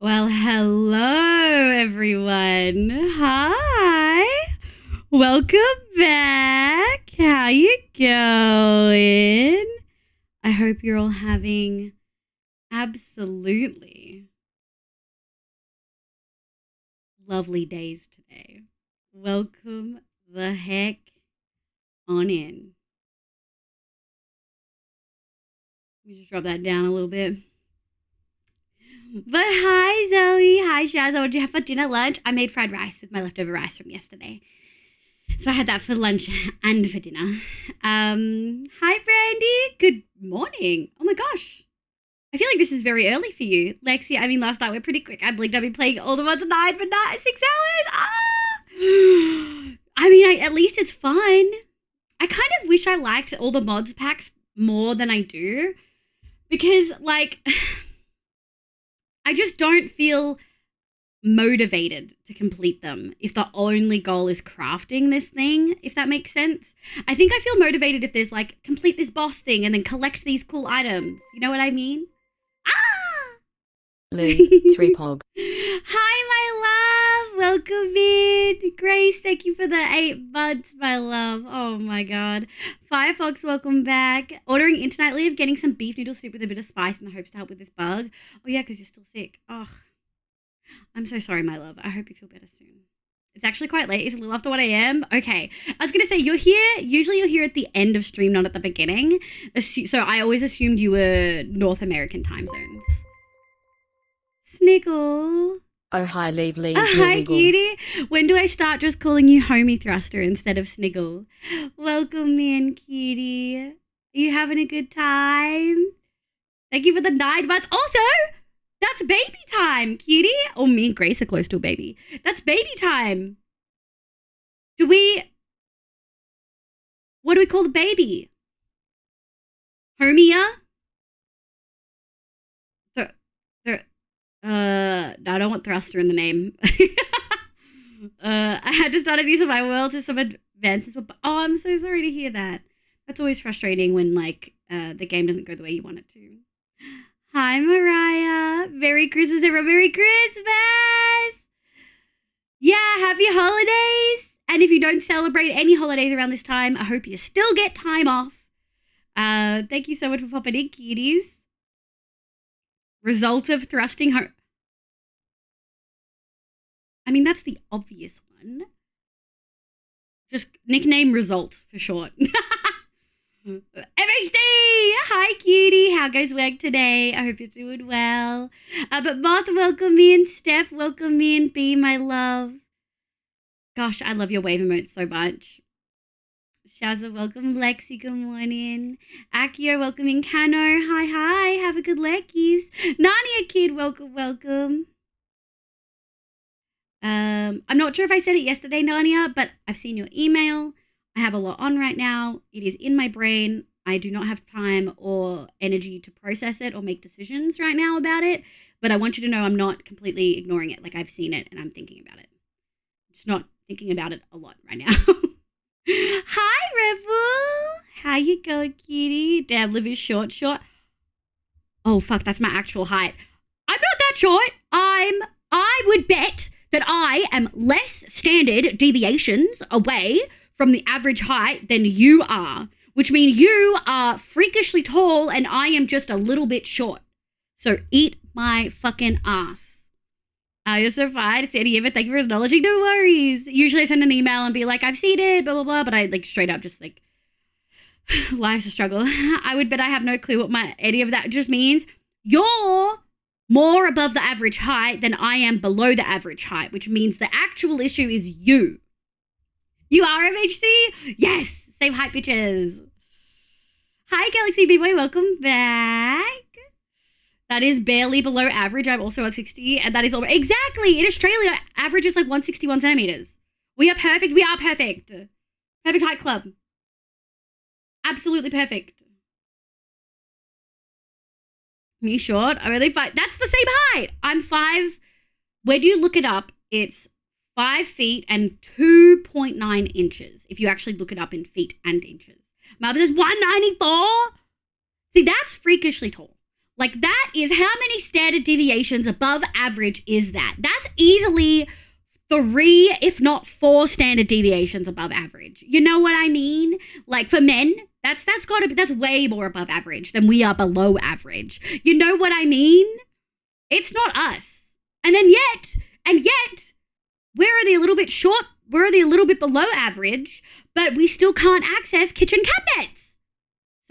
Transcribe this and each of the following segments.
Well, hello everyone. Hi. Welcome back. How you going? I hope you're all having absolutely lovely days today. Welcome the heck on in. Let me just drop that down a little bit. But hi Zoe, hi Shaz. What did you have for dinner, lunch? I made fried rice with my leftover rice from yesterday. So I had that for lunch and for dinner. Hi Brandy, good morning. Oh my gosh. I feel like this is very early for you. Lexi, I mean last night went pretty quick. I blinked, I've been playing all the ones tonight for 6 hours. I mean, at least it's fun. I kind of wish I liked all the mods packs more than I do. Because like... I just don't feel motivated to complete them if the only goal is crafting this thing, if that makes sense. I think I feel motivated if there's like, complete this boss thing and then collect these cool items. You know what I mean? Ah! Lou, 3 pog. Hi, my love. Welcome in. Grace, thank you for the 8 months, my love. Oh my God. Firefox, welcome back. Ordering internightly of getting some beef noodle soup with a bit of spice in the hopes to help with this bug. Oh yeah, because you're still sick. Oh, I'm so sorry, my love. I hope you feel better soon. It's actually quite late. It's a little after 1 a.m. Okay. I was going to say, usually you're here at the end of stream, not at the beginning. So I always assumed you were North American time zones. Sniggle. Oh, hi, leave, Hi, cutie. When do I start just calling you Homie Thruster instead of Sniggle? Welcome in, cutie. Are you having a good time? Thank you for the 9 months. Also, that's baby time, cutie. Oh, me and Grace are close to a baby. That's baby time. What do we call the baby? Hermia? No, I don't want Thruster in the name. I had to start a new survival world to some advancements, but oh, I'm so sorry to hear that. That's always frustrating when like the game doesn't go the way you want it to. Hi, Mariah. Merry Christmas, everyone. Merry Christmas. Yeah, happy holidays. And if you don't celebrate any holidays around this time, I hope you still get time off. Thank you so much for popping in, cuties. Result of thrusting her. I mean, that's the obvious one. Just nickname result for short. MHC! Hi, cutie. How goes work today? I hope you're doing well. But Martha, welcome in. Steph, welcome in. B, my love. Gosh, I love your wave emote so much. Shazza, welcome. Lexi, good morning. Akio, welcome in. Kano, hi. Have a good leckies. Narnia kid, welcome. I'm not sure if I said it yesterday, Narnia, but I've seen your email. I have a lot on right now. It is in my brain. I do not have time or energy to process it or make decisions right now about it. But I want you to know I'm not completely ignoring it. Like, I've seen it and I'm thinking about it. Just not thinking about it a lot right now. Hi, Rebel. How you going, kitty? Damn, Liv is short. Oh, fuck, that's my actual height. I'm not that short. I would bet that I am less standard deviations away from the average height than you are, which means you are freakishly tall and I am just a little bit short. So eat my fucking ass. You're so fine. It's Annie, but thank you for acknowledging. No worries. Usually I send an email and be like, I've seen it, blah, blah, blah, but I like straight up just like, life's a struggle. I would bet I have no clue what any of that just means. You're more above the average height than I am below the average height, which means the actual issue is you. You are MHC? Yes! Same height, bitches. Hi, Galaxy B-Boy. Welcome back. That is barely below average. I'm also at 60, and that is all. Exactly! In Australia, average is like 161 centimeters. We are perfect. Perfect height club. Absolutely perfect. Me short. I'm really 5. That's the same height. I'm 5. When you look it up, it's 5 feet and 2.9 inches. If you actually look it up in feet and inches. Mum says 194. See, that's freakishly tall. Like, that is how many standard deviations above average is that? That's easily 3, if not 4 standard deviations above average. You know what I mean? Like, for men, that's way more above average than we are below average. You know what I mean? It's not us. And yet, we're only a little bit short, we're only a little bit below average, but we still can't access kitchen cabinets.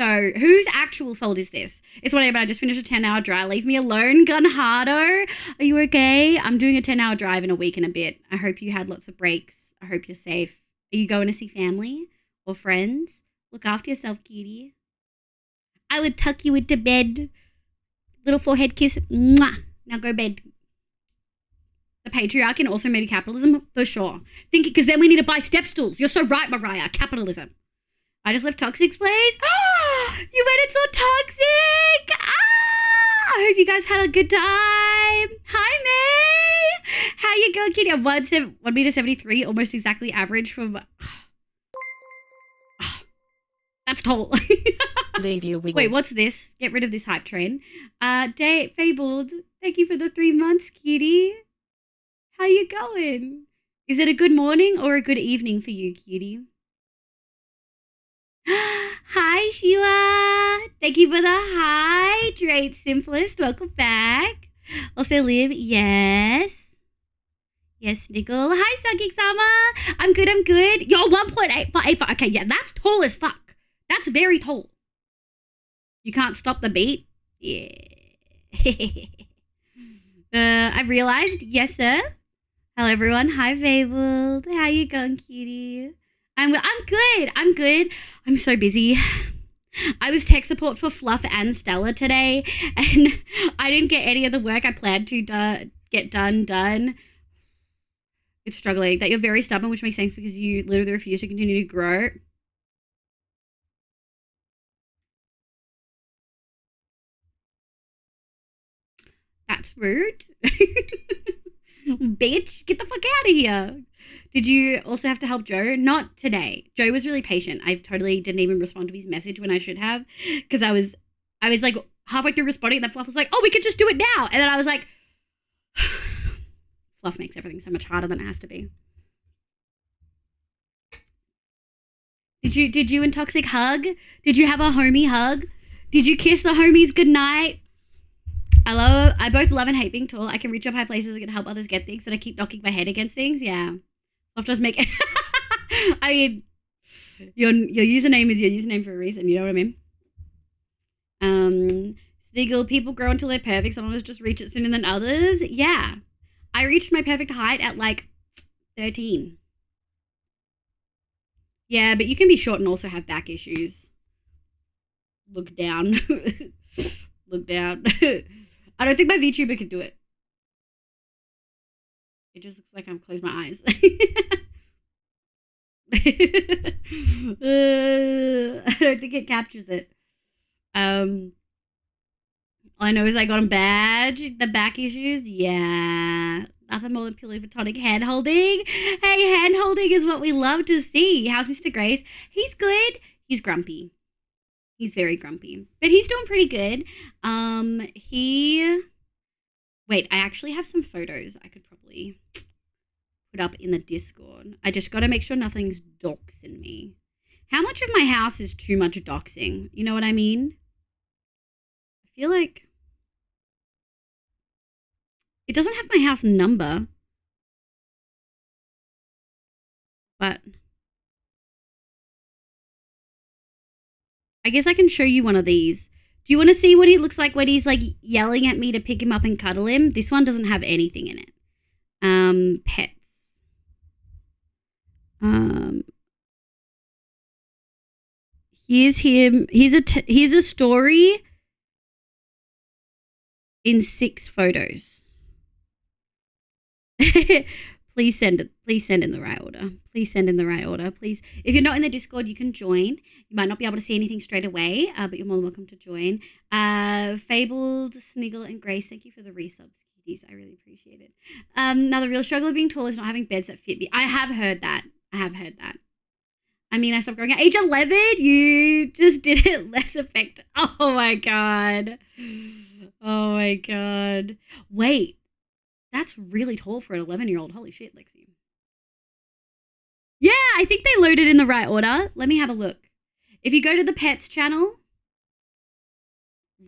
So whose actual fault is this? It's whatever. I just finished a 10-hour drive. Leave me alone, Gunhardo. Are you okay? I'm doing a 10-hour drive in a week and a bit. I hope you had lots of breaks. I hope you're safe. Are you going to see family or friends? Look after yourself, cutie. I would tuck you into bed. Little forehead kiss. Mwah. Now go bed. The patriarchy and also maybe capitalism, for sure. Think because then we need to buy step stools. You're so right, Mariah. Capitalism. I just left Toxic's place. Oh, you went and saw Toxic. I hope you guys had a good time. Hi, May. How you going, kitty? I'm 1 meter 73, almost exactly average from. That's tall. Leave you wiggle. Wait, what's this? Get rid of this hype train. Date Fabled. Thank you for the 3 months, kitty. How you going? Is it a good morning or a good evening for you, cutie? Hi, Shiva. Thank you for the hydrate, Simplest. Welcome back. Also, Liv. Yes. Yes, Nickel. Hi, Sucking Sama. I'm good. Yo, 1.8. Okay, yeah, that's tall as fuck. That's very tall. You can't stop the beat? Yeah. I've realized. Yes, sir. Hello, everyone. Hi, Fabled. How you going, cutie? I'm good. I'm so busy. I was tech support for Fluff and Stella today, and I didn't get any of the work I planned to get done. It's struggling. That you're very stubborn, which makes sense because you literally refuse to continue to grow. That's rude. Bitch, get the fuck out of here. Did you also have to help Joe? Not today. Joe was really patient. I totally didn't even respond to his message when I should have, because I was like halfway through responding, and then Fluff was like, "Oh, we could just do it now," and then I was like, Fluff makes everything so much harder than it has to be. Did you and Toxic hug? Did you have a homie hug? Did you kiss the homies goodnight? I both love and hate being tall. I can reach up high places and can help others get things, but I keep knocking my head against things. Yeah. Fluff does make it. I mean, your username is your username for a reason. You know what I mean? Sniggle, people grow until they're perfect. Some of us just reach it sooner than others. Yeah. I reached my perfect height at like 13. Yeah, but you can be short and also have back issues. Look down. Look down. I don't think my VTuber could do it. It just looks like I'm closed my eyes. I don't think it captures it. All I know is I got a badge. The back issues, yeah. Nothing more than purely platonic hand holding. Hey, hand holding is what we love to see. How's Mr. Grace? He's good. He's grumpy. He's very grumpy, but he's doing pretty good. Wait, I actually have some photos I could probably put up in the Discord. I just got to make sure nothing's doxing me. How much of my house is too much doxing? You know what I mean? I feel like it doesn't have my house number, but I guess I can show you one of these. Do you want to see what he looks like when he's like yelling at me to pick him up and cuddle him? This one doesn't have anything in it. Pets. Here's him. Here's a story in 6 photos. Please send it. Please send in the right order. Please send in the right order. Please. If you're not in the Discord, you can join. You might not be able to see anything straight away, but you're more than welcome to join. Fabled, Sniggle, and Grace, thank you for the resubs, cuties. I really appreciate it. Another real struggle of being tall is not having beds that fit me. I have heard that. I mean, I stopped growing at age 11. You just did it less effective. Oh my God. Oh my god. Wait, that's really tall for an 11-year-old. Holy shit, Lexi. Yeah, I think they loaded in the right order. Let me have a look. If you go to the pets channel,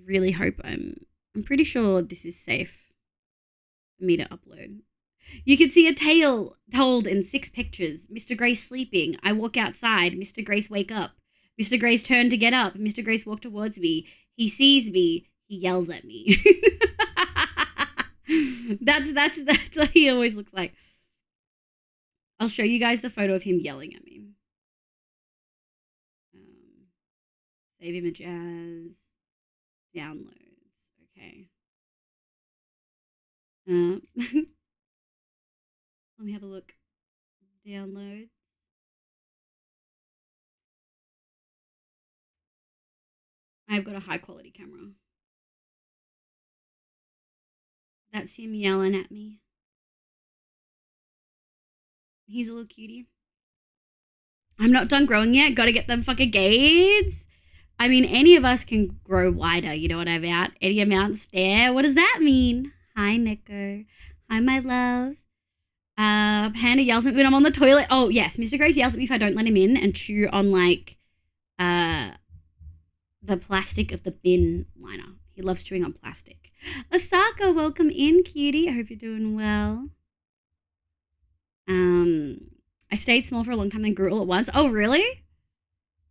really hope I'm pretty sure this is safe for me to upload. You can see a tale told in 6 pictures. Mr. Grace sleeping. I walk outside. Mr. Grace wake up. Mr. Grace turned to get up. Mr. Grace walked towards me. He sees me. He yells at me. that's what he always looks like. I'll show you guys the photo of him yelling at me. Save him a jazz. Downloads. Okay. Let me have a look. Downloads. I've got a high quality camera. That's him yelling at me. He's a little cutie. I'm not done growing yet. Gotta get them fucking gates. I mean, any of us can grow wider. You know what I'm at? Any amount stare. What does that mean? Hi, Nico. Hi, my love. Panda yells at me when I'm on the toilet. Oh, yes. Mr. Grace yells at me if I don't let him in and chew on, like, the plastic of the bin liner. He loves chewing on plastic. Osaka, welcome in, cutie. I hope you're doing well. I stayed small for a long time, then grew all at once. Oh, really?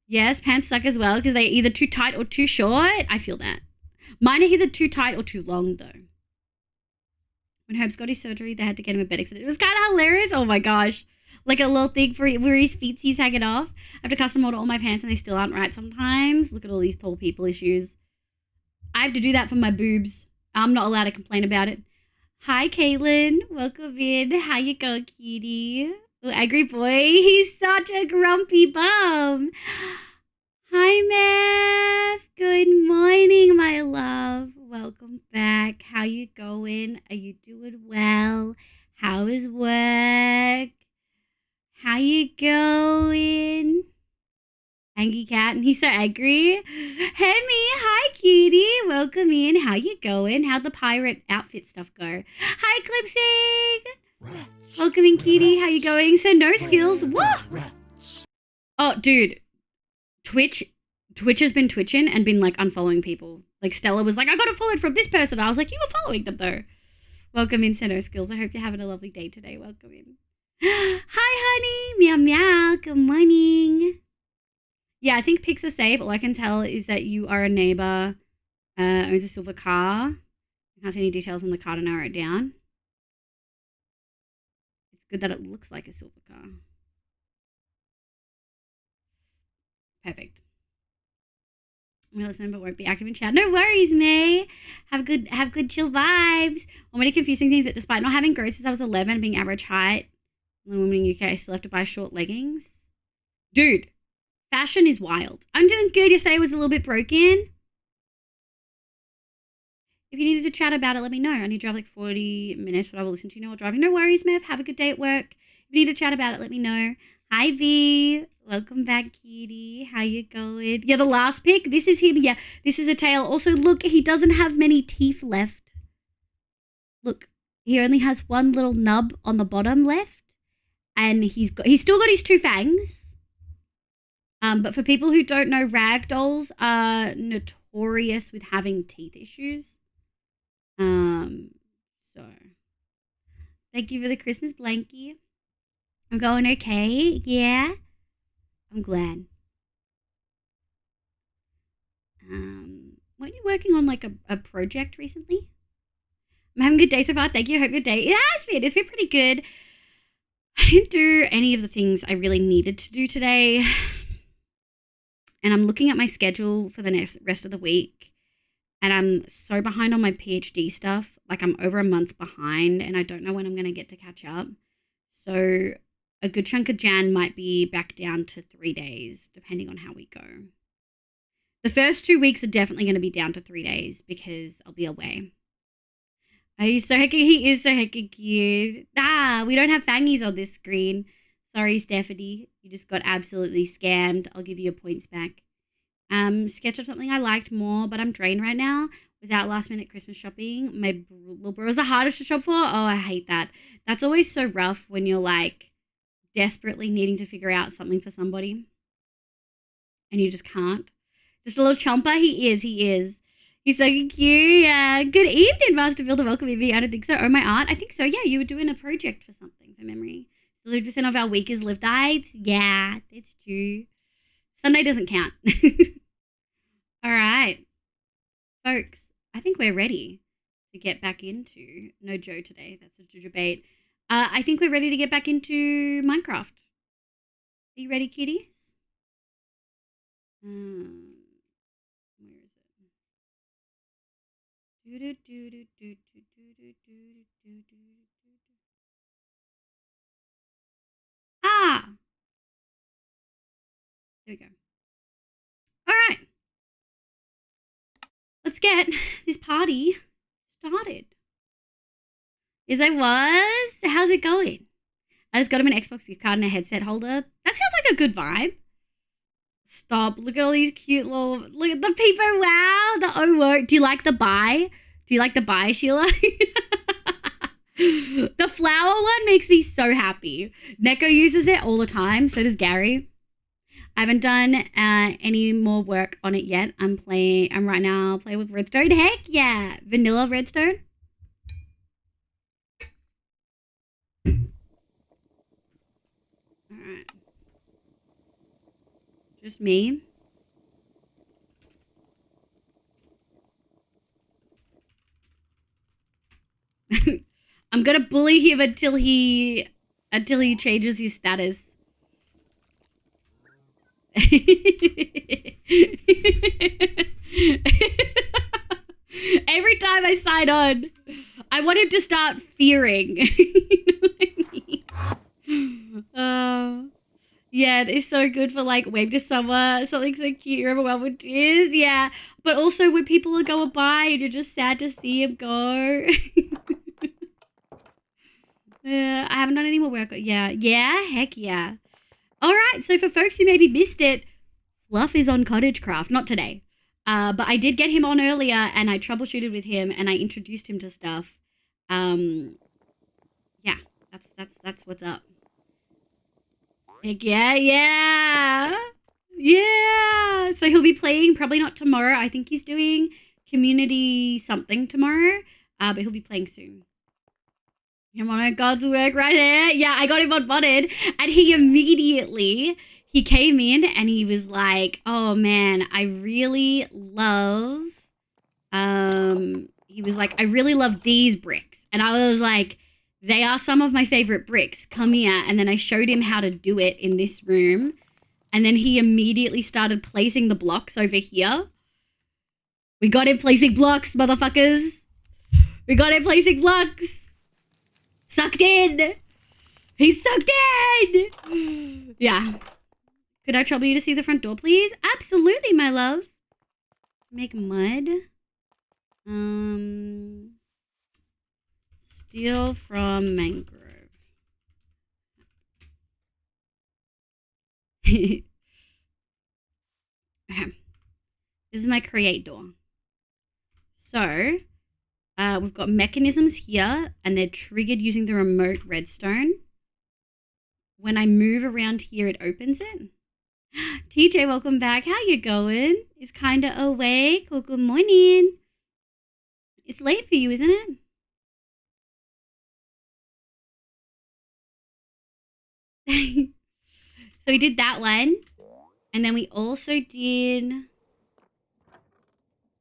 Yes, pants suck as well because they're either too tight or too short. I feel that. Mine are either too tight or too long, though. When Herb's got his surgery, they had to get him a bed accident. It was kind of hilarious. Oh, my gosh. Like a little thing for where his feetsies hanging off. I have to custom order all my pants and they still aren't right sometimes. Look at all these tall people issues. I have to do that for my boobs. I'm not allowed to complain about it. Hi, Caitlin. Welcome in. How you going, cutie? Oh, angry boy. He's such a grumpy bum. Hi, Mav. Good morning, my love. Welcome back. How you going? Are you doing well? How is work? How you going? Angry cat, and he's so angry. Hemi, hi cutie, welcome in. How you going? How'd the pirate outfit stuff go? Hi Clipsing, welcome in cutie. How you going? So no skills. What? Oh, dude, Twitch has been twitching and been like unfollowing people. Like Stella was like, I got unfollowed from this person. I was like, you were following them though. Welcome in, so no skills. I hope you're having a lovely day today. Welcome in. Hi honey, meow meow. Good morning. Yeah, I think pics are safe. All I can tell is that you are a neighbor, owns a silver car. I can't see any details on the car to narrow it down. It's good that it looks like a silver car. Perfect. We listen but won't be active in chat. No worries, May. Have good chill vibes. One many confusing things that despite not having growth since I was 11 and being average height, when women in UK, I still have to buy short leggings. Dude. Fashion is wild. I'm doing good. Yesterday was a little bit broken. If you needed to chat about it, let me know. I need to drive like 40 minutes, but I will listen to you while driving. No worries, Mev. Have a good day at work. If you need to chat about it, let me know. Hi, V. Welcome back, cutie. How you going? Yeah, the last pic. This is him. Yeah, this is a tail. Also, look, he doesn't have many teeth left. Look, he only has one little nub on the bottom left. And he's still got his 2 fangs. But for people who don't know, ragdolls are notorious with having teeth issues. So thank you for the Christmas blankie. I'm going okay. Yeah, I'm glad. Weren't you working on like a project recently? I'm having a good day so far. Thank you. I hope your day. It has been. It's been pretty good. I didn't do any of the things I really needed to do today. And I'm looking at my schedule for the rest of the week. And I'm so behind on my PhD stuff. Like I'm over a month behind and I don't know when I'm going to get to catch up. So a good chunk of Jan might be back down to 3 days, depending on how we go. The first 2 weeks are definitely going to be down to 3 days because I'll be away. Oh, he's so heckin', he is so heckin' cute. We don't have fangies on this screen. Sorry, Stephanie. You just got absolutely scammed. I'll give you your points back. Sketch up something I liked more, but I'm drained right now. was out last minute Christmas shopping. My little bro was the hardest to shop for. Oh, I hate that. That's always so rough when you're like desperately needing to figure out something for somebody and you just can't. Just a little chomper. He is. He's so cute. Yeah. Good evening, Master Builder. Welcome, Evie. I don't think so. Oh, my aunt. I think so. Yeah, you were doing a project for something for memory. 30% of our week is lived nights. Yeah, that's true. Sunday doesn't count. All right, folks. I think we're ready to get back into no Joe today. That's a debate. I think we're ready to get back into Minecraft. Are you ready, kitties? Where is it? Ah, there we go. All right, let's get this party started. Yes, I was. How's it going? I just got him an Xbox gift card and a headset holder. That sounds like a good vibe. Stop. Look at all these cute little... Look at the people. Wow. The O-word. Do you like the buy? Do you like the buy, Sheila? The flower one makes me so happy. Neko uses it all the time. So does Gary. I haven't done any more work on it yet. I'm right now playing with redstone. Heck yeah. Vanilla redstone. All right. Just me. I'm gonna bully him until he changes his status. Every time I sign on, I want him to start fearing. You know what I mean? Yeah, it's so good for like wave to summer, something so cute, you're overwhelmed with tears. Yeah, but also when people are going by and you're just sad to see him go. Yeah, I haven't done any more work. Yeah, heck yeah. All right, so for folks who maybe missed it, Fluff is on Cottage Craft, not today. But I did get him on earlier and I troubleshooted with him and I introduced him to stuff. Yeah, that's what's up. Heck yeah. So he'll be playing probably not tomorrow. I think he's doing community something tomorrow. But he'll be playing soon. Him on God's work right there. Yeah, I got him on botted. And he came in and he was like, oh man, I really love these bricks. And I was like, they are some of my favorite bricks. Come here. And then I showed him how to do it in this room. And then he immediately started placing the blocks over here. We got him placing blocks, motherfuckers. We got him placing blocks. Sucked in. He's sucked in. Yeah. Could I trouble you to see the front door, please? Absolutely, my love. Make mud. Steal from mangrove. Okay. This is my create door. So, we've got mechanisms here, and they're triggered using the remote redstone. When I move around here, it opens it. TJ, welcome back. How you going? Is kinda awake? Oh, good morning. It's late for you, isn't it? So we did that one. And then we also did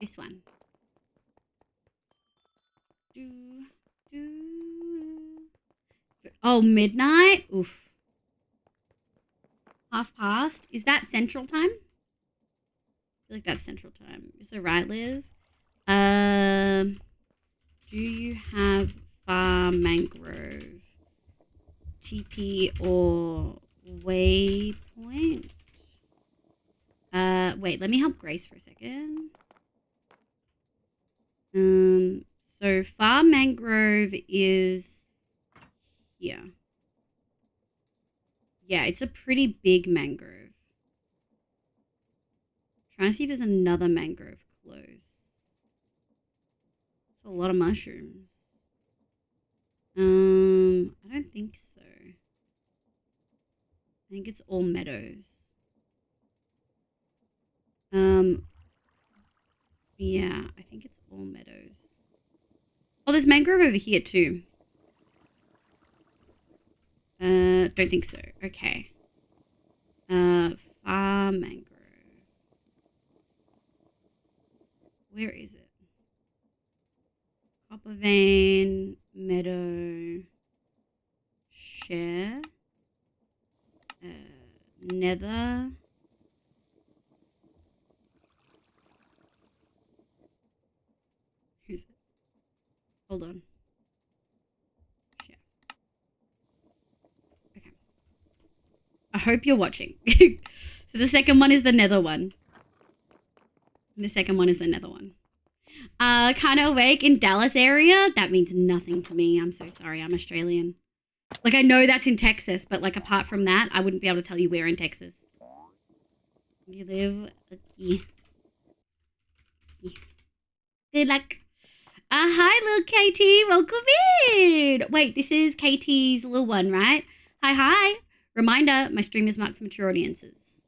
this one. Oh, midnight? Oof. Half past. Is that central time? I feel like that's central time. Is it right, Liv? Do you have farm mangrove? TP or waypoint? Wait, let me help Grace for a second. So farm mangrove is here. Yeah, it's a pretty big mangrove. Trying to see if there's another mangrove close. It's a lot of mushrooms. I don't think so. I think it's all meadows. Yeah, I think it's all meadows. Oh, there's mangrove over here too. Don't think so. Okay. Farm mangrove. Where is it? Copper vein, meadow, share, nether. Who's it? Hold on. Share. Okay. I hope you're watching. So the second one is the nether one. And the second one is the nether one. Kind of awake in Dallas area. That means nothing to me. I'm so sorry. I'm Australian. Like, I know that's in Texas, but like apart from that, I wouldn't be able to tell you where in Texas. You live. Okay. Good luck. Hi, little Katie. Welcome in. Wait, this is Katie's little one, right? Hi. Reminder, my stream is marked for mature audiences.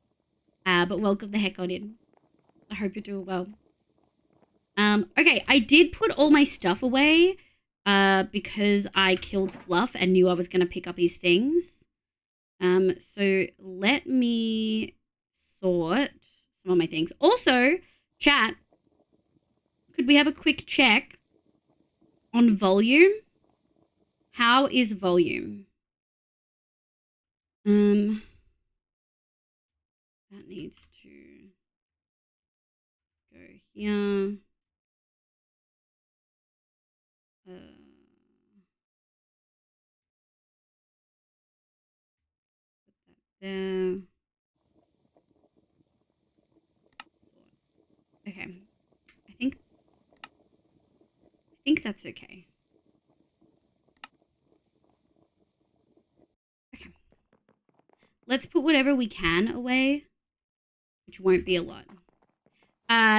But welcome the heck on in. I hope you're doing well. Okay, I did put all my stuff away because I killed Fluff and knew I was going to pick up his things. So let me sort some of my things. Also, chat, could we have a quick check on volume? How is volume? That needs to go here. Put that there. Okay. I think that's okay. Okay. Let's put whatever we can away, which won't be a lot.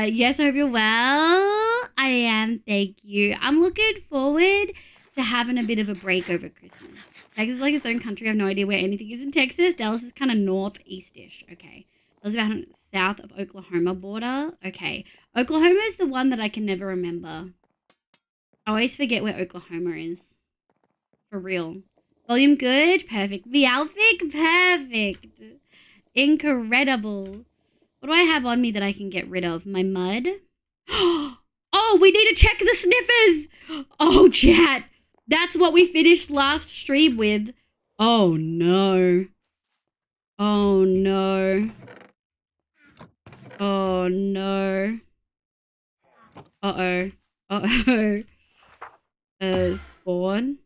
Yes, I hope you're well. I am, thank you. I'm looking forward to having a bit of a break over Christmas. Texas is like its own country. I have no idea where anything is in Texas. Dallas is kind of northeast-ish. Okay. Dallas is about south of Oklahoma border. Okay. Oklahoma is the one that I can never remember. I always forget where Oklahoma is. For real. Volume good? Perfect. The outfit? Perfect. Incredible. What do I have on me that I can get rid of? My mud? Oh, we need to check the sniffers. Oh, chat. That's what we finished last stream with. Oh, no. Oh, no. Oh, no. Uh-oh. Uh-oh. Spawn.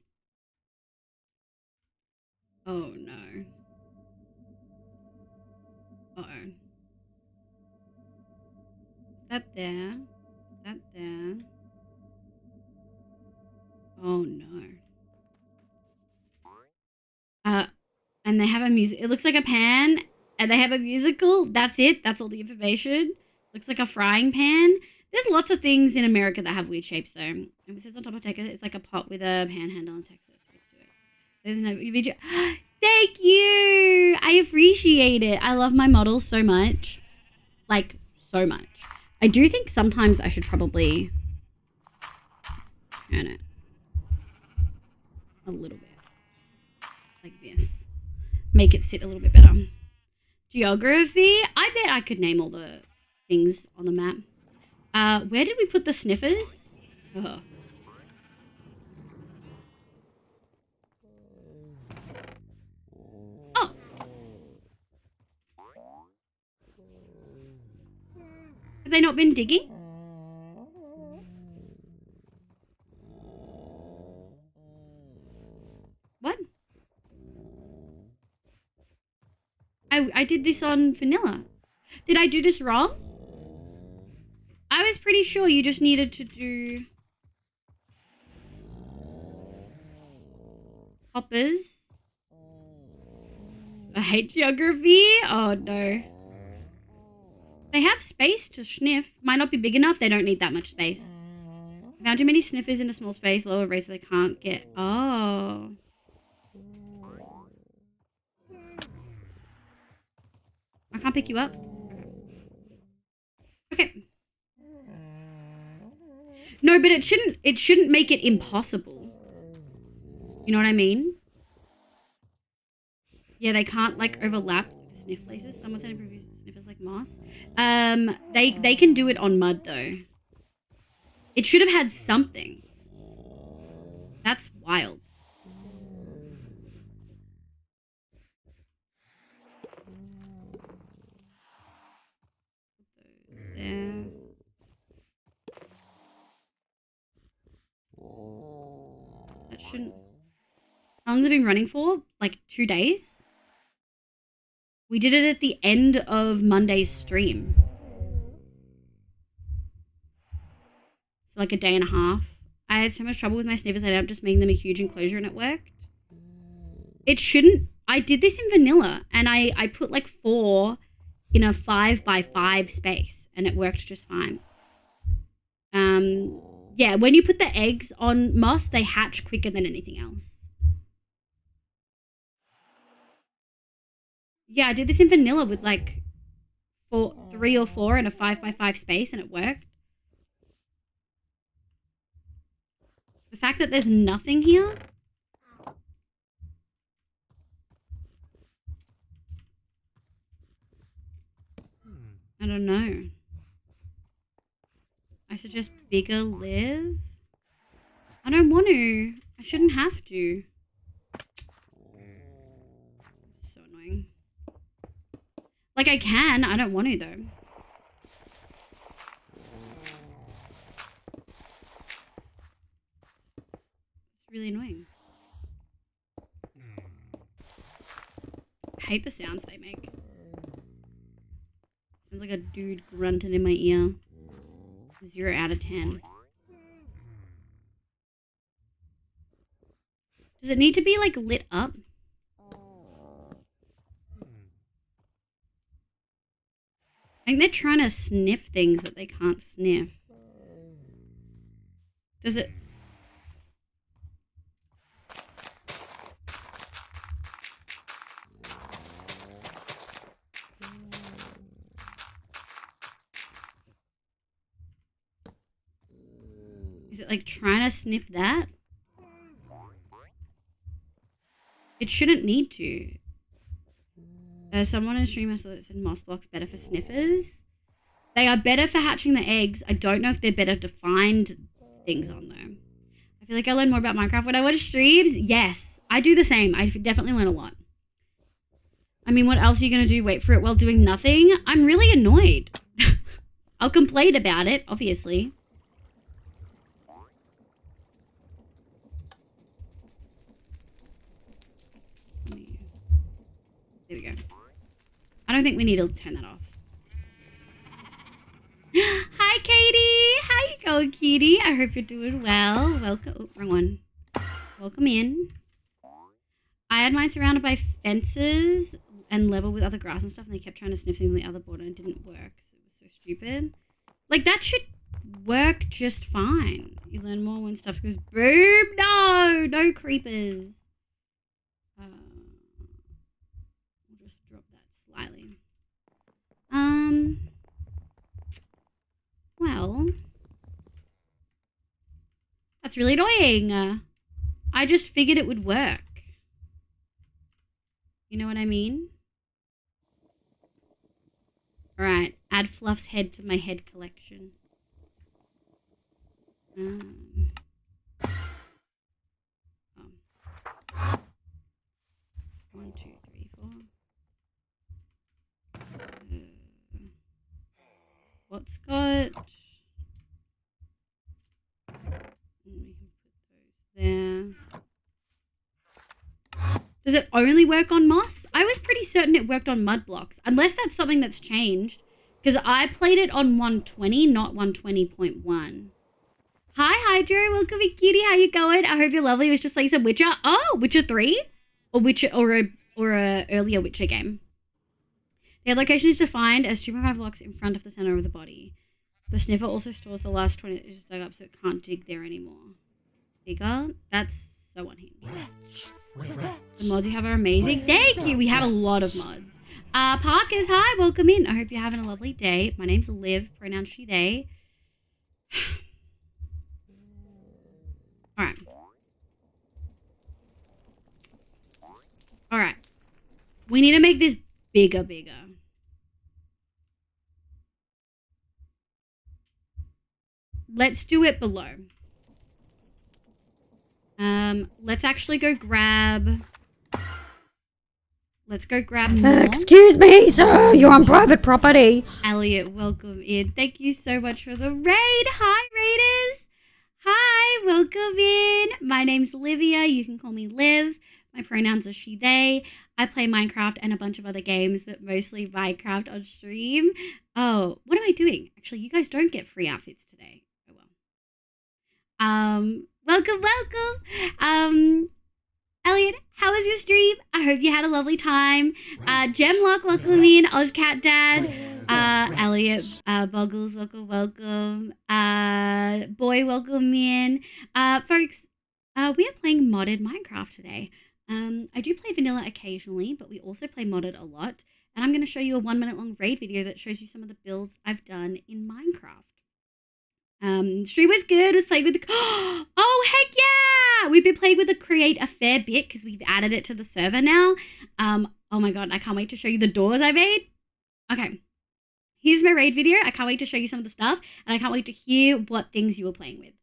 Oh, no. Uh-oh. That there. That there. Oh, no. And they have a music. It looks like a pan, and they have a musical. That's it. That's all the information. Looks like a frying pan. There's lots of things in America that have weird shapes, though. And it says on top of Texas, it's like a pot with a pan handle in Texas. Let's do it. There's no video. Thank you. I appreciate it. I love my models so much. Like, so much. I do think sometimes I should probably turn it a little bit. Like this. Make it sit a little bit better. Geography. I bet I could name all the things on the map. Where did we put the sniffers? Oh. Oh. Have they not been digging? What? I did this on vanilla. Did I do this wrong? I was pretty sure you just needed to do hoppers. I hate geography. Oh no. They have space to sniff. Might not be big enough. They don't need that much space. Found too many sniffers in a small space, lower race, so they can't get... Oh. I can't pick you up. Okay. No, but it shouldn't make it impossible. You know what I mean? Yeah, they can't like overlap the sniff places. Someone said improve sniffers like moss. They can do it on mud though. It should have had something. That's wild. There. That shouldn't. How long's it been running for? Like 2 days? We did it at the end of Monday's stream. So like a day and a half. I had so much trouble with my sniffers, I ended up just making them a huge enclosure and it worked. It shouldn't. I did this in vanilla and I put like 4 in a 5x5 space and it worked just fine. Yeah, when you put the eggs on moss, they hatch quicker than anything else. Yeah, I did this in vanilla with like 3 or 4 in a 5x5 space and it worked. The fact that there's nothing here. I don't know. I suggest bigger live. I don't want to. I shouldn't have to. It's so annoying. Like I can, I don't want to though. It's really annoying. I hate the sounds they make. Sounds like a dude grunting in my ear. 0 out of 10. Does it need to be like lit up? I think they're trying to sniff things that they can't sniff. Does it? Is it like trying to sniff that? It shouldn't need to. Someone in stream saw that said moss blocks better for sniffers. They are better for hatching the eggs. I don't know if they're better to find things on them. I feel like I learn more about Minecraft when I watch streams. Yes, I do the same. I definitely learn a lot. I mean, what else are you going to do? Wait for it while doing nothing? I'm really annoyed. I'll complain about it, obviously. There we go. I don't think we need to turn that off. Hi, Katie. How you going, Kitty? I hope you're doing well. Welcome. Oh, wrong one. Welcome in. I had mine surrounded by fences and level with other grass and stuff, and they kept trying to sniff things on the other border and it didn't work. So it was so stupid. Like, that should work just fine. You learn more when stuff goes boom. No, no creepers. We'll just drop that slightly. Well, that's really annoying. I just figured it would work. You know what I mean? All right, add Fluff's head to my head collection. 1, 2, 3, 4. What's got? We can put those there. Does it only work on moss? I was pretty certain it worked on mud blocks, unless that's something that's changed. Because I played it on 120, not 120.1. Hi, Hydro. Welcome in, cutie. How you going? I hope you're lovely. I was just playing some Witcher. Oh, Witcher 3? Or Witcher, or a earlier Witcher game. The location is defined as 2.5 blocks in front of the center of the body. The sniffer also stores the last 20 inches dug up so it can't dig there anymore. Digger? That's so unhinged. The mods you have are amazing. Thank you. We have a lot of mods. Parkers, hi, welcome in. I hope you're having a lovely day. My name's Liv, pronouns she, they. All right. All right. We need to make this bigger. Let's do it below. Let's actually go grab... Let's go grab more. Excuse me, sir. You're on private property. Elliot, welcome in. Thank you so much for the raid. Hi, raiders. Hi, welcome in. My name's Olivia. You can call me Liv. My pronouns are she, they. I play Minecraft and a bunch of other games, but mostly Minecraft on stream. Oh, what am I doing? Actually, you guys don't get free outfits today. Oh, well. Welcome. Elliot, how was your stream? I hope you had a lovely time. Gemlock, welcome in. Ozcat Dad. Elliot, Boggles, welcome. Boy, welcome in. Folks, we are playing modded Minecraft today. I do play vanilla occasionally, but we also play modded a lot. And I'm going to show you a 1 minute long raid video that shows you some of the builds I've done in Minecraft. Stream was good. Was playing with the... Oh, heck yeah! We've been playing with the Create a fair bit because we've added it to the server now. Oh my god, I can't wait to show you the doors I made. Okay. Here's my raid video. I can't wait to show you some of the stuff. And I can't wait to hear what things you were playing with.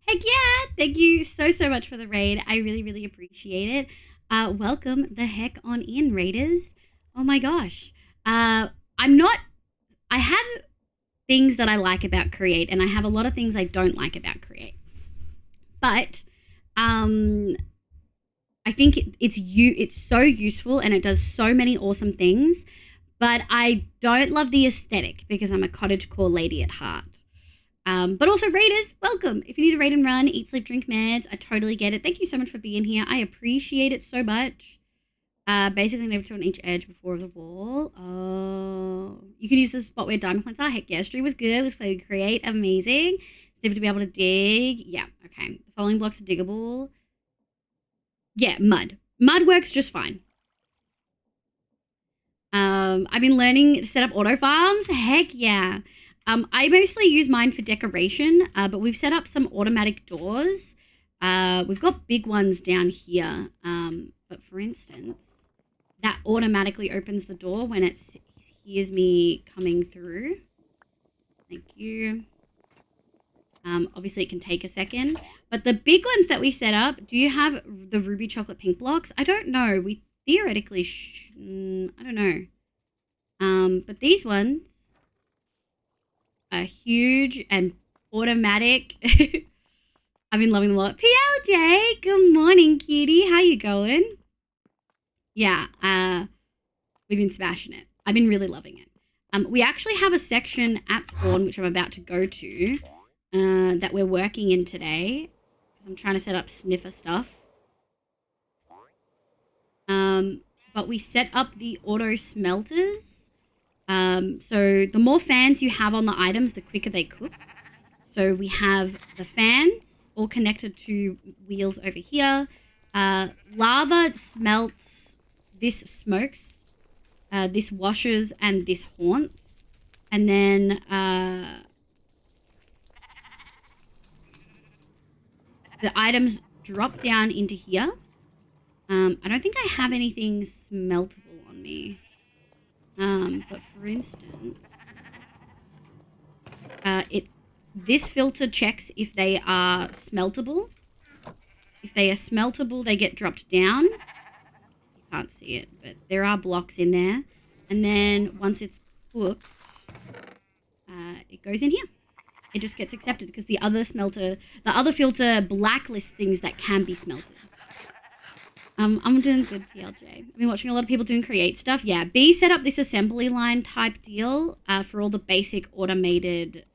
Heck yeah! Thank you so much for the raid. I really appreciate it. Welcome the heck on in, raiders. Oh my gosh. I have things that I like about Create, and I have a lot of things I don't like about Create. But I think it's so useful and it does so many awesome things. But I don't love the aesthetic because I'm a cottagecore lady at heart. But also raiders, welcome. If you need to raid and run, eat, sleep, drink meds, I totally get it. Thank you so much for being here. I appreciate it so much. Basically never to on each edge before the wall. Oh, you can use the spot where diamond plants are. Heck yeah, stream was good. Was playing Create, amazing. Never to be able to dig. Yeah, okay. The following blocks are diggable. Yeah, mud. Mud works just fine. I've been learning to set up auto farms. Heck yeah. I mostly use mine for decoration, but we've set up some automatic doors. We've got big ones down here. But for instance, that automatically opens the door when it hears me coming through. Thank you. Obviously it can take a second, but the big ones that we set up, do you have the ruby chocolate pink blocks? I don't know. We theoretically, I don't know. But these ones are huge and automatic. I've been loving them a lot. PLJ, good morning, cutie. How you going? Yeah, we've been smashing it. I've been really loving it. We actually have a section at spawn, which I'm about to go to, that we're working in today, because I'm trying to set up sniffer stuff. But we set up the auto smelters. So the more fans you have on the items, the quicker they cook. So we have the fans all connected to wheels over here. Lava smelts, this smokes, this washes, and this haunts. And then the items drop down into here. I don't think I have anything smeltable on me. But for instance, this filter checks if they are smeltable. If they are smeltable, they get dropped down. You can't see it, but there are blocks in there. And then once it's cooked, it goes in here. It just gets accepted because the other filter blacklists things that can be smelted. I'm doing good, PLJ. I've been watching a lot of people doing create stuff. Yeah, B set up this assembly line type deal for all the basic automated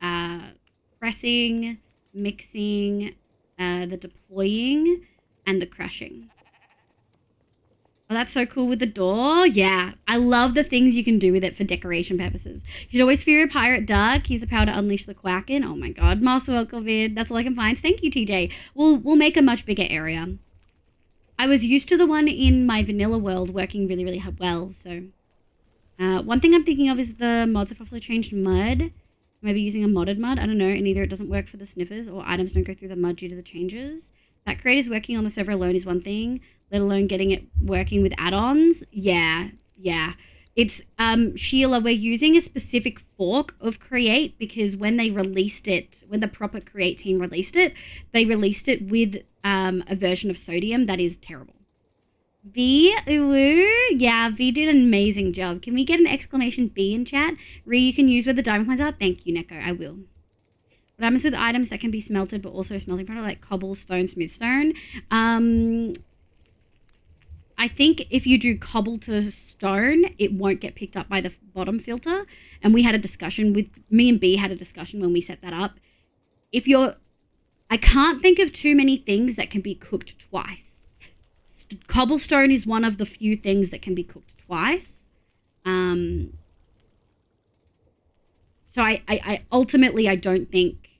pressing, mixing, the deploying, and the crushing. Oh, that's so cool with the door. Yeah, I love the things you can do with it for decoration purposes. You should always fear a pirate duck. He's the power to unleash the Quacken. Oh my god, Master Welkovid. That's all I can find. Thank you, TJ. We'll make a much bigger area. I was used to the one in my vanilla world working really, really well. So one thing I'm thinking of is the mods have probably changed mud. Maybe using a modded mud. I don't know. And either it doesn't work for the sniffers or items don't go through the mud due to the changes. That creators working on the server alone is one thing, let alone getting it working with add-ons. Yeah. It's, Sheila, we're using a specific fork of Create because when they released it, when the proper Create team released it, they released it with a version of Sodium that is terrible. V, yeah, V did an amazing job. Can we get an exclamation B in chat? Ree, you can use where the diamond coins are. Thank you, Neko, I will. What happens with items that can be smelted but also smelting product like cobblestone, smooth stone? I think if you do cobble to stone, it won't get picked up by the bottom filter. And we had a discussion with, me and B had a discussion when we set that up. I can't think of too many things that can be cooked twice. Cobblestone is one of the few things that can be cooked twice. So I ultimately, I don't think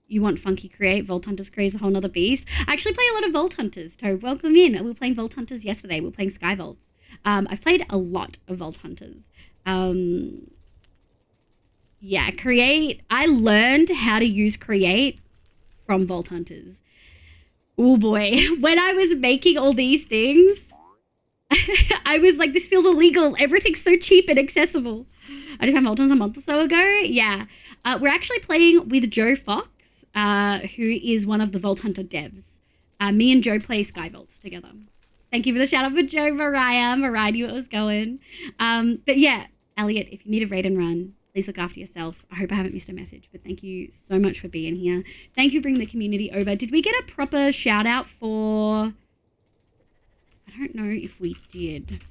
you want Funky Create. Vault Hunters Create is a whole nother beast. I actually play a lot of Vault Hunters, Toad. Welcome in. We were playing Vault Hunters yesterday. We were playing Sky Vaults. I've played a lot of Vault Hunters. Yeah, Create. I learned how to use Create from Vault Hunters. Oh boy. When I was making all these things, I was like, this feels illegal. Everything's so cheap and accessible. I just had Vault Hunters a month or so ago. Yeah. We're actually playing with Joe Fox, who is one of the Vault Hunter devs. Me and Joe play Sky Vaults together. Thank you for the shout out for Joe, Mariah. Mariah knew what was going. But yeah, Elliot, if you need a raid and run, please look after yourself. I hope I haven't missed a message, but thank you so much for being here. Thank you for bringing the community over. Did we get a proper shout out for... I don't know if we did.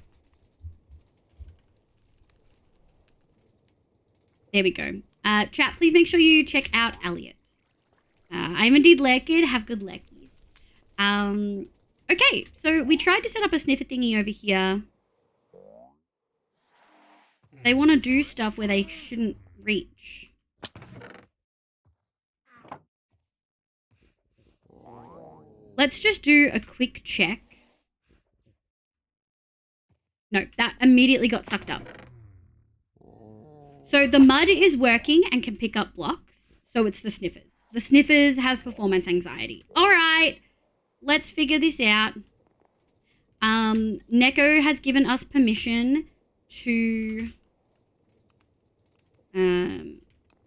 There we go. Chat, please make sure you check out Elliot. I'm indeed Lekid. Have good Lekid. Okay, so we tried to set up a sniffer thingy over here. They want to do stuff where they shouldn't reach. Let's just do a quick check. No, that immediately got sucked up. So the mud is working and can pick up blocks. So it's the sniffers. The sniffers have performance anxiety. All right, let's figure this out. Neko has given us permission to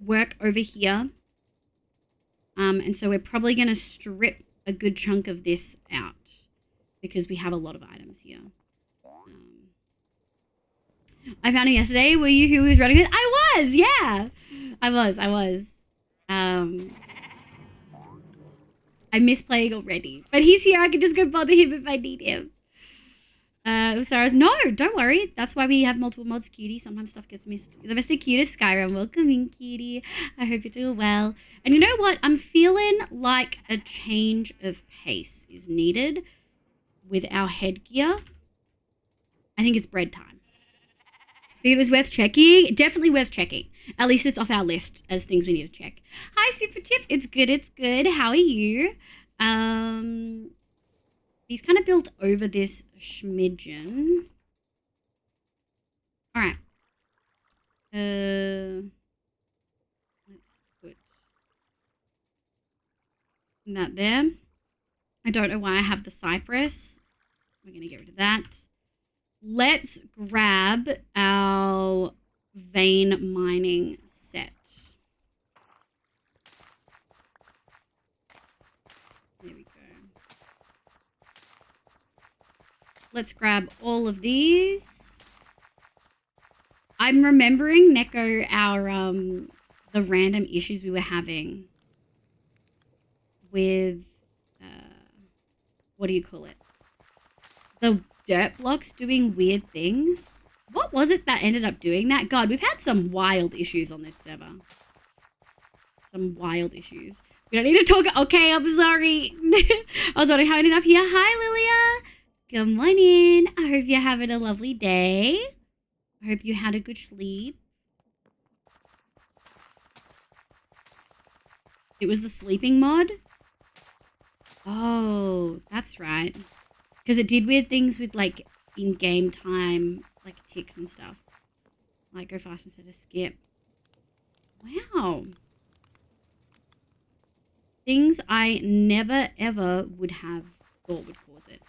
work over here. And so we're probably going to strip a good chunk of this out because we have a lot of items here. I found him yesterday. Were you who was running it? I was, yeah. I was. I miss playing already. But he's here. I can just go bother him if I need him. Sarah's, no, don't worry. That's why we have multiple mods, Cutie. Sometimes stuff gets missed. The Mr. Cutest Skyrim. Welcome in, Cutie. I hope you're doing well. And you know what? I'm feeling like a change of pace is needed with our headgear. I think it's bread time. Figured it was worth checking. Definitely worth checking. At least it's off our list as things we need to check. Hi, Super Chip. It's good. How are you? He's kind of built over this schmidgen. All right. Let's put... And that there. I don't know why I have the cypress. We're going to get rid of that. Let's grab our vein mining set. There we go. Let's grab all of these. I'm remembering, Neko, our the random issues we were having with what do you call it? The dirt blocks doing weird things. What was it that ended up doing that? God, we've had some wild issues on this server. Some wild issues. We don't need to talk. Okay, I'm sorry. I was already having enough here. Hi, Lilia. Good morning. I hope you're having a lovely day. I hope you had a good sleep. It was the sleeping mod? Oh, that's right. Because it did weird things with, like, in-game time, like, ticks and stuff. Like, go fast instead of skip. Wow. Things I never, ever would have thought would cause it.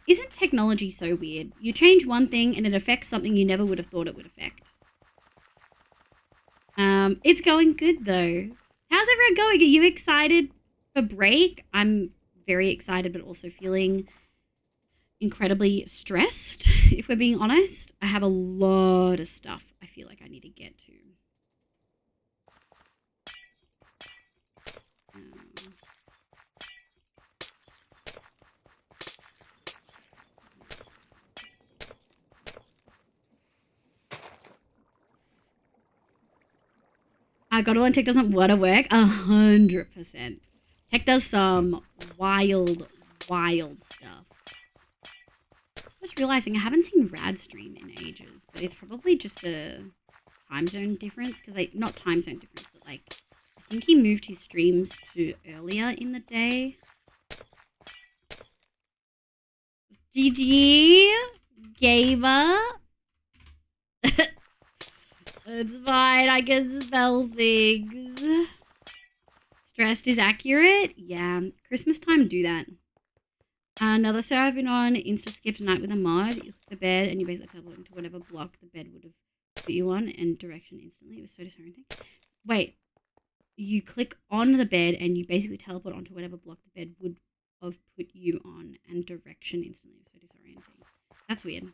Isn't technology so weird? You change one thing and it affects something you never would have thought it would affect. It's going good, though. How's everyone going? Are you excited for break? I'm very excited, but also feeling incredibly stressed, if we're being honest. I have a lot of stuff I feel like I need to get to. God All and Tech doesn't want to work. 100%. Tech does some wild, wild stuff. Just realizing I haven't seen Rad stream in ages, but it's probably just a time zone difference. Because, not time zone difference, but, like, I think he moved his streams to earlier in the day. GG, Gamer. It's fine, I can spell things. Stressed is accurate? Yeah, Christmas time do that. Another server I've been on, insta-skipped a night with a mod. You click the bed and you basically teleport into whatever block the bed would have put you on and direction instantly. It was so disorienting. Wait, you click on the bed and you basically teleport onto whatever block the bed would have put you on and direction instantly. It was so disorienting. That's weird.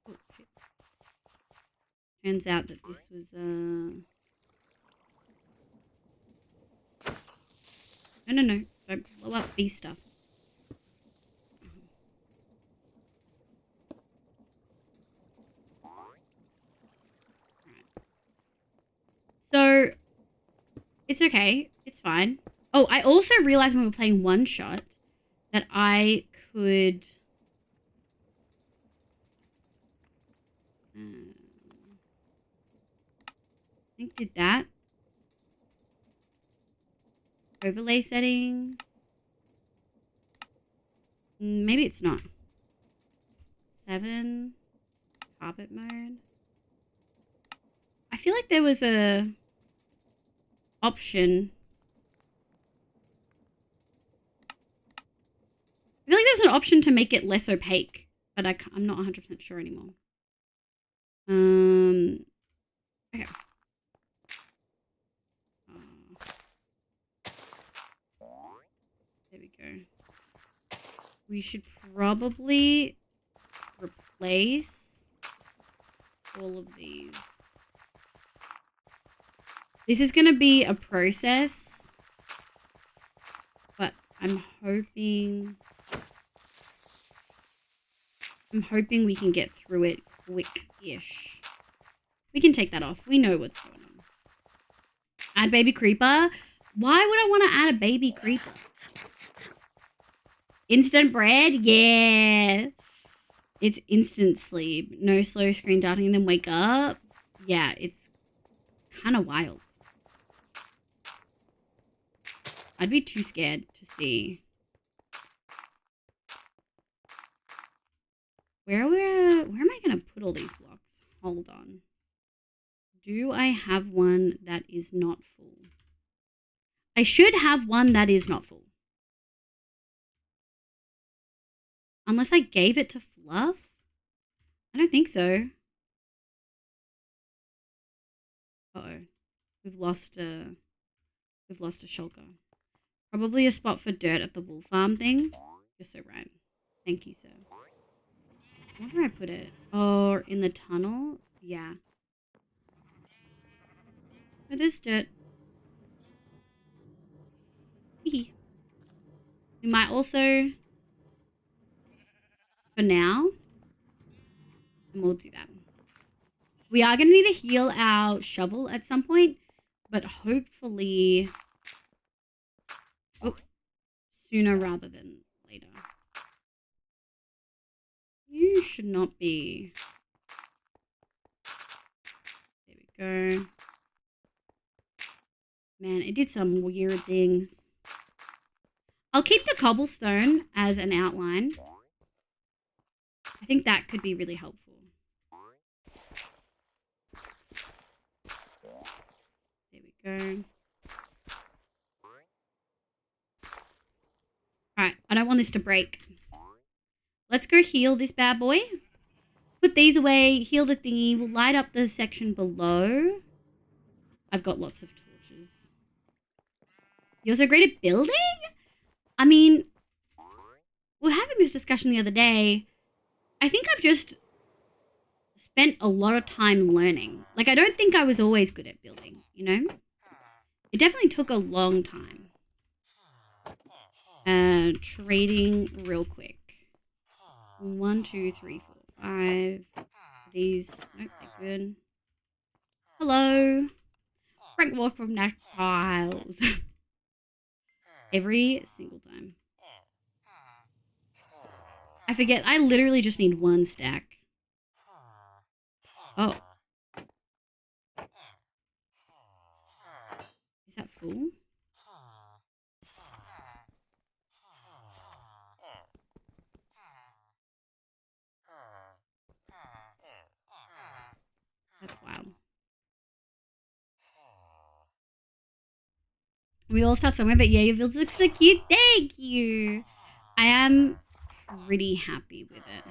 Oh, shit. Turns out that this was, No. Don't blow up bee stuff. So, it's okay. It's fine. Oh, I also realized when we were playing one shot that I could... I think did that. Overlay settings. Maybe it's not. 7. Carpet mode. I feel like there was a option. I feel like there's an option to make it less opaque, but I'm not 100% sure anymore. Okay. There we go. We should probably replace all of these. This is going to be a process, but I'm hoping we can get through it quick-ish. We can take that off. We know what's going on. Add baby creeper. Why would I want to add a baby creeper? Instant bread? Yeah. It's instant sleep. No slow screen darting and then wake up. Yeah, it's kind of wild. I'd be too scared to see. Where am I going to put all these blocks? Hold on. Do I have one that is not full? I should have one that is not full. Unless I gave it to Fluff? I don't think so. Uh-oh. We've lost a shulker. Probably a spot for dirt at the wool farm thing. You're so right. Thank you, sir. Where do I put it? Oh, in the tunnel? Yeah. Oh, there's dirt. We might also, for now, and we'll do that. We are going to need to heal our shovel at some point, but hopefully sooner rather than later. You should not be. There we go. Man, it did some weird things. I'll keep the cobblestone as an outline. I think that could be really helpful. There we go. Alright, I don't want this to break. Let's go heal this bad boy. Put these away, heal the thingy. We'll light up the section below. I've got lots of torches. You're so great at building? I mean, we were having this discussion the other day. I think I've just spent a lot of time learning. Like, I don't think I was always good at building, you know? It definitely took a long time. Trading real quick. 1, 2, 3, 4, 5. These, nope, they're good. Hello. Frank walk from Nash Piles. Every single time. I forget, I literally just need 1 stack. Oh. Is that full? That's wild. We all start somewhere, but yeah, your builds look so cute. Thank you. I am pretty happy with it.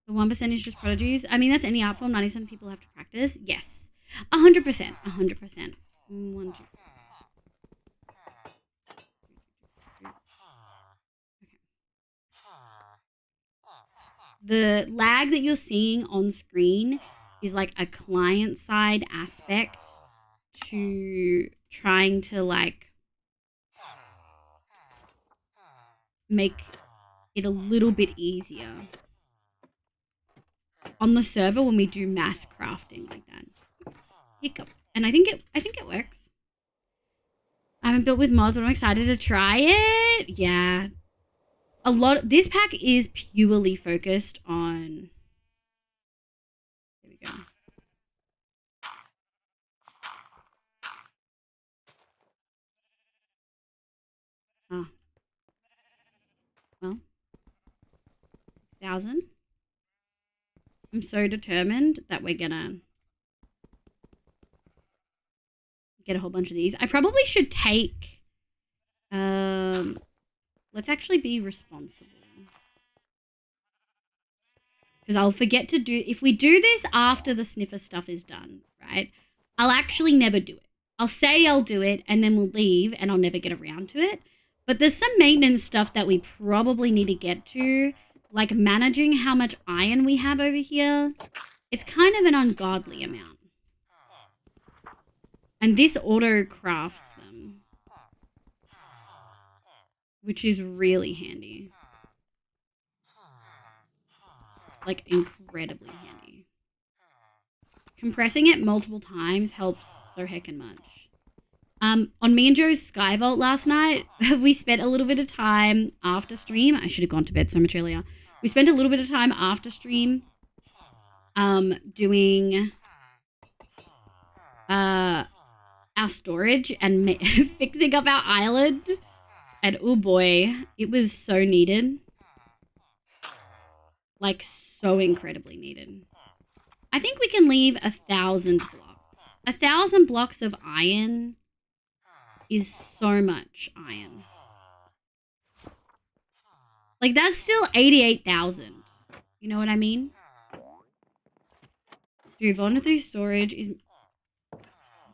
The 1% is just prodigies. I mean, that's any art form. 90% of people have to practice. Yes. 100%. 100%. 1, 2. The lag that you're seeing on screen is like a client side aspect to trying to like make it a little bit easier on the server when we do mass crafting like that. Hiccup. And I think it works. I haven't built with mods, but I'm excited to try it. Yeah. This pack is purely focused on, there we go. Ah. Well. 6,000. I'm so determined that we're gonna get a whole bunch of these. I probably should take, let's actually be responsible. Because I'll forget to do, if we do this after the sniffer stuff is done, right? I'll actually never do it. I'll say I'll do it and then we'll leave and I'll never get around to it. But there's some maintenance stuff that we probably need to get to, like managing how much iron we have over here. It's kind of an ungodly amount. And this auto crafts them, which is really handy. Like, incredibly handy. Compressing it multiple times helps so heckin' much. On me and Joe's Skyvault last night, we spent a little bit of time after stream. I should have gone to bed so much earlier. We spent a little bit of time after stream doing our storage and fixing up our island. And oh boy, it was so needed. Like, so incredibly needed. I think we can leave 1,000 blocks. 1,000 blocks of iron is so much iron. Like, that's still 88,000. You know what I mean? Dude, voluntary storage is...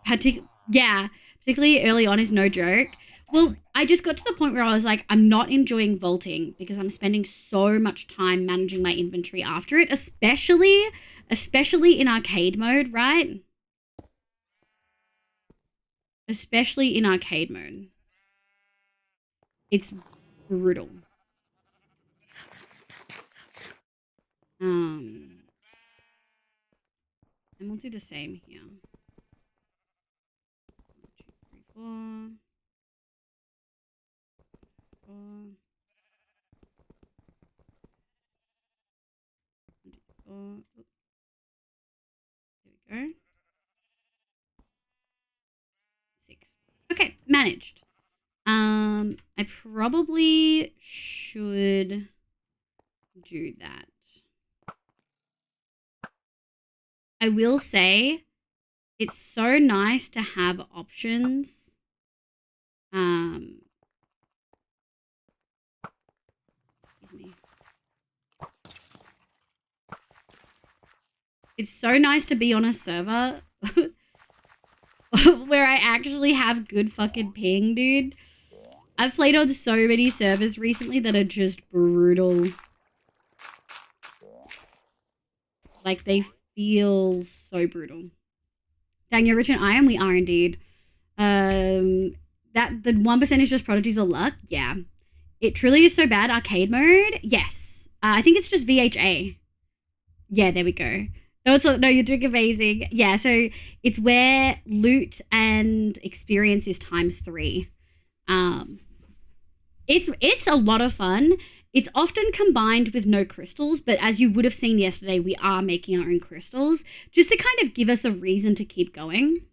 particularly early on is no joke. Well, I just got to the point where I was like, I'm not enjoying vaulting because I'm spending so much time managing my inventory after it, especially in arcade mode, right? Especially in arcade mode. It's brutal. And we'll do the same here. 1, 2, 3, 4. 4. 4. Oops. There we go. 6. Okay, managed. I probably should do that. I will say it's so nice to have options. Excuse me. It's so nice to be on a server where I actually have good fucking ping, dude. I've played on so many servers recently that are just brutal. Like, they feel so brutal. Dang, you're rich in iron? We are indeed. That the 1% is just prodigies or luck? Yeah. It truly is so bad. Arcade mode? Yes. I think it's just VHA. Yeah, there we go. No, you're doing amazing. Yeah, so it's where loot and experience is ×3. It's a lot of fun. It's often combined with no crystals, but as you would have seen yesterday, we are making our own crystals just to kind of give us a reason to keep going.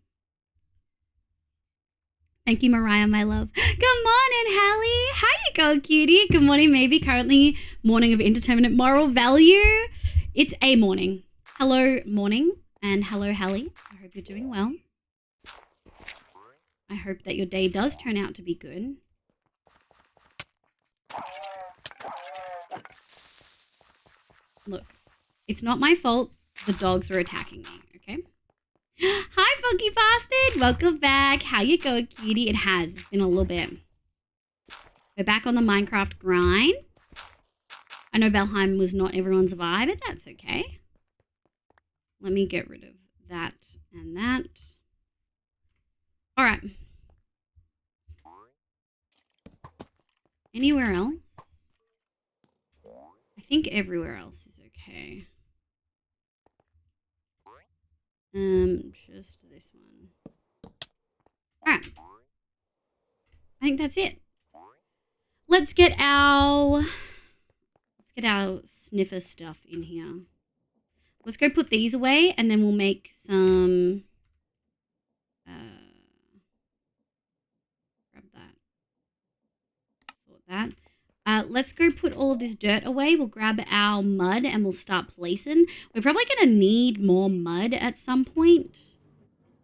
Thank you, Mariah, my love. Good morning, Hallie. How you going, cutie? Good morning, maybe. Currently morning of indeterminate moral value. It's a morning. Hello, morning, and hello, Hallie. I hope you're doing well. I hope that your day does turn out to be good. Look, it's not my fault the dogs were attacking me, okay? Hi, funky bastard. Welcome back. How you going, cutie? It has been a little bit. We're back on the Minecraft grind. I know Valheim was not everyone's vibe, but that's okay. Let me get rid of that and that. All right. Anywhere else? I think everywhere else is okay. Just this one. All right. I think that's it. Let's get our sniffer stuff in here. Let's go put these away, and then we'll make some. Grab that. Sort that. Let's go put all of this dirt away. We'll grab our mud and we'll start placing. We're probably going to need more mud at some point.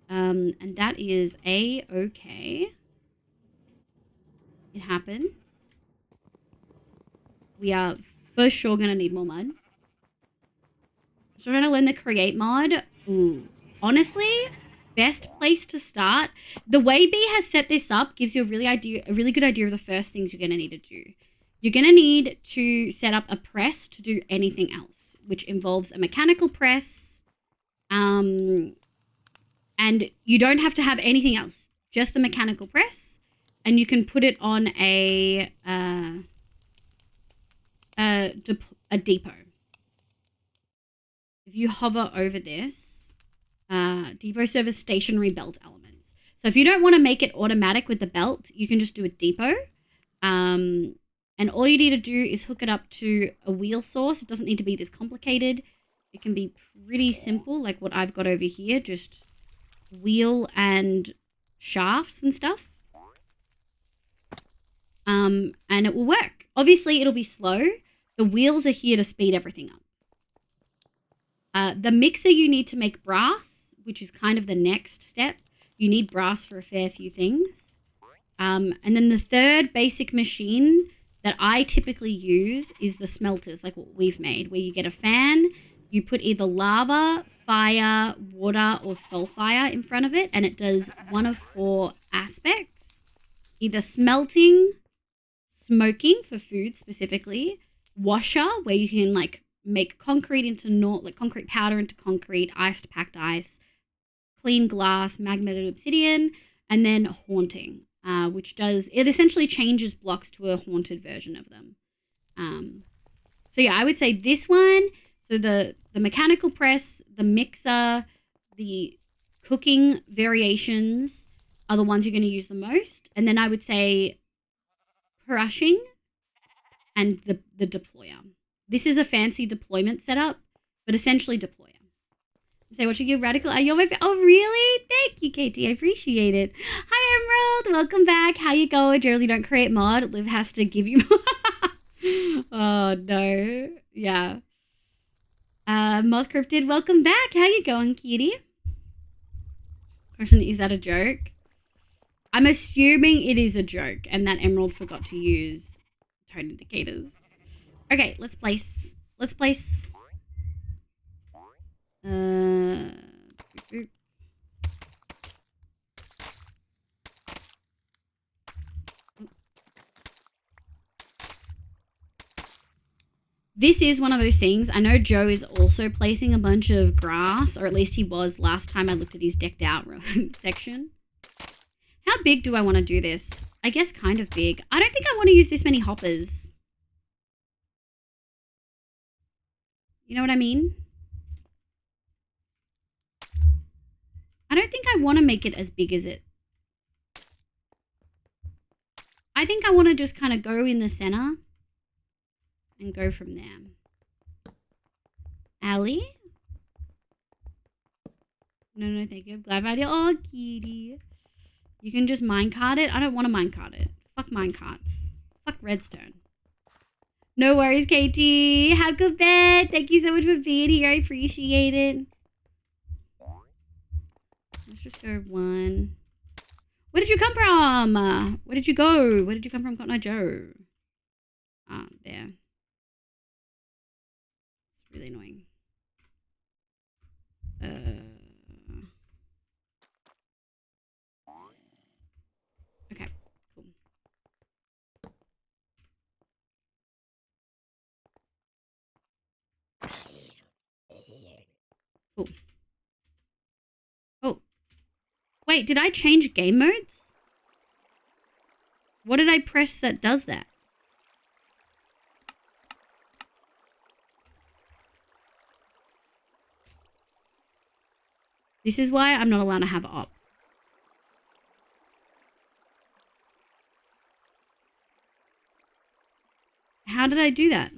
And that is A-okay. It happens. We are for sure going to need more mud. So we're going to learn the create mod. Ooh. Honestly, best place to start. The way B has set this up gives you a really good idea of the first things you're going to need to do. You're going to need to set up a press to do anything else, which involves a mechanical press. And you don't have to have anything else, just the mechanical press. And you can put it on a depot. If you hover over this, depot service stationary belt elements. So if you don't want to make it automatic with the belt, you can just do a depot. And all you need to do is hook it up to a wheel source. It doesn't need to be this complicated. It can be pretty simple, like what I've got over here, just wheel and shafts and stuff. And it will work. Obviously, it'll be slow. The wheels are here to speed everything up. The mixer you need to make brass, which is kind of the next step. You need brass for a fair few things. And then the third basic machine that I typically use is the smelters, like what we've made, where you get a fan, you put either lava, fire, water, or sulfire in front of it, and it does one of 4 aspects. Either smelting, smoking for food specifically, washer, where you can like make concrete into concrete powder into concrete, ice to packed ice, clean glass, magnetic obsidian, and then haunting, which essentially changes blocks to a haunted version of them. So yeah, I would say this one. So the mechanical press, the mixer, the cooking variations are the ones you're going to use the most. And then I would say crushing and the deployer. This is a fancy deployment setup, but essentially deployer. Say, what should you radical? You're my oh, really? Thank you, Katie. I appreciate it. Hi, Emerald. Welcome back. How you going? Generally don't create mod. Liv has to give you oh, no. Yeah. Moth Cryptid, welcome back. How you going, kitty? Question, is that a joke? I'm assuming it is a joke and that Emerald forgot to use tone indicators. Okay, let's place. This is one of those things. I know Joe is also placing a bunch of grass, or at least he was last time I looked at his decked out section. How big do I want to do this? I guess kind of big. I don't think I want to use this many hoppers. You know what I mean? I don't think I want to make it as big as it. I think I want to just kind of go in the center and go from there. Allie? No, thank you. Glad idea. Oh, kitty. You can just minecart it. I don't want to minecart it. Fuck minecarts. Fuck redstone. No worries, Katie. Have a good bed. Thank you so much for being here. I appreciate it. Let's just go 1. Where did you come from? Where did you go? Where did you come from, Cotton Eye Joe? There. It's really annoying. Okay, cool. Cool. Oh. Wait, did I change game modes? What did I press that does that? This is why I'm not allowed to have op. How did I do that?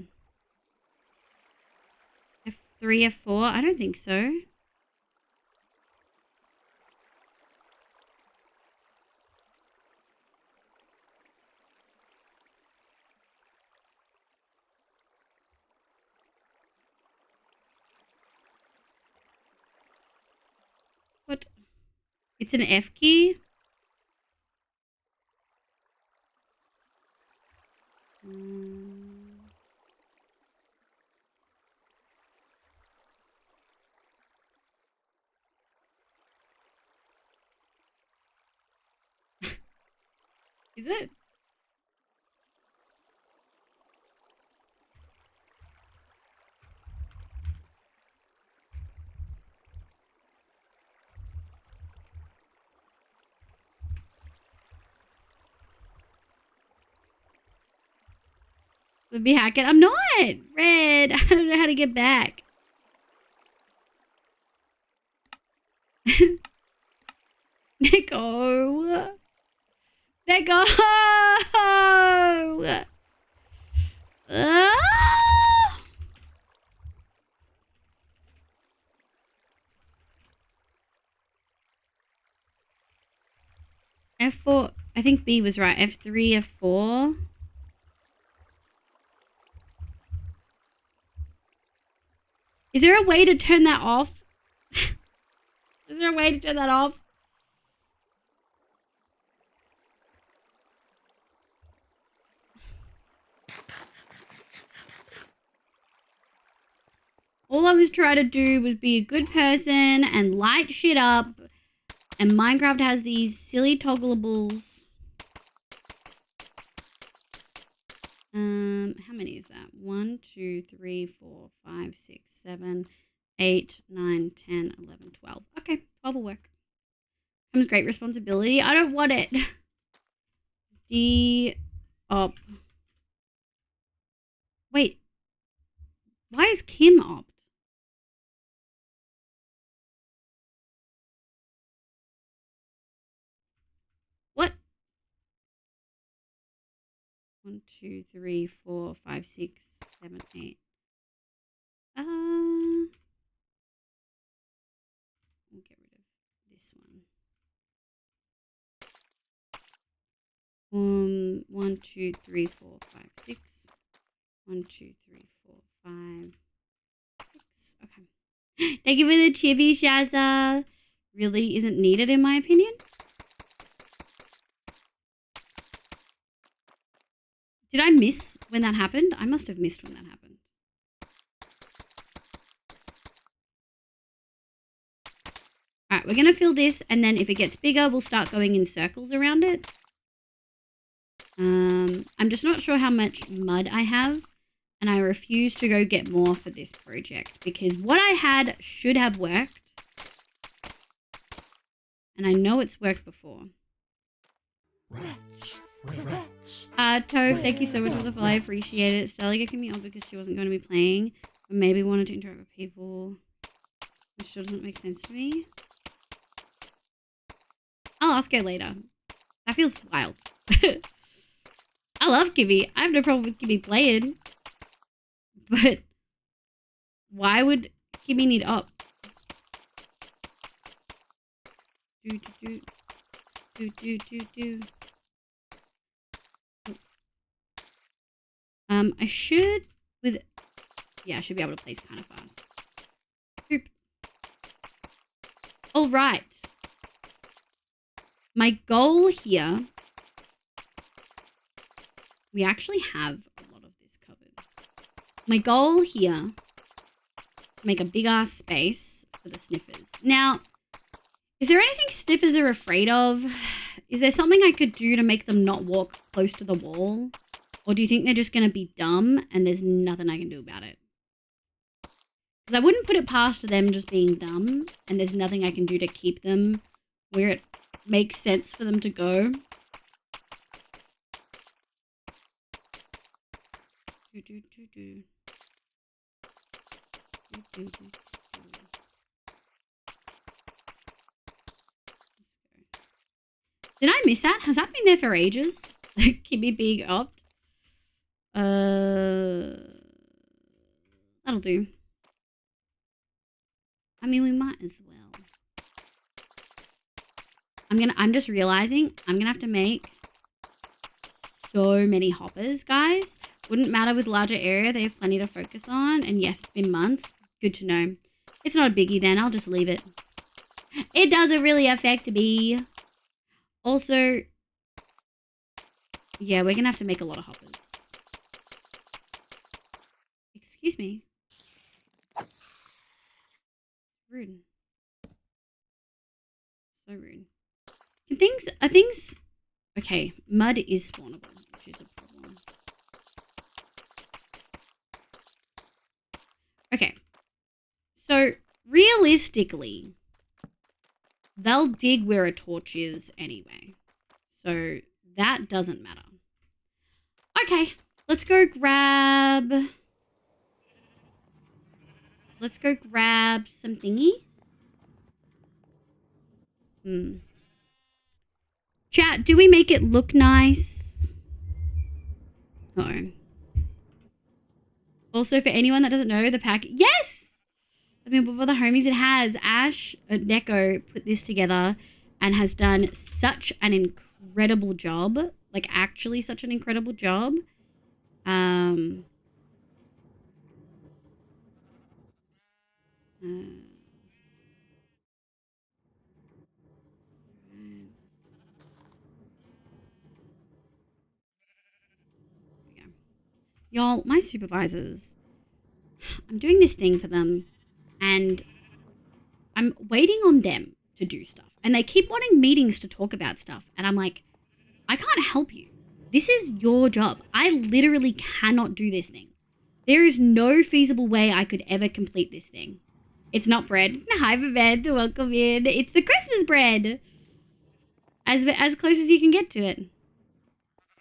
F3, F4? I don't think so. What? It's an F key? Is it? Would be hacking. I'm not. Red. I don't know how to get back. Nico. Nico. F4. I think B was right. F3, F4. Is there a way to turn that off? Is there a way to turn that off? all I was trying to do was be a good person and light shit up. And Minecraft has these silly toggleables. How many is that? 1, 2, 3, 4, 5, 6, 7, 8, 9, 10, 11, 12. Okay, 12 will work. Comes great responsibility. I don't want it. Op. Wait. Why is Kim opt? What? 1, 2, 3, 4, 5, 6, 7, 8. We'll get rid of this one. 1, 2, 3, 4, 5, 6. 1, 2, 3, 4, 5, 6. Okay. Thank you for the chibi, Shazza. Really isn't needed in my opinion. Did I miss when that happened? I must have missed when that happened. Alright, we're going to fill this, and then if it gets bigger, we'll start going in circles around it. I'm just not sure how much mud I have, and I refuse to go get more for this project, because what I had should have worked, and I know it's worked before. Tove, thank you so much for the follow. I appreciate it. Stella gave me on because she wasn't going to be playing, but maybe wanted to interact with people, which doesn't make sense to me. I'll ask her later. That feels wild. I love Kibby. I have no problem with Kibby playing. But why would Kibby need up? I should I should be able to place kind of fast. Boop. All right. My goal here, we actually have a lot of this covered. My goal here is to make a big ass space for the sniffers. Now, is there anything sniffers are afraid of? Is there something I could do to make them not walk close to the wall? Or do you think they're just going to be dumb and there's nothing I can do about it? Because I wouldn't put it past them just being dumb and there's nothing I can do to keep them where it makes sense for them to go. Did I miss that? Has that been there for ages? Kimmy being opt? That'll do. I mean, we might as well. I'm just realizing I'm gonna have to make so many hoppers, guys. Wouldn't matter with larger area. They have plenty to focus on. And yes, it's been months. Good to know. It's not a biggie then. I'll just leave it. It doesn't really affect me. Also, yeah, we're gonna have to make a lot of hoppers. Excuse me. Rude. So rude. Are things... Okay, mud is spawnable, which is a problem. Okay. So, realistically, they'll dig where a torch is anyway. So, that doesn't matter. Okay, let's go grab... Let's go grab some thingies. Chat, do we make it look nice? No. Also, for anyone that doesn't know, the pack... Yes! I mean, for the homies, it has. Ash Neko put this together and has done such an incredible job. Like, actually such an incredible job. Y'all, my supervisors I'm doing this thing for them and I'm waiting on them to do stuff. And they keep wanting meetings to talk about stuff. And I'm like, I can't help you. This is your job. I literally cannot do this thing. There is no feasible way I could ever complete this thing. It's not bread. Hi, Vived. Welcome in. It's the Christmas bread. As close as you can get to it.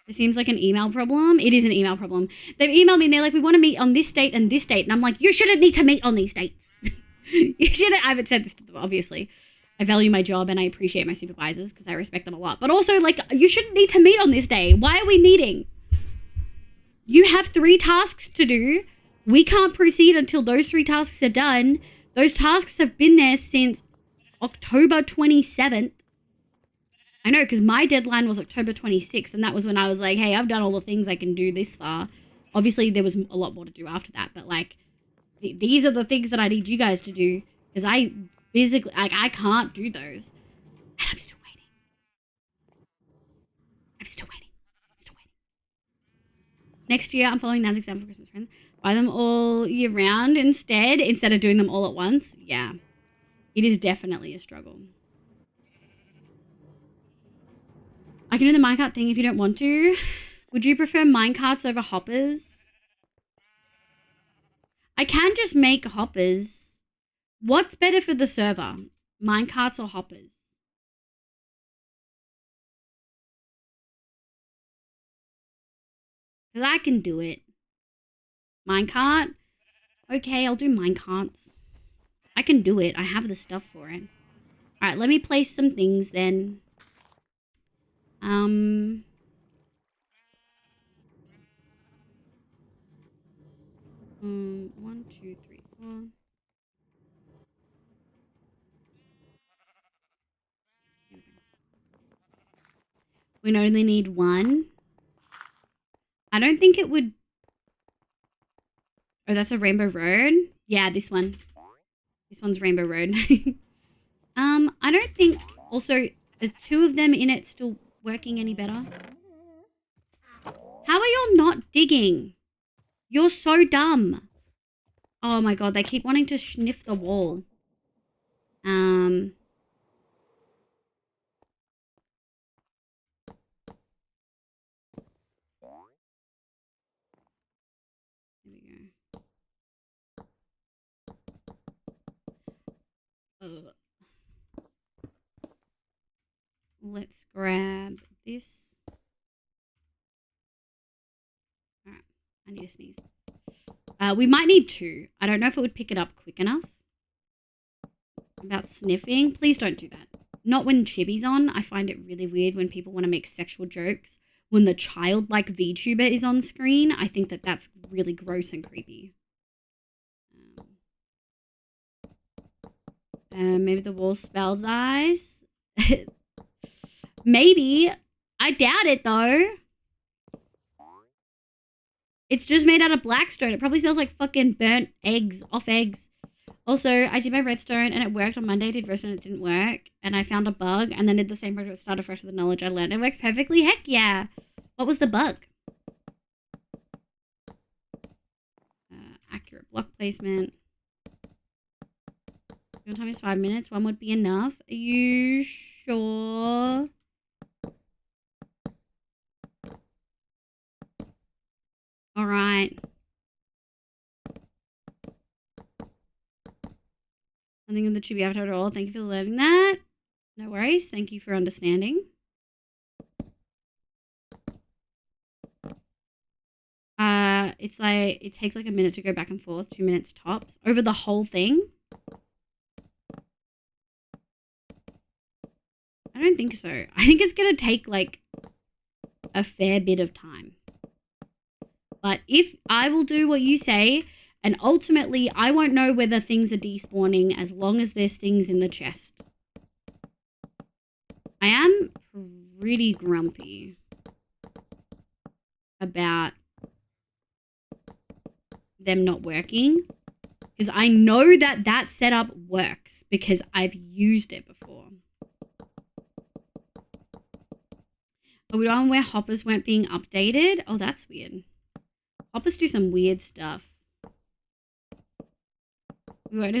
It seems like an email problem. It is an email problem. They've emailed me and they're like, we want to meet on this date and this date. And I'm like, you shouldn't need to meet on these dates. You shouldn't. I haven't said this to them, obviously. I value my job and I appreciate my supervisors because I respect them a lot. But also, like, you shouldn't need to meet on this day. Why are we meeting? You have 3 tasks to do. We can't proceed until those 3 tasks are done. Those tasks have been there since October 27th. I know, because my deadline was October 26th, and that was when I was like, hey, I've done all the things I can do this far. Obviously, there was a lot more to do after that, but, like, these are the things that I need you guys to do, because I physically, like, I can't do those. And I'm still waiting. I'm still waiting. Next year, I'm following Nan's example for Christmas friends. Buy them all year round instead of doing them all at once. Yeah, it is definitely a struggle. I can do the minecart thing if you don't want to. Would you prefer minecarts over hoppers? I can just make hoppers. What's better for the server? Minecarts or hoppers? Because I can do it. Minecart? Okay, I'll do minecarts. I can do it. I have the stuff for it. Alright, let me place some things then. 1, 2, 3, 4. We only need 1. I don't think it would... Oh, that's a Rainbow Road? Yeah, this one. This one's Rainbow Road. I don't think... Also, are 2 of them in it still working any better? How are y'all not digging? You're so dumb. Oh my god, they keep wanting to sniff the wall. There we go. Ugh. Let's grab this. Alright, I need to sneeze. We might need 2. I don't know if it would pick it up quick enough. About sniffing. Please don't do that. Not when Chibi's on. I find it really weird when people want to make sexual jokes. When the childlike VTuber is on screen, I think that that's really gross and creepy. Maybe the wall spell dies. Maybe. I doubt it, though. It's just made out of blackstone. It probably smells like fucking burnt eggs, off eggs. Also, I did my redstone and it worked on Monday. I did redstone and it didn't work. And I found a bug and then did the same project, started fresh with the knowledge I learned. It works perfectly. Heck yeah. What was the bug? Accurate block placement. Your time is 5 minutes. 1 would be enough. Are you sure? All right. Nothing in the Chibi avatar at all. Thank you for learning that. No worries. Thank you for understanding. It's like, it takes like a minute to go back and forth. 2 minutes tops. Over the whole thing? I don't think so. I think it's going to take like a fair bit of time. But if I will do what you say, and ultimately I won't know whether things are despawning as long as there's things in the chest. I am pretty grumpy about them not working. Because I know that that setup works because I've used it before. Are we on where hoppers weren't being updated? Oh, that's weird. Hoppers do some weird stuff. We won't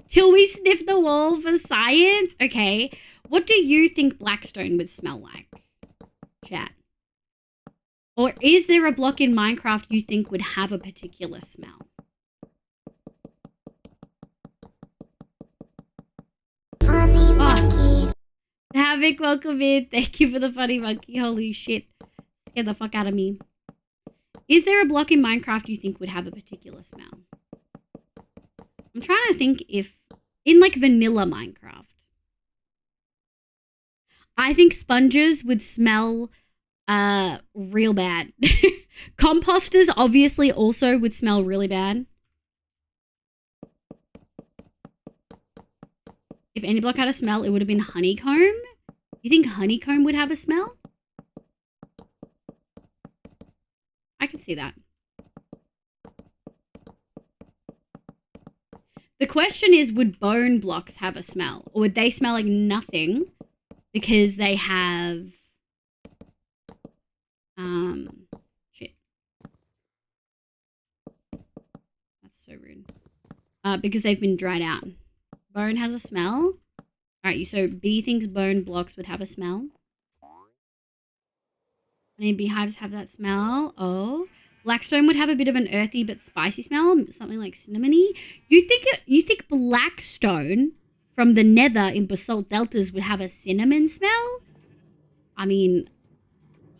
till we sniff the wall for science. Okay. What do you think Blackstone would smell like? Chat. Or is there a block in Minecraft you think would have a particular smell? Funny monkey. Havoc, welcome in. Thank you for the funny monkey. Holy shit. Get the fuck out of me. Is there a block in Minecraft you think would have a particular smell? I'm trying to think if... in, like, vanilla Minecraft. I think sponges would smell real bad. Composters obviously also would smell really bad. If any block had a smell, it would have been honeycomb. You think honeycomb would have a smell? I can see that. The question is, would bone blocks have a smell? Or would they smell like nothing because they have... shit. That's so rude. Because they've been dried out. Bone has a smell. Alright, so B thinks bone blocks would have a smell. Honey beehives have that smell. Oh. Blackstone would have a bit of an earthy but spicy smell. Something like cinnamony. You think Blackstone from the nether in basalt deltas would have a cinnamon smell? I mean,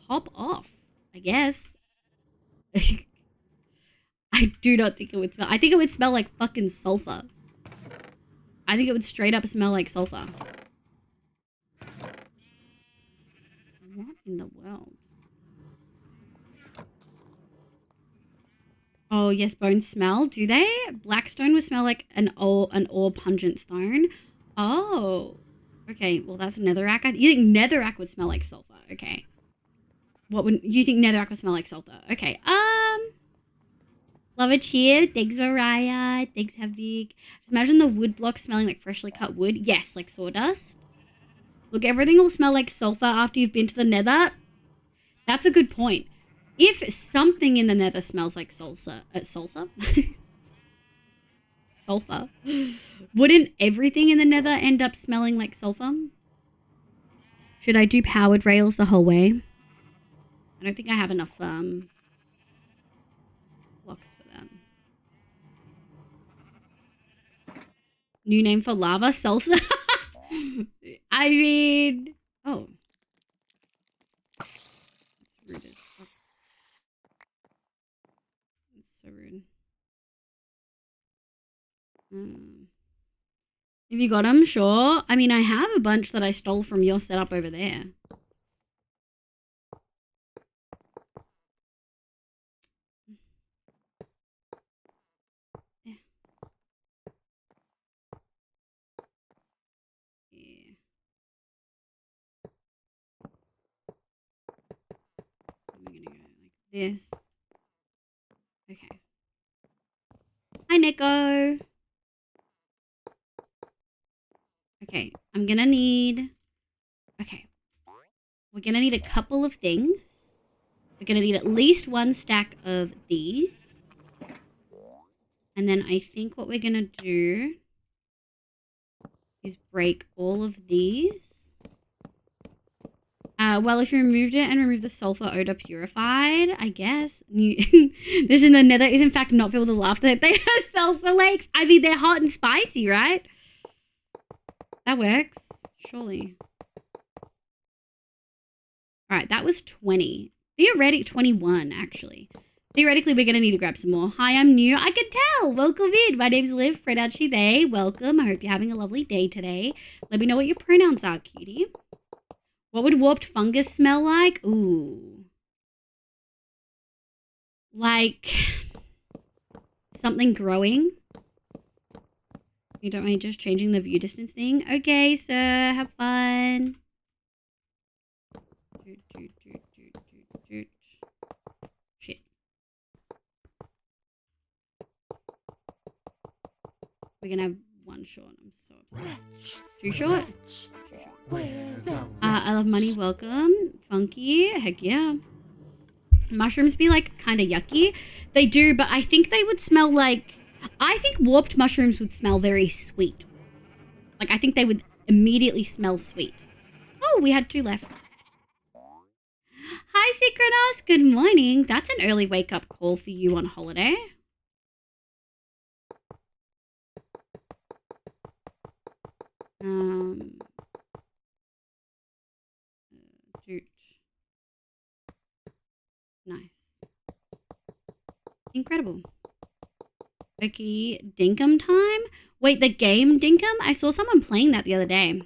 hop off, I guess. I do not think it would smell. I think it would smell like fucking sulfur. I think it would straight up smell like sulfur. What in the world? Oh, yes, bones smell. Do they? Blackstone would smell like an ore pungent stone. Oh. Okay, well, that's netherrack. You think netherrack would smell like sulfur. Okay. What would you think netherrack would smell like sulfur? Okay. Love a cheer. Thanks, Mariah. Thanks, Havik. Just imagine the wood block smelling like freshly cut wood. Yes, like sawdust. Look, everything will smell like sulfur after you've been to the nether. That's a good point. If something in the nether smells like sulfur, sulfur, wouldn't everything in the nether end up smelling like sulfur? Should I do powered rails the whole way? I don't think I have enough blocks for that. New name for lava? Salsa? I mean... Oh. That's rude as fuck. That's so rude. Have you got them? Sure. I mean, I have a bunch that I stole from your setup over there. I'm gonna go like this. Okay. Hi, Nico. Okay, I'm gonna need... Okay. We're gonna need a couple of things. We're gonna need at least one stack of these. And then I think what we're gonna do is break all of these. Well, if you removed it and removed the sulfur odor purified, I guess. This in the nether is in fact not filled with laughter. They have sulfur lakes. I mean, they're hot and spicy, right? That works, surely. All right, that was 20. Theoretically, 21, actually. Theoretically, we're going to need to grab some more. Hi, I'm new. I can tell. Welcome in. My name's Liv, pronounced she, they. Welcome. I hope you're having a lovely day today. Let me know what your pronouns are, cutie. What would warped fungus smell like? Ooh. Like something growing. You don't mind just changing the view distance thing? Okay, sir. Have fun. Shit. We're gonna have one short. I'm so upset. Too short? Too short. I love money. Welcome. Funky. Heck yeah. Mushrooms be like kind of yucky. They do, but I think they would smell like... I think warped mushrooms would smell very sweet. Like, I think they would immediately smell sweet. Oh, we had 2 left. Hi, Synchronos. Good morning. That's an early wake-up call for you on holiday. Dude. Nice. Incredible. Okay, Dinkum time? Wait, the game Dinkum? I saw someone playing that the other day.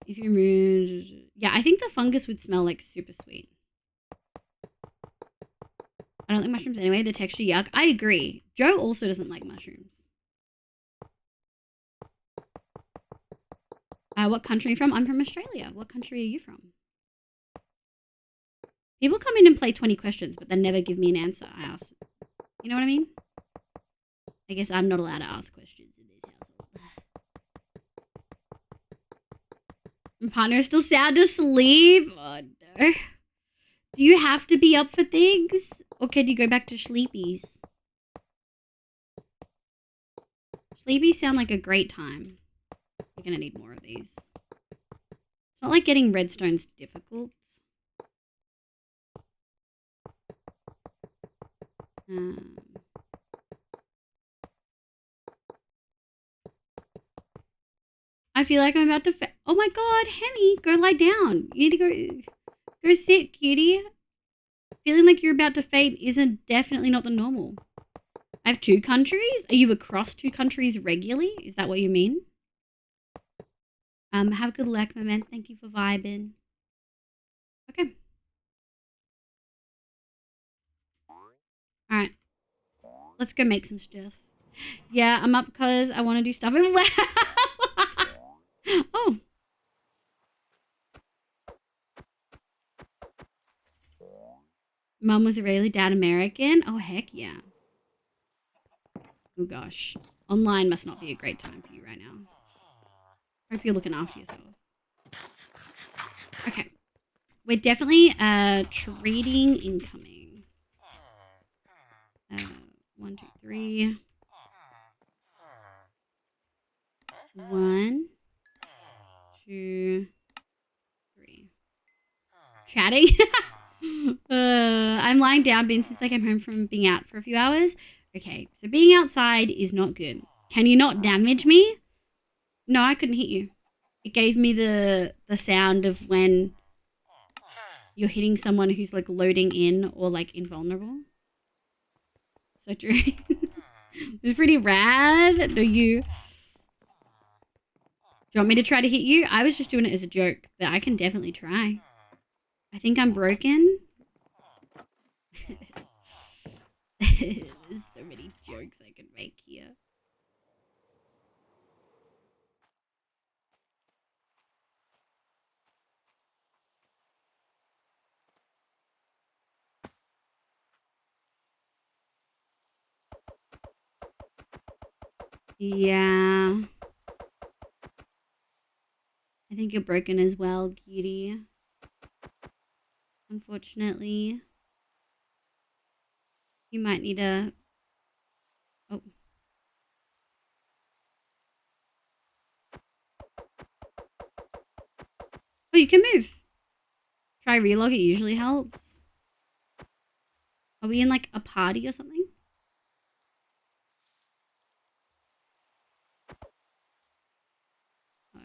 If you remove... Yeah, I think the fungus would smell like super sweet. I don't like mushrooms anyway. The texture, yuck. I agree. Joe also doesn't like mushrooms. What country are you from? I'm from Australia. What country are you from? People come in and play 20 questions, but they never give me an answer. I ask... You know what I mean? I guess I'm not allowed to ask questions in this household. My partner is still sound asleep. Oh, no. Do you have to be up for things? Or can you go back to sleepies? Sleepies sound like a great time. We're going to need more of these. It's not like getting redstone's difficult. I feel like I'm about to oh my god, Hemi, go lie down. You need to go sit, cutie. Feeling like you're about to faint isn't definitely not the normal. I have 2 countries? Are you across 2 countries regularly? Is that what you mean? Have good luck, my man. Thank you for vibing. Okay. Alright. Let's go make some stuff. Yeah, I'm up because I want to do stuff. Oh. Mum was Israeli, dad American. Oh, heck yeah. Oh, gosh. Online must not be a great time for you right now. Hope you're looking after yourself. Okay. We're definitely trading incoming. 1, 2, 3. 1, 2, 3. Chatting? I'm lying down, been since I came home from being out for a few hours. Okay, so being outside is not good. Can you not damage me? No, I couldn't hit you. It gave me the sound of when you're hitting someone who's like loading in or like invulnerable. So true. It was pretty rad. No, you... Do you want me to try to hit you? I was just doing it as a joke, but I can definitely try. I think I'm broken. There's so many jokes I can make here. Yeah. I think you're broken as well, cutie. Unfortunately. You might need a... Oh. Oh, you can move. Try relog, it usually helps. Are we in like a party or something? Oh.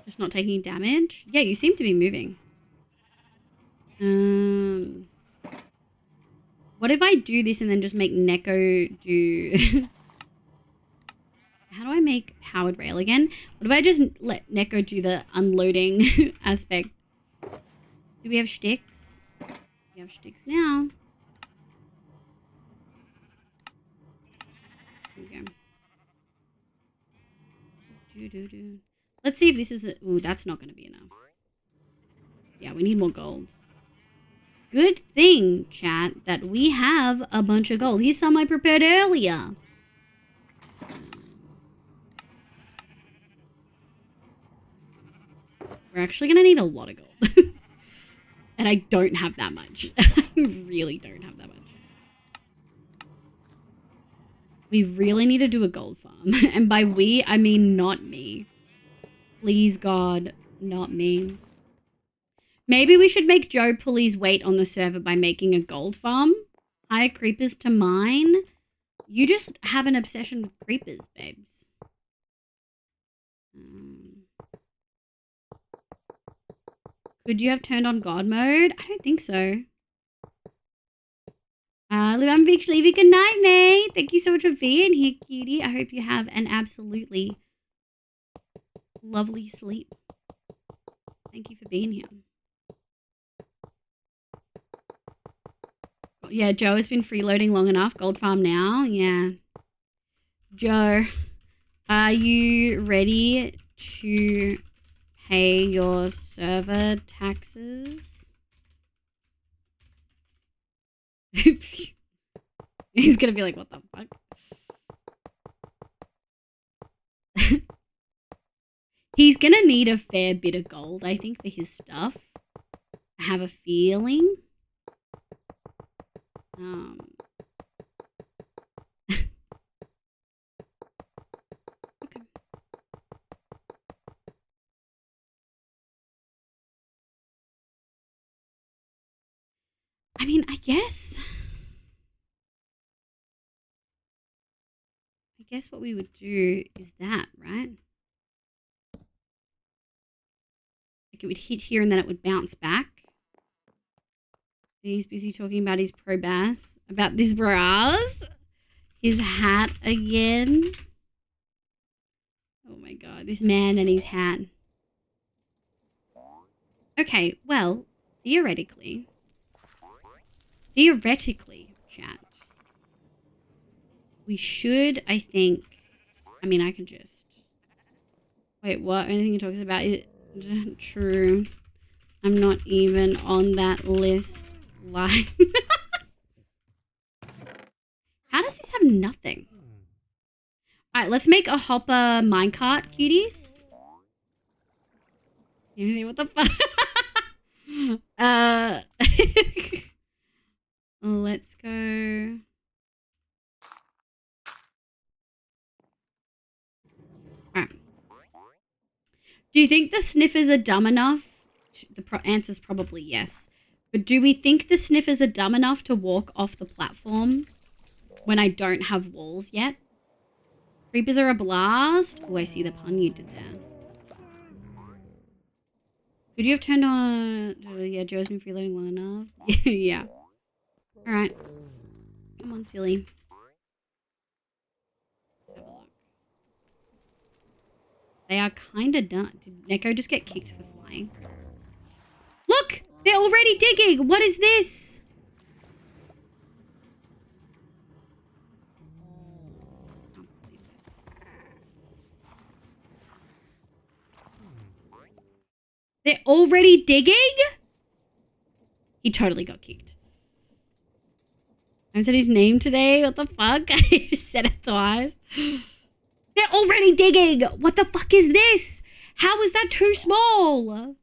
Just not taking damage? Yeah, you seem to be moving. What if I do this and then just make Neko do... How do I make powered rail again? What if I just let Neko do the unloading aspect? Do we have sticks? We have sticks now. Here we go. Let's see if this is... Ooh, that's not going to be enough. Yeah, we need more gold. Good thing, chat, that we have a bunch of gold. Here's some I prepared earlier. We're actually going to need a lot of gold. And I don't have that much. I really don't have that much. We really need to do a gold farm. And by we, I mean not me. Please, God, not me. Maybe we should make Joe pull his weight on the server by making a gold farm. Hire creepers to mine. You just have an obsession with creepers, babes. Could you have turned on God mode? I don't think so. I'm Big Sleepy. Good night, mate. Thank you so much for being here, cutie. I hope you have an absolutely lovely sleep. Thank you for being here. Yeah, Joe has been freeloading long enough. Gold farm now. Yeah. Joe, are you ready to pay your server taxes? He's gonna be like, what the fuck? He's gonna need a fair bit of gold, I think, for his stuff. I have a feeling. Okay. I mean, I guess what we would do is that, right? Like it would hit here and then it would bounce back. He's busy talking about his pro bass, about this bras, his hat again. Oh my God, this man and his hat. Okay, well, theoretically, chat, we should, I think, I mean, I can just, wait, what? Anything he talks about is true. I'm not even on that list. Live. How does this have nothing? All right, let's make a hopper minecart, cuties. What the fuck? Let's go. All right. Do you think the sniffers are dumb enough? The answer's probably yes. But do we think the sniffers are dumb enough to walk off the platform when I don't have walls yet? Creepers are a blast. Oh, I see the pun you did there. Could you have turned on... Yeah, Joe's been freeloading long enough. Yeah. All right. Come on, silly. Let's have a look. They are kind of done. Did Neko just get kicked for flying? Look! They're already digging! What is this? They're already digging? He totally got kicked. I said his name today. What the fuck? I just said it twice. They're already digging! What the fuck is this? How is that too small?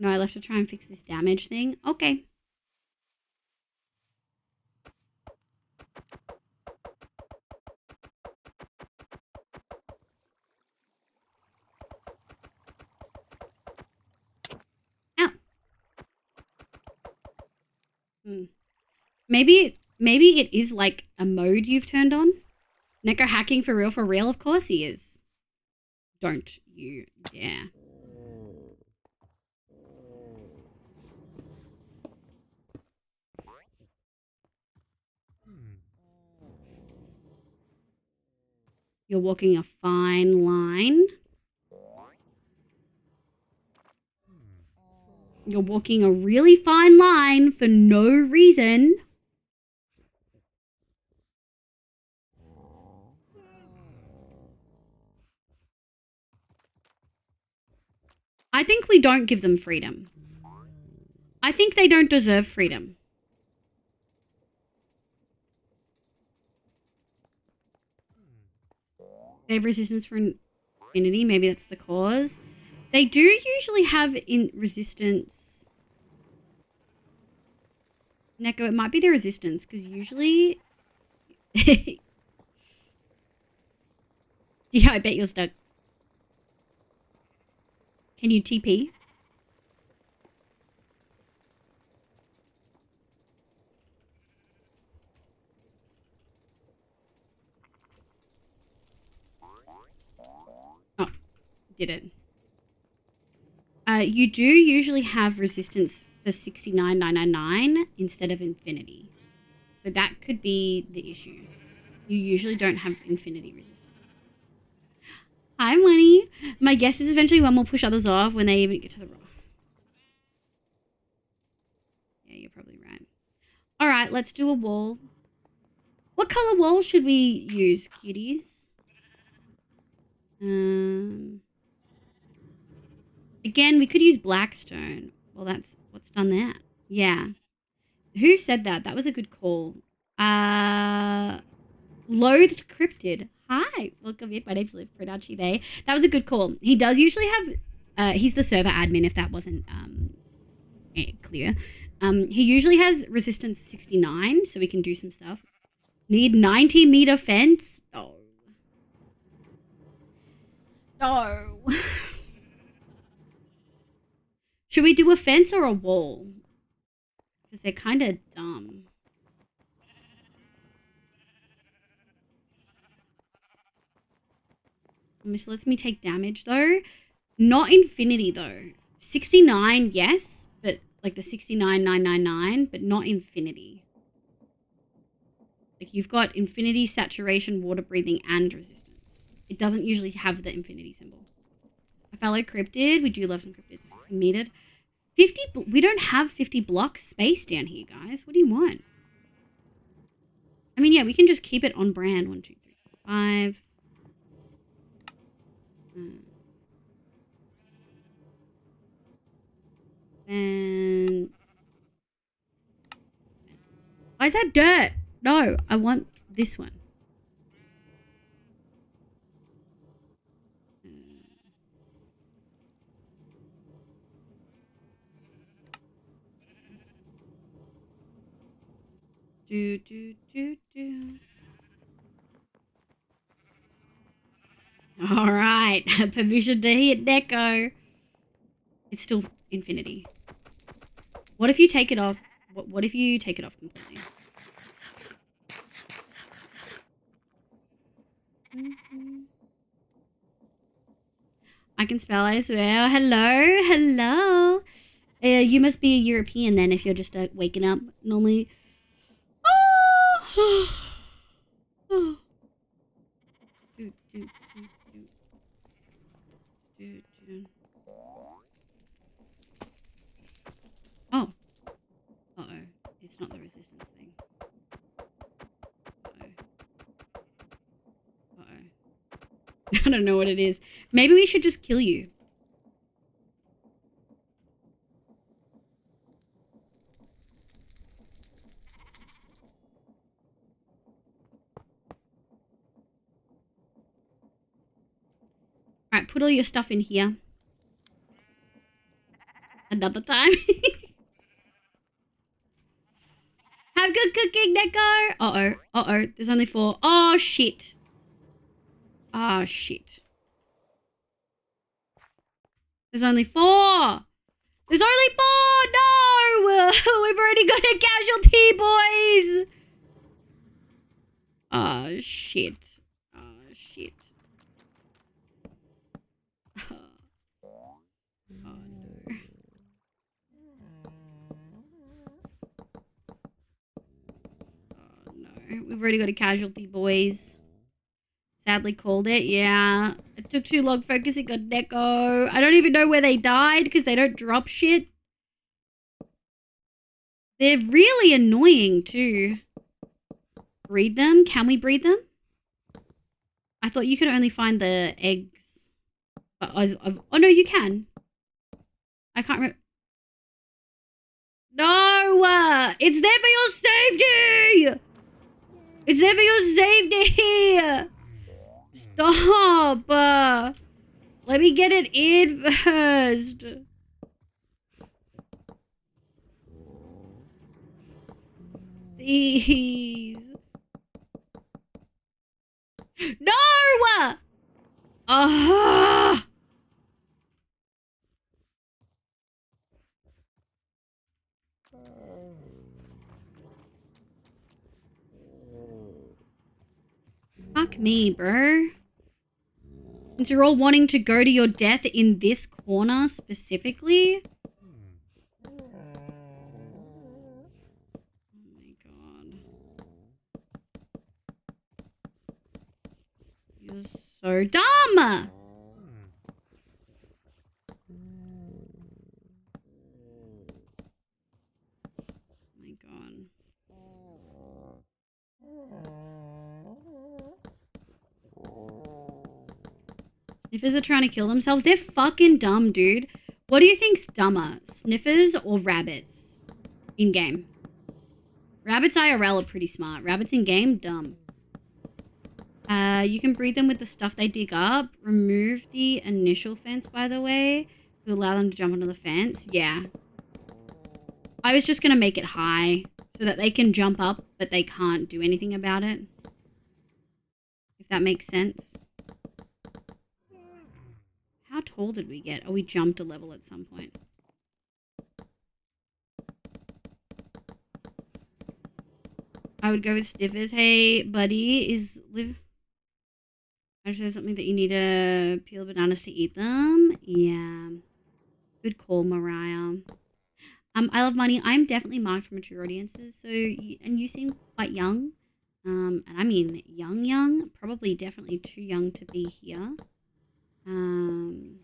No, I left to try and fix this damage thing. Okay. Ow. Maybe it is like a mode you've turned on. Neko hacking for real? Of course he is. Don't you dare. You're walking a fine line. You're walking a really fine line for no reason. I think we don't give them freedom. I think they don't deserve freedom. They have resistance for infinity. Maybe that's the cause. They do usually have in resistance. Neko, it might be the resistance because usually. Yeah, I bet you're stuck. Can you TP? Oh, did it. You do usually have resistance for 69,999 instead of infinity. So that could be the issue. You usually don't have infinity resistance. Hi, Money. My guess is eventually one will push others off when they even get to the rock. Yeah, you're probably right. All right, let's do a wall. What color wall should we use, cuties? Again, we could use blackstone. Well, that's what's done that. Yeah. Who said that? That was a good call. Loathed Cryptid. Hi. Welcome in. My name's Liv Pronunci They. That was a good call. He does usually have... he's the server admin, if that wasn't clear. He usually has resistance 69, so we can do some stuff. Need 90-meter fence? Oh. No. Should we do a fence or a wall? Because they're kind of dumb. This lets me take damage though. Not infinity though. 69, yes, but like the 69,999, but not infinity. Like you've got infinity, saturation, water breathing, and resistance. It doesn't usually have the infinity symbol. A fellow cryptid. We do love some cryptids. Metered. 50. We don't have 50 blocks space down here, guys. What do you want? I mean, yeah, we can just keep it on brand. 1, 2, 3, 4, 5. And why is that dirt? No, I want this one. All right, permission to hit Neko. It's still infinity. What if you take it off? What if you take it off completely? I can spell, I swear. Hello, hello. You must be a European then if you're just waking up normally. Oh. Oh. Uh-oh. It's not the resistance thing. Uh-oh. I don't know what it is. Maybe we should just kill you. Alright, put all your stuff in here. Another time. Have good cooking, Neko. Uh-oh. Uh-oh. There's only 4. Oh, shit. Oh, shit. There's only 4. There's only 4. No. We've already got a casualty, boys. Oh, shit. Oh, shit. Oh, no. Oh, no. We've already got a casualty, boys. Sadly called it, yeah. It took too long focusing on Neko. I don't even know where they died because they don't drop shit. They're really annoying too. Breed them? Can we breed them? I thought you could only find the eggs. But oh no, you can. I can't remember. No! It's there for your safety! It's there for your safety! Stop! Let me get it in first. Please. No! Ah! Fuck me, bro. Since you're all wanting to go to your death in this corner specifically. Oh my god. You're so dumb! Oh my god. Sniffers are trying to kill themselves. They're fucking dumb, dude. What do you think's dumber? Sniffers or rabbits? In game. Rabbits IRL are pretty smart. Rabbits in game, dumb. You can breed them with the stuff they dig up. Remove the initial fence, by the way, to allow them to jump onto the fence. Yeah. I was just going to make it high so that they can jump up, but they can't do anything about it. If that makes sense. How tall did we get? Oh, we jumped a level at some point. I would go with Stiffers. Hey, buddy, I just said something that you need to peel bananas to eat them. Yeah. Good call, Mariah. I love money. I'm definitely marked for mature audiences. So, and you seem quite young. And I mean young. Probably definitely too young to be here. You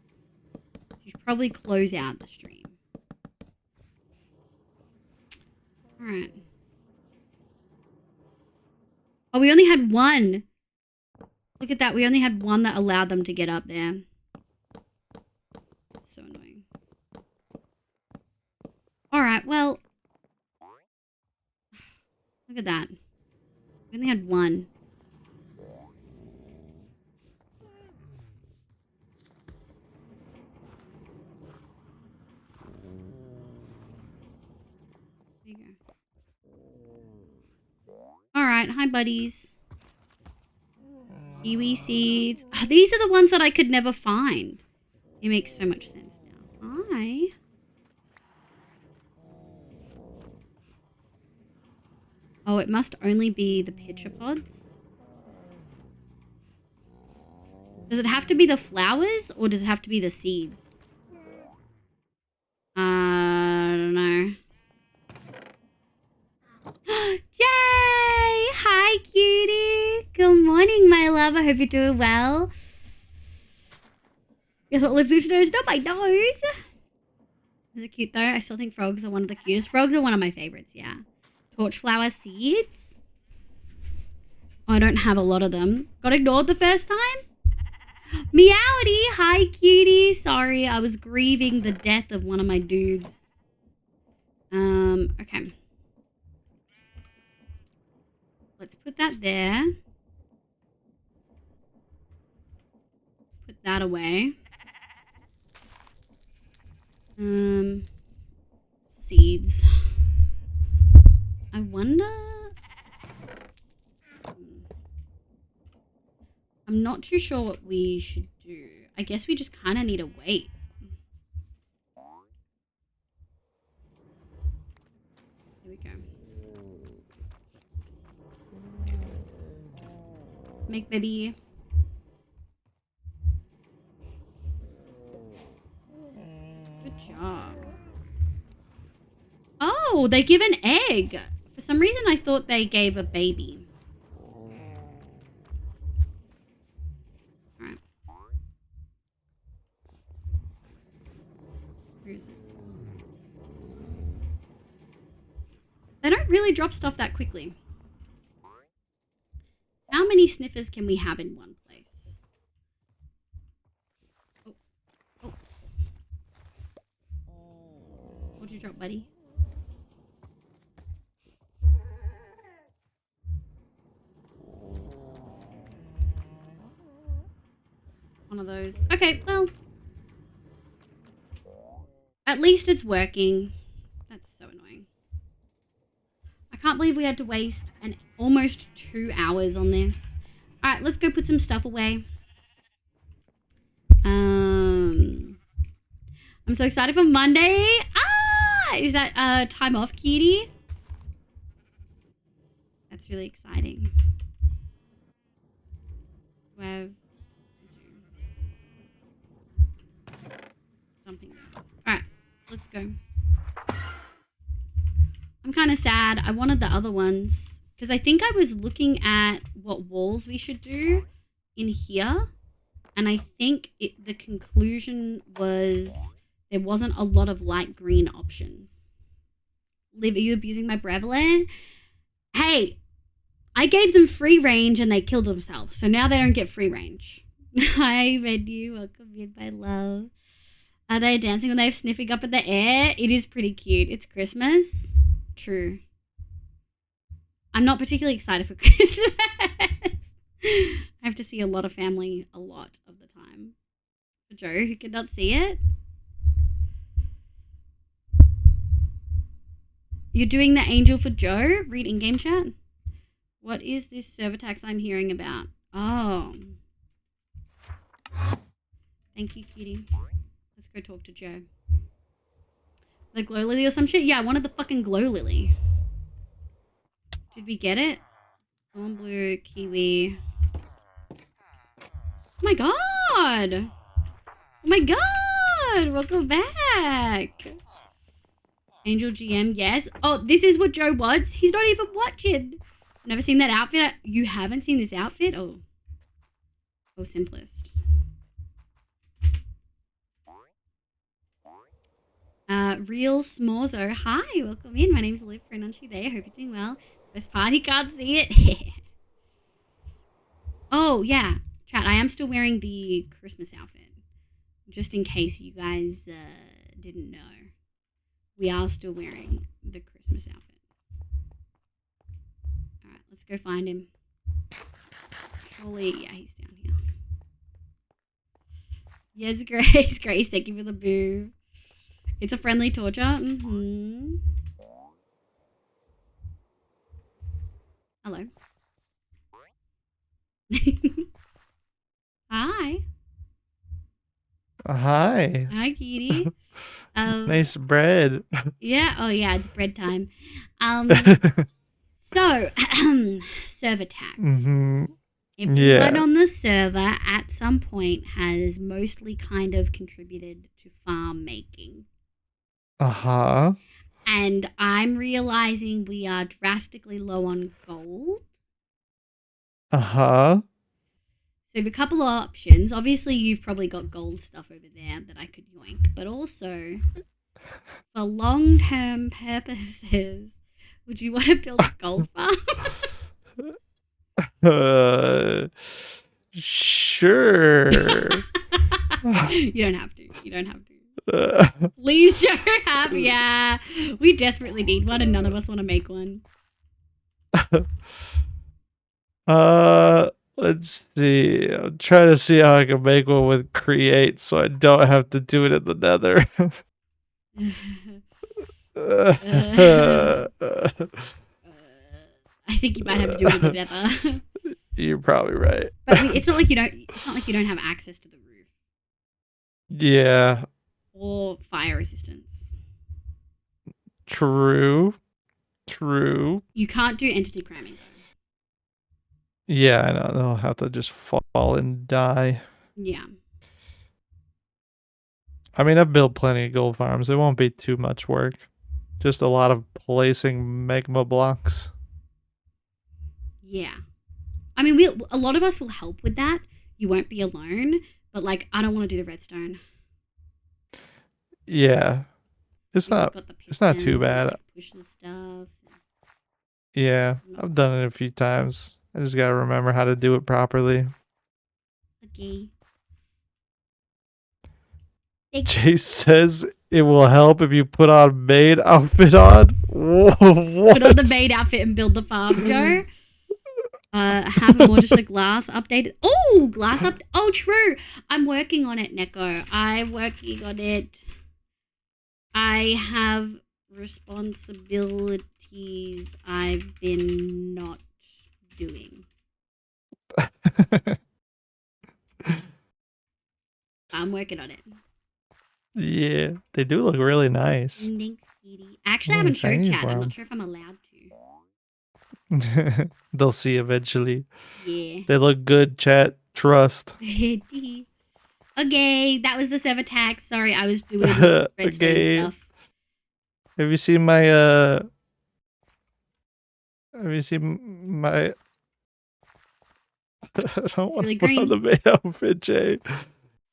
should probably close out the stream. Alright. Oh, we only had one. Look at that. We only had one that allowed them to get up there. So annoying. Alright, well. Look at that. We only had one. There you go. Alright, hi buddies. Kiwi seeds. Oh, these are the ones that I could never find. It makes so much sense now. Hi. Oh, it must only be the pitcher pods. Does it have to be the flowers or does it have to be the seeds? I don't know. Yay! Hi, cutie. Good morning, my love. I hope you're doing well. Guess what lip lifter is? Not my nose. Is it cute though? I still think frogs are one of the cutest. Frogs are one of my favorites, yeah. Torchflower seeds. Oh, I don't have a lot of them. Got ignored the first time? Meowdy! Hi, cutie. Sorry, I was grieving the death of one of my dudes. Okay. Let's put that there. Put that away. Seeds. I wonder... I'm not too sure what we should do. I guess we just kind of need to wait. Here we go. Make baby. Good job. Oh, they give an egg. For some reason, I thought they gave a baby. Alright. Where is it? They don't really drop stuff that quickly. How many sniffers can we have in one place? Oh. Oh. What'd you drop, buddy? one of those. Okay, well. At least it's working. That's so annoying. I can't believe we had to waste almost 2 hours on this. Alright, let's go put some stuff away. I'm so excited for Monday. Ah! Is that time off, Kitty? That's really exciting. Do I have... Dumping those. Alright, let's go. I'm kind of sad. I wanted the other ones. Because I think I was looking at what walls we should do in here. And I think the conclusion was there wasn't a lot of light green options. Liv, are you abusing my Breville? Hey, I gave them free range and they killed themselves. So now they don't get free range. Hi, Menu. Welcome in, my love. Are they dancing when they're sniffing up in the air? It is pretty cute. It's Christmas. True. I'm not particularly excited for Christmas. I have to see a lot of family a lot of the time. For Joe, who cannot see it. You're doing the angel for Joe? Read in-game chat. What is this server tax I'm hearing about? Oh. Thank you, cutie. Let's go talk to Joe. The glow lily or some shit? Yeah, I wanted the fucking glow lily. Did we get it? Lemon blue, kiwi. Oh my god! Oh my god! Welcome back! Angel GM, yes. Oh, this is what Joe wants? He's not even watching. Never seen that outfit. You haven't seen this outfit? Oh. Oh, simplest. Real Smorzo. Hi, welcome in. My name's Liv. Aren't you there? Hope you're doing well. Best part, he can't see it. Oh, yeah. Chat, I am still wearing the Christmas outfit. Just in case you guys didn't know. We are still wearing the Christmas outfit. Alright, let's go find him. Surely, yeah, he's down here. Yes, Grace. Grace, thank you for the boo. It's a friendly torture. Mm-hmm. Hello. Hi. Hi. Hi, Kitty. Nice bread. Yeah. Oh, yeah. It's bread time. So, server tax. Mm-hmm. Everyone on the server at some point has mostly kind of contributed to farm making. Uh-huh. And I'm realizing we are drastically low on gold. Uh-huh. So we have a couple of options. Obviously, you've probably got gold stuff over there that I could yoink. But also, for long-term purposes, would you want to build a gold farm? Sure. You don't have to. You don't have to. Please, Joe, have. Yeah. We desperately need one and none of us want to make one. Let's see. I'm trying to see how I can make one with create so I don't have to do it in the nether. I think you might have to do it in the nether. You're probably right. But it's not like you don't have access to the roof. Yeah. Or fire resistance. True. True. You can't do entity cramming. Yeah, I know. They'll have to just fall and die. Yeah. I mean, I've built plenty of gold farms. It won't be too much work. Just a lot of placing magma blocks. Yeah. I mean, a lot of us will help with that. You won't be alone. But, like, I don't want to do the redstone. Yeah. It's not too bad. Push the stuff. Yeah, I've done it a few times. I just gotta remember how to do it properly. Okay. Chase says it will help if you put on maid outfit on. Whoa, what? Put on the maid outfit and build the farm, Joe. Have more just a glass update. Oh, glass up. Oh, true. I'm working on it, Neko. I'm working on it. I have responsibilities I've been not doing. I'm working on it. Yeah, they do look really nice. Thanks, Kitty. I actually Yeah, haven't showed excited chat. for I'm 'em. not sure if I'm allowed to. They'll see eventually. Yeah. They look good, chat. Trust. Okay, that was the server tax. Sorry, I was doing redstone Okay. stuff. Have you seen my Have you seen my? I don't want really to put on green. the main outfit, Jay.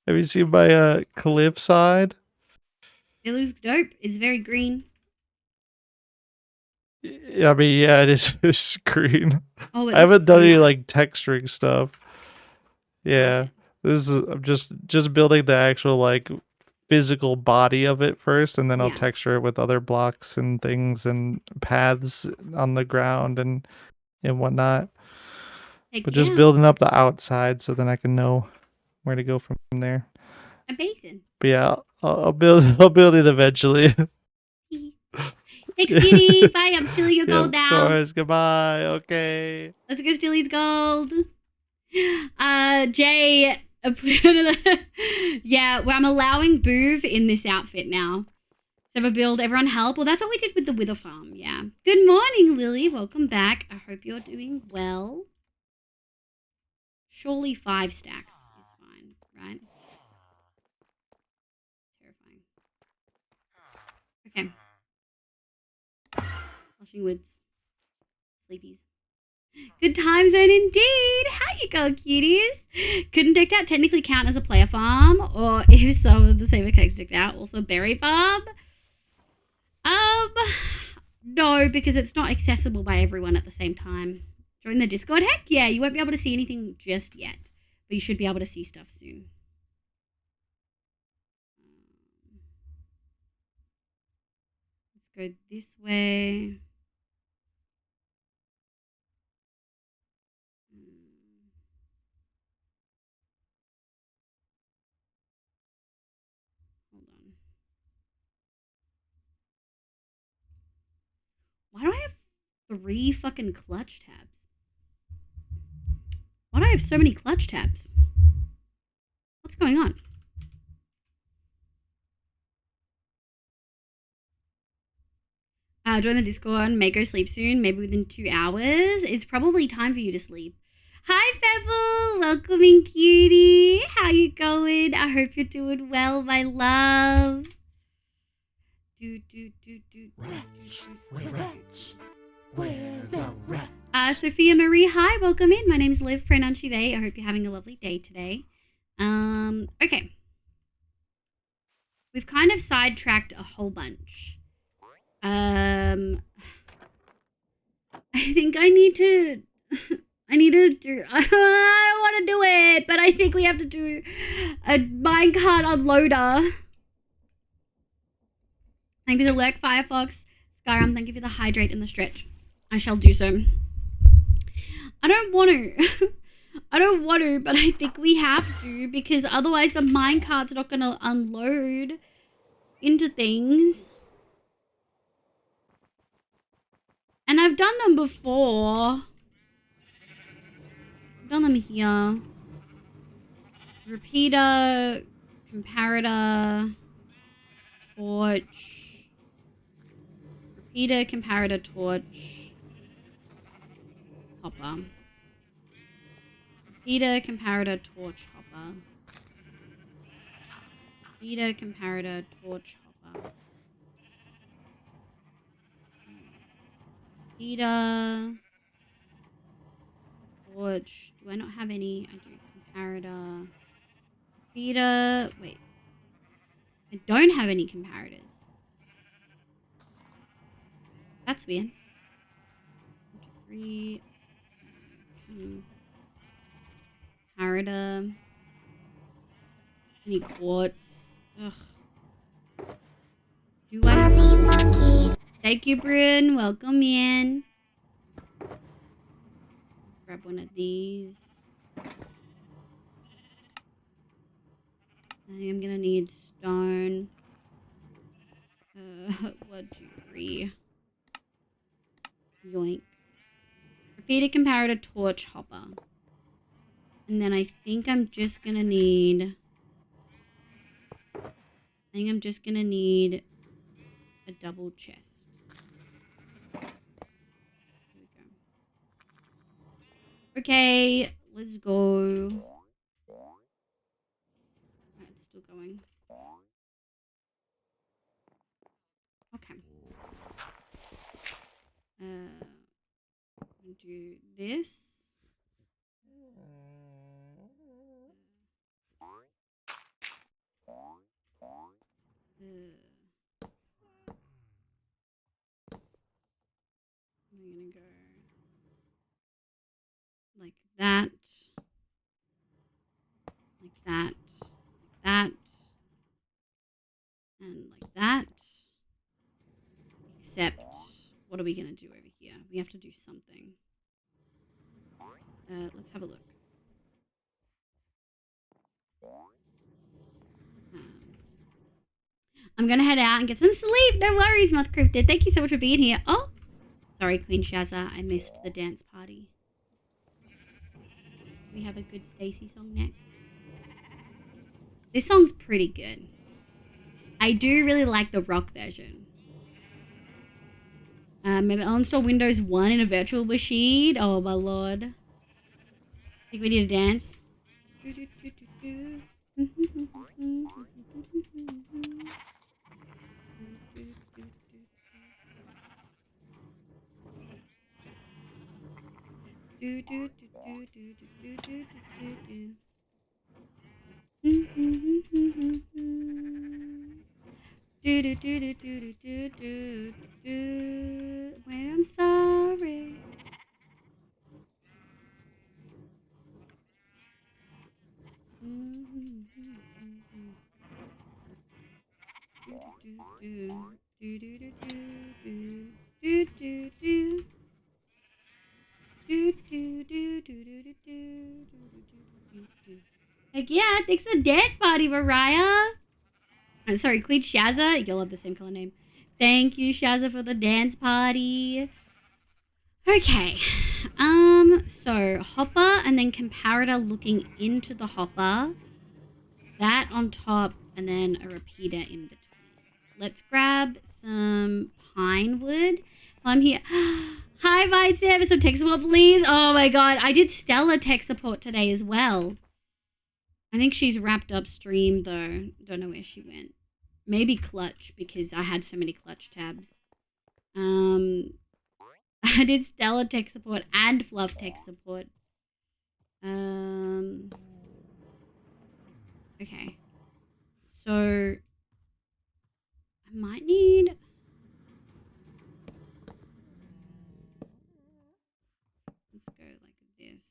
Have you seen my cliff side? It looks dope. It's very green. Yeah, I mean, yeah, it is it's green. Oh, it I haven't looks done so any nice. like texturing stuff. Yeah, this is I'm just building the actual like physical body of it first, and then I'll Yeah. texture it with other blocks and things and paths on the ground and whatnot. Heck But yeah. just building up the outside so then I can know where to go from there. Amazing. But yeah, I'll build I'll build it eventually. Thanks, Kitty. Bye. I'm stealing your Yeah, gold of now. course. Goodbye. Okay. Let's go steal his gold. Jay, put another. Yeah, well, I'm allowing Boov in this outfit now. Server build, everyone help. Well, that's what we did with the Wither Farm. Yeah. Good morning, Lily. Welcome back. I hope you're doing well. Surely 5 stacks is fine, right? Terrifying. Okay. Washing woods. Sleepies. Good time zone indeed. How you go, cuties? Couldn't Decked Out technically count as a player farm? Or if some of the saber cakes Decked Out also berry farm? No, because it's not accessible by everyone at the same time. Join the Discord? Heck yeah, you won't be able to see anything just yet. But you should be able to see stuff soon. Let's go this way. Hold on. Why do I have 3 fucking clutch tabs? Why do I have so many clutch tabs? What's going on? Join the Discord. May go sleep soon. Maybe within 2 hours. It's probably time for you to sleep. Hi, Fevel. Welcoming, cutie. How you going? I hope you're doing well, my love. Sophia Marie, hi, welcome in. My name's Liv, pronoun she, they. I hope you're having a lovely day today. Okay. We've kind of sidetracked a whole bunch. I think I need to do, I don't want to do it, but I think we have to do a minecart unloader. Thank you for the lurk, Firefox. Skyrim, thank you for the hydrate and the stretch. I shall do so. I don't want to. I don't want to, but I think we have to because otherwise the minecart's not going to unload into things. And I've done them before. I've done them here. Repeater, comparator, torch. Repeater, comparator, torch. Hopper. Repeater, comparator, torch, hopper. Repeater, comparator, torch, hopper. Repeater, torch. Do I not have any? I do. Comparator. Repeater. Wait. I don't have any comparators. That's weird. 1, 2, 3. Comparator. Any quartz? Ugh. Do I? Funny monkey. Thank you, Bryn. Welcome in. grab one of these. I think I'm gonna need stone. 1, 2, 3. Yoink. Repeater comparator torch hopper. And then I think I'm just gonna need... a double chest. There we go. Okay, let's go. Right, it's still going. Okay. Do this. I'm gonna go like that, like that, like that, and like that. Except, what are we gonna do over here? We have to do something. Let's have a look. I'm gonna head out and get some sleep. No worries, Moth Cryptid. Thank you so much for being here. Oh, sorry, Queen Shazza. I missed the dance party. Do we have a good Stacy song next? This song's pretty good. I do really like the rock version. Maybe I'll install Windows 1 in a virtual machine. Oh my lord. I think we need to dance. When I'm sorry. Like, yeah, thanks for the dance party, Mariah. I'm sorry, Queen Shazza. You'll have the same color name. Thank you, Shazza, for the dance party. Okay. So hopper and then comparator looking into the hopper. That on top and then a repeater in between. Let's grab some pine wood. I'm here. Hi, Vine Sam. Some tech support, please. Oh my god. I did Stella tech support today as well. I think she's wrapped upstream though. Don't know where she went. Maybe Clutch because I had so many Clutch tabs. I did Stella tech support and Fluff tech support. Okay. So I might need... Let's go like this.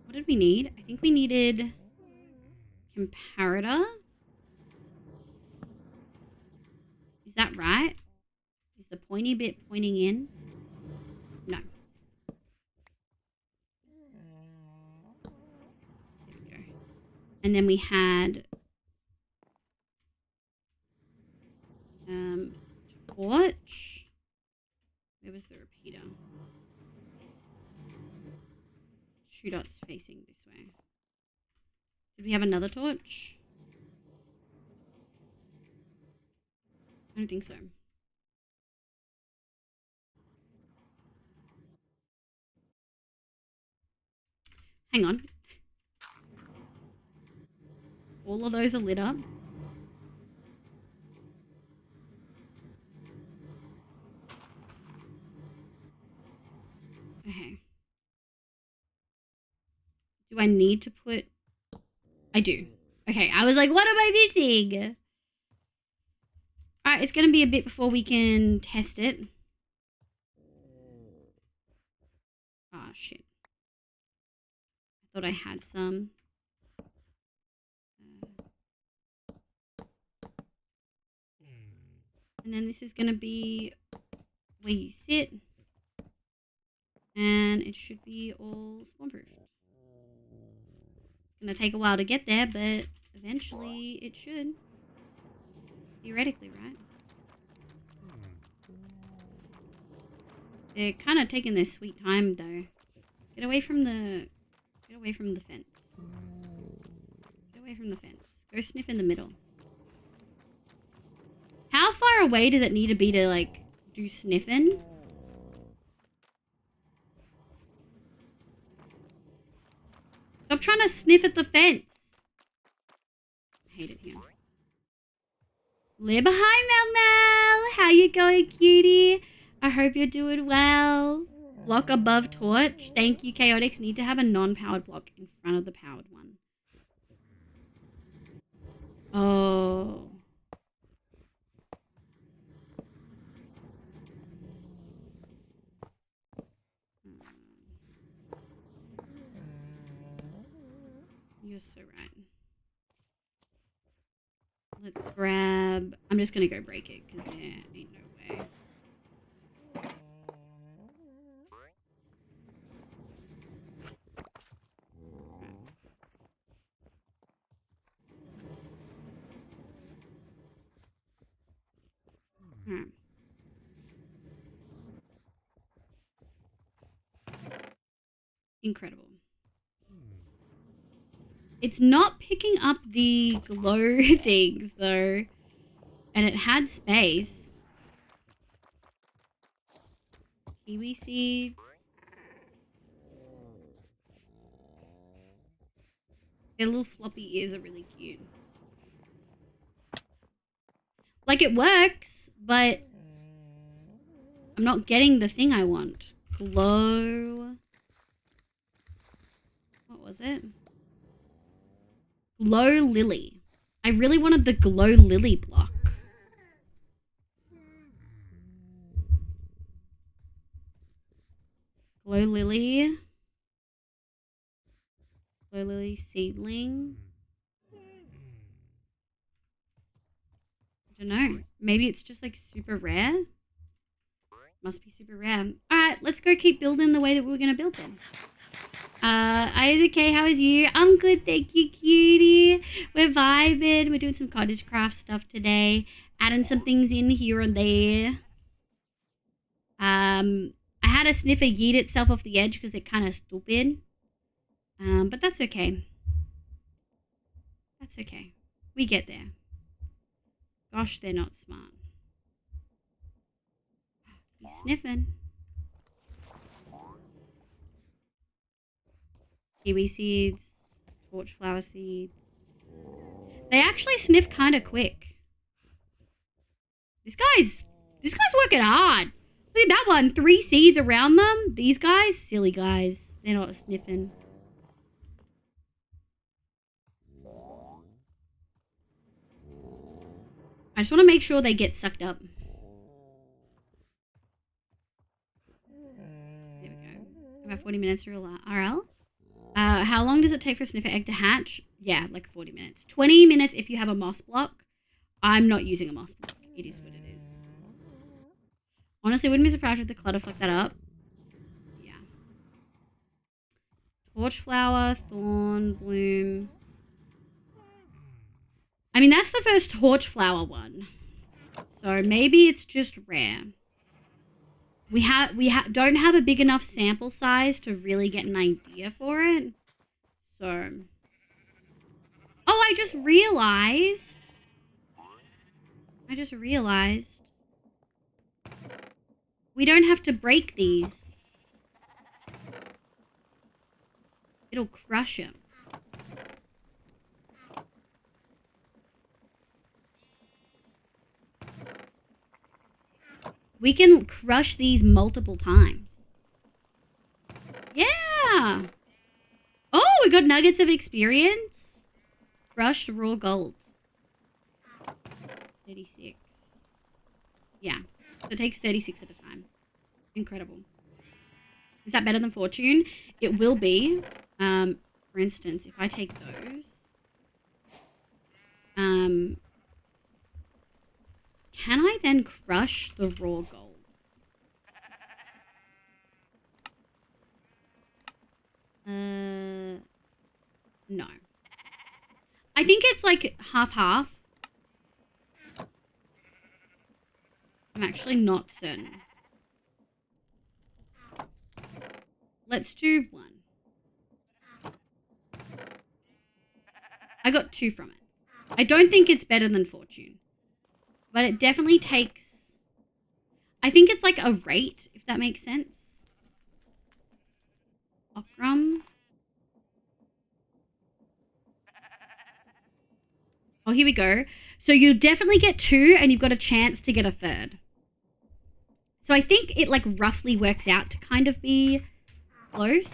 What did we need? I think we needed comparator. Is that right? Is the pointy bit pointing in? No. There we go. And then we had torch. Where was the repeater? 2 dots facing this way. Did we have another torch? I don't think so. Hang on. All of those are lit up. Okay. Do I need to put... I do. Okay, I was like, what am I missing? Alright, it's going to be a bit before we can test it. Ah, shit. I thought I had some. And then this is going to be where you sit. And it should be all spawn-proofed. It's gonna take a while to get there, but eventually it should. Theoretically, right? They're kind of taking their sweet time, though. Get away from the fence. Get away from the fence. Go sniff in the middle. How far away does it need to be to, like, do sniffing? Stop trying to sniff at the fence. I hate it here. Live behind Mel Mel. How you going, cutie? I hope you're doing well. Block above torch. Thank you, Chaotix. Need to have a non-powered block in front of the powered one. Oh. You're so right. Let's grab... I'm just going to go break it because there ain't no way. Alright. Incredible. It's not picking up the glow things, though. And it had space. Kiwi seeds. Their little floppy ears are really cute. Like, it works, but I'm not getting the thing I want. Glow. What was it? Glow Lily. I really wanted the Glow Lily block. Glow Lily. Glow Lily seedling. I don't know. Maybe it's just like super rare. Must be super rare. Alright, let's go keep building the way that we were going to build them. Isaac K, how is you? I'm good, thank you, cutie. We're vibing. We're doing some cottage craft stuff today. Adding some things in here and there. I had a sniffer yeet itself off the edge because they're kind of stupid. But that's okay. That's okay. We get there. Gosh, they're not smart. He's sniffing. Kiwi seeds, torchflower seeds. They actually sniff kind of quick. This guy's working hard. Look at that one. 3 seeds around them. These guys, silly guys. They're not sniffing. I just want to make sure they get sucked up. There we go. About 40 minutes for RL. How long does it take for a sniffer egg to hatch? Yeah, like 40 minutes. 20 minutes if you have a moss block. I'm not using a moss block. It is what it is. Honestly, wouldn't be surprised if the clutter fucked that up. Yeah. Torchflower, thorn, bloom. I mean, that's the first torchflower one. So maybe it's just rare. We don't have a big enough sample size to really get an idea for it. So. Oh, I just realized. We don't have to break these. It'll crush them. We can crush these multiple times. Yeah. Oh, we got nuggets of experience. Crushed raw gold. 36. Yeah. So it takes 36 at a time. Incredible. Is that better than fortune? It will be. For instance, if I take those. Can I then crush the raw gold? No. I think it's like half-half. I'm actually not certain. Let's do 1. I got 2 from it. I don't think it's better than Fortune. But it definitely takes... I think it's like a rate, if that makes sense. Okram. Oh, here we go. So you definitely get 2 and you've got a chance to get a 3rd. So I think it like roughly works out to kind of be close.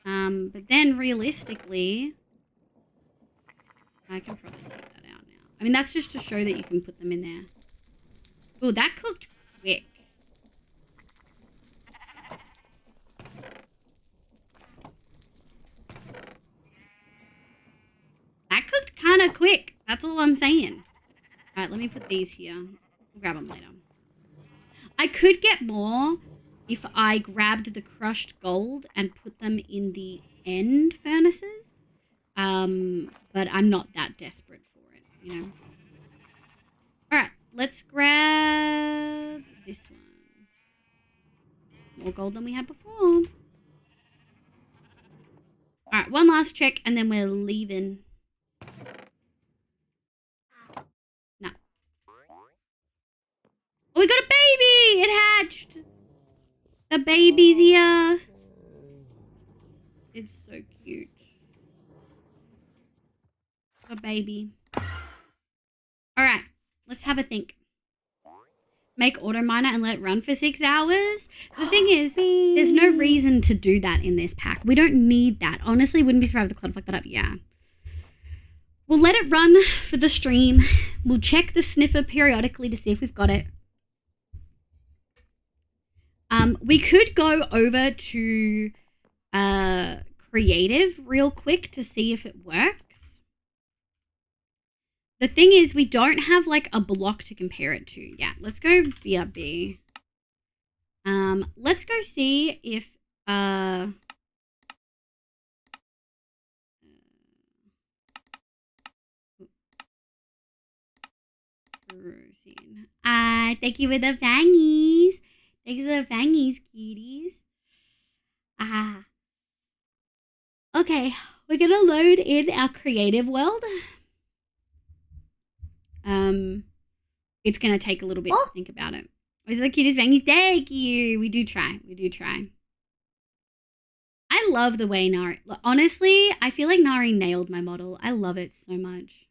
But then realistically, I can probably take that out now. I mean, that's just to show that you can put them in there. Oh, that cooked quick. That cooked kind of quick. That's all I'm saying. All right, let me put these here. We'll grab them later. I could get more if I grabbed the crushed gold and put them in the end furnaces. But I'm not that desperate for it, you know. All right, let's grab this one. More gold than we had before. All right, one last check and then we're leaving. No. Oh, we got a baby! It hatched! The baby's here. It's so cute. A baby. All right, let's have a think. Make auto miner and let it run for 6 hours. The thing is, there's no reason to do that in this pack. We don't need that. Honestly, wouldn't be surprised if the clutter fucked that up. Yeah. We'll let it run for the stream. We'll check the sniffer periodically to see if we've got it. We could go over to creative real quick to see if it works. The thing is, we don't have like a block to compare it to. Yeah, let's go BRB. Let's go see if thank you for the fangies. Thanks for the fangies, cuties. Okay, we're gonna load in our creative world. It's gonna take a little bit to think about it. Where's the cutest fangies? Thank you. We do try. We do try. I love the way Nari... Honestly, I feel like Nari nailed my model. I love it so much.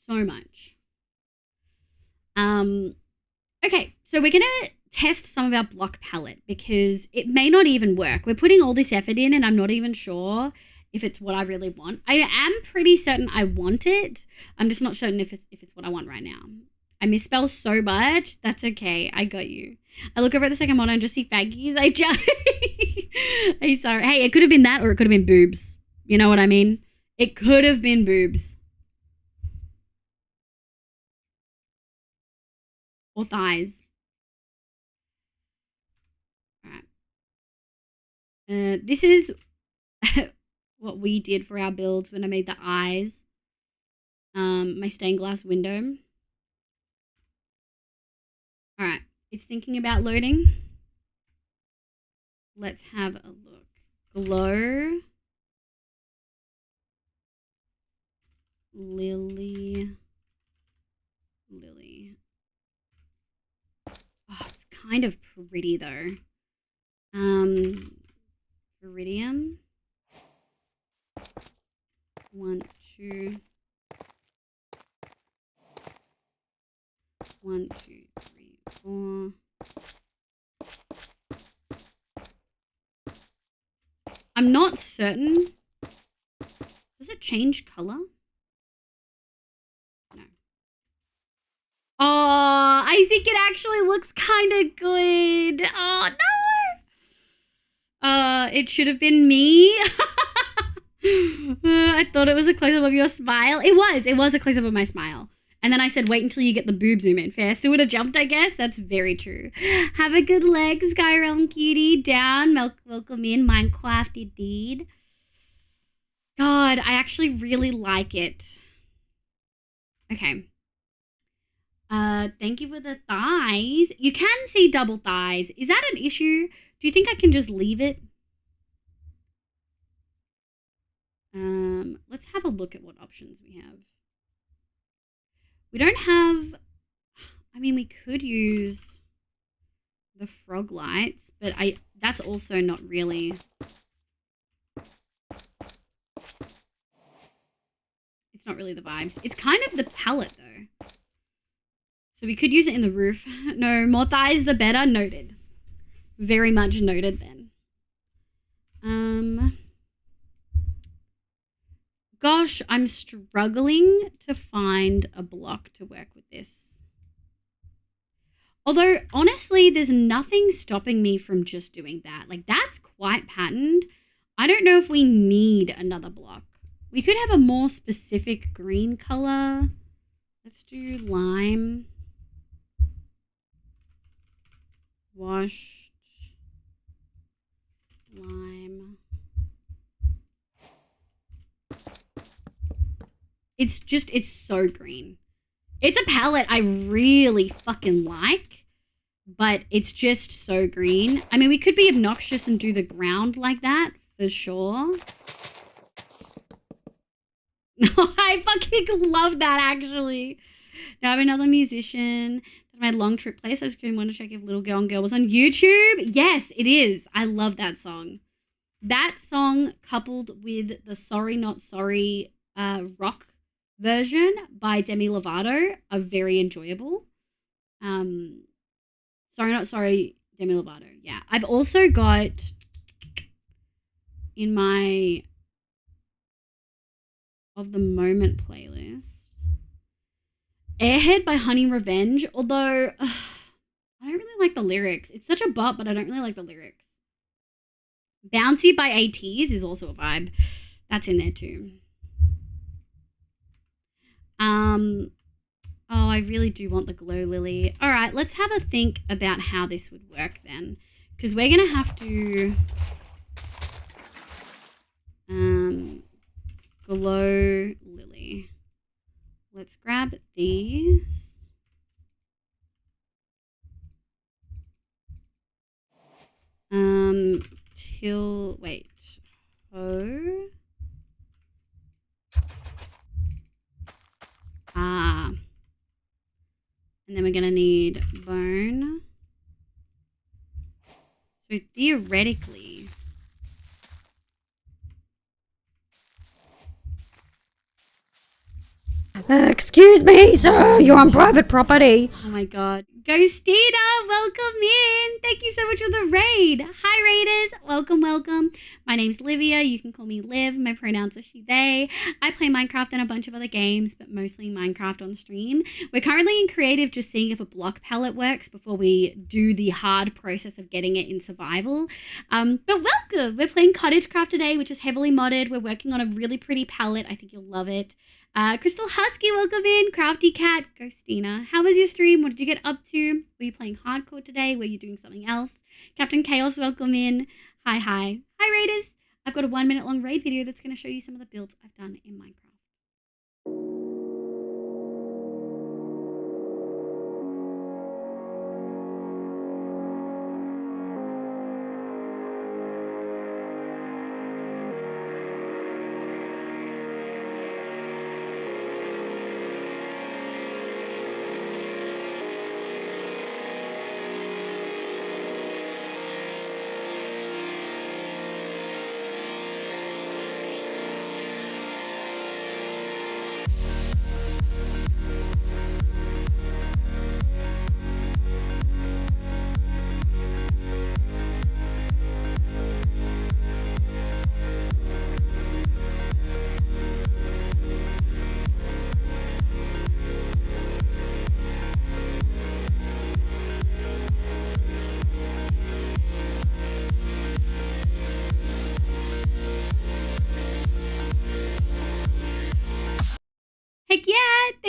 So much. Okay, so we're gonna test some of our block palette because it may not even work. We're putting all this effort in and I'm not even sure if it's what I really want. I am pretty certain I want it. I'm just not certain if it's what I want right now. I misspell so much. That's okay. I got you. I look over at the second model and just see faggies. I just... I'm sorry. Hey, it could have been that or it could have been boobs. You know what I mean? It could have been boobs. Or thighs. All right. This is what we did for our builds when I made the eyes. My stained glass window. All right. It's thinking about loading. Let's have a look. Glow. Lily. Oh, it's kind of pretty though. Iridium. 1, 2. 1, 2, 3, 4. I'm not certain. Does it change color? No. Oh, I think it actually looks kind of good. Oh, no. It should have been me. I thought it was a close-up of your smile. It was a close-up of my smile. And then I said, wait until you get the boob zoom in. Fair. Still would have jumped, I guess. That's very true. Have a good leg, Skyrealm cutie. Down. Welcome in. Minecraft indeed. God, I actually really like it. Okay. Thank you for the thighs. You can see double thighs. Is that an issue? Do you think I can just leave it? Let's have a look at what options we have. We don't have, I mean, we could use the frog lights, but that's also not really. It's not really the vibes. It's kind of the palette though. So we could use it in the roof. No, more thighs the better. Noted. Very much noted then. Gosh, I'm struggling to find a block to work with this. Although, honestly, there's nothing stopping me from just doing that. Like, that's quite patterned. I don't know if we need another block. We could have a more specific green color. Let's do lime. Washed lime. It's so green. It's a palette I really fucking like, but it's just so green. I mean, we could be obnoxious and do the ground like that for sure. I fucking love that actually. Now I'm another musician. My long trip place. I was going to want to check if Little Girl and Girl was on YouTube. Yes, it is. I love that song. That song coupled with the Sorry Not Sorry rock version by Demi Lovato are very enjoyable. Sorry Not Sorry, Demi Lovato. Yeah. I've also got in my of the moment playlist Airhead by Honey Revenge, although I don't really like the lyrics. It's such a bop, but I don't really like the lyrics. Bouncy by ATs is also a vibe. That's in there too. Oh, I really do want the Glow Lily. All right, let's have a think about how this would work then. Because we're going to have to Glow Lily. Let's grab these. Wait. Oh. And then we're going to need bone. So theoretically, Excuse me, sir. You're on private property. oh my god. Ghostina, welcome in. Thank you so much for the raid. Hi, raiders. Welcome, welcome. My name's Livia. You can call me Liv. My pronouns are she, they. I play Minecraft and a bunch of other games, but mostly Minecraft on stream. We're currently in creative just seeing if a block palette works before we do the hard process of getting it in survival. But welcome. We're playing Cottage Craft today, which is heavily modded. We're working on a really pretty palette. I think you'll love it. Crystal Husky, welcome in. Crafty Cat, Ghostina. How was your stream? What did you get up to? Were you playing hardcore today? Were you doing something else? Captain Chaos, welcome in. Hi, hi. Hi, Raiders. I've got a 1 minute long raid video that's going to show you some of the builds I've done in Minecraft.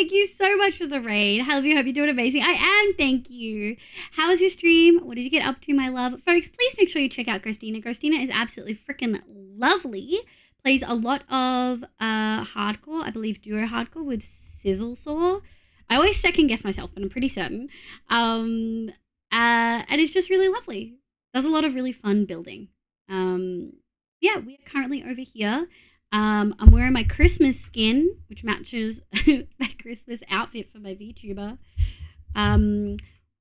Thank you so much for the raid. Hope you're doing amazing. I am, thank you. How was your stream? What did you get up to, my love? Folks, please make sure you check out Ghostina. Ghostina is absolutely freaking lovely. Plays a lot of hardcore, I believe duo hardcore with Sizzle Saw. I always second guess myself, but I'm pretty certain. And it's just really lovely. Does a lot of really fun building. Yeah, we are currently over here. I'm wearing my Christmas skin, which matches my Christmas outfit for my VTuber.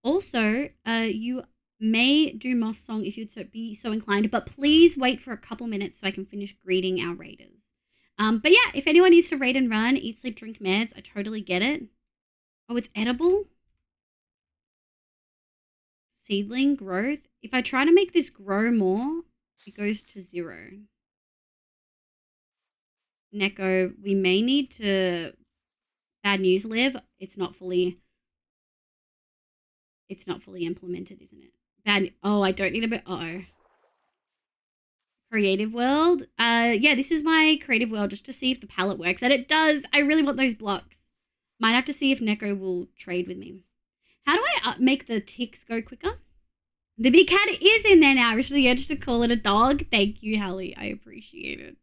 Also, you may do Moss Song if you'd be so inclined, but please wait for a couple minutes so I can finish greeting our raiders. But yeah, if anyone needs to raid and run, eat, sleep, drink meds, I totally get it. Oh, it's edible? Seedling growth. If I try to make this grow more, it goes to 0. Neko, we may need to... Bad news, Liv. It's not fully implemented, isn't it? Oh, I don't need a bit... Uh-oh. Creative world. Yeah, this is my creative world just to see if the palette works. And it does. I really want those blocks. Might have to see if Neko will trade with me. How do I make the ticks go quicker? The big cat is in there now. Originally urged to call it a dog. Thank you, Hallie. I appreciate it.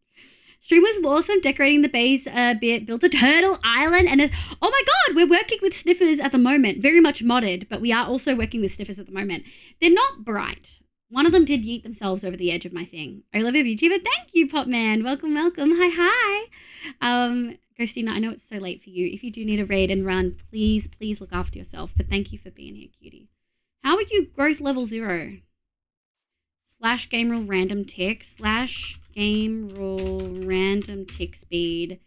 Stream was awesome. Decorating the base a bit. Built a turtle island. And oh my god, we're working with sniffers at the moment. Very much modded, but we are also working with sniffers at the moment. They're not bright. One of them did yeet themselves over the edge of my thing. I love your VTuber. Thank you, Popman. Welcome, welcome. Hi, hi. Ghostina, I know it's so late for you. If you do need a raid and run, please look after yourself. But thank you for being here, cutie. How are you growth level 0? / game rule random tick / game rule random tick speed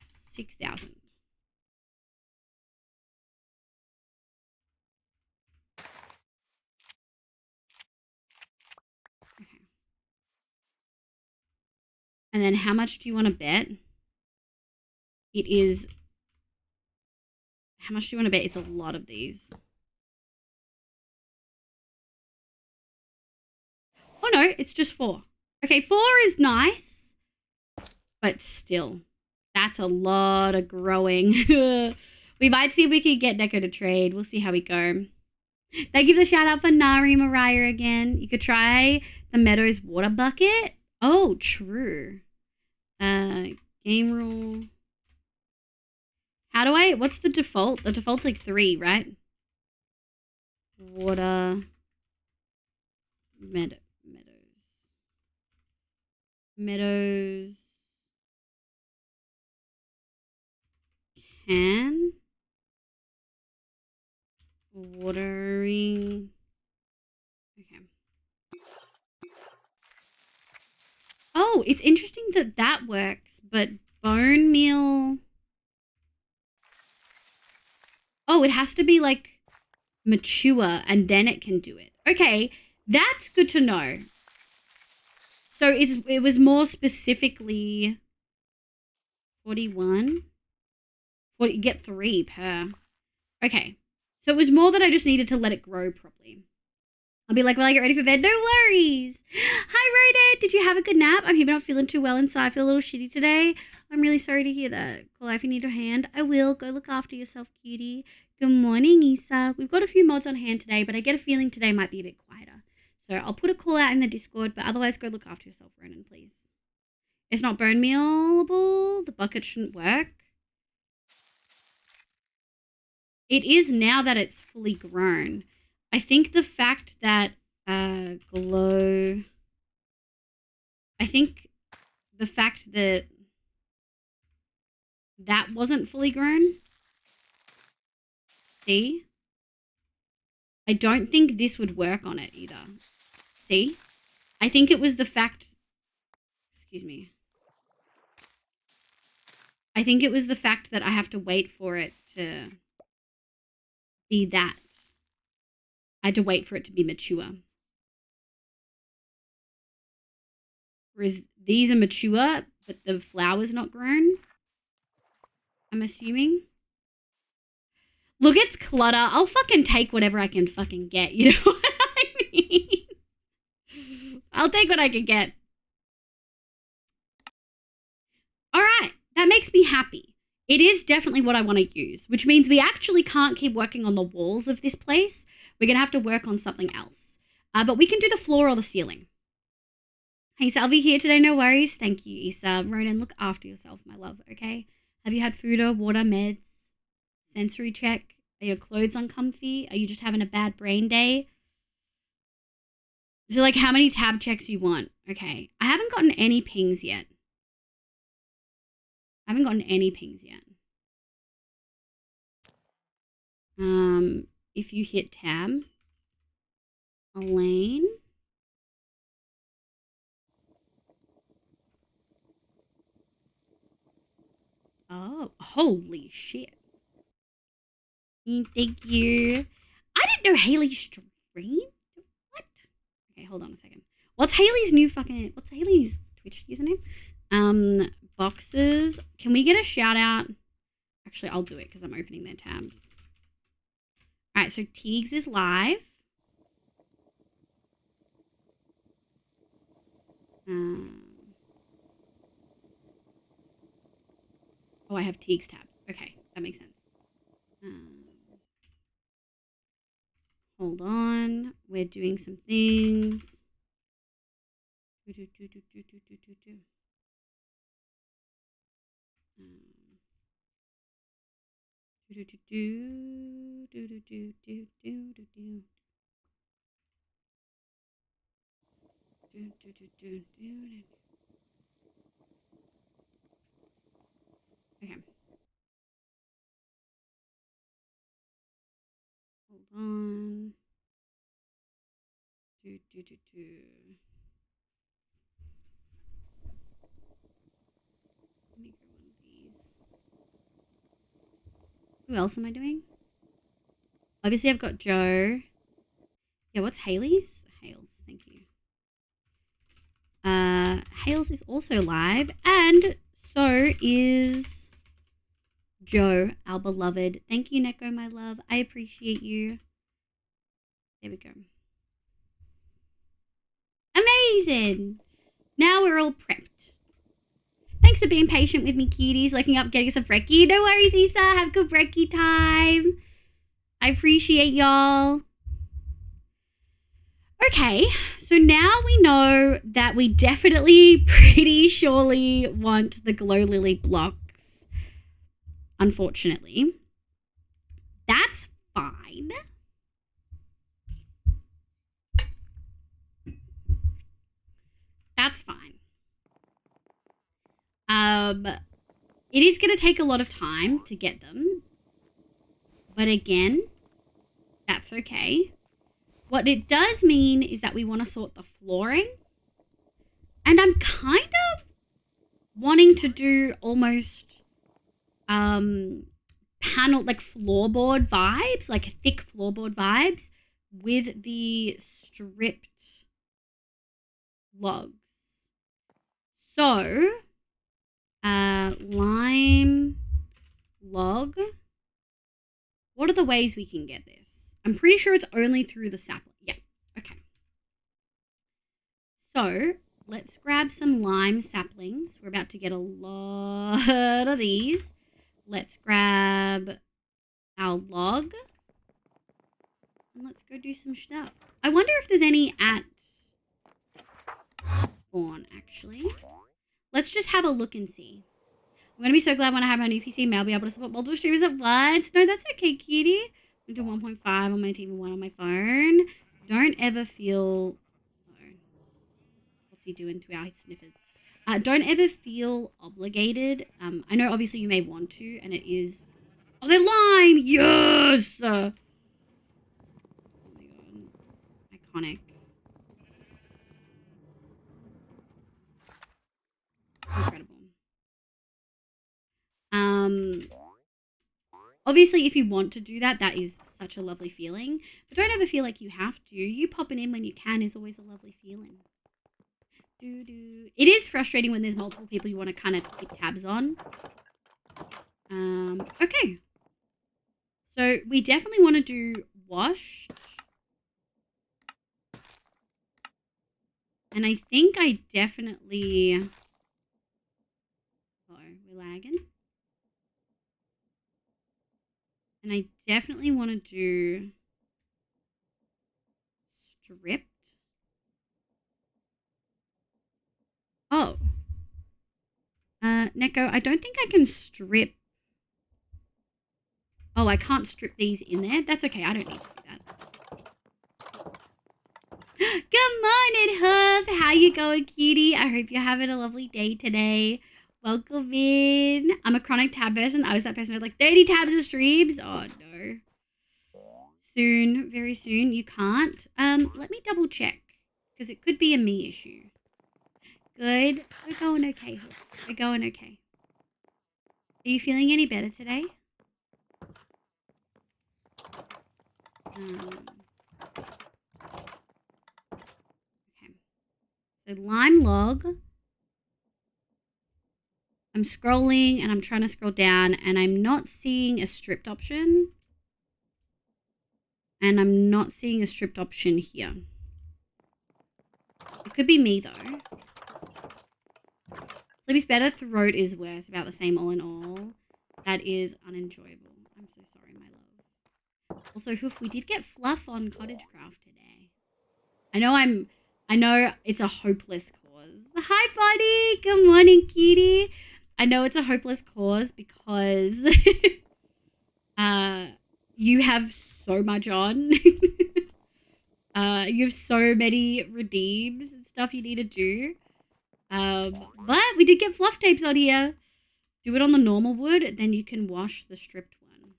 6,000. Okay. And then how much do you want to bet? It is... How much do you want to bet? It's a lot of these. Oh no, it's just 4. Okay, 4 is nice. But still, that's a lot of growing. We might see if we can get Neko to trade. We'll see how we go. Thank you for the shout out for Nari Mariah again. You could try the Meadows water bucket. Oh, true. Game rule. How do I... What's the default? The default's like 3, right? Water... Meadows... Can... Watering... Okay. Oh, it's interesting that that works, but bone meal... Oh, it has to be like mature and then it can do it. Okay, that's good to know. So it was more specifically 41. 40, you get 3 per. Okay, so it was more that I just needed to let it grow properly. I'll be like, well, I get ready for bed. No worries. Hi, Rhoda. Did you have a good nap? I'm here not feeling too well inside. I feel a little shitty today. I'm really sorry to hear that. Call out if you need a hand. I will. Go look after yourself, cutie. Good morning, Issa. We've got a few mods on hand today, but I get a feeling today might be a bit quieter. So I'll put a call out in the Discord, but otherwise go look after yourself, Ronan, please. It's not bone mealable. The bucket shouldn't work. It is now that it's fully grown. I think the fact that glow... I think the fact that that wasn't fully grown. See? I don't think this would work on it either. See? I think it was the fact... Excuse me. I think it was the fact that I have to wait for it to be that. I had to wait for it to be mature. Whereas these are mature, but the flower's not grown. I'm assuming. Look, it's clutter. I'll fucking take whatever I can fucking get. You know what I mean? I'll take what I can get. All right. That makes me happy. It is definitely what I want to use, which means we actually can't keep working on the walls of this place. We're going to have to work on something else. But we can do the floor or the ceiling. Hey, Salvi here today. No worries. Thank you, Issa. Ronan, look after yourself, my love, okay? Have you had food or water, meds, sensory check? Are your clothes uncomfy? Are you just having a bad brain day? So, like, how many tab checks you want? Okay. I haven't gotten any pings yet. If you hit tab, Elaine. Oh, holy shit. Thank you. I didn't know Haley streamed. What? Okay, hold on a second. What's Haley's Twitch username? Boxes. Can we get a shout out? Actually, I'll do it because I'm opening their tabs. All right, so Teagues is live. Oh, I have Teagues tabs. Okay, that makes sense. Hold on. We're doing some things. Okay. Hold on. Let me grab one of these. Who else am I doing? Obviously, I've got Joe. Yeah, what's Haley's? Hales, thank you. Hales is also live, and so is Joe, our beloved. Thank you, Neko, my love. I appreciate you. There we go. Amazing. Now we're all prepped. Thanks for being patient with me, cuties. Looking up, getting us a brekkie. No worries, Issa. Have good brekkie time. I appreciate y'all. Okay, so now we know that we definitely pretty surely want the Glow Lily blocks. Unfortunately. That's fine. That's fine. It is going to take a lot of time to get them. But again, that's okay. What it does mean is that we want to sort the flooring. And I'm kind of wanting to do almost panel, like floorboard vibes, like thick floorboard vibes with the stripped logs. So, lime log. What are the ways we can get this? I'm pretty sure it's only through the sapling. Yeah, okay. So, let's grab some lime saplings. We're about to get a lot of these. Let's grab our log. And let's go do some stuff. I wonder if there's any at spawn, actually. Let's just have a look and see. I'm going to be so glad when I have my new PC and I'll be able to support multiple streamers at once. No, that's okay, cutie. I'm doing 1.5 on my TV, 1 on my phone. Don't ever feel... What's he doing to our sniffers? Don't ever feel obligated. I know obviously you may want to, and it is... Oh, they're lime! Yes! Oh my god. Iconic. Incredible. Obviously, if you want to do that, that is such a lovely feeling. But don't ever feel like you have to. You popping in when you can is always a lovely feeling. It is frustrating when there's multiple people you want to kind of keep tabs on. Okay. So we definitely want to do wash. And I think I definitely... Oh, we're lagging. And I definitely want to do stripped. Oh. Neko, I don't think I can strip. Oh, I can't strip these in there. That's okay. I don't need to do that. Good morning, Hoof. How you going, cutie? I hope you're having a lovely day today. Welcome in. I'm a chronic tab person. I was that person with like 30 tabs of streams. Oh, no. Soon, very soon. You can't. Let me double check because it could be a me issue. Good. We're going okay, Hoof. We're going okay. Are you feeling any better today? Okay. So lime log. I'm scrolling and I'm trying to scroll down and I'm not seeing a stripped option. And I'm not seeing a stripped option here. It could be me though. Sleep is better, throat is worse. About the same all in all. That is unenjoyable. I'm so sorry, my love. Also, Hoof, we did get fluff on cottage craft today. I know it's a hopeless cause. Hi, buddy. Good morning, cutie. I know it's a hopeless cause because you have so much on. You have so many redeems and stuff you need to do. But we did get fluff tapes on here. Do it on the normal wood, then you can wash the stripped one.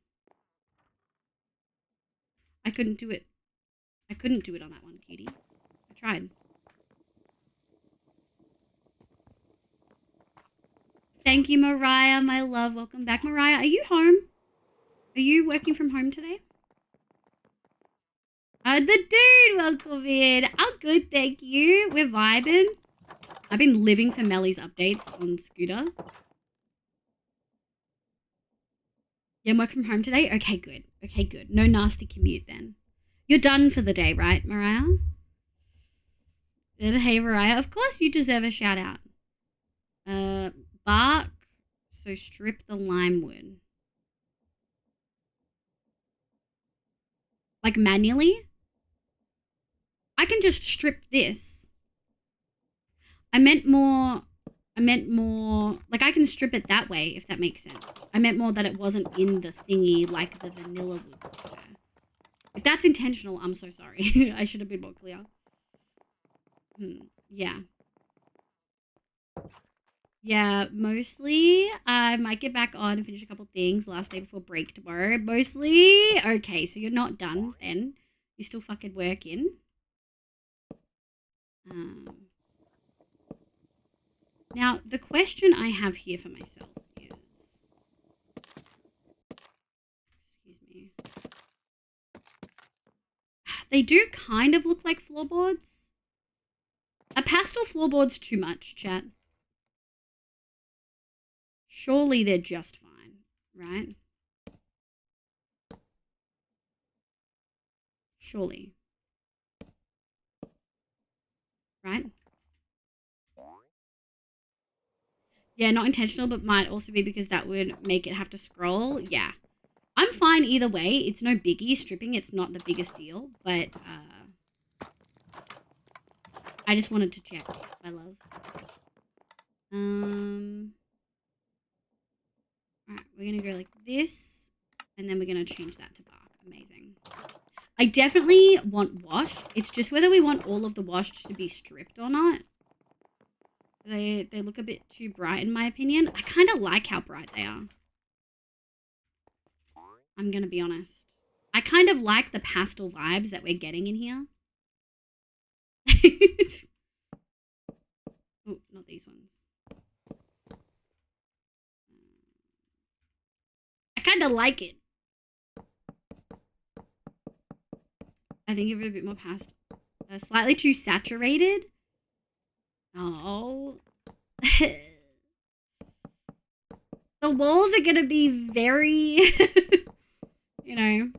I couldn't do it. I couldn't do it on that one, cutie. I tried. Thank you, Mariah, my love. Welcome back, Mariah. Are you home? Are you working from home today? The dude, welcome in. Oh, good, thank you. We're vibing. I've been living for Melly's updates on Scooter. Yeah, I'm working from home today? Okay, good. Okay, good. No nasty commute then. You're done for the day, right, Mariah? Hey, Mariah. Of course you deserve a shout out. Bark. So strip the lime wood. Like manually? I can just strip this. I meant more, like I can strip it that way, if that makes sense. I meant more that it wasn't in the thingy like the vanilla wood. If that's intentional, I'm so sorry. I should have been more clear. Yeah. Yeah, mostly I might get back on and finish a couple things last day before break tomorrow. Mostly, okay, so you're not done then. You're still fucking working. Now, the question I have here for myself is... Excuse me. They do kind of look like floorboards. A pastel floorboard's too much, chat. Surely they're just fine, right? Surely. Right? Yeah, not intentional, but might also be because that would make it have to scroll. Yeah. I'm fine either way. It's no biggie. Stripping, it's not the biggest deal, but I just wanted to check, my love. Alright, we're gonna go like this, and then we're gonna change that to bark. Amazing. I definitely want washed. It's just whether we want all of the washed to be stripped or not. They look a bit too bright in my opinion. I kind of like how bright they are. I'm gonna be honest. I kind of like the pastel vibes that we're getting in here. Oh, not these ones. I kind of like it. I think of it a bit more pastel. Slightly too saturated. Oh. The walls are gonna be very, you know.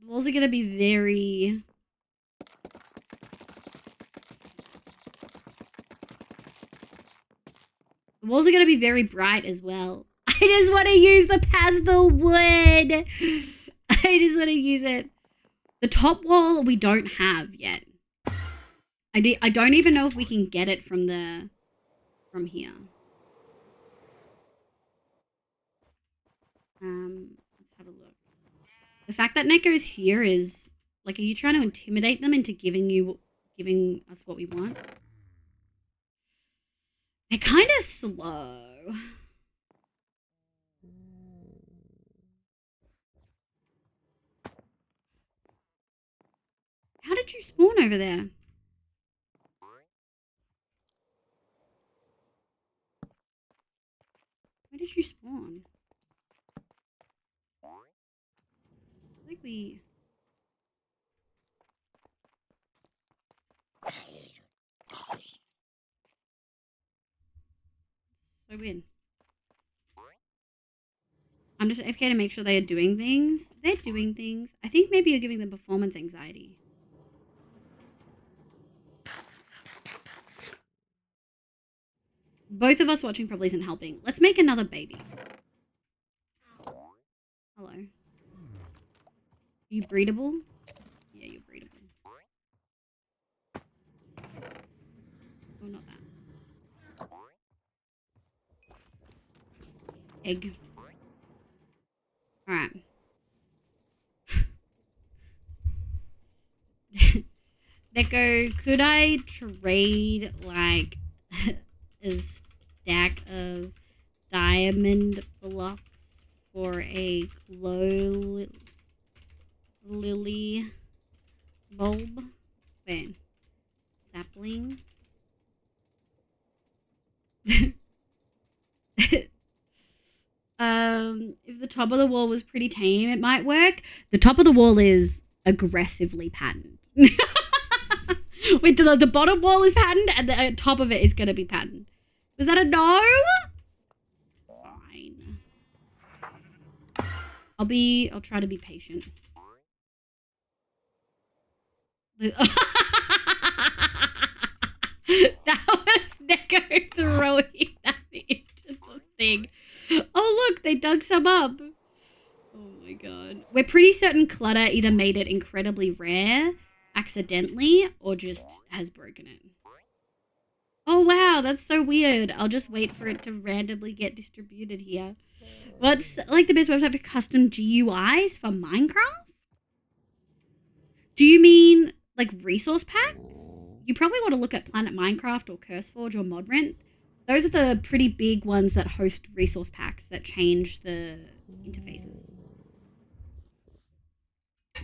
The walls are gonna be very... The walls are gonna be very bright as well. just want to use the pastel wood. I just want to use it. The top wall we don't have yet. I don't even know if we can get it from here. Let's have a look. The fact that Neko's here is like, are you trying to intimidate them into giving us what we want? They're kind of slow. How did you spawn over there? Where did you spawn? I think we... So weird. I'm just AFK to make sure they are doing things. They're doing things. I think maybe you're giving them performance anxiety. Both of us watching probably isn't helping. Let's make another baby. Hello. Are you breedable? Yeah, you're breedable. Oh, not that. Egg. Alright. Neko, could I trade, like, a stack of diamond blocks for a glow lily bulb? Wait. Sapling? If the top of the wall was pretty tame, it might work. The top of the wall is aggressively patterned. Wait, the bottom wall is patterned and the top of it is going to be patterned. Was that a no? Fine. I'll try to be patient. That was Neko throwing that into the thing. Oh, look, they dug some up. Oh my god. We're pretty certain clutter either made it incredibly rare accidentally or just has broken it. Oh wow, that's so weird. I'll just wait for it to randomly get distributed here. What's like the best website for custom GUIs for Minecraft? Do you mean like resource packs? You probably want to look at Planet Minecraft or CurseForge or Modrent. Those are the pretty big ones that host resource packs that change the interfaces.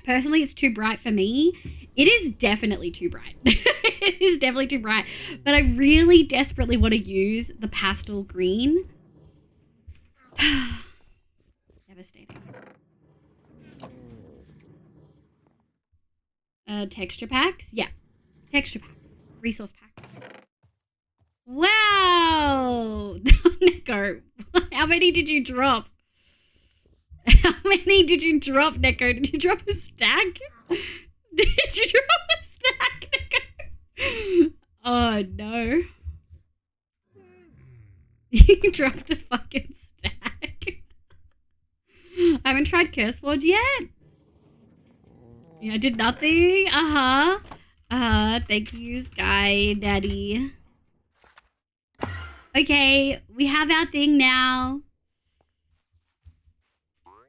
Personally, it's too bright for me. It is definitely too bright. It is definitely too bright. But I really desperately want to use the pastel green. Devastating. Texture packs? Yeah. Texture packs. Resource packs. Wow! Neko, how many did you drop? How many did you drop, Neko? Did you drop a stack? Did you drop a stack, Neko? Oh, no. You dropped a fucking stack. I haven't tried CurseForge yet. Yeah, I did nothing. Thank you, Sky Daddy. Okay, we have our thing now.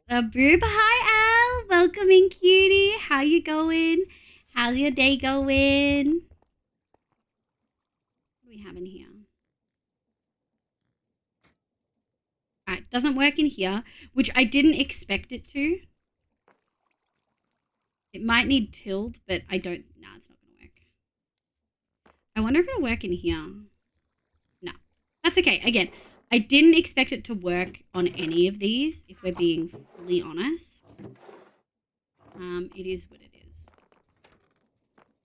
Boob, hi Al, welcome in, cutie. How you going? How's your day going? What do we have in here? Alright, doesn't work in here, which I didn't expect it to. It might need tilled, but I don't, nah, it's not gonna work. I wonder if it'll work in here. No, that's okay. Again, I didn't expect it to work on any of these, if we're being fully honest. It is what it is.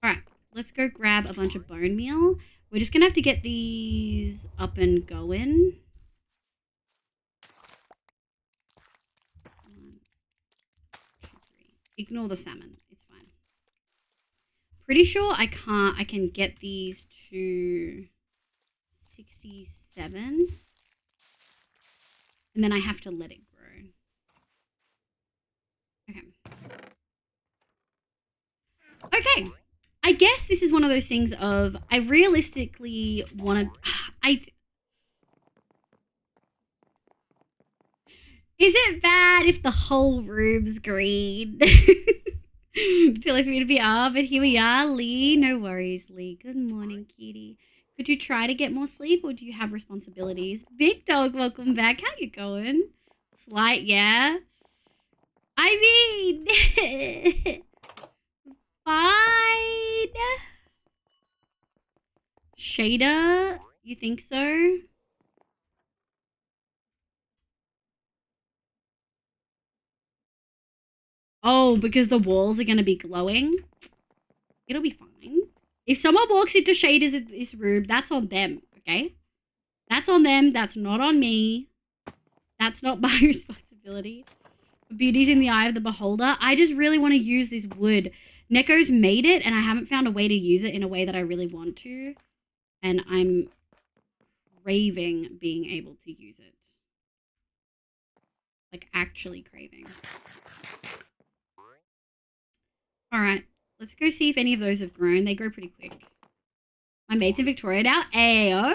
Alright, let's go grab a bunch of bone meal. We're just gonna have to get these up and going. 1, 2, 3. Ignore the salmon, it's fine. Pretty sure I can get these to 67. and then I have to let it grow. Okay. I guess this is one of those things of I realistically want to. Is it bad if the whole room's green? Feel like for me to be but here we are, Lee. No worries, Lee. Good morning, kitty. Could you try to get more sleep, or do you have responsibilities? Big dog, welcome back. How you going? Slight, yeah. I mean, fine. Shader, you think so? Oh, because the walls are going to be glowing? It'll be fine. If someone walks into shaders in this room, that's on them, okay? That's on them. That's not on me. That's not my responsibility. Beauty's in the eye of the beholder. I just really want to use this wood. Neko's made it, and I haven't found a way to use it in a way that I really want to. And I'm craving being able to use it. Like, actually craving. All right. Let's go see if any of those have grown. They grow pretty quick. My mate's in Victoria now. Ayo.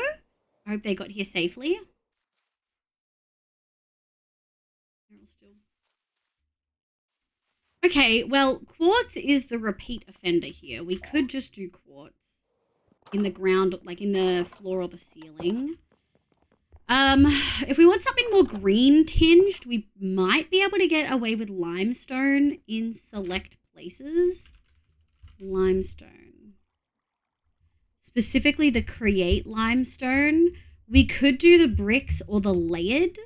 I hope they got here safely. Okay, well, quartz is the repeat offender here. We could just do quartz in the ground, like in the floor or the ceiling. If we want something more green tinged, we might be able to get away with limestone in select places. Limestone. Specifically the create limestone. We could do the bricks or the layered.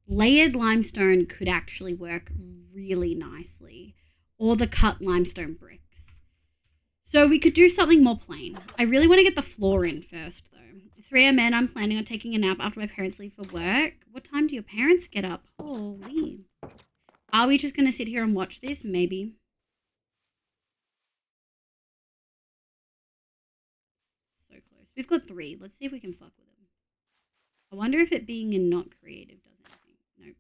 Layered limestone could actually work really nicely. Or the cut limestone bricks. So we could do something more plain. I really want to get the floor in first, though. 3 a.m. I'm planning on taking a nap after my parents leave for work. What time do your parents get up? Holy. Are we just going to sit here and watch this? Maybe. So close. We've got 3. Let's see if we can fuck with them. I wonder if it being in not creative does anything. Nope.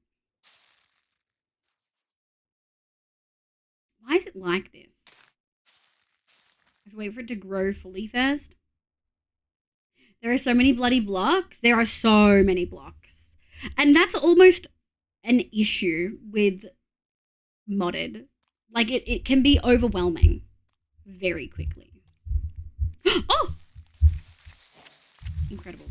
Why is it like this? I have to wait for it to grow fully first. There are so many bloody blocks. There are so many blocks. And that's almost an issue with modded. Like, it can be overwhelming very quickly. Oh! Incredible.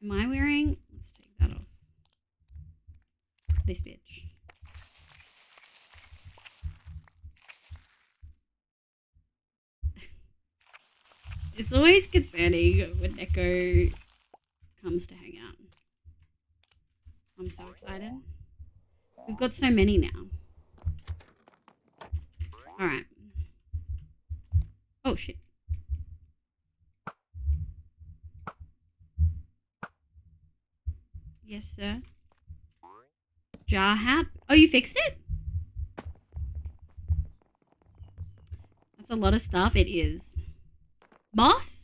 Am I wearing... Let's take that off. This bitch. It's always concerning when Neko comes to hang out. I'm so excited. We've got so many now. Alright. Oh, shit. Yes, sir. Jar hat. Oh, you fixed it? That's a lot of stuff. It is. Moss?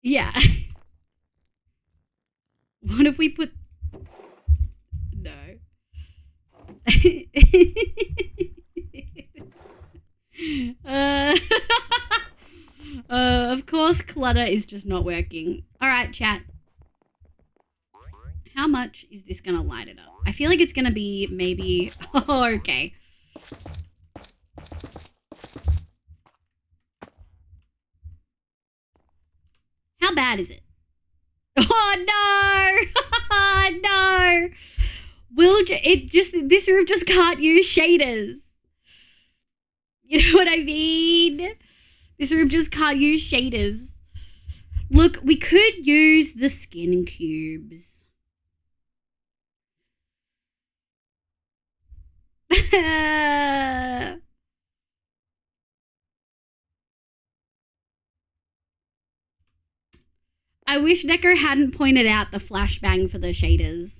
Yeah. What if we put... No. Of course, clutter is just not working. All right, chat. How much is this going to light it up? I feel like it's going to be maybe... Oh, okay. How bad is it? Oh, no! No! This room just can't use shaders. You know what I mean? This room just can't use shaders. Look, we could use the skin cubes. I wish Neko hadn't pointed out the flashbang for the shaders.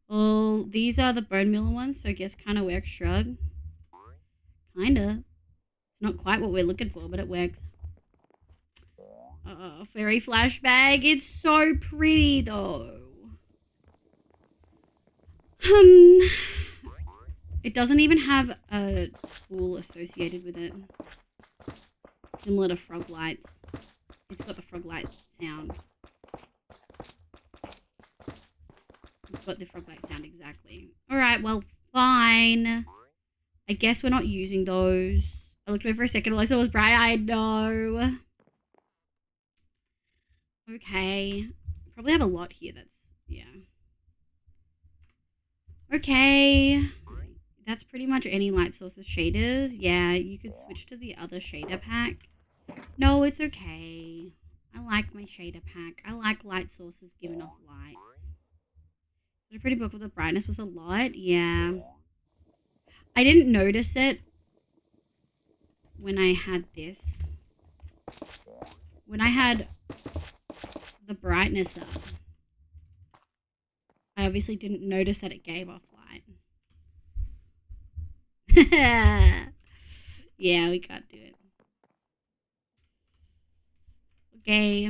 Well, these are the bone meal ones, so I guess kind of works, shrug. Kinda. It's not quite what we're looking for, but it works. Fairy flashbang. It's so pretty, though. It doesn't even have a tool associated with it. Similar to frog lights. It's got the frog light sound. It's got the frog light sound exactly. Alright, well, fine. I guess we're not using those. I looked away for a second, all I saw was bright-eyed. No. Okay. Probably have a lot here that's, yeah. Okay. That's pretty much any light source of shaders. Yeah, you could switch to the other shader pack. No, it's okay. I like my shader pack. I like light sources giving off lights. It was a pretty book with the brightness was a lot. Yeah. I didn't notice it when I had this. When I had the brightness up, I obviously didn't notice that it gave off light. Yeah, we can't do it. Okay.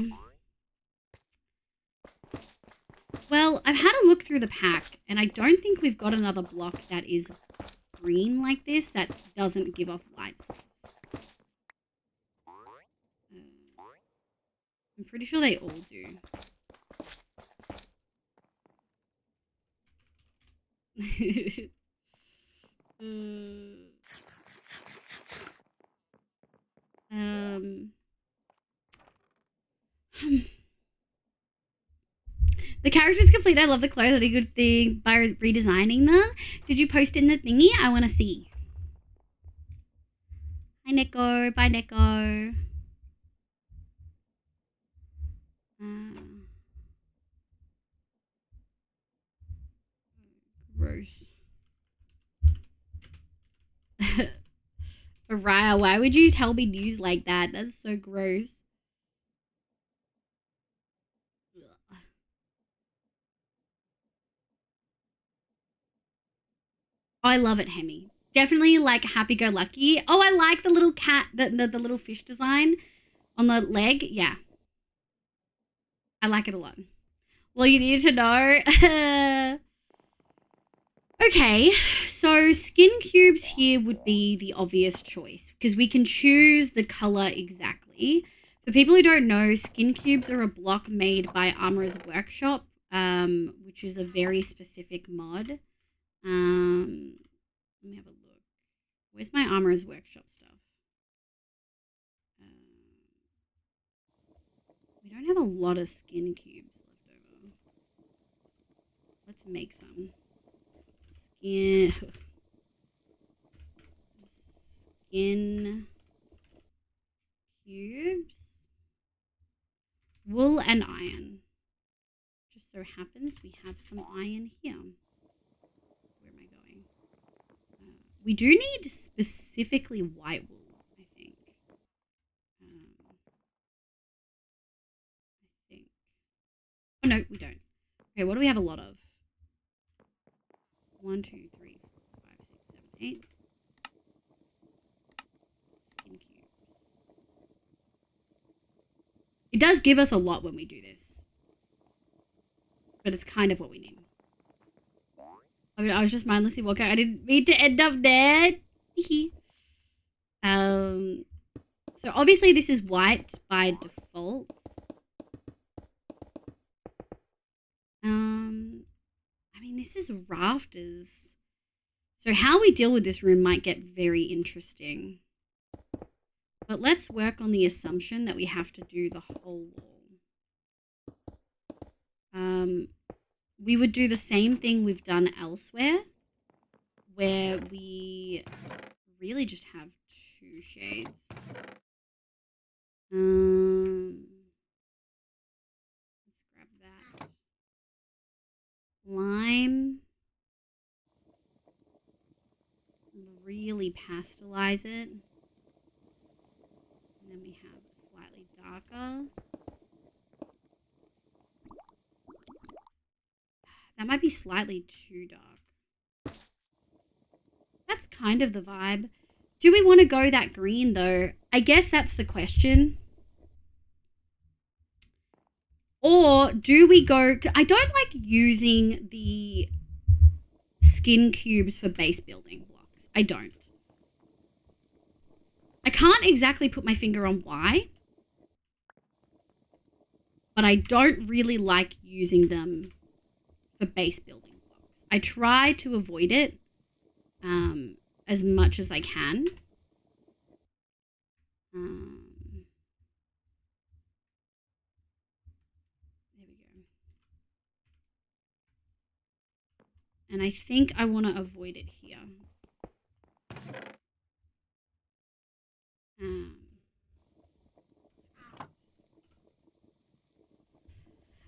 Well, I've had a look through the pack, and I don't think we've got another block that is green like this that doesn't give off light source. I'm pretty sure they all do. The character's complete. I love the clothes. What a good thing by redesigning them. Did you post in the thingy? I want to see. Hi, Neko. Bye, Neko. Gross. Araya, why would you tell me news like that? That's so gross. Oh, I love it, Hemi. Definitely like happy-go-lucky. Oh, I like the little cat, the little fish design on the leg. Yeah. I like it a lot. Well, you need to know. Okay, so skin cubes here would be the obvious choice because we can choose the color exactly. For people who don't know, skin cubes are a block made by Armorer's Workshop, which is a very specific mod. Let me have a look. Where's my Armorer's Workshop stuff? We don't have a lot of skin cubes left over. Let's make some. Skin cubes. Wool and iron. Just so happens we have some iron here. Where am I going? We do need specifically white wool, I think. Oh, no, we don't. Okay, what do we have a lot of? 1, 2, 3, 4, 5, 6, 7, 8. Skin cubes. It does give us a lot when we do this. But it's kind of what we need. I mean, I was just mindlessly walking. I didn't mean to end up there. So obviously this is white by default. I mean, this is rafters. So how we deal with this room might get very interesting. But let's work on the assumption that we have to do the whole wall. We would do the same thing we've done elsewhere, where we really just have 2 shades. Let's grab that. Lime. Really pastelize it. And then we have slightly darker. That might be slightly too dark. That's kind of the vibe. Do we want to go that green though? I guess that's the question. Or do we go... I don't like using the skin cubes for base building blocks. I don't. I can't exactly put my finger on why. But I don't really like using them for base building blocks. I try to avoid it as much as I can. There we go. And I think I want to avoid it here.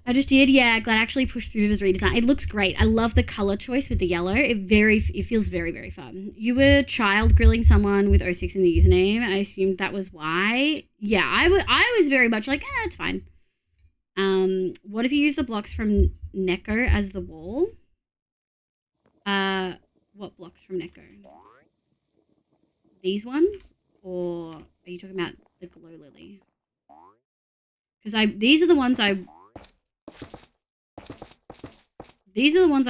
I just did, yeah. Glad I actually pushed through to this redesign. It looks great. I love the color choice with the yellow. It feels very, very fun. You were child grilling someone with 06 in the username. I assumed that was why. Yeah, I was very much like, it's fine. What if you use the blocks from Neko as the wall? What blocks from Neko? These ones? Or are you talking about the glow lily? Because these are the ones I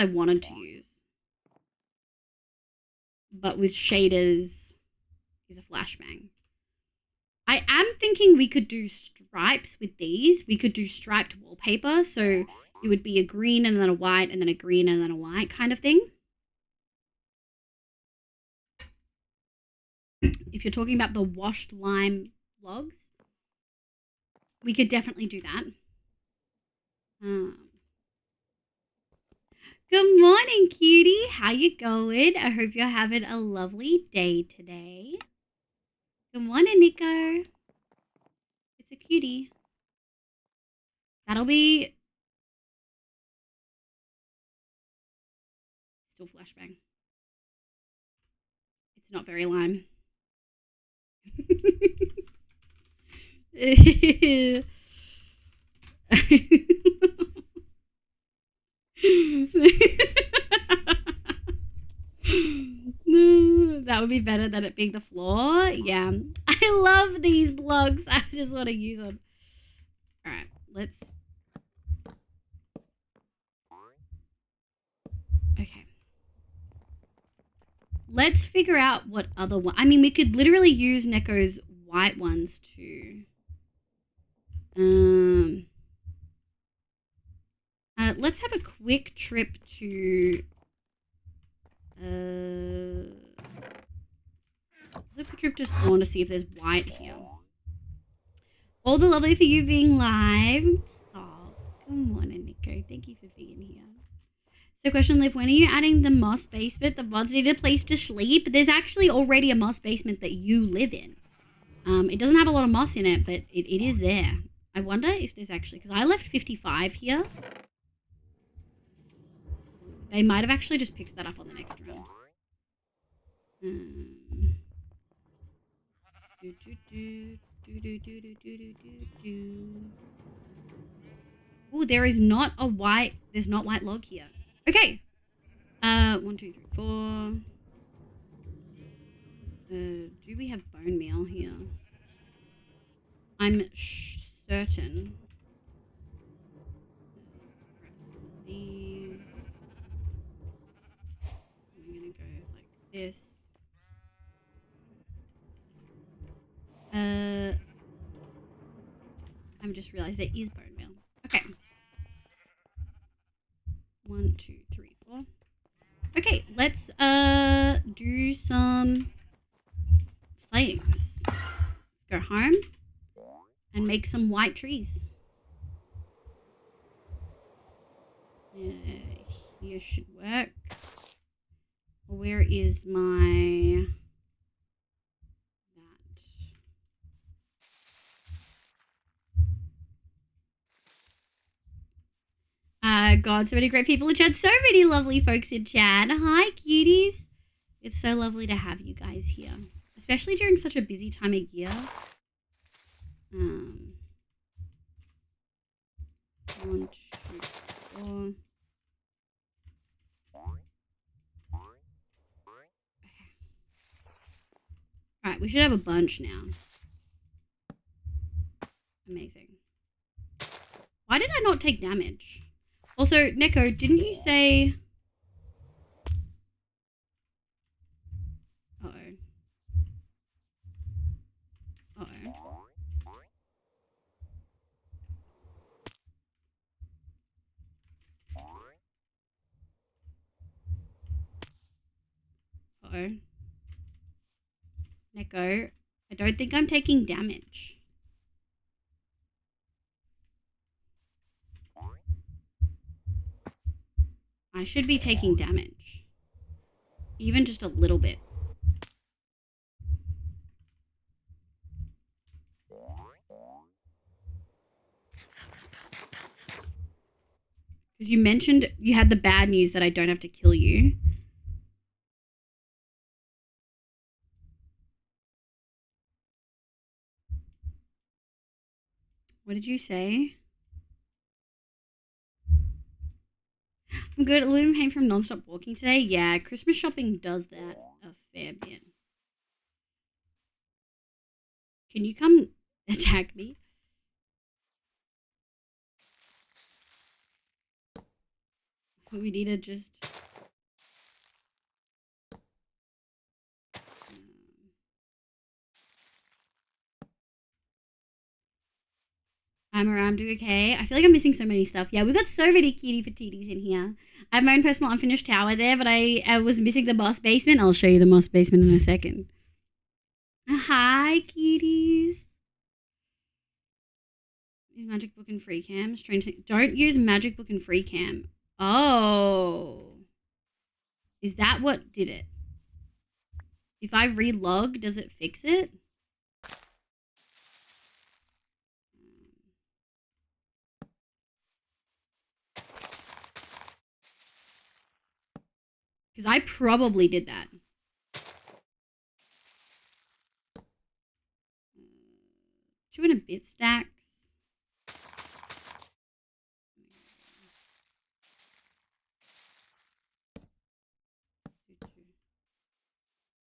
wanted to use. But with shaders is a flashbang. I am thinking we could do stripes with these. We could do striped wallpaper. So it would be a green and then a white and then a green and then a white kind of thing. If you're talking about the washed lime logs, we could definitely do that. Good morning, cutie. How you going? I hope you're having a lovely day today. Good morning, Nico. It's a cutie. That'll be... Still flashbang. It's not very lime. No, that would be better than it being the floor. Yeah. I love these blocks. I just want to use them. All right, let's... Okay. Let's figure out what other one... I mean, we could literally use Neko's white ones too. Let's have a quick trip to... Let's have a trip to Spawn to see if there's white here. All the lovely for you being live. Oh, good morning, Nico. Thank you for being here. So question, Liv, when are you adding the moss basement? The mods need a place to sleep. There's actually already a moss basement that you live in. It doesn't have a lot of moss in it, but it is there. I wonder if there's actually... Because I left 55 here. They might have actually just picked that up on the next round. Oh, there is not a white... There's not white log here. Okay. 1, 2, 3, 4. Do we have bone meal here? I'm certain. Grab some of these. I'm gonna go like this. I'm just realized there is bone meal. Okay. 1, 2, 3, 4. Okay, let's do some things. Let's go home and make some white trees. Here should work. Where is my... God, so many great people in chat. So many lovely folks in chat. Hi, cuties. It's so lovely to have you guys here, especially during such a busy time of year. 1, 2, 4. Alright, we should have a bunch now. Amazing. Why did I not take damage? Also, Neko, didn't you say... Uh-oh. Uh-oh. Uh-oh. Neko, I don't think I'm taking damage. I should be taking damage. Even just a little bit. Because you mentioned you had the bad news that I don't have to kill you. What did you say? I'm good. A little pain from non-stop walking today. Yeah, Christmas shopping does that a fair bit. Can you come attack me? We need to just... I'm around, doing okay. I feel like I'm missing so many stuff. Yeah, we've got so many cutie patooties in here. I have my own personal unfinished tower there, but I was missing the boss basement. I'll show you the boss basement in a second. Hi, cuties. Use magic book and free cam. Strange thing. Don't use magic book and free cam. Oh. Is that what did it? If I relog, does it fix it? Because I probably did that. Two and a bit stacks.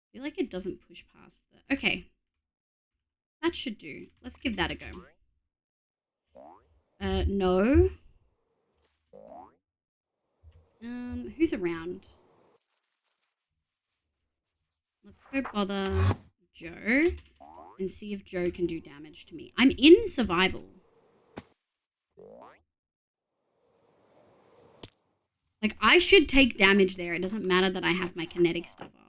I feel like it doesn't push past the... Okay. That should do. Let's give that a go. No. Who's around? Let's go bother Joe and see if Joe can do damage to me. I'm in survival. Like, I should take damage there. It doesn't matter that I have my kinetic stuff off.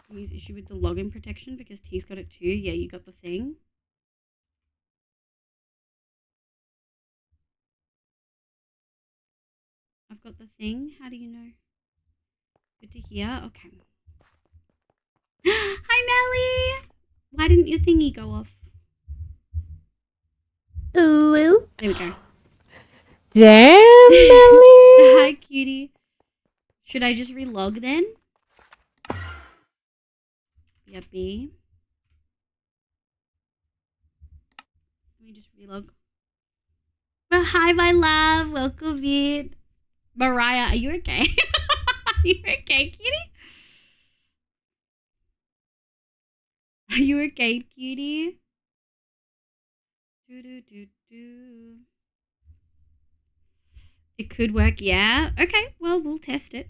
Use issue with the login protection because T's got it too. Yeah, you got the thing. I've got the thing. How do you know? Good to hear. Okay. Hi, Melly. Why didn't your thingy go off? Ooh. There we go. Damn, Melly. Hi, cutie. Should I just relog then? Yuppie. Let me just relog. Well, hi, my love. Welcome in. Mariah, are you okay? Are you okay, cutie? Are you okay, cutie? It could work, yeah. Okay, well, we'll test it.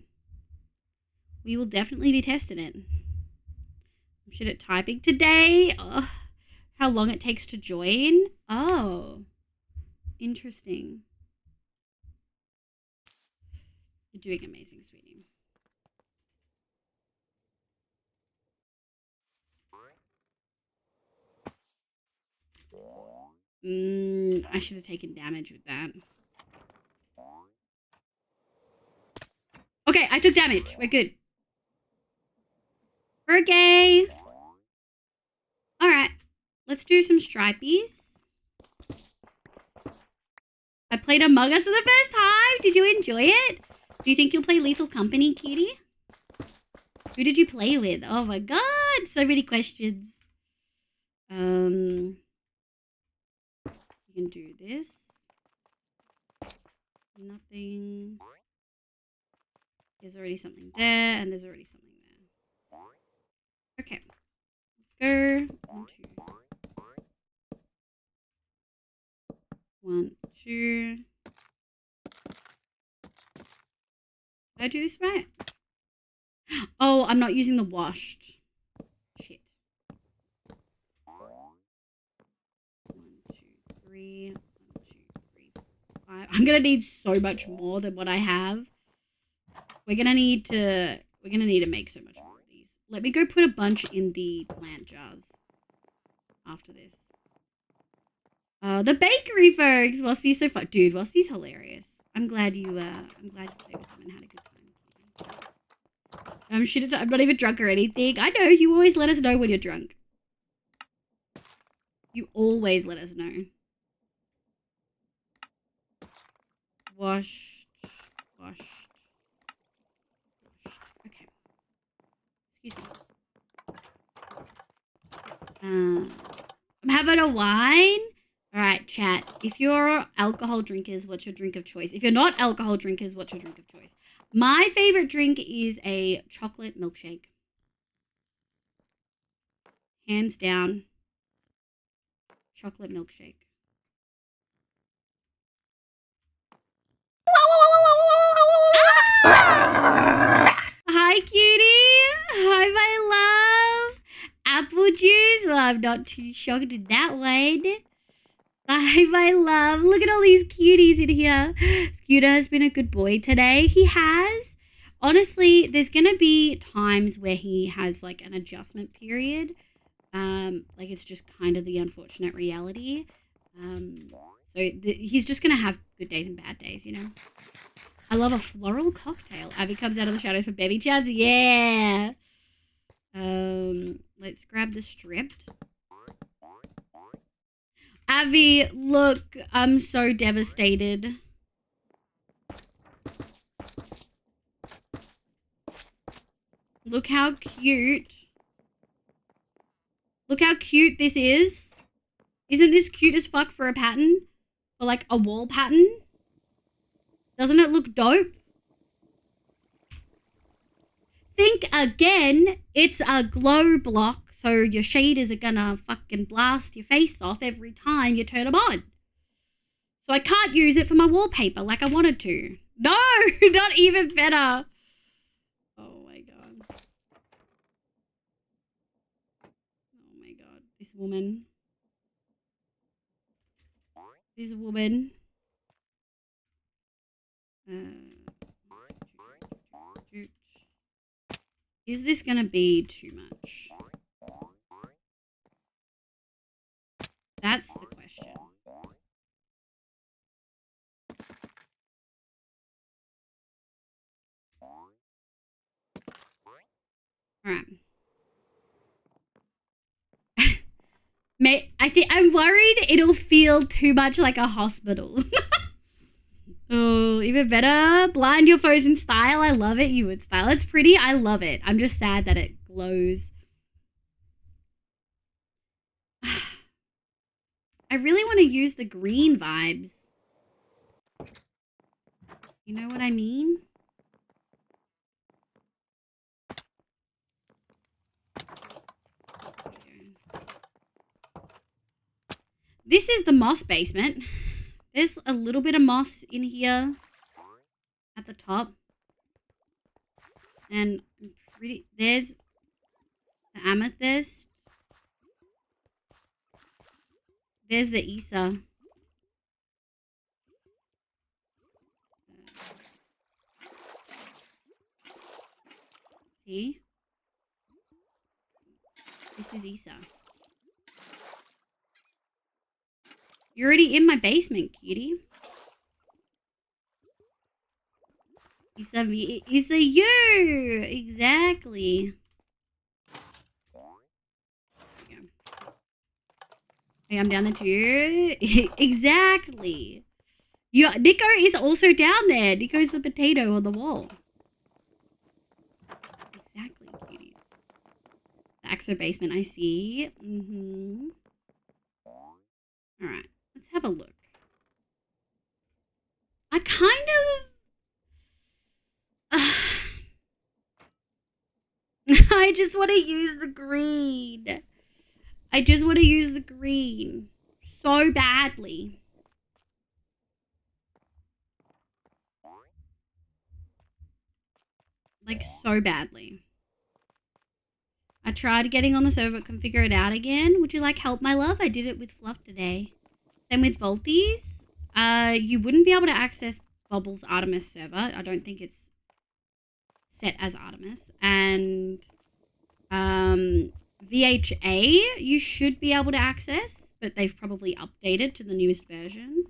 We will definitely be testing it. I'm shit at typing today. Oh, how long it takes to join. Oh, interesting. You're doing amazing, sweetie. I should have taken damage with that. Okay, I took damage. We're good. Okay. Alright. Let's do some stripies. I played Among Us for the first time. Did you enjoy it? Do you think you'll play Lethal Company, cutie? Who did you play with? Oh my god, so many questions. You can do this. Nothing. There's already something there, and there's already something there. Okay. Let's go. 1, 2. 1, 2. Did I do this right? Oh, I'm not using the washed. Shit. 1, 2, 3. 1, 2, 3, 5. I'm gonna need so much more than what I have. We're gonna need to make so much more of these. Let me go put a bunch in the plant jars after this. The bakery folks! Waspy's so fun. Dude, Waspy's hilarious. I'm glad you played with them and had a good time. I'm not even drunk or anything. I know, you always let us know when you're drunk. You always let us know. Washed. Okay. Excuse me. I'm having a wine. All right, chat. If you're alcohol drinkers, what's your drink of choice? If you're not alcohol drinkers, what's your drink of choice? My favorite drink is a chocolate milkshake. Hands down. Chocolate milkshake. Hi, cutie. Hi, my love. Apple juice. Well, I'm not too shocked in that one. Hi, my love. Look at all these cuties in here. Scooter has been a good boy today. He has. Honestly, there's going to be times where he has like an adjustment period. Like it's just kind of the unfortunate reality. He's just going to have good days and bad days, you know? I love a floral cocktail. Abby comes out of the shadows for baby chance. Yeah. Let's grab the stripped. Avi, look, I'm so devastated. Look how cute. Look how cute this is. Isn't this cute as fuck for a pattern? For like a wall pattern? Doesn't it look dope? Think again, it's a glow block, so your shaders are gonna fucking blast your face off every time you turn them on. So I can't use it for my wallpaper like I wanted to. No, not even better. Oh my god. Oh my god. This woman. Is this gonna be too much? That's the question. Alright. I'm worried it'll feel too much like a hospital. Oh, even better. Blind your foes in style. I love it. You in style. It's pretty. I love it. I'm just sad that it glows. I really want to use the green vibes. You know what I mean? This is the moss basement. There's a little bit of moss in here at the top. And there's the amethyst. There's the Issa. See? This is Issa. You're already in my basement, cutie. Issa you! Exactly. Hey, I'm down there too. Exactly. Nico is also down there. Nico's the potato on the wall. Exactly, cuties. The Axo basement, I see. Alright, let's have a look. I kind of... I just want to use the green. I just want to use the green so badly. Like, so badly. I tried getting on the server but couldn't figure it out again. Would you like help, my love? I did it with Fluff today. Same with Volties. You wouldn't be able to access Bubble's Artemis server. I don't think it's set as Artemis. And VHA you should be able to access, but they've probably updated to the newest version.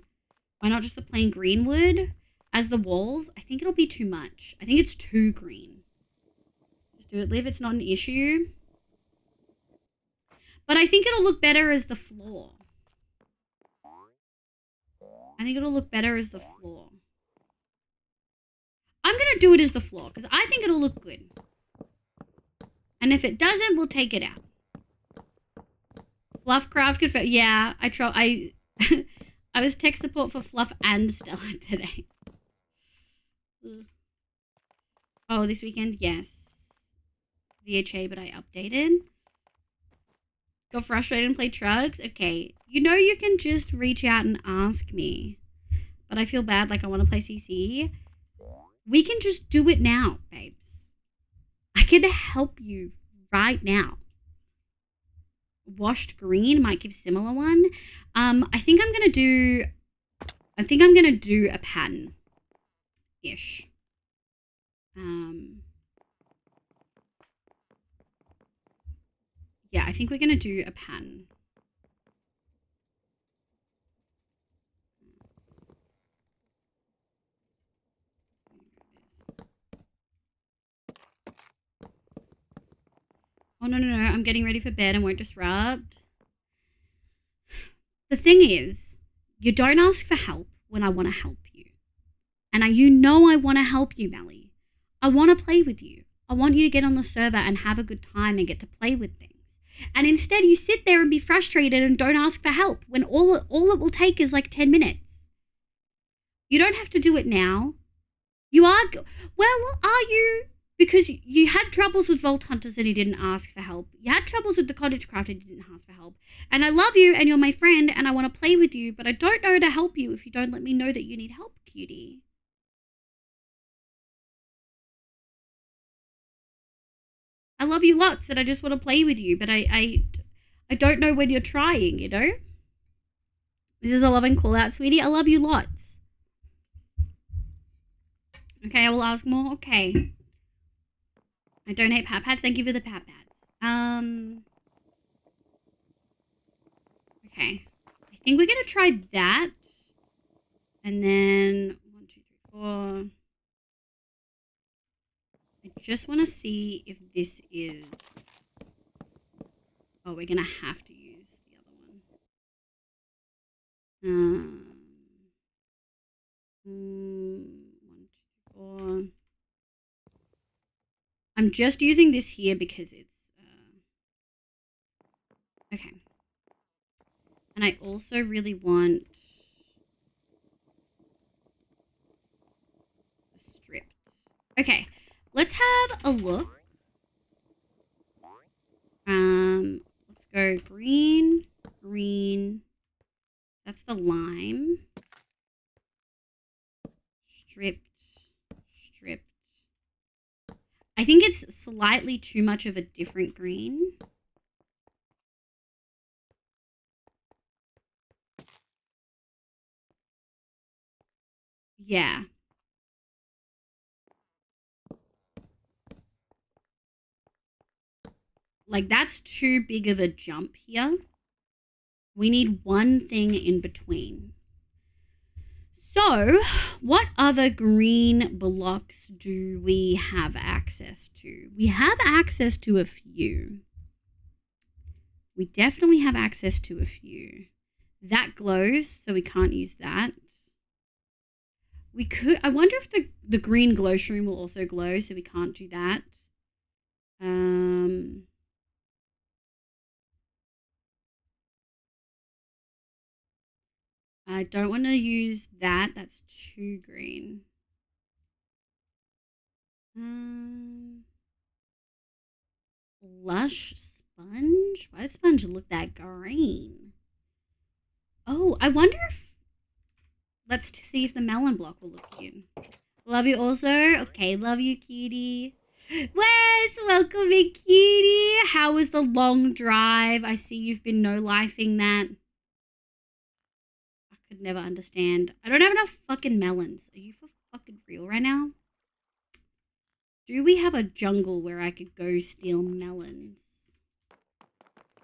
Why not just the plain greenwood as the walls? I think it'll be too much. I think it's too green. Just do it, Liv. It's not an issue. But I think it'll look better as the floor. I think it'll look better as the floor. I'm going to do it as the floor because I think it'll look good. And if it doesn't, we'll take it out. Fluffcraft confirm. Yeah, I was tech support for Fluff and Stella today. Oh, this weekend? Yes. VHA, but I updated. Got frustrated and played Trugs? Okay. You know you can just reach out and ask me. But I feel bad, like I want to play CC. We can just do it now, babes. I can help you right now. Washed green might give similar one. I think I'm gonna do a pattern ish. Yeah, I think we're gonna do a pattern. Oh, no, I'm getting ready for bed and won't disrupt. The thing is, you don't ask for help when I want to help you. And you know I want to help you, Melly. I want to play with you. I want you to get on the server and have a good time and get to play with things. And instead you sit there and be frustrated and don't ask for help when all it will take is like 10 minutes. You don't have to do it now. You are, well, are you? Because you had troubles with Vault Hunters and you didn't ask for help. You had troubles with the Cottage Craft and you didn't ask for help. And I love you and you're my friend and I want to play with you, but I don't know how to help you if you don't let me know that you need help, cutie. I love you lots and I just want to play with you, but I don't know when you're trying, you know? This is a loving call out, sweetie. I love you lots. Okay, I will ask more. Okay. I donate pap pads. Thank you for the pap pads. Okay. I think we're going to try that. And then 1, 2, 3, 4. I just want to see if this is... Oh, we're going to have to use the other one. 1, 2, 4. I'm just using this here because it's... okay. And I also really want... the stripped. Okay. Let's have a look. Let's go green, green. That's the lime. Stripped, stripped. I think it's slightly too much of a different green. Yeah. Like, that's too big of a jump here. We need one thing in between. So, what other green blocks do we have access to? We have access to a few. We definitely have access to a few. That glows, so we can't use that. We could... I wonder if the green glow shroom will also glow, so we can't do that. I don't want to use that. That's too green. Lush sponge. Why does sponge look that green? Oh, I wonder if... Let's see if the melon block will look cute. Love you also. Okay, love you, cutie. Wes, welcome in, cutie. How was the long drive? I see you've been no-lifing that. I could never understand. I don't have enough fucking melons. Are you for fucking real right now? Do we have a jungle where I could go steal melons?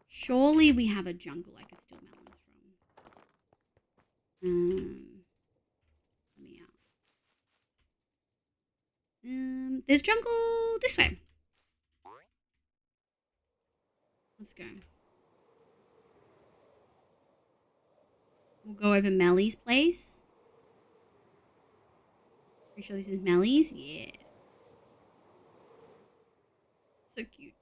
Surely we have a jungle I could steal melons from. Let me out. There's jungle this way. Let's go. We'll go over Melly's place. Pretty sure this is Melly's. Yeah. So cute.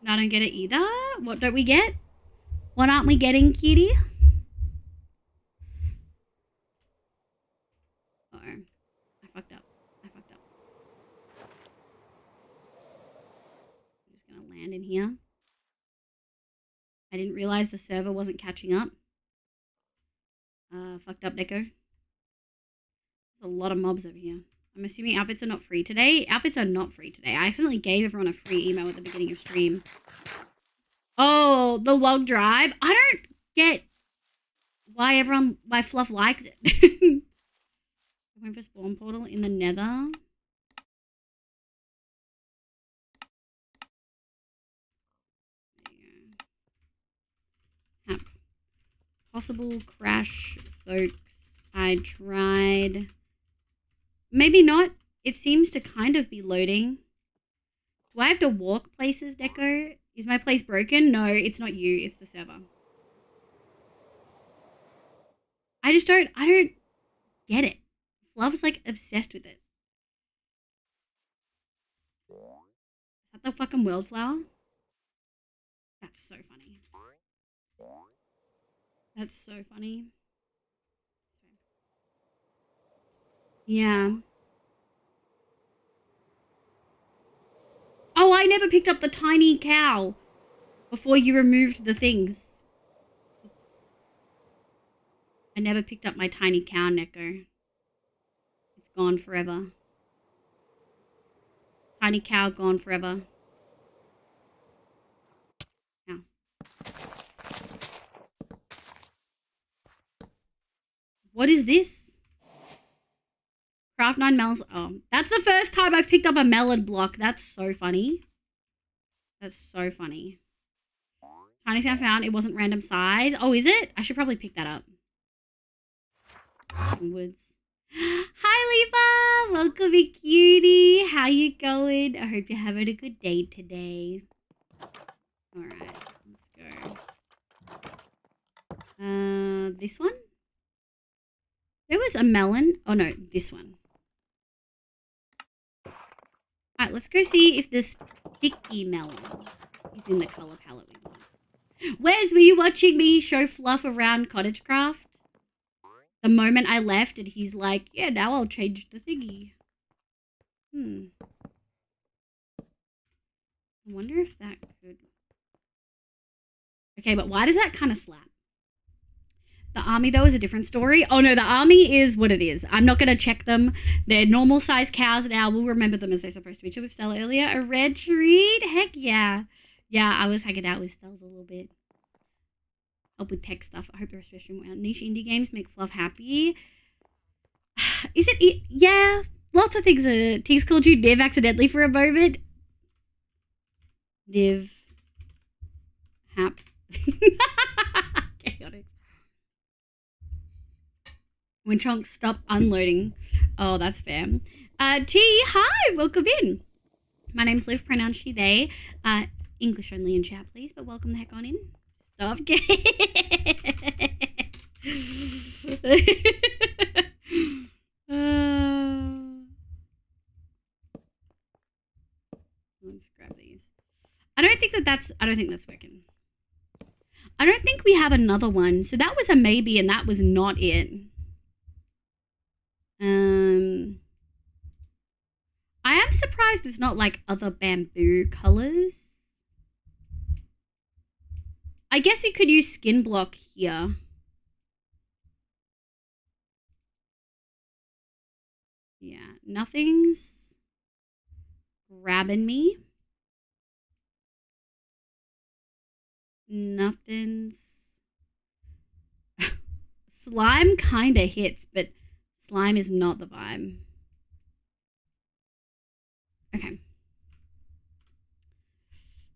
No, I don't get it either. What don't we get? What aren't we getting, cutie? Uh-oh. I fucked up. I'm just gonna land in here. I didn't realize the server wasn't catching up. Fucked up, Deco. There's a lot of mobs over here. I'm assuming outfits are not free today. Outfits are not free today. I accidentally gave everyone a free email at the beginning of stream. Oh, the log drive. I don't get why Fluff likes it. I'm going for spawn portal in the nether. There you go. App. Possible crash, folks. I tried. Maybe not. It seems to kind of be loading. Do I have to walk places, Deco? Is my place broken? No, it's not you. It's the server. I don't get it. Fluff's like obsessed with it. Is that the fucking world flower? That's so funny. That's so funny. Yeah. Oh, I never picked up the tiny cow before you removed the things. Oops. I never picked up my tiny cow, Neko. It's gone forever. Tiny cow gone forever. Now. What is this? Craft 9 melons. Oh, that's the first time I've picked up a melon block. That's so funny. That's so funny. Tiny sound found. It wasn't random size. Oh, is it? I should probably pick that up. Woods. Hi, Levi. Welcome, in, cutie. How you going? I hope you're having a good day today. All right, let's go. This one? There was a melon. Oh, no, this one. All right, let's go see if this sticky melon is in the color palette we want. Wes, were you watching me show Fluff around Cottage Craft? The moment I left and he's like, yeah, now I'll change the thingy. I wonder if that could... Okay, but why does that kind of slap? The army, though, is a different story. Oh, no, the army is what it is. I'm not going to check them. They're normal-sized cows now. We'll remember them as they're supposed to be. Chill with Stella earlier. A red treat? Heck yeah. Yeah, I was hanging out with Stellas a little bit. Help with tech stuff. I hope the rest of stream well. Niche indie games make Fluff happy. Is it? Yeah. Lots of things. T's called you Niv accidentally for a moment. Niv. Hap. Chaotic. When chunks stop unloading. Oh, that's fair. T, hi, welcome in. My name's Liv, pronounced she, they. English only in chat, please, but welcome the heck on in. Stop. Let's grab these. I don't think that's working. I don't think we have another one. So that was a maybe and that was not it. I am surprised surprised there's not like other bamboo colors. I guess we could use skin block here. Yeah, nothing's grabbing me. Nothing's... Slime kind of hits, but slime is not the vibe. Okay.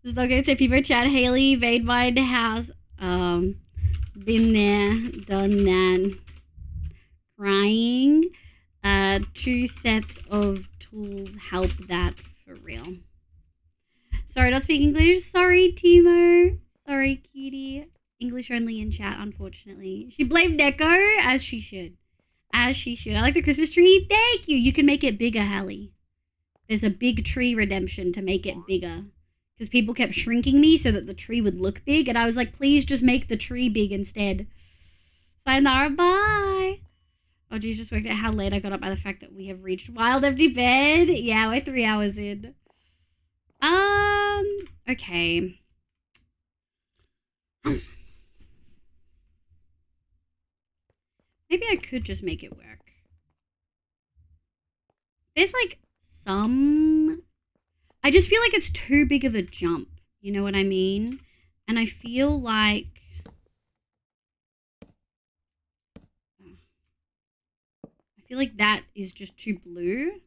This is not gonna say people chat. Haley, invade my house. Been there, done that. Crying. 2 sets of tools help that for real. Sorry, not speak English. Sorry, Timo. Sorry, cutie. English only in chat, unfortunately. She blamed Neko, as she should. As she should. I like the Christmas tree. Thank you. You can make it bigger, Hallie. There's a big tree redemption to make it bigger. Because people kept shrinking me so that the tree would look big. And I was like, please just make the tree big instead. Sayonara, bye. Oh, geez, just worked out how late I got up by the fact that we have reached wild empty bed. Yeah, we're 3 hours in. Okay. Maybe I could just make it work. There's like some... I just feel like it's too big of a jump. You know what I mean? And I feel like... I feel like that is just too blue.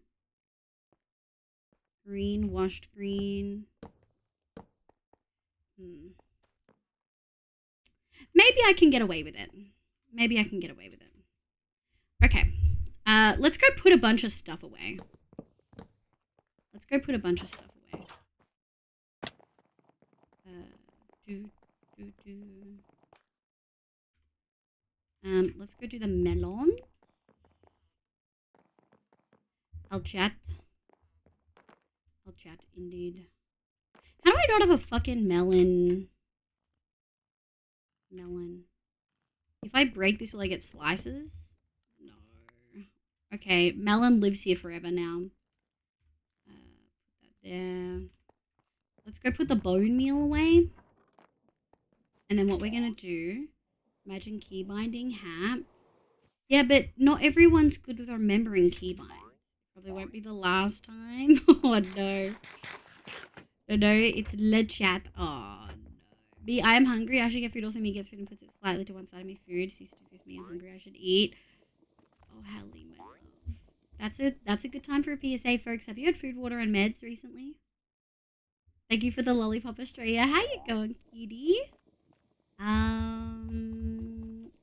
Green, washed green. Maybe I can get away with it. Maybe I can get away with it. Okay. Let's go put a bunch of stuff away. Let's go put a bunch of stuff away. Let's go do the melon. I'll chat. I'll chat, indeed. How do I not have a fucking melon? Melon. If I break this, will I get slices? No. Okay, melon lives here forever now. Put that there. Let's go put the bone meal away. And then what we're going to do... Imagine key binding hat. Yeah, but not everyone's good with remembering key binding. Probably won't be the last time. Oh, no. No, it's le chat. Oh, no. Me, I am hungry. I should get food. Also, me gets food and puts it slightly to one side of me. Food. Cease to me. I'm hungry. I should eat. Oh, Hallie, my love. That's a good time for a PSA, folks. Have you had food, water, and meds recently? Thank you for the lollipop, Australia. How you going, cutie?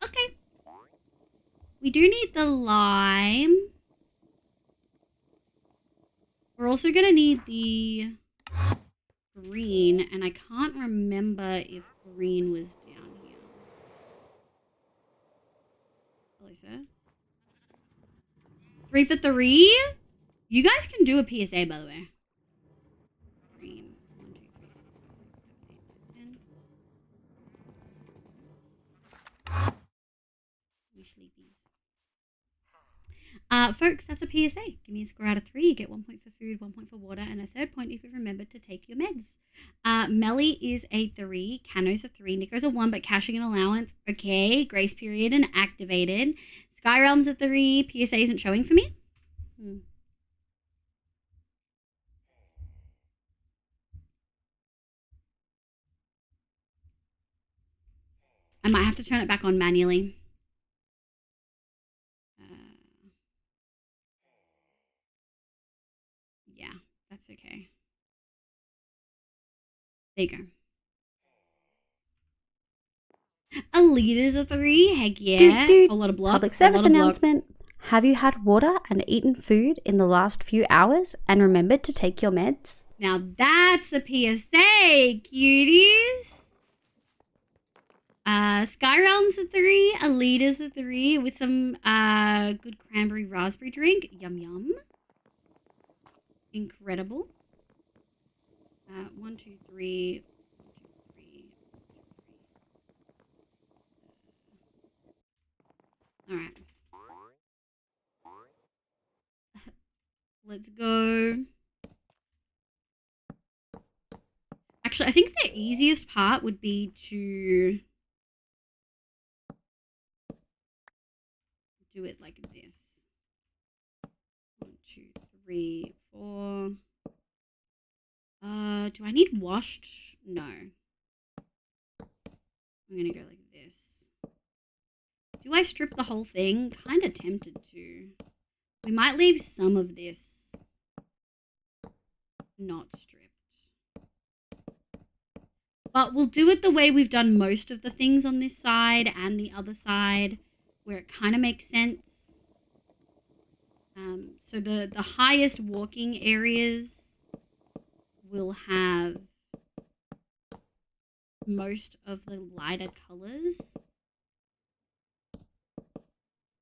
Okay. We do need the lime. We're also going to need the green, and I can't remember if green was down here. Hello, sir. 3 for 3? You guys can do a PSA, by the way. Green. 1, 2, 3, 4, 5, 6, 7, 8, 9, 10. We sleepies. Folks, that's a PSA. Give me a score out of 3. You get 1 point for food, 1 point for water, and a 3rd point if you've remembered to take your meds. Melly is a 3. Cano's a 3. Nico's a 1, but cashing an allowance. Okay. Grace period and activated. Skyrealm's a 3. PSA isn't showing for me. I might have to turn it back on manually. Yeah, that's okay. There you go. A liter's a 3. Heck yeah. Dude, A lot of block. public service announcement. Have you had water and eaten food in the last few hours and remembered to take your meds? Now that's a PSA, cuties. Skyrealm's a 3. Alita's a 3 with some good cranberry raspberry drink. Yum yum. Incredible. 1, 2, 3. 1, 2, 3. All right. Let's go. Actually, I think the easiest part would be to do it like this. 1, 2, 3, 4. Do I need washed? No. I'm gonna go like this. Do I strip the whole thing? Kind of tempted to. We might leave some of this not stripped. But we'll do it the way we've done most of the things on this side and the other side, where it kind of makes sense. So the highest walking areas will have most of the lighter colors.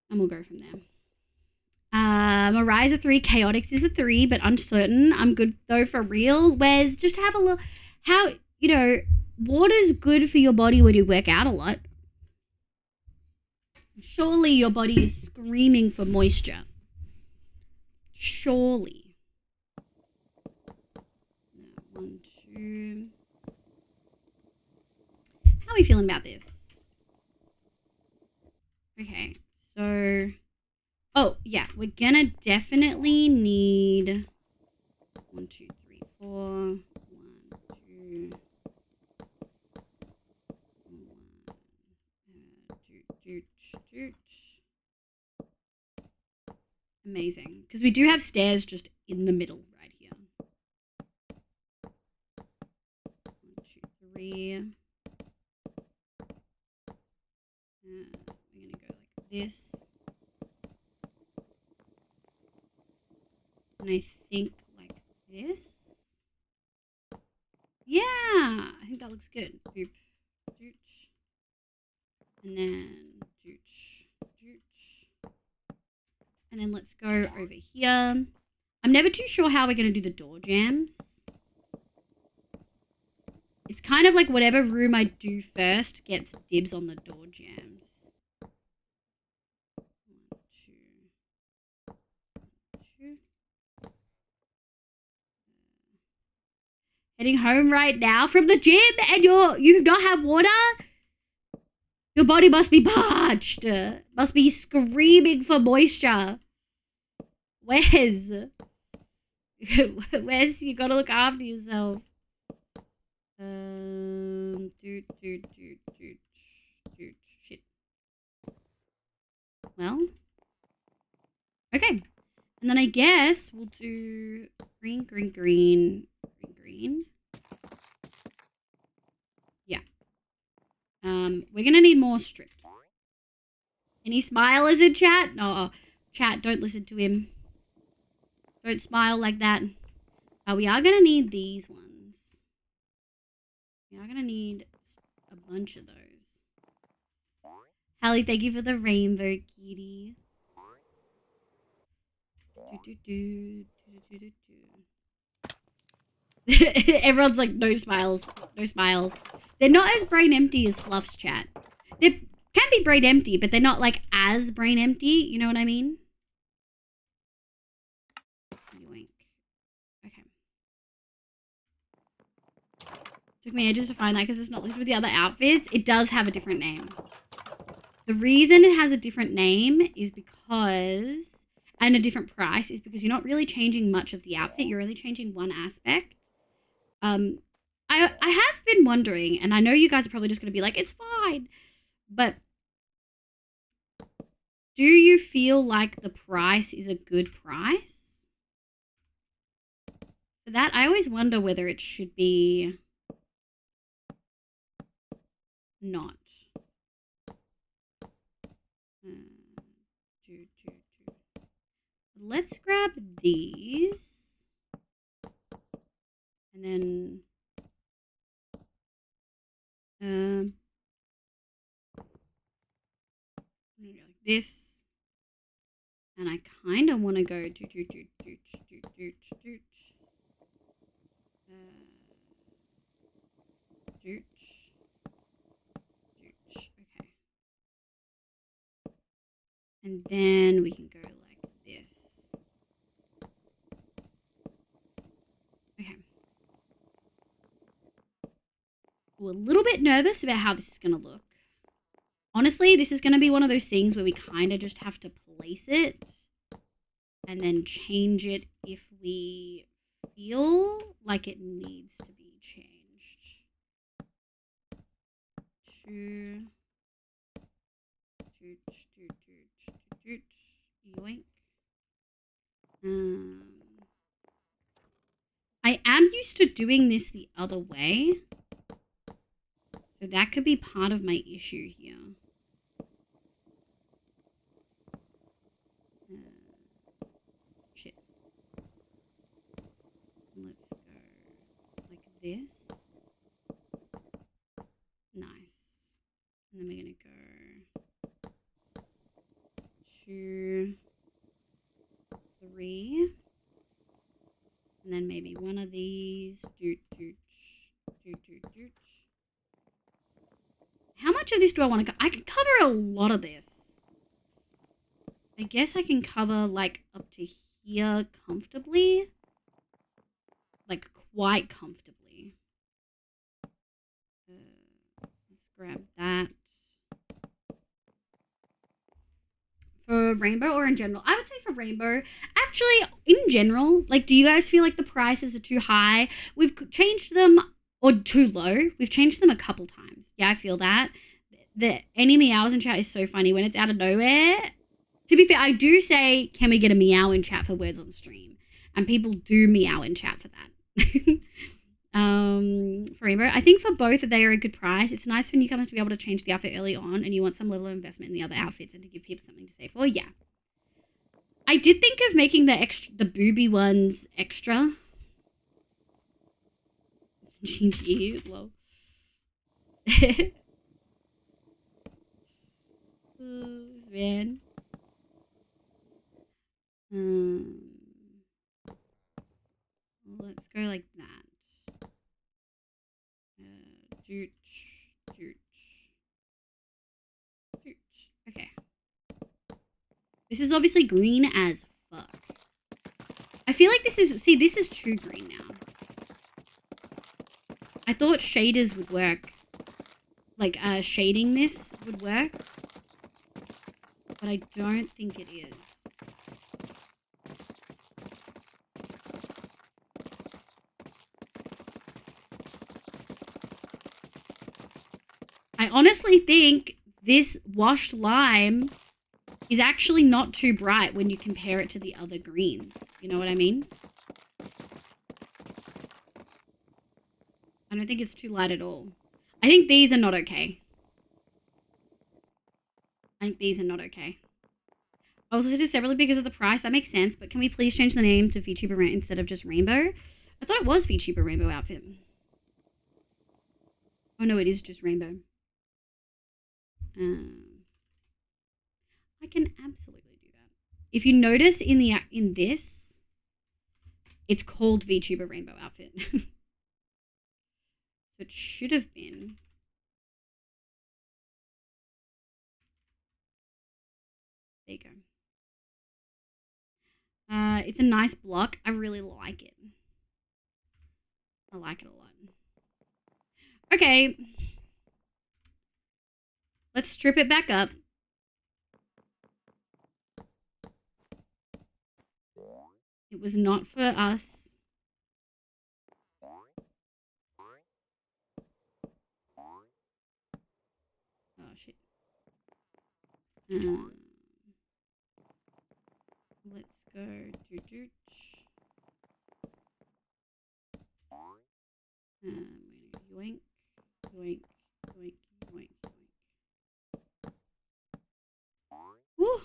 And we'll go from there. Mariah's a 3, Chaotix is a 3, but uncertain. I'm good though for real. Wes, just have a look. How, water's good for your body when you work out a lot. Surely your body is screaming for moisture. Surely. 1, 2. How are we feeling about this? Okay, so... Oh, yeah, we're gonna definitely need 1, 2, 3, 4. 1, 2. 1. Amazing, because we do have stairs just in the middle right here. 1, 2, 3. We're gonna go like this. And I think like this. Yeah, I think that looks good. Boop, dooch. And then dooch, dooch. And then let's go over here. I'm never too sure how we're going to do the door jams. It's kind of like whatever room I do first gets dibs on the door jams. 1, 2, 2. Heading home right now from the gym and you've not had water? Your body must be parched. Must be screaming for moisture. Wes? Wes, you gotta look after yourself. Shit. Well. Okay. And then I guess we'll do green, green, green, green, green. Yeah. We're gonna need more stripped. Any smilers in chat? No, chat, don't listen to him. Don't smile like that. We are gonna need these ones. We are gonna need a bunch of those. Hallie, thank you for the rainbow, kitty. Everyone's like, no smiles, no smiles. They're not as brain empty as Fluff's chat. They can be brain empty, but they're not like as brain empty. You know what I mean? Yoink. Okay. Took me ages to find that because it's not listed with the other outfits. It does have a different name. The reason it has a different name is because, and a different price, is because you're not really changing much of the outfit. You're only changing one aspect. I have been wondering, and I know you guys are probably just going to be like, it's fine. But do you feel like the price is a good price? For that, I always wonder whether it should be not. Let's grab these. And then like this. And I kind of want to go dooch. Okay. And then we can go like this. Okay. a little bit nervous about how this is going to look. Honestly, this is going to be one of those things where we kind of just have to place it and then change it if we feel like it needs to be changed. Yoink. I am used to doing this the other way. So that could be part of my issue here. Shit. Let's go like this. Nice. And then we're going to go 2, 3. And then maybe one of these. How much of this do I want to cover? I can cover a lot of this. I guess I can cover like up to here comfortably. Like quite comfortably. Let's grab that. For rainbow or in general? I would say for rainbow. Actually, in general, like, do you guys feel like the prices are too high? We've changed them, or too low. We've changed them a couple times. Yeah, I feel that. The any meows in chat is so funny when it's out of nowhere. To be fair, I do say, can we get a meow in chat for words on stream? And people do meow in chat for that. For rainbow, I think for both they are a good price. It's nice for newcomers to be able to change the outfit early on, and you want some level of investment in the other outfits and to give people something to save for. Yeah, I did think of making the booby ones extra. GG, lol. Oh, man. Let's go like that. Okay. This is obviously green as fuck. I feel like this is too green now. I thought shaders would work. Like, shading this would work. But I don't think it is. I honestly think this washed lime is actually not too bright when you compare it to the other greens. You know what I mean? I don't think it's too light at all. I think these are not okay. I was listed separately because of the price. That makes sense, but can we please change the name to VTuber instead of just Rainbow? I thought it was VTuber Rainbow outfit. Oh no, it is just Rainbow. I can absolutely do that. If you notice in this, it's called VTuber Rainbow outfit. So it should have been. There you go. It's a nice block. I really like it. I like it a lot. Okay. Let's strip it back up. It was not for us. Oh, shit. Let's go. Yoink, yoink, yoink, yoink, yoink. Woo.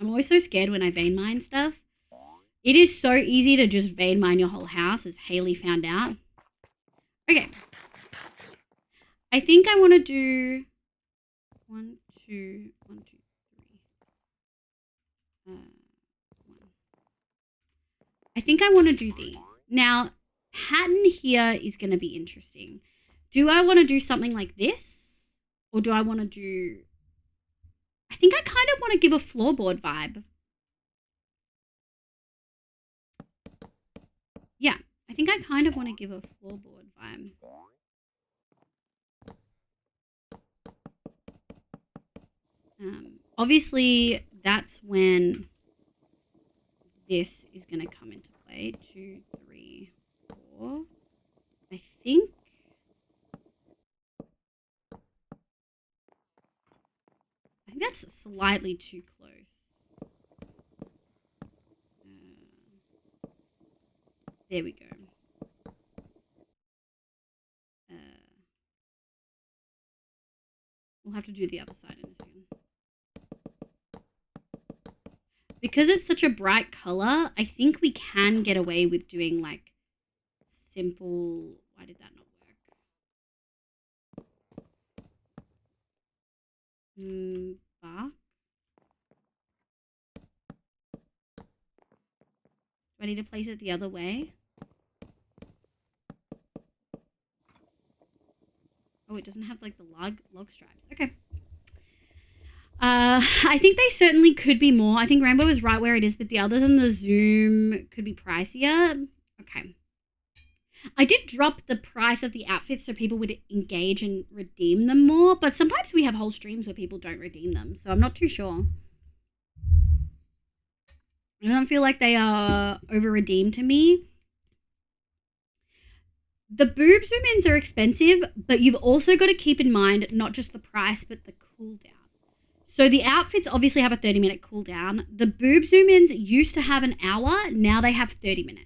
I'm always so scared when I vein mine stuff. It is so easy to just vein mine your whole house, as Haley found out. Okay. I think I want to do 1, 2, 1, 2, 3. 1. I think I want to do these. Now, pattern here is going to be interesting. Do I want to do something like this? Or do I want to do... I think I kind of want to give a floorboard vibe. Yeah, I think I kind of want to give a floorboard vibe. Obviously, that's when this is going to come into play. 2, 3, 4. I think that's slightly too close. There we go. We'll have to do the other side in a second. Because it's such a bright color, I think we can get away with doing like simple. Why did that not work? Bark. Do I need to place it the other way? Oh, it doesn't have like the log stripes. Okay. I think they certainly could be more. I think Rainbow is right where it is, but the others on the Zoom could be pricier. Okay. I did drop the price of the outfits so people would engage and redeem them more, but sometimes we have whole streams where people don't redeem them, so I'm not too sure. I don't feel like they are over-redeemed to me. The boob zoom-ins are expensive, but you've also got to keep in mind not just the price, but the cooldown. So the outfits obviously have a 30-minute cooldown. The boob zoom-ins used to have an hour. Now they have 30 minutes.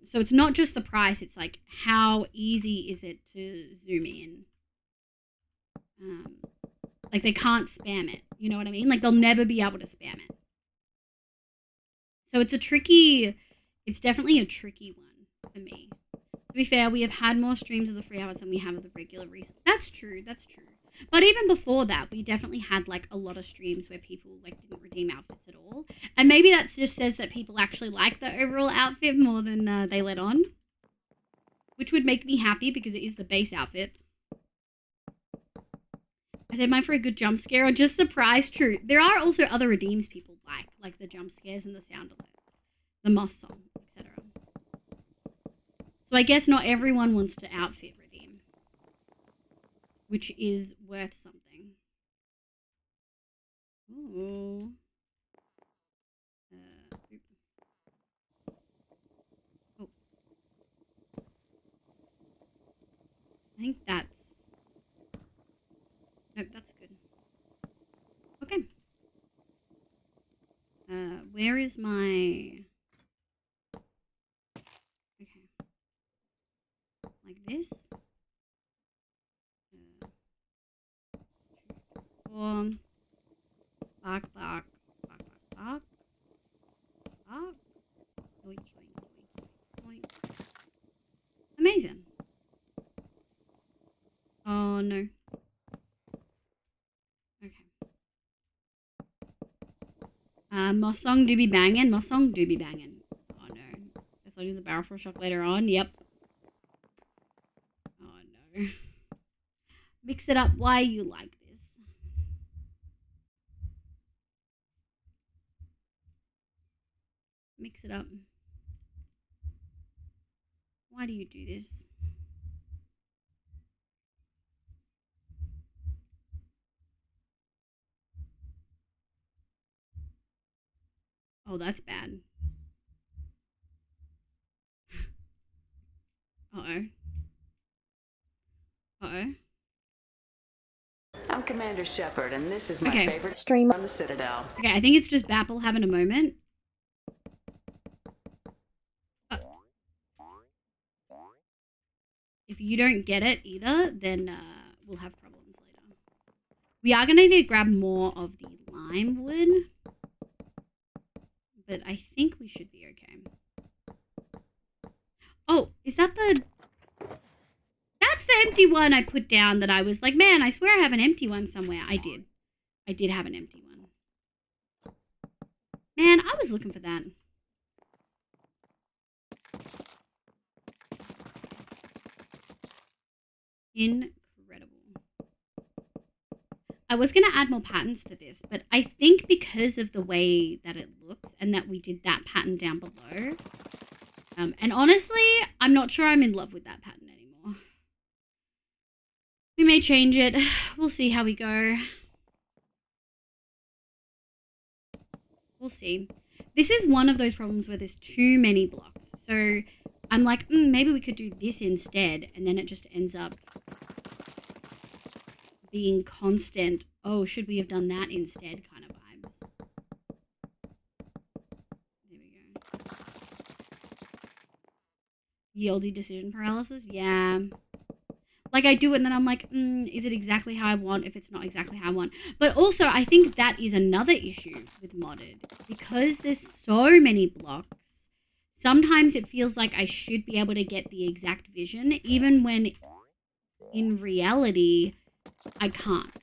So it's not just the price. It's like how easy is it to zoom in? Like they can't spam it. You know what I mean? Like they'll never be able to spam it. So it's definitely a tricky one for me. To be fair, we have had more streams of the free hours than we have of the regular reason. That's true. But even before that, we definitely had like a lot of streams where people like didn't redeem outfits at all. And maybe that just says that people actually like the overall outfit more than they let on. Which would make me happy because it is the base outfit. I said mine for a good jump scare or just surprise. True. There are also other redeems people like the jump scares and the sound alerts, the Moss song, etc. So I guess not everyone wants to outfit redeem, which is worth something. Ooh. Oh. I think that's... Nope, that's good. Okay. Where is my... Okay. Like this. Bark, bark, bark, bark, bark. Bark. Oink, oink, oink, oink. Amazing. Oh, no. Okay. Moss song do be banging. Moss song do be banging. Oh, no. Guess I'll do the barrel for a shock later on. Yep. Oh, no. Mix it up. Why you like this? Mix it up. Why do you do this? Oh, that's bad. Uh-oh. Uh-oh. I'm Commander Shepard, and this is my Okay. favorite stream on the Citadel. Okay, I think it's just Bapple having a moment. If you don't get it either, then we'll have problems later. We are going to need to grab more of the lime wood. But I think we should be okay. Oh, is that the... That's the empty one I put down that I was like, man, I swear I have an empty one somewhere. I did. I did have an empty one. Man, I was looking for that. Incredible. I was going to add more patterns to this, but I think because of the way that it looks and that we did that pattern down below, and honestly, I'm not sure I'm in love with that pattern anymore. We may change it. We'll see how we go. We'll see. This is one of those problems where there's too many blocks. So I'm like, maybe we could do this instead. And then it just ends up being constant. Oh, should we have done that instead kind of vibes. There we go. Yieldy decision paralysis. Yeah. Like I do it and then I'm like, is it exactly how I want if it's not exactly how I want? But also I think that is another issue with modded. Because there's so many blocks, sometimes it feels like I should be able to get the exact vision, even when in reality, I can't.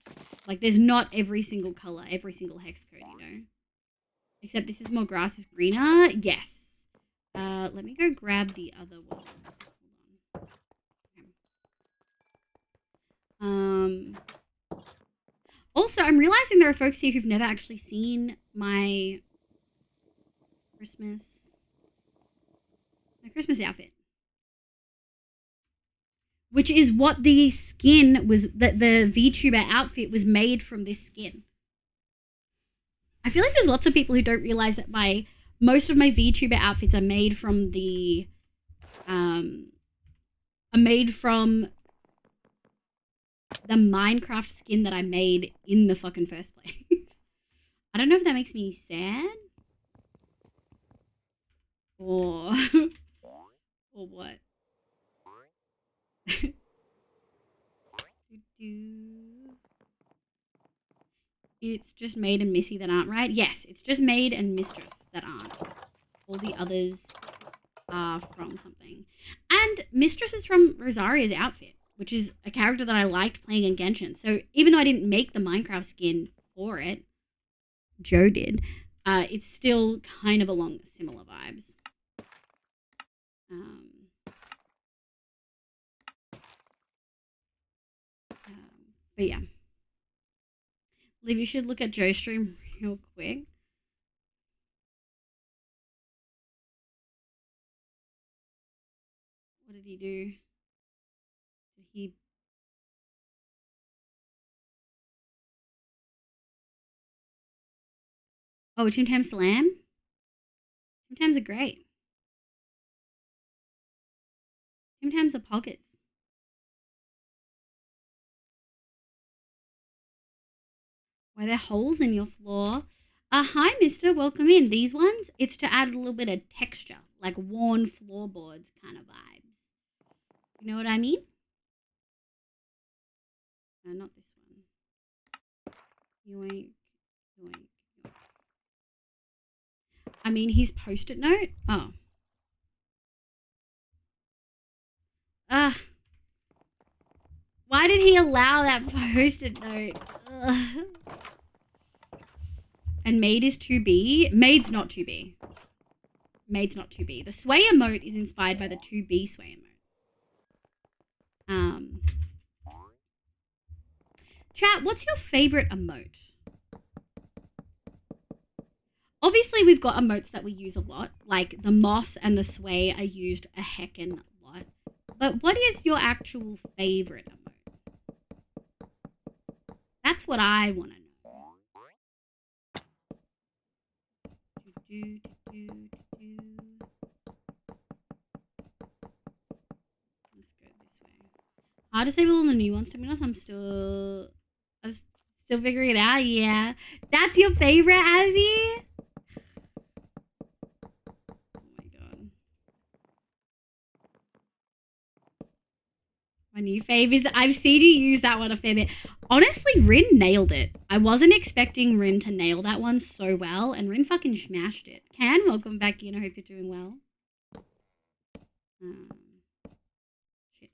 Like there's not every single color, every single hex code, you know? Except this is more grass is greener. Yes. Let me go grab the other ones. Also, I'm realizing there are folks here who've never actually seen my Christmas outfit. Which is what the skin was, that the VTuber outfit was made from this skin. I feel like there's lots of people who don't realize that most of my VTuber outfits are made from the, the Minecraft skin that I made in the fucking first place. I don't know if that makes me sad or or what. It's just Maid and Missy that aren't right. Yes, it's just Maid and Mistress that aren't. All the others are from something. And Mistress is from Rosaria's outfit, which is a character that I liked playing in Genshin. So even though I didn't make the Minecraft skin for it, Joe did, it's still kind of along similar vibes. But yeah. Liv, you should look at Joe's stream real quick. What did he do? Did he... Oh, Tim Tam Slam? Tim Tams are great. Tim Tams are pockets. Why there are holes in your floor? Hi, mister. Welcome in. These ones, it's to add a little bit of texture, like worn floorboards kind of vibes. You know what I mean? No, not this one. Yoink, yoink, yoink. I mean, his post-it note? Oh. Why did he allow that post-it note? Ugh. And Maid is 2B. Maid's not 2B. Maid's not 2B. The sway emote is inspired by the 2B sway emote. Chat, what's your favorite emote? Obviously, we've got emotes that we use a lot. Like the moss and the sway are used a heckin' lot. But what is your actual favorite emote? That's what I want to know. Let's go this way. Hard to disable on the new ones, to be honest. I'm still figuring it out. Yeah. That's your favorite, Abby? Oh my god. My new fave is that I've seen you use that one a fair bit. Honestly, Rin nailed it. I wasn't expecting Rin to nail that one so well, and Rin fucking smashed it. Can, welcome back in. I hope you're doing well. Shit.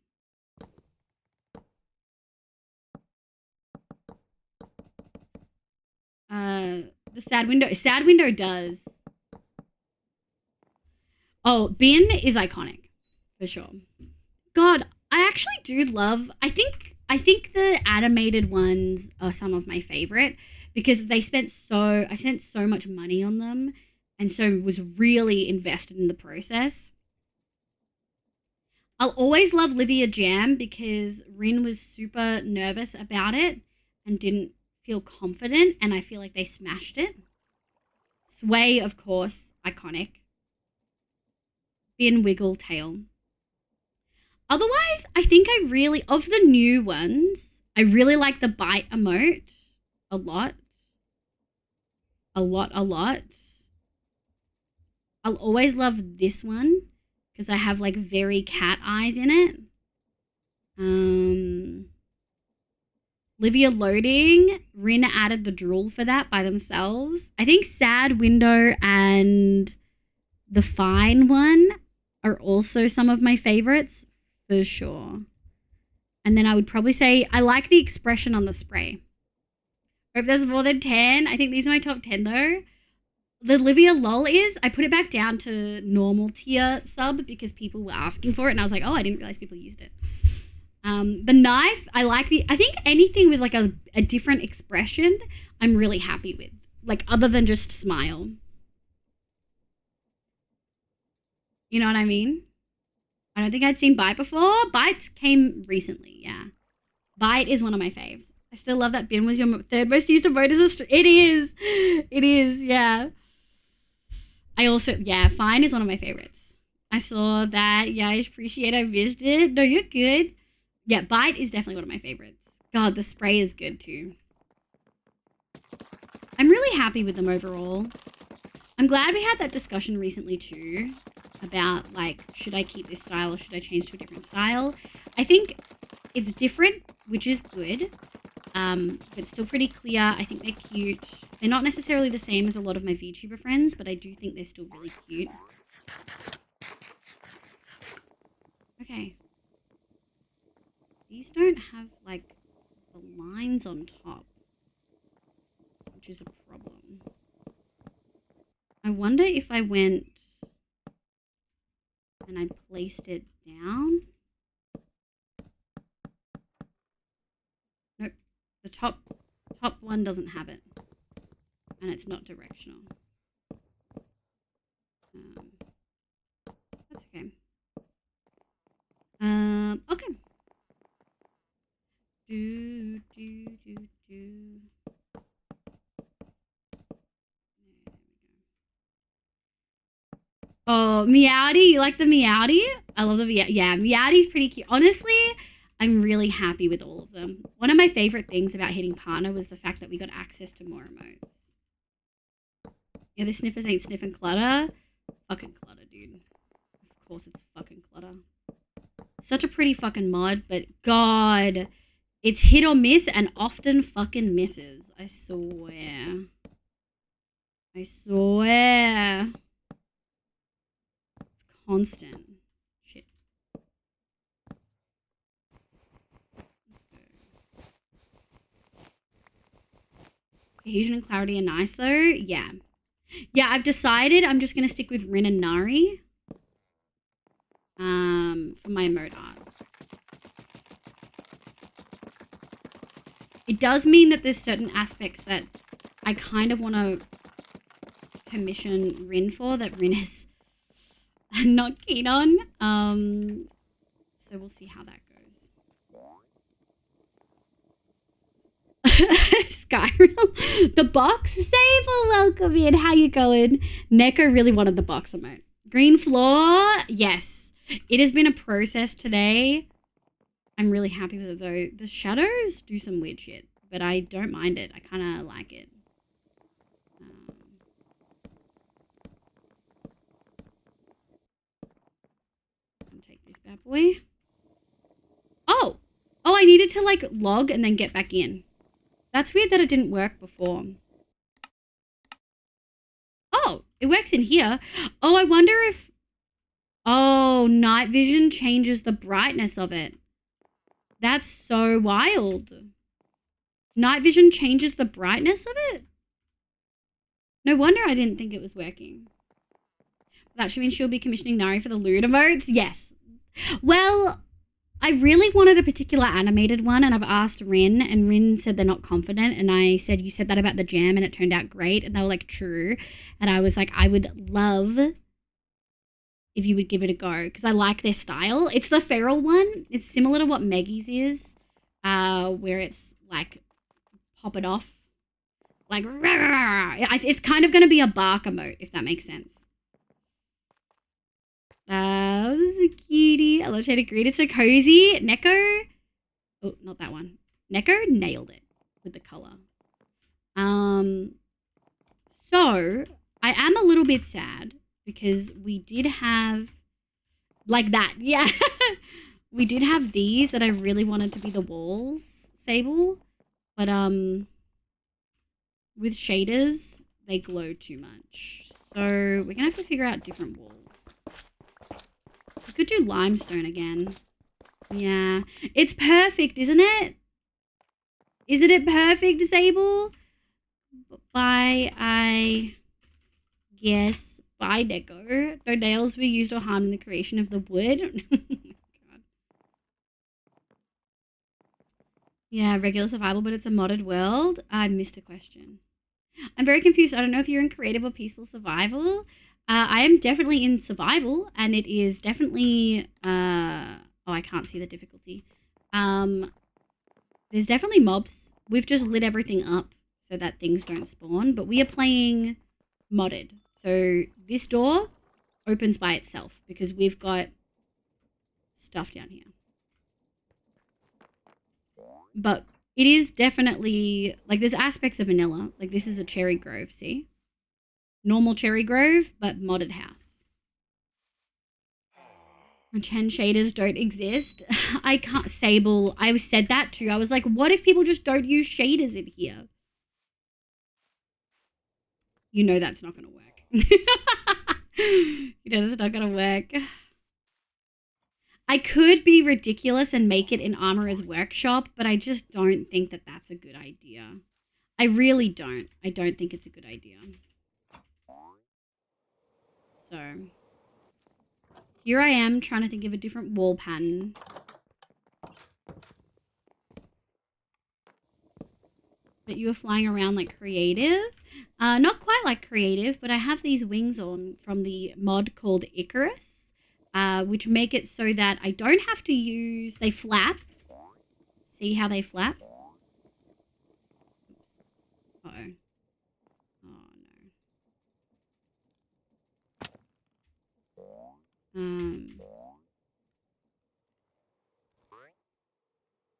The sad window. Sad window does. Oh, Bin is iconic for sure. God, I actually do love. I think the animated ones are some of my favorite because I spent so much money on them, and so was really invested in the process. I'll always love Livia Jam because Rin was super nervous about it and didn't feel confident, and I feel like they smashed it. Sway, of course, iconic. Bin Wiggle Tail. Otherwise, I think of the new ones, I really like the bite emote a lot. A lot. I'll always love this one because I have like very cat eyes in it. Livia Loading, Rin added the drool for that by themselves. I think Sad Window and the Fine one are also some of my favorites for sure. And then I would probably say I like the expression on the spray. Or if there's more than 10, I think these are my top 10 though. The Livia Lol I put it back down to normal tier sub because people were asking for it and I was like, oh, I didn't realize people used it. The knife, I think anything with like a different expression, I'm really happy with. Like other than just smile. You know what I mean? I don't think I'd seen Bite before. Bite came recently, yeah. Bite is one of my faves. I still love that Bin was your third most used emote as It is, yeah. I also, yeah, Fine is one of my favorites. I saw that. Yeah, I appreciate I visited. No, you're good. Yeah, Bite is definitely one of my favorites. God, the spray is good too. I'm really happy with them overall. I'm glad we had that discussion recently too about like, should I keep this style or should I change to a different style? I think it's different, which is good. But still pretty clear. I think they're cute. They're not necessarily the same as a lot of my VTuber friends, but I do think they're still really cute. Okay. These don't have, like, the lines on top, which is a problem. I wonder if I went and I placed it down. Nope. The top one doesn't have it. And it's not directional. That's okay. Okay. Do. Oh, Meowdy. You like the Meowdy? I love the Meowdy. Yeah, Meowdy's pretty cute. Honestly, I'm really happy with all of them. One of my favorite things about hitting partner was the fact that we got access to more emotes. Yeah, the sniffers ain't sniffing clutter. Fucking clutter, dude. Of course it's fucking clutter. Such a pretty fucking mod, but God, it's hit or miss and often fucking misses. I swear. It's constant. Shit. Let's go. Cohesion and clarity are nice though. Yeah. Yeah, I've decided I'm just going to stick with Rin and Nari. For my emote art. It does mean that there's certain aspects that I kind of want to commission Rin for that Rin is not keen on. So we'll see how that goes. Skyrim. The box Sable, welcome in. How you going? Neko really wanted the box emote. Green floor, yes. It has been a process today. I'm really happy with it though. The shadows do some weird shit, but I don't mind it. I kind of like it. I'll take this bad boy. Oh, I needed to like log and then get back in. That's weird that it didn't work before. Oh, it works in here. Oh, I wonder if... Oh, night vision changes the brightness of it. That's so wild. Night vision changes the brightness of it? No wonder I didn't think it was working. That should mean she'll be commissioning Nari for the lewd emotes? Yes. Well, I really wanted a particular animated one, and I've asked Rin, and Rin said they're not confident, and I said, you said that about the jam, and it turned out great, and they were like, true. And I was like, I would love if you would give it a go, because I like their style. It's the feral one. It's similar to what Maggie's is, where it's like pop it off. Like, it's kind of going to be a bark emote, if that makes sense. This is a cutie. I love Shade of Green. It's so cozy. Neko. Oh, not that one. Neko nailed it with the color. So I am a little bit sad because we did have like that. Yeah. We did have these that I really wanted to be the walls, Sable. But, with shaders, they glow too much. So we're going to have to figure out different walls. We could do limestone again. Yeah. It's perfect, isn't it? Isn't it perfect, Sable? Bye, I guess. Bye, Neko. No nails were used or harmed in the creation of the wood. God. Yeah, regular survival, but it's a modded world. I missed a question. I'm very confused. I don't know if you're in creative or peaceful survival. I am definitely in survival, and it is definitely... oh, I can't see the difficulty. There's definitely mobs. We've just lit everything up so that things don't spawn, but we are playing modded. So this door opens by itself because we've got stuff down here. But it is definitely, like, there's aspects of vanilla. Like, this is a cherry grove, see? Normal cherry grove, but modded house. And 10 shaders don't exist. I can't, Sable, I said that too. I was like, what if people just don't use shaders in here? You know that's not going to work. You know that's not going to work. I could be ridiculous and make it in Armorer's Workshop, but I just don't think that that's a good idea. I really don't. I don't think it's a good idea. So, here I am trying to think of a different wall pattern. But you were flying around like creative. Not quite like creative, but I have these wings on from the mod called Icarus. Which make it so that I don't have to use... They flap. See how they flap? Uh-oh. Oh, no.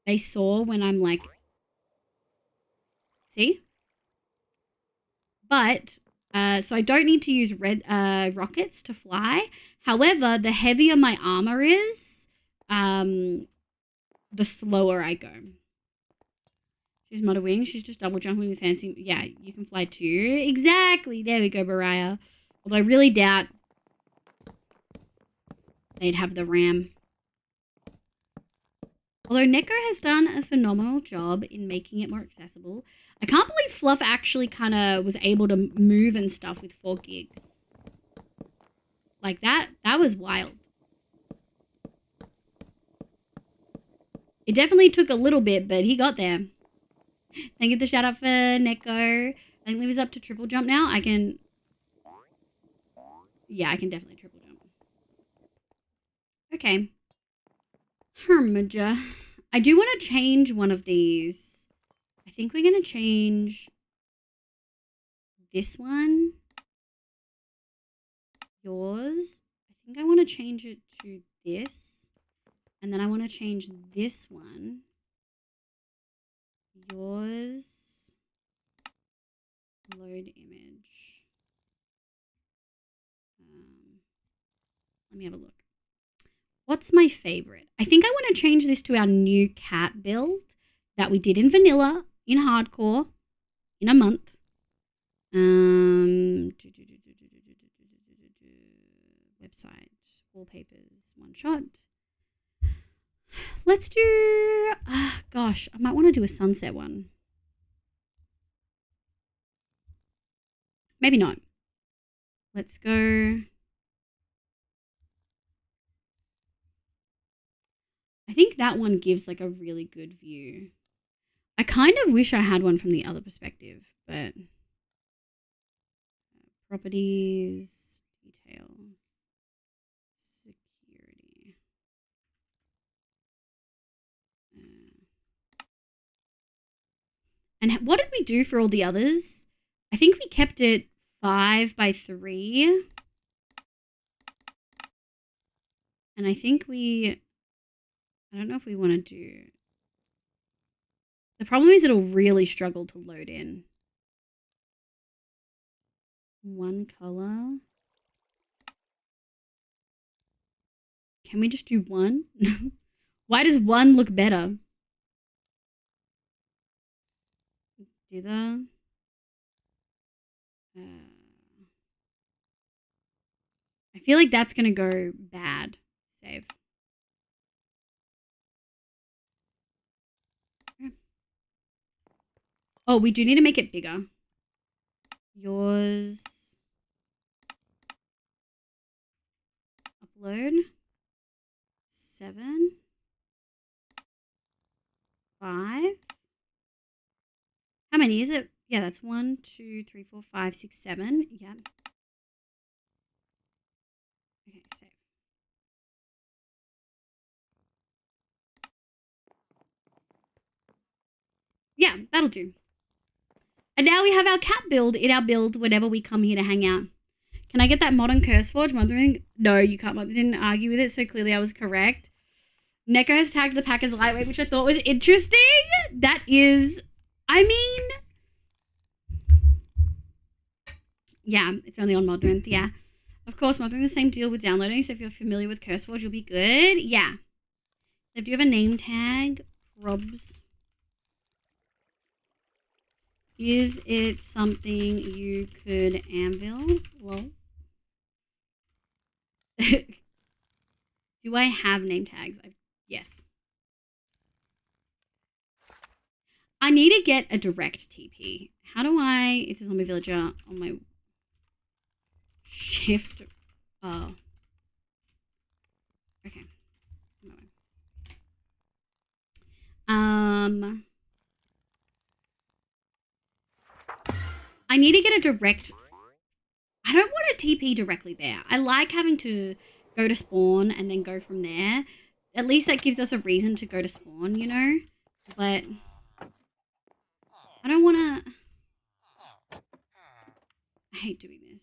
They soar when I'm like... See? But... so I don't need to use red rockets to fly. However, the heavier my armor is, the slower I go. She's not a wing. She's just double jumping with fancy. Yeah, you can fly too. Exactly. There we go, Mariah. Although I really doubt they'd have the RAM. Although Neko has done a phenomenal job in making it more accessible. I can't believe Fluff actually kind of was able to move and stuff with 4 gigs. Like that was wild. It definitely took a little bit, but he got there. Thank you for the shout out for Neko. I think Liv is up to triple jump now. I can... Yeah, I can definitely triple jump. Okay. Hermaja. I do want to change one of these. I think we're going to change this one. Yours. I think I want to change it to this. And then I want to change this one. Yours. Load image. Let me have a look. What's my favorite? I think I want to change this to our new cat build that we did in vanilla, in hardcore, in a month. Website, wallpapers, one shot. Let's do, gosh, I might want to do a sunset one. Maybe not. Let's go. I think that one gives like a really good view. I kind of wish I had one from the other perspective, but properties, details, And what did we do for all the others? I think we kept it 5 by 3. And I think I don't know if we want to do... The problem is it'll really struggle to load in. One color. Can we just do one? Why does one look better? Dither. I feel like that's going to go bad. Save. Okay. Oh, we do need to make it bigger. Yours. Upload. 7. 5. How many is it? Yeah, that's 1, 2, 3, 4, 5, 6, 7. Yeah. Okay, save. Yeah, that'll do. And now we have our cat build in our build whenever we come here to hang out. Can I get that modern curse forge mothering? No, you can't. Mother didn't argue with it, so clearly I was correct. Neko has tagged the pack as lightweight, which I thought was interesting. That is, I mean, yeah, it's only on Modern. Yeah, of course, Modern the same deal with downloading. So if you're familiar with CurseForge, you'll be good. Yeah. So do you have a name tag? Probs. Is it something you could anvil? Lol. Do I have name tags? Yes. I need to get a direct TP. How do I... It's a zombie villager on my... Shift. Oh. Okay. I need to get a direct... I don't want a TP directly there. I like having to go to spawn and then go from there. At least that gives us a reason to go to spawn, you know? But... I don't want to... I hate doing this.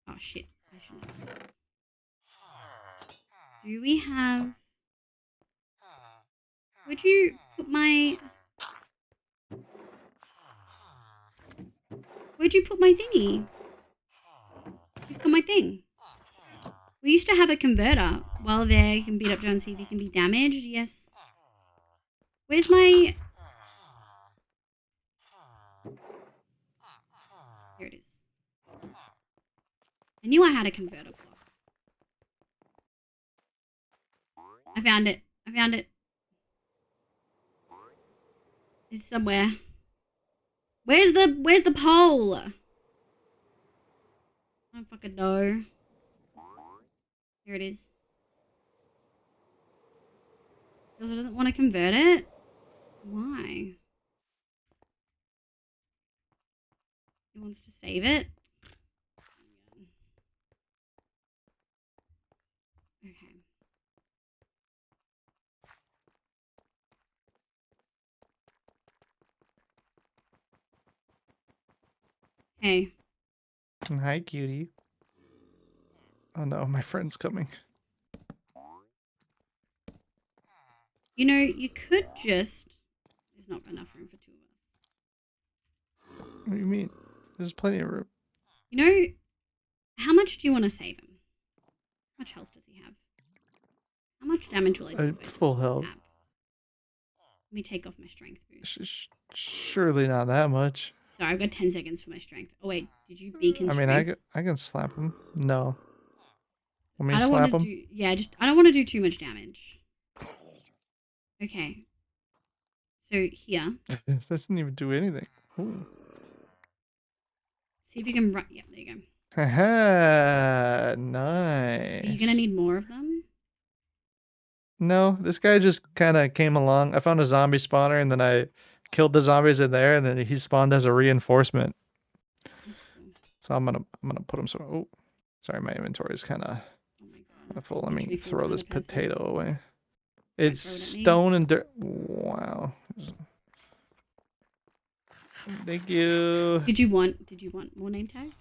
Oh, shit. I shouldn't have. Do we have... Would you put my... Where'd you put my thingy? Who's got my thing? We used to have a converter. While there, you can beat up John and see if he can be damaged. Yes. Where's my... Here it is. I knew I had a converter block. I found it. I found it. It's somewhere. Where's the pole? I don't fucking know. Here it is. He also doesn't want to convert it? Why? He wants to save it? Okay. Hey. Hi, cutie. Oh no, my friend's coming. You know, you could just... There's not enough room for 2 of us. What do you mean? There's plenty of room. You know, how much do you want to save him? How much health does he have? How much damage will I do? Full health. Let me take off my strength boost. Surely not that much. Sorry, I've got 10 seconds for my strength. Oh wait, did you beacon I mean, I can slap him. No. Want me to slap him? I don't want to do too much damage. Okay. So here. That doesn't even do anything. Ooh. See if you can run. Yeah, there you go. Haha, nice. Are you gonna need more of them? No, this guy just kind of came along. I found a zombie spawner, and then I killed the zombies in there, and then he spawned as a reinforcement. That's cool. So I'm gonna put him. Oh, sorry, my inventory is kind of. Oh my god. Let literally me full throw kind this of person. potato away. Don't It's throw it at me. stone and dirt. Wow. Thank you. Did you want more name tags?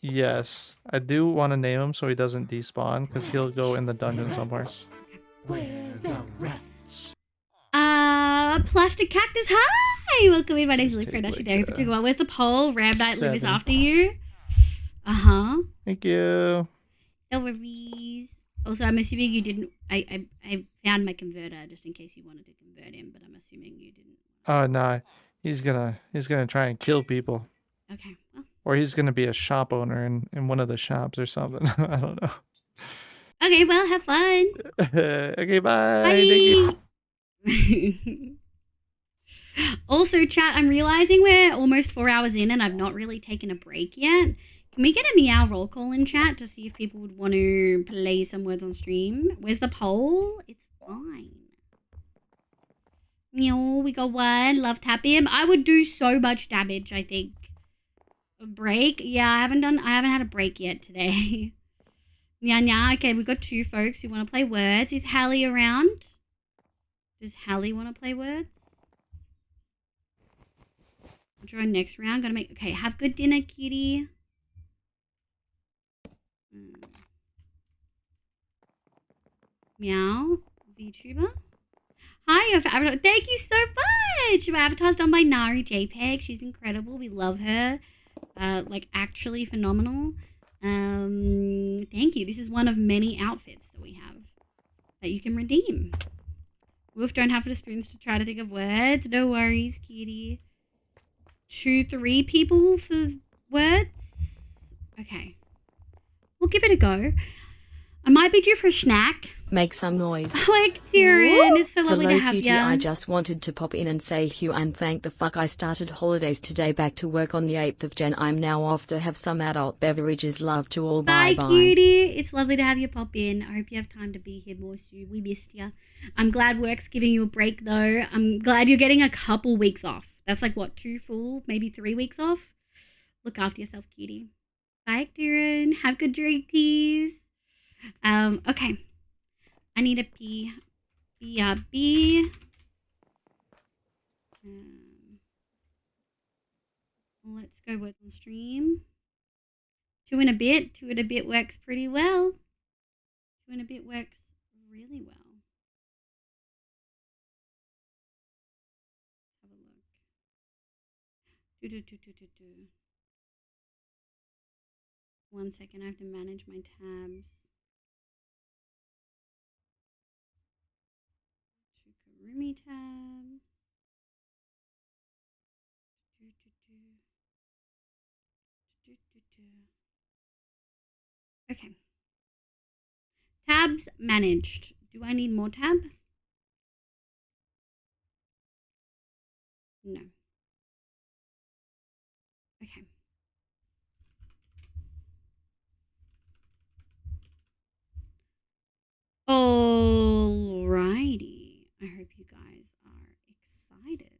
Yes. I do want to name him so he doesn't despawn, because he'll go in the dungeon somewhere. Plastic cactus. Hi, welcome in. My name's Just Luke. take, Actually, like, Derry Patrick. Where's the poll? Ram Night Live is 7. after you. Thank you. No worries. Also, I'm assuming you didn't. I found my converter just in case you wanted to convert him, but I'm assuming you didn't. Oh no, he's gonna try and kill people, Okay. Well. or he's gonna be a shop owner in one of the shops or something. I don't know. Okay. Well, have fun. Okay, bye. Thank you. Bye. Also, chat, I'm realizing we're almost 4 hours in and I've not really taken a break yet. Can we get a meow roll call in chat to see if people would want to play some words on stream? Where's the poll? It's fine. Meow, we got one. Love tap him. I would do so much damage, I think. A break? Yeah, I haven't had a break yet today. Yeah. Okay, we got 2 folks who want to play words. Is Hallie around? Does Hallie want to play words? I'll draw next round. Okay, have good dinner, kitty. Meow. VTuber. Hi, your avatar. Thank you so much. Your avatar's done by Nari JPEG. She's incredible. We love her. Like actually phenomenal. Thank you. This is one of many outfits that we have that you can redeem. Wolf, don't have the spoons to try to think of words. No worries, kitty. 2, 3 people for words. Okay. We'll give it a go. I might be due for a snack. Make some noise. Like, Tyrion, it's so lovely Hello, to have cutie. you. I just wanted to pop in and say Hugh and thank the fuck I started holidays today, back to work on the 8th of Jan. I'm now off to have some adult beverages. Love to all. Bye, Bye. cutie. It's lovely to have you pop in. I hope you have time to be here more soon. We missed you. I'm glad work's giving you a break, though. I'm glad you're getting a couple weeks off. That's like, what, 2 full, maybe 3 weeks off? Look after yourself, cutie. Bye, Tyrion. Have good drinkies. Okay. I need a pee. BRB. Let's go words on stream. 2 and a bit. 2 and a bit works pretty well. 2 and a bit works really well. Have a look. Do. 1 second, I have to manage my tabs. Chukarumi tab. Okay. Tabs managed. Do I need more tab? No. Okay. Alrighty. I hope you guys are excited.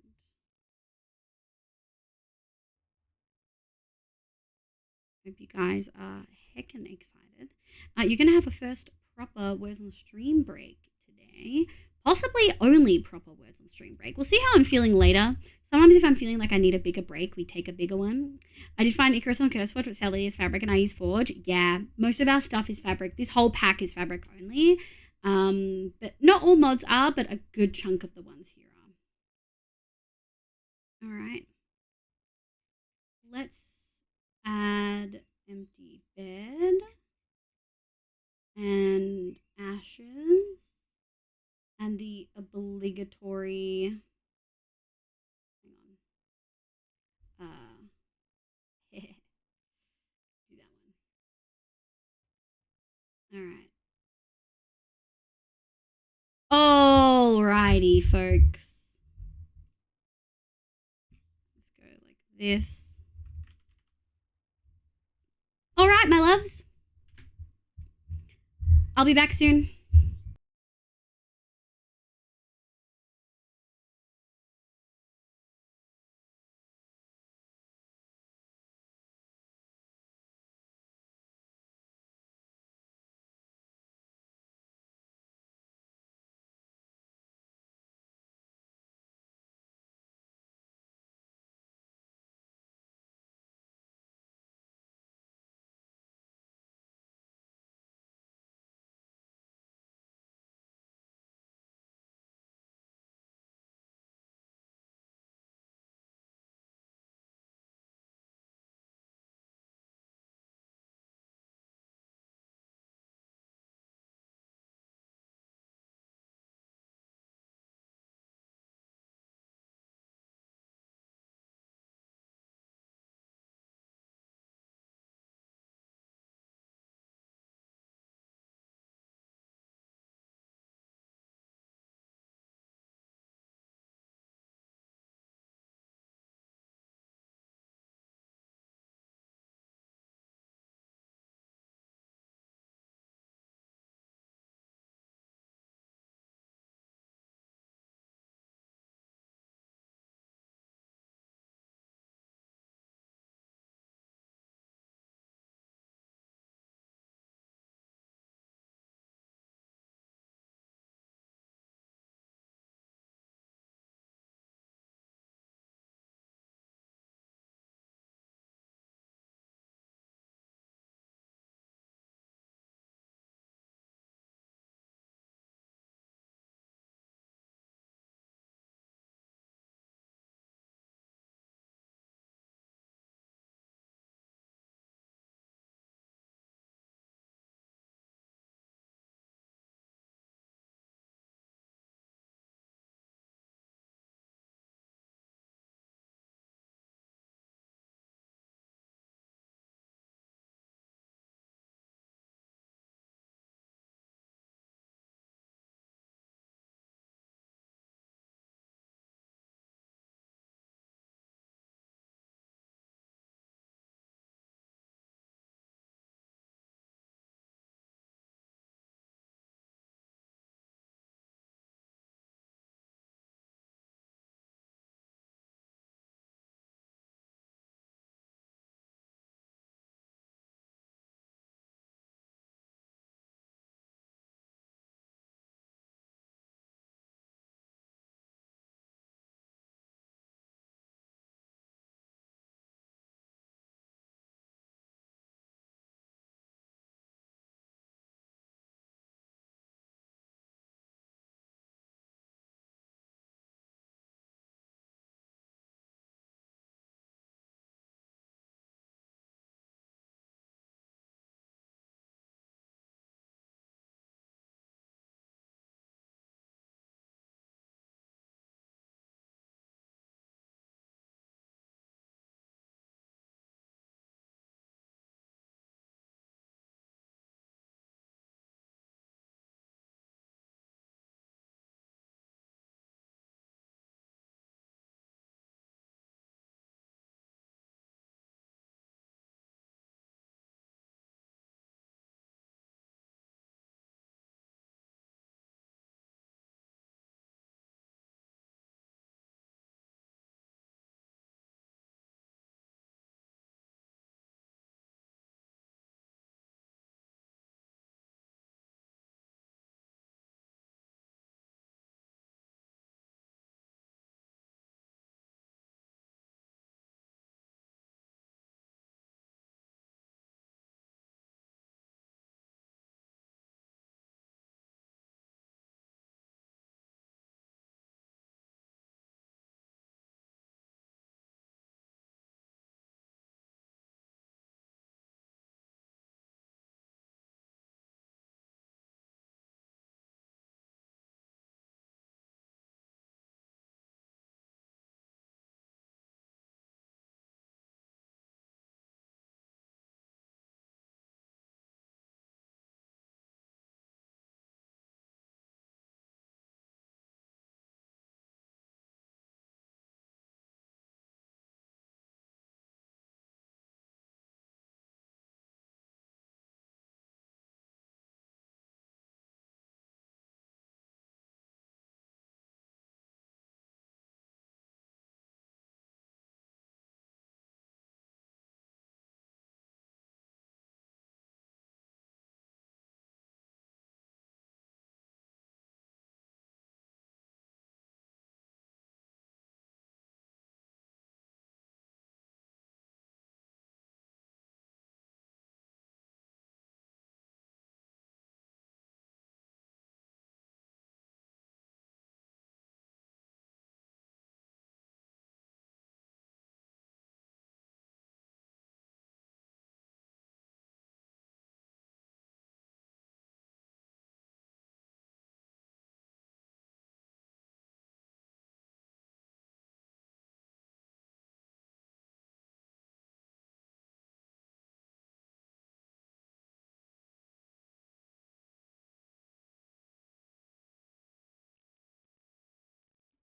Hope you guys are heckin' excited. You're going to have a first proper Words on Stream break today. Possibly only proper Words on Stream break. We'll see how I'm feeling later. Sometimes if I'm feeling like I need a bigger break, we take a bigger one. I did find Icarus on Curseforge, but Sally is fabric and I use Forge. Yeah, most of our stuff is fabric. This whole pack is fabric only. But not all mods are, but a good chunk of the ones here are. All right. Let's add empty bed and ashes and the obligatory hang on do that one. All right, alrighty folks, let's go like this. All right, my loves, I'll be back soon.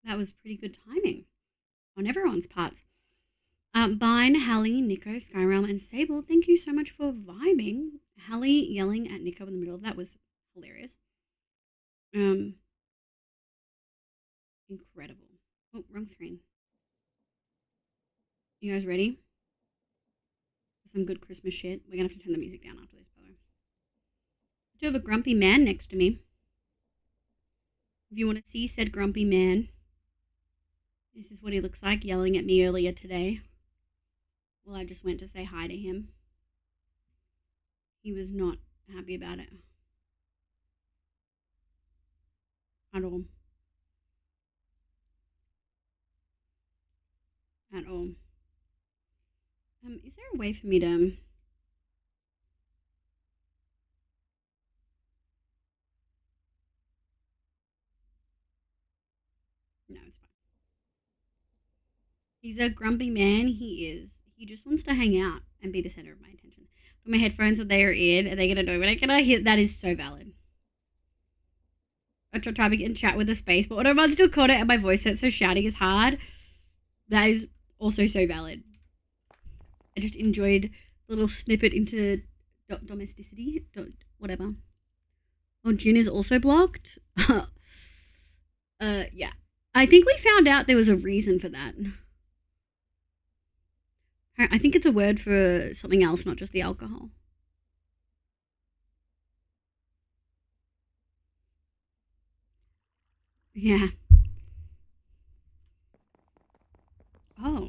That was pretty good timing on everyone's parts. Bine, Hallie, Nico, Skyrealm, and Sable, thank you so much for vibing. Hallie yelling at Nico in the middle of that was hilarious. Incredible. Oh, wrong screen. You guys ready for some good Christmas shit? We're gonna have to turn the music down after this, by the way. I do have a grumpy man next to me. If you want to see said grumpy man, this is what he looks like yelling at me earlier today. Well, I just went to say hi to him. He was not happy about it. At all. At all. Is there a way for me to... No, it's fine. He's a grumpy man. He is. He just wants to hang out and be the center of my attention. Put my headphones on their ear. Are they going to know when I can hear? That is so valid. I tried to get in chat with a space, but everyone still caught it and my voice hurts, so shouting is hard. That is also so valid. I just enjoyed the little snippet into domesticity. Whatever. Oh, Jin is also blocked? Yeah. I think we found out there was a reason for that. I think it's a word for something else, not just the alcohol. Yeah. Oh.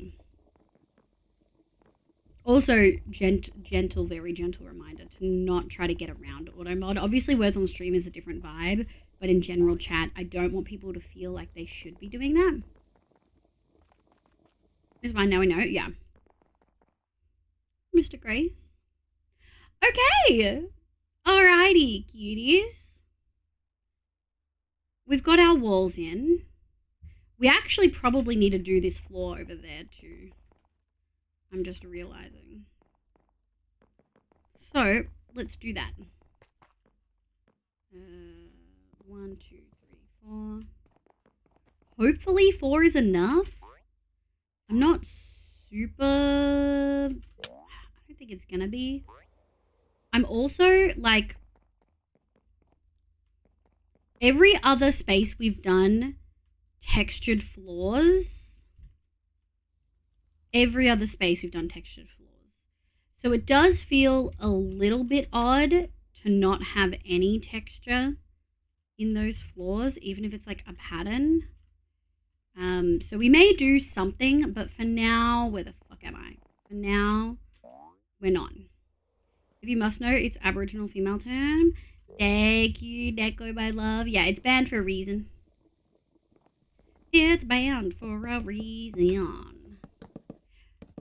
Also, gentle, very gentle reminder to not try to get around auto mod. Obviously, words on stream is a different vibe, but in general chat, I don't want people to feel like they should be doing that. It's fine, now we know, yeah. Mr. Grace. Okay. Alrighty, cuties. We've got our walls in. We actually probably need to do this floor over there too. I'm just realizing. So, let's do that. 1, 2, 3, 4. Hopefully 4 is enough. I'm not super... I don't think it's gonna be. I'm also, like... Every other space we've done textured floors. Every other space we've done textured floors. So it does feel a little bit odd to not have any texture in those floors, even if it's like a pattern. So we may do something, but for now, where the fuck am I? For now, we're not. If you must know, it's Aboriginal female term. Thank you, Neko, my love. Yeah, it's banned for a reason. It's banned for a reason.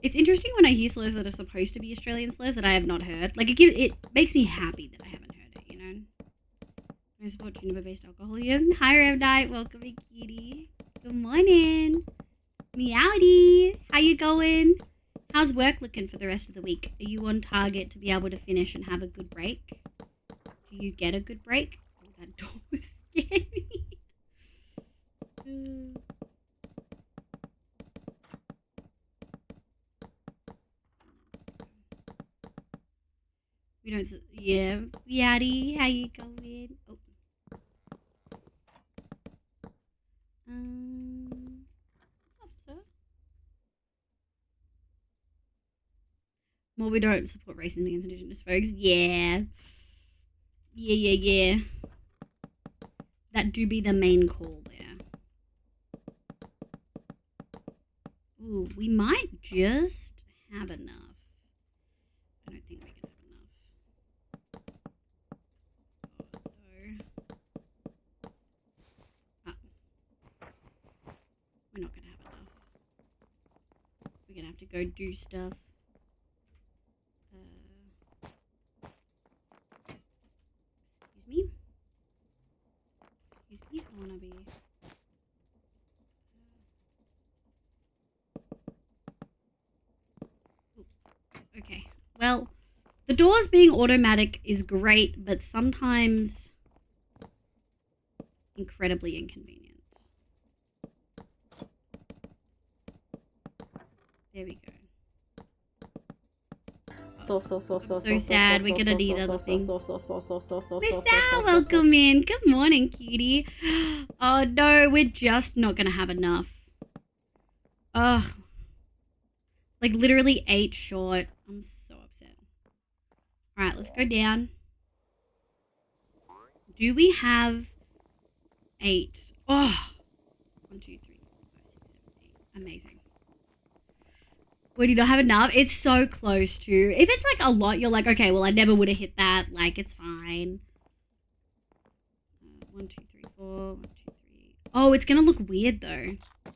It's interesting when I hear slurs that are supposed to be Australian slurs that I have not heard. Like, it makes me happy that I haven't heard it, you know? I support juniper-based alcoholism. Hi, Rev Night. Welcome, kitty. Good morning. Meowdy. How you going? How's work looking for the rest of the week? Are you on target to be able to finish and have a good break? Do you get a good break? Oh, that door was scary. We don't... Yeah. Yaddy, how you going? Oh. Up, sir. Well, we don't support racism against Indigenous folks. Yeah. Yeah. That do be the main call there. Ooh, we might just have enough. I don't think we can have enough. Oh, no. We're not going to have enough. We're going to have to go do stuff. Excuse me, I want to be... Okay, well, the doors being automatic is great, but sometimes incredibly inconvenient. There we go. So sad. We're gonna need other things. so Miss Al, welcome in. Good morning, cutie. Oh no, we're just not gonna have enough. Ugh. Like literally 8 short. I'm so upset. Alright, let's go down. Do we have 8? Oh. 1, 2, 3, 4, 5, 6, 7, 8. Amazing. We do not have enough. It's so close to. If it's like a lot, you're like, okay, well, I never would have hit that. Like, it's fine. 1, 2, 3, 4. 1, 2, 3. Oh, it's gonna look weird though. Oh,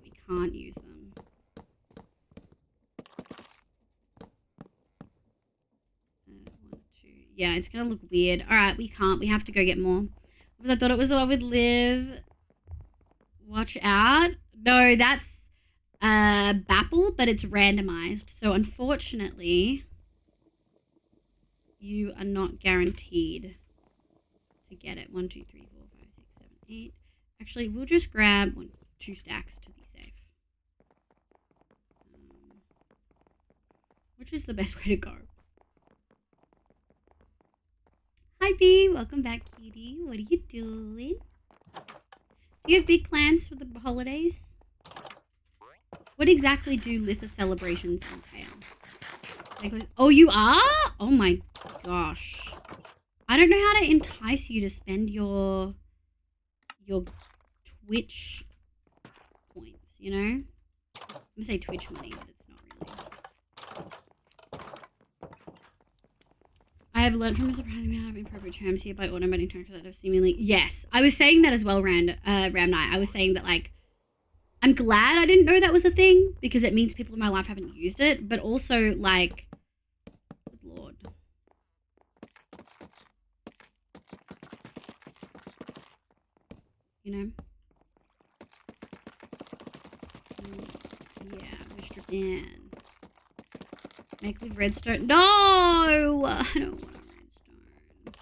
we can't use them. 1, 2. Yeah, it's gonna look weird. All right, we can't. We have to go get more. Because I thought it was the one with Liv. Watch out. No, that's Bapple, but it's randomized. So unfortunately, you are not guaranteed to get it. 1, 2, 3, 4, 5, 6, 7, 8. Actually, we'll just grab 2 stacks to be safe. Which is the best way to go? Hi B, welcome back, cutie. What are you doing? Do you have big plans for the holidays? What exactly do Litha celebrations entail? Oh, you are? Oh my gosh. I don't know how to entice you to spend your Twitch points, you know? I'm gonna say Twitch money, but it's not really. I have learned from a surprising amount of inappropriate terms here by automating terms that have seemingly... Yes, I was saying that as well, Ram Knight. I was saying that, like, I'm glad I didn't know that was a thing because it means people in my life haven't used it, but also, like, good Lord. You know? Yeah, restrict in. Make with redstone. No! I don't want a redstone.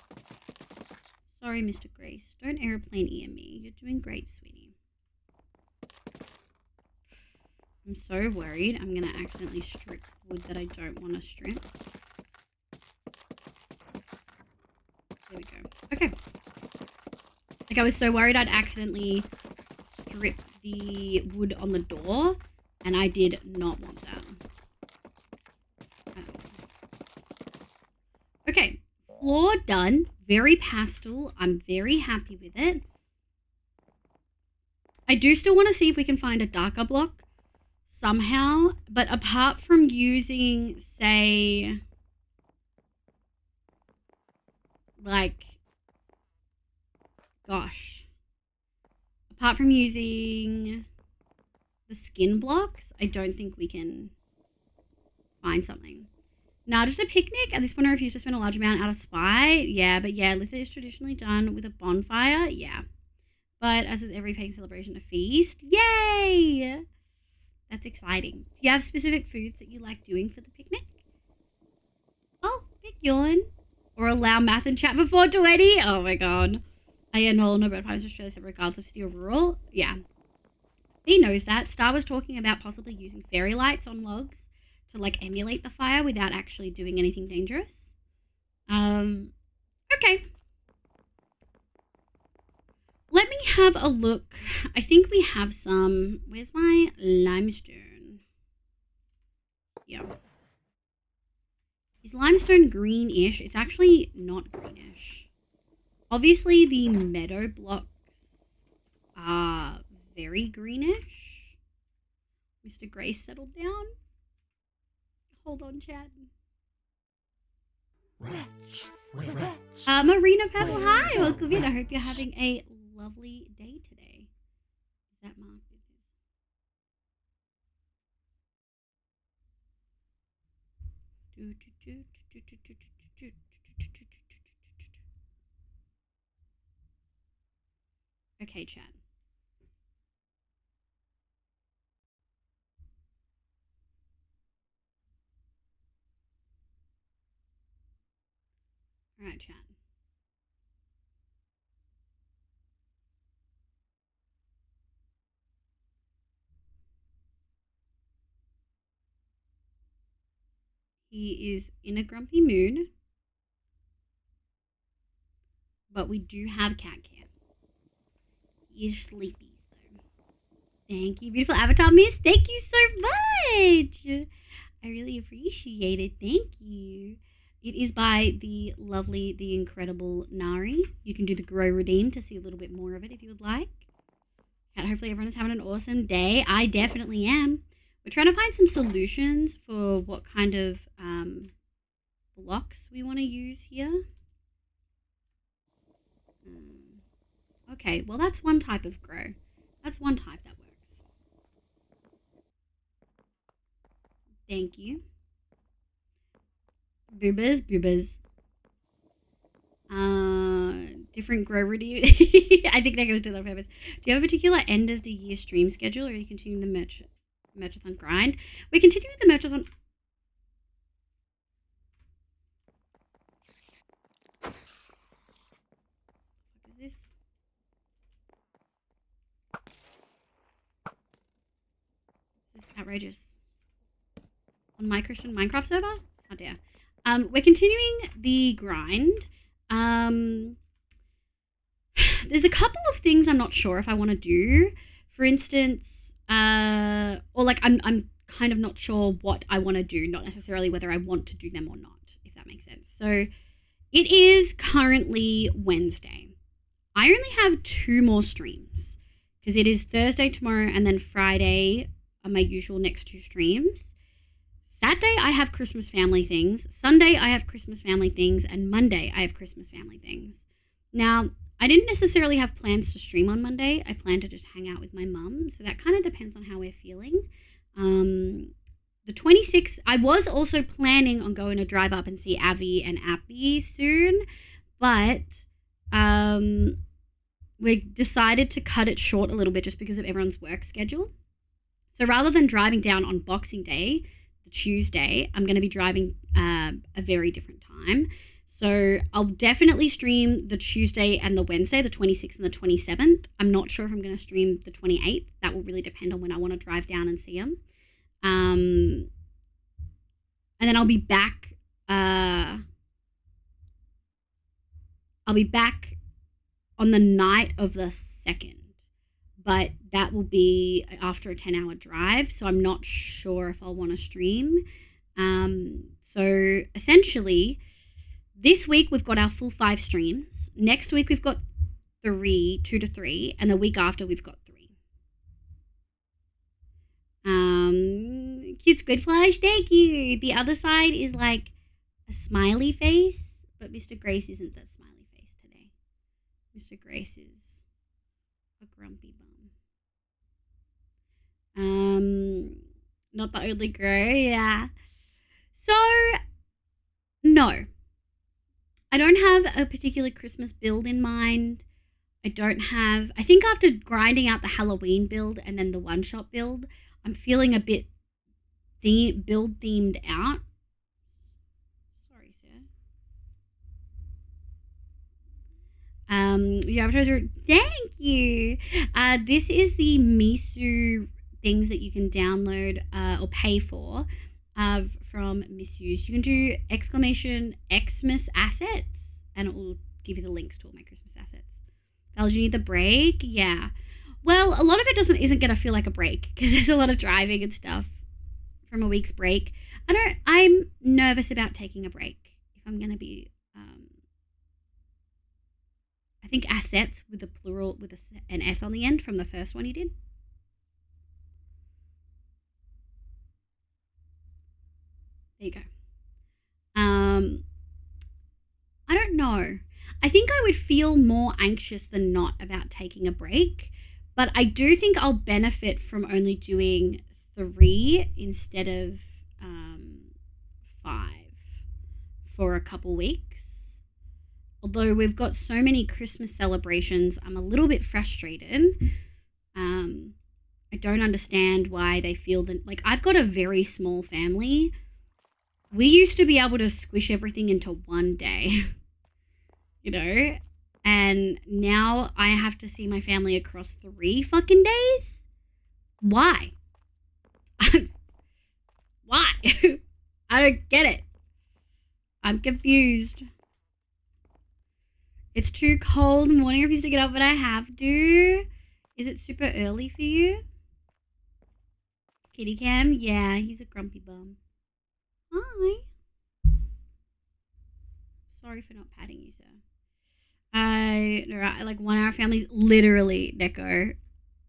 Sorry, Mr. Grace. Don't airplane ear me. You're doing great, sweetie. I'm so worried I'm going to accidentally strip wood that I don't want to strip. There we go. Okay. Like, I was so worried I'd accidentally strip the wood on the door, and I did not want that. Okay, floor done. Very pastel. I'm very happy with it. I do still want to see if we can find a darker block somehow, but apart from using, say, like, gosh, apart from using the skin blocks, I don't think we can find something. Now, just a picnic. At this point, I refuse to spend a large amount out of spite. Yeah, but yeah, Litha is traditionally done with a bonfire. Yeah. But as with every pagan celebration, a feast. Yay! That's exciting. Do you have specific foods that you like doing for the picnic? Oh, big yawn. Or allow math and chat for 420? Oh my god. I am no about Prime Australia separate regardless of city or rural. Yeah. He knows that. Star was talking about possibly using fairy lights on logs to like emulate the fire without actually doing anything dangerous. Okay. Let me have a look. I think we have some. Where's my limestone? Yeah. Is limestone greenish? It's actually not greenish. Obviously, the meadow blocks are very greenish. Mr. Grace settled down. Hold on, chat. Marina Pebble, hi, welcome in. I hope you're having a lovely day today. Is that marked? Okay, chat. All right, chat. He is in a grumpy mood. But we do have cat cam. He is sleepy, so. Thank you, beautiful avatar miss. Thank you so much. I really appreciate it. Thank you. It is by the lovely, the incredible Nari. You can do the grow redeem to see a little bit more of it if you would like. And hopefully everyone is having an awesome day. I definitely am. We're trying to find some solutions for what kind of blocks we want to use here. Okay, well that's one type of grow. That's one type that works. Thank you. Boobers, boobers. Different grow ready. I think that goes to the purpose. Do you have a particular end of the year stream schedule, or are you continuing the merchathon grind? We're continuing the merchathon. What is this? This is outrageous. On my Christian Minecraft server? How dare. We're continuing the grind. There's a couple of things I'm not sure if I want to do. For instance, or like I'm kind of not sure what I want to do, not necessarily whether I want to do them or not, if that makes sense. So it is currently Wednesday. I only have 2 more streams because it is Thursday tomorrow and then Friday are my usual next 2 streams. Saturday, I have Christmas family things. Sunday, I have Christmas family things. And Monday, I have Christmas family things. Now, I didn't necessarily have plans to stream on Monday. I plan to just hang out with my mum. So that kind of depends on how we're feeling. The 26th, I was also planning on going to drive up and see Avi and Appy soon. But we decided to cut it short a little bit just because of everyone's work schedule. So rather than driving down on Boxing Day, the Tuesday, I'm going to be driving a very different time. So I'll definitely stream the Tuesday and the Wednesday, the 26th and the 27th. I'm not sure if I'm going to stream the 28th. That will really depend on when I want to drive down and see them. And then I'll be back. I'll be back on the night of the 2nd. But that will be after a 10-hour drive, so I'm not sure if I'll want to stream. So essentially, this week we've got our full 5 streams. Next week we've got 2 to 3, and the week after we've got 3. Cute squid flash, thank you. The other side is like a smiley face, but Mr. Grace isn't that smiley face today. Mr. Grace is a grumpy bum. Not the only grow, yeah. So, no. I don't have a particular Christmas build in mind. I think after grinding out the Halloween build and then the one-shot build, I'm feeling a bit build themed out. Sorry, sir. You have to thank you. This is the Misu things that you can download or pay for from Misuse. You can do !Xmas assets and it will give you the links to all my Christmas assets. Val, you need the break? Yeah. Well, a lot of it isn't going to feel like a break because there's a lot of driving and stuff from a week's break. I'm nervous about taking a break if I'm going to be I think assets with the plural with an S on the end from the first one you did. There you go. I don't know. I think I would feel more anxious than not about taking a break, but I do think I'll benefit from only doing 3 instead of 5 for a couple weeks. Although we've got so many Christmas celebrations, I'm a little bit frustrated. I don't understand why they feel that, like, I've got a very small family. We used to be able to squish everything into one day, you know, and now I have to see my family across 3 fucking days. Why? Why? I don't get it. I'm confused. It's too cold. Morning refuse to get up, but I have to. Is it super early for you? Kitty Cam? Yeah, he's a grumpy bum. Hi. Sorry for not patting you, sir. I like 1 hour families, literally, Neko.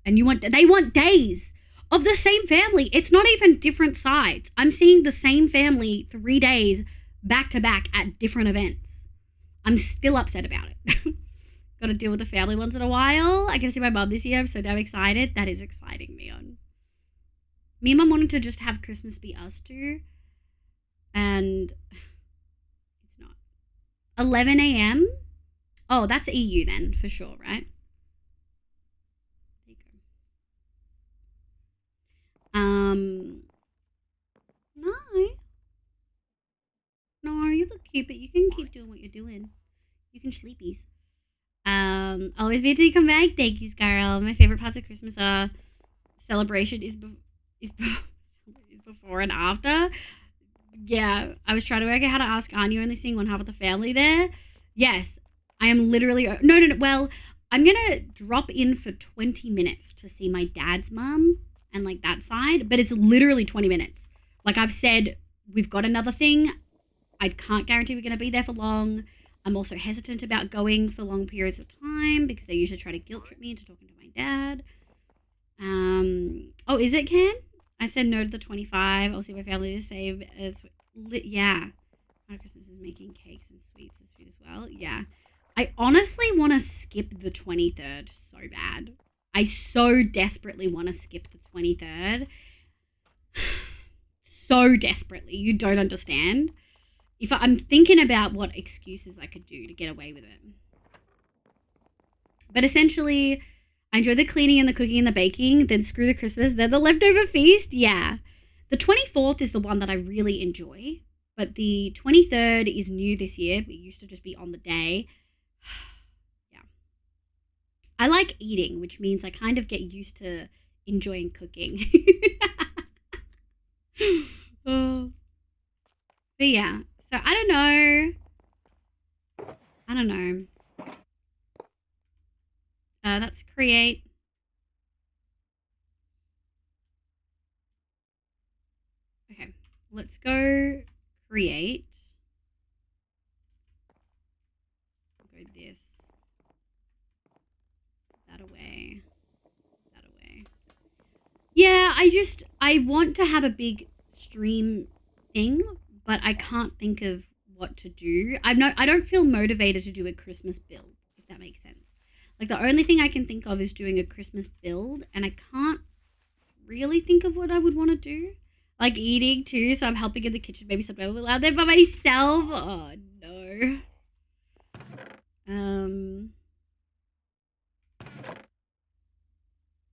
And they want days of the same family. It's not even different sides. I'm seeing the same family 3 days back to back at different events. I'm still upset about it. Got to deal with the family once in a while. I get to see my mum this year. I'm so damn excited. That is exciting me on. Me and mum wanted to just have Christmas be us two. And it's not. 11 a.m.? Oh, that's EU then, for sure, right? There you go. No. No, you look cute, but you can keep doing what you're doing. You can sleepies. Always wait till you come back. Thank you, Scarl. My favorite parts of Christmas are celebration is before and after. Yeah, I was trying to work out how to ask, aren't you only seeing one half of the family there? Yes, I am literally, no. Well, I'm going to drop in for 20 minutes to see my dad's mum and like that side, but it's literally 20 minutes. Like I've said, we've got another thing. I can't guarantee we're going to be there for long. I'm also hesitant about going for long periods of time because they usually try to guilt trip me into talking to my dad. Oh, is it Ken? I said no to the 25. I'll see my family to save as yeah. My Christmas is making cakes and sweets as food as well. Yeah. I honestly want to skip the 23rd so bad. I so desperately want to skip the 23rd. So desperately. You don't understand. I'm thinking about what excuses I could do to get away with it. But essentially, I enjoy the cleaning and the cooking and the baking, then screw the Christmas, then the leftover feast. Yeah. The 24th is the one that I really enjoy, but the 23rd is new this year. It used to just be on the day. Yeah. I like eating, which means I kind of get used to enjoying cooking. Oh. But yeah. So I don't know. That's create. Okay, let's go create. Go this. That away. That away. Yeah, I want to have a big stream thing, but I can't think of what to do. I don't feel motivated to do a Christmas build, if that makes sense. Like the only thing I can think of is doing a Christmas build, and I can't really think of what I would want to do. Like eating too, so I'm helping in the kitchen. Maybe something I'm allowed there by myself. Oh no.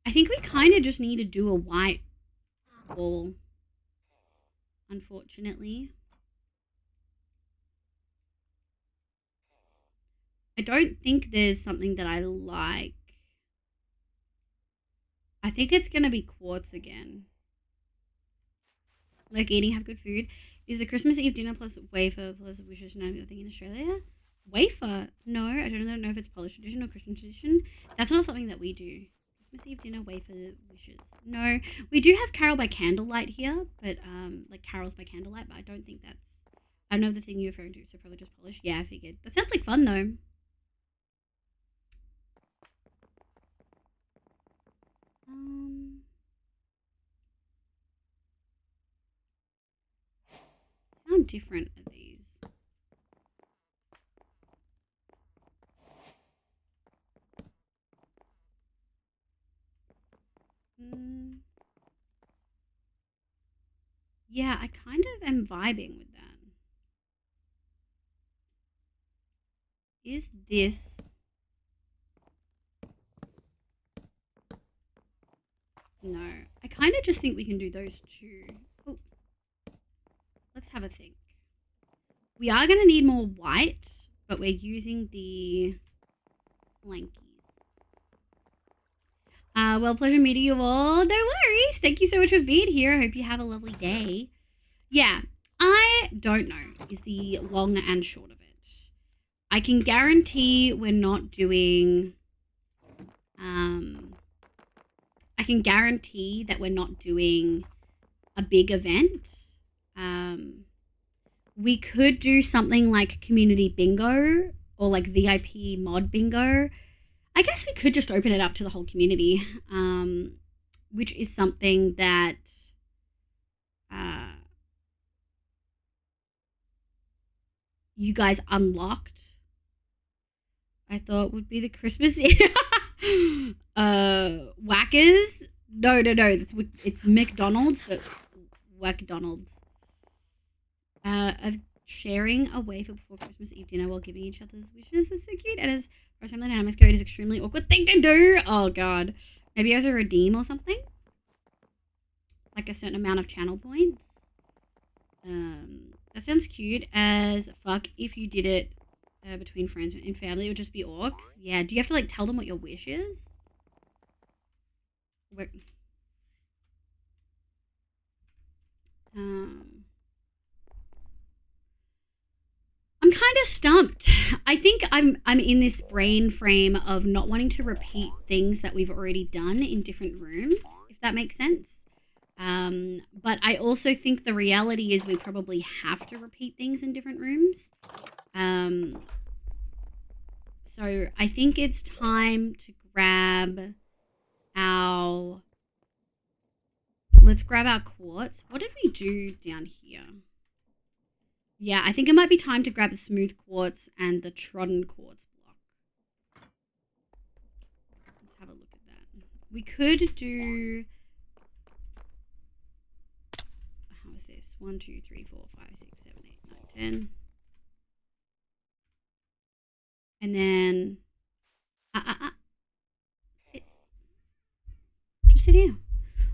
I think we kind of just need to do a white wall. Unfortunately. I don't think there's something that I like. I think it's going to be quartz again. Like eating, have good food. Is the Christmas Eve dinner plus wafer plus wishes now a thing in Australia? Wafer? No, I don't know if it's Polish tradition or Christian tradition. That's not something that we do. Christmas Eve dinner, wafer, wishes. No, we do have Carol by Candlelight here, but like carols by candlelight, but I don't think that's, I don't know the thing you're referring to, so probably just Polish. Yeah, I figured. That sounds like fun though. How different are these? Yeah, I kind of am vibing with that. Is this... No, I kind of just think we can do those two. Oh. Let's have a think. We are going to need more white, but we're using the blankies. Well, pleasure meeting you all. No worries. Thank you so much for being here. I hope you have a lovely day. Yeah. I don't know is the long and short of it. I can guarantee we're not doing I can guarantee that we're not doing a big event. We could do something like community bingo or like VIP mod bingo. I guess we could just open it up to the whole community, which is something that you guys unlocked. I thought would be the Christmas whackers. No, it's McDonald's, but McDonald's. Of sharing a wafer before Christmas Eve dinner while giving each other's wishes. That's so cute. And as far as family dynamics go, it is an extremely awkward thing to do. Oh god. Maybe as a redeem or something. Like a certain amount of channel points. That sounds cute as fuck if you did it between friends and family. It would just be orcs. Yeah. Do you have to like tell them what your wish is? I'm kind of stumped. I think I'm in this brain frame of not wanting to repeat things that we've already done in different rooms, if that makes sense. But I also think the reality is we probably have to repeat things in different rooms. So I think it's time to grab our... Let's grab our quartz. What did we do down here? Yeah, I think it might be time to grab the smooth quartz and the trodden quartz block. Let's have a look at that. We could do... How is this? 1, 2, 3, 4, 5, 6, 7, 8, 9, 10. And then... Sit. Just sit here.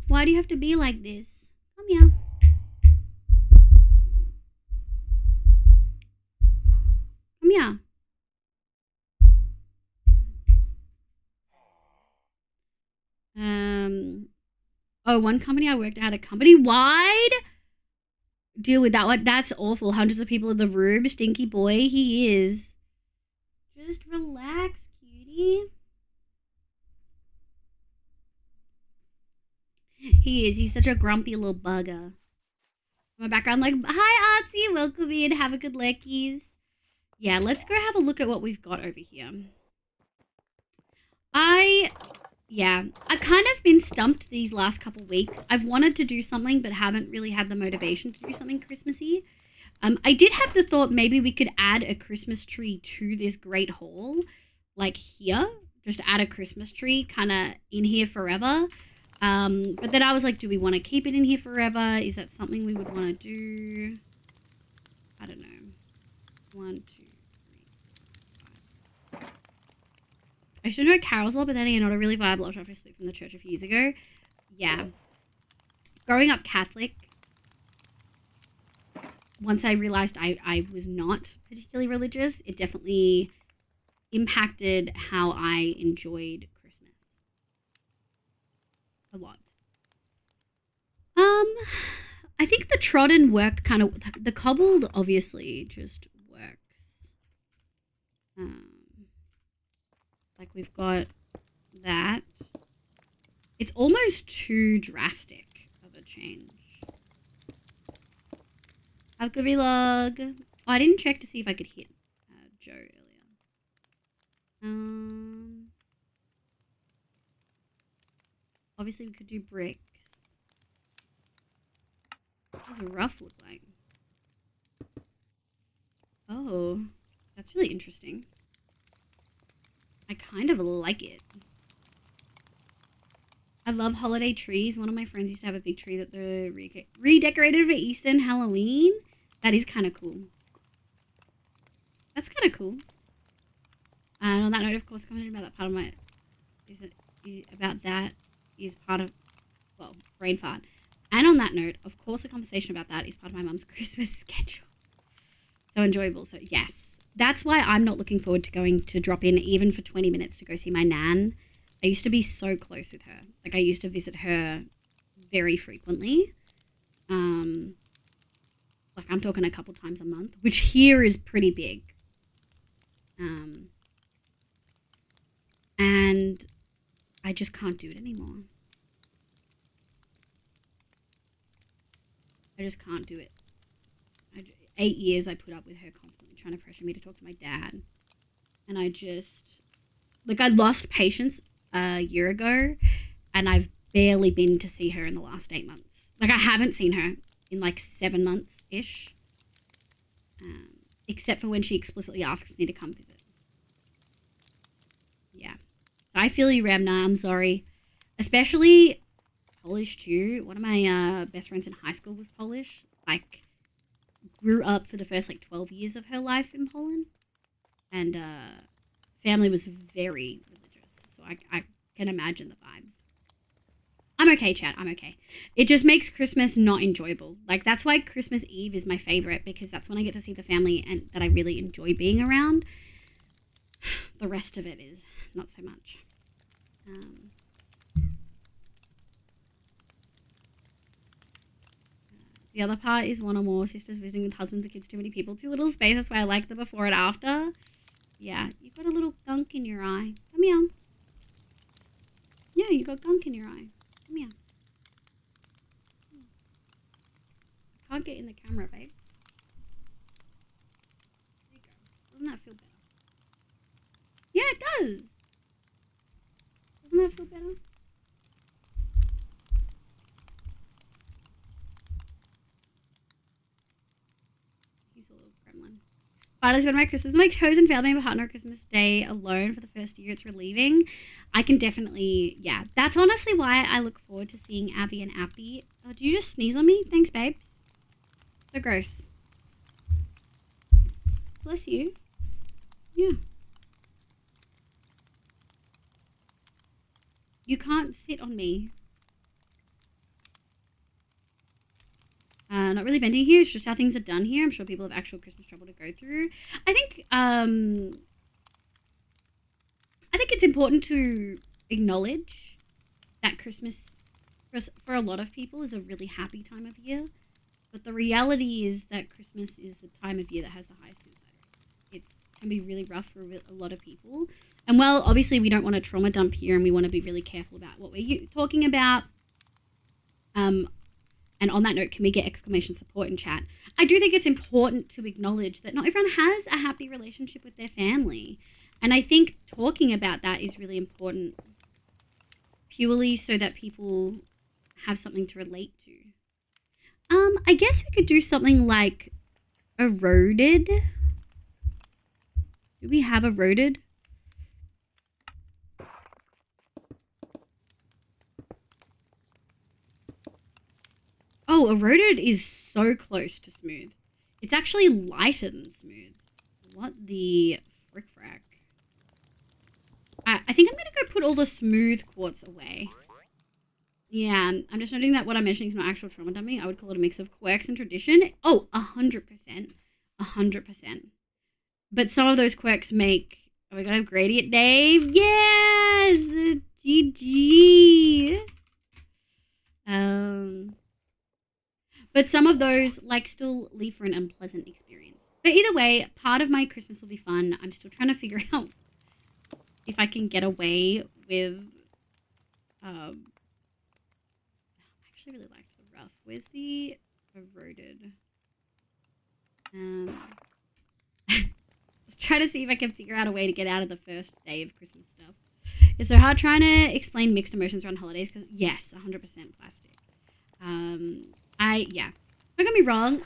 Why do you have to be like this? Come here. Come here. Oh, one company I worked at a company-wide deal with that one. That's awful. Hundreds of people in the room. Stinky boy, he is. Just relax, cutie. He is. He's such a grumpy little bugger. My background, like, hi, Artsy. Welcome in. Have a good leckies. Yeah, let's go have a look at what we've got over here. I've kind of been stumped these last couple weeks. I've wanted to do something, but haven't really had the motivation to do something Christmassy. I did have the thought maybe we could add a Christmas tree to this great hall, like here. Just add a Christmas tree kind of in here forever. But then I was like, do we want to keep it in here forever? Is that something we would want to do? I don't know. 1, 2, 3, 5. I should know carols a lot, but then again, not a really viable option after I split from the church a few years ago. Yeah. Growing up Catholic, once I realized I was not particularly religious, it definitely impacted how I enjoyed Christmas. A lot. I think the trodden worked kind of... The cobbled obviously just works. Like we've got that. It's almost too drastic of a change. Have a good vlog. Oh, I didn't check to see if I could hit Joe earlier. Obviously we could do bricks. What does a rough look like? Oh, that's really interesting. I kind of like it. I love holiday trees. One of my friends used to have a big tree that they redecorated for Easter and Halloween. That is kind of cool. That's kind of cool. And on that note, of course, commenting about that part of my... about that is part of... Well, brain fart. And on that note, of course, a conversation about that is part of my mum's Christmas schedule. So enjoyable. So, yes. That's why I'm not looking forward to going to drop in even for 20 minutes to go see my nan. I used to be so close with her. Like, I used to visit her very frequently. Like I'm talking a couple times a month, which here is pretty big. And I just can't do it anymore. I just can't do it. 8 years I put up with her constantly trying to pressure me to talk to my dad. And I just, like, I lost patience a year ago, and I've barely been to see her in the last 8 months. Like, I haven't seen her in like 7 months-ish. Except for when she explicitly asks me to come visit. Yeah. I feel you, Ramna. I'm sorry. Especially Polish too. One of my best friends in high school was Polish. Like, grew up for the first like 12 years of her life in Poland. And family was very religious. So I can imagine the vibes. I'm okay, chat. I'm okay. It just makes Christmas not enjoyable. Like, that's why Christmas Eve is my favorite, because that's when I get to see the family and that I really enjoy being around. The rest of it is not so much. The other part is one or more sisters visiting with husbands and kids, too many people, too little space. That's why I like the before and after. Yeah, you've got a little gunk in your eye. Come here. Yeah, you got gunk in your eye. Come here. I can't get in the camera, babe. There you go. Doesn't that feel better? Yeah, it does. Doesn't that feel better? He's a little gremlin. Finally spend my Christmas with my chosen family and my partner Christmas Day alone for the first year. It's relieving. I can definitely, yeah. That's honestly why I look forward to seeing Abby and Appy. Oh, did you just sneeze on me? Thanks, babes. So gross. Bless you. Yeah. You can't sit on me. Not really venting here. It's just how things are done here. I'm sure people have actual Christmas trouble to go through. I think it's important to acknowledge that Christmas, for a lot of people, is a really happy time of year. But the reality is that Christmas is the time of year that has the highest suicide rates. It can be really rough for a lot of people. And while obviously we don't want to trauma dump here, and we want to be really careful about what we're talking about. And on that note, can we get exclamation support in chat? I do think it's important to acknowledge that not everyone has a happy relationship with their family. And I think talking about that is really important, purely so that people have something to relate to. I guess we could do something like eroded. Do we have eroded? Oh, eroded is so close to smooth. It's actually lighter than smooth. What the frick frack? I think I'm going to go put all the smooth quartz away. Yeah, I'm just noting that what I'm mentioning is not actual trauma dumping. I would call it a mix of quirks and tradition. Oh, 100%. 100%. But some of those quirks make... Oh my god, I have gradient, Dave. Yes! GG. But some of those, like, still leave for an unpleasant experience. But either way, part of my Christmas will be fun. I'm still trying to figure out if I can get away with... I actually really liked the rough. Where's the eroded? Try to see if I can figure out a way to get out of the first day of Christmas stuff. It's so hard trying to explain mixed emotions around holidays because, yes, 100% plastic. Yeah. Don't get me wrong.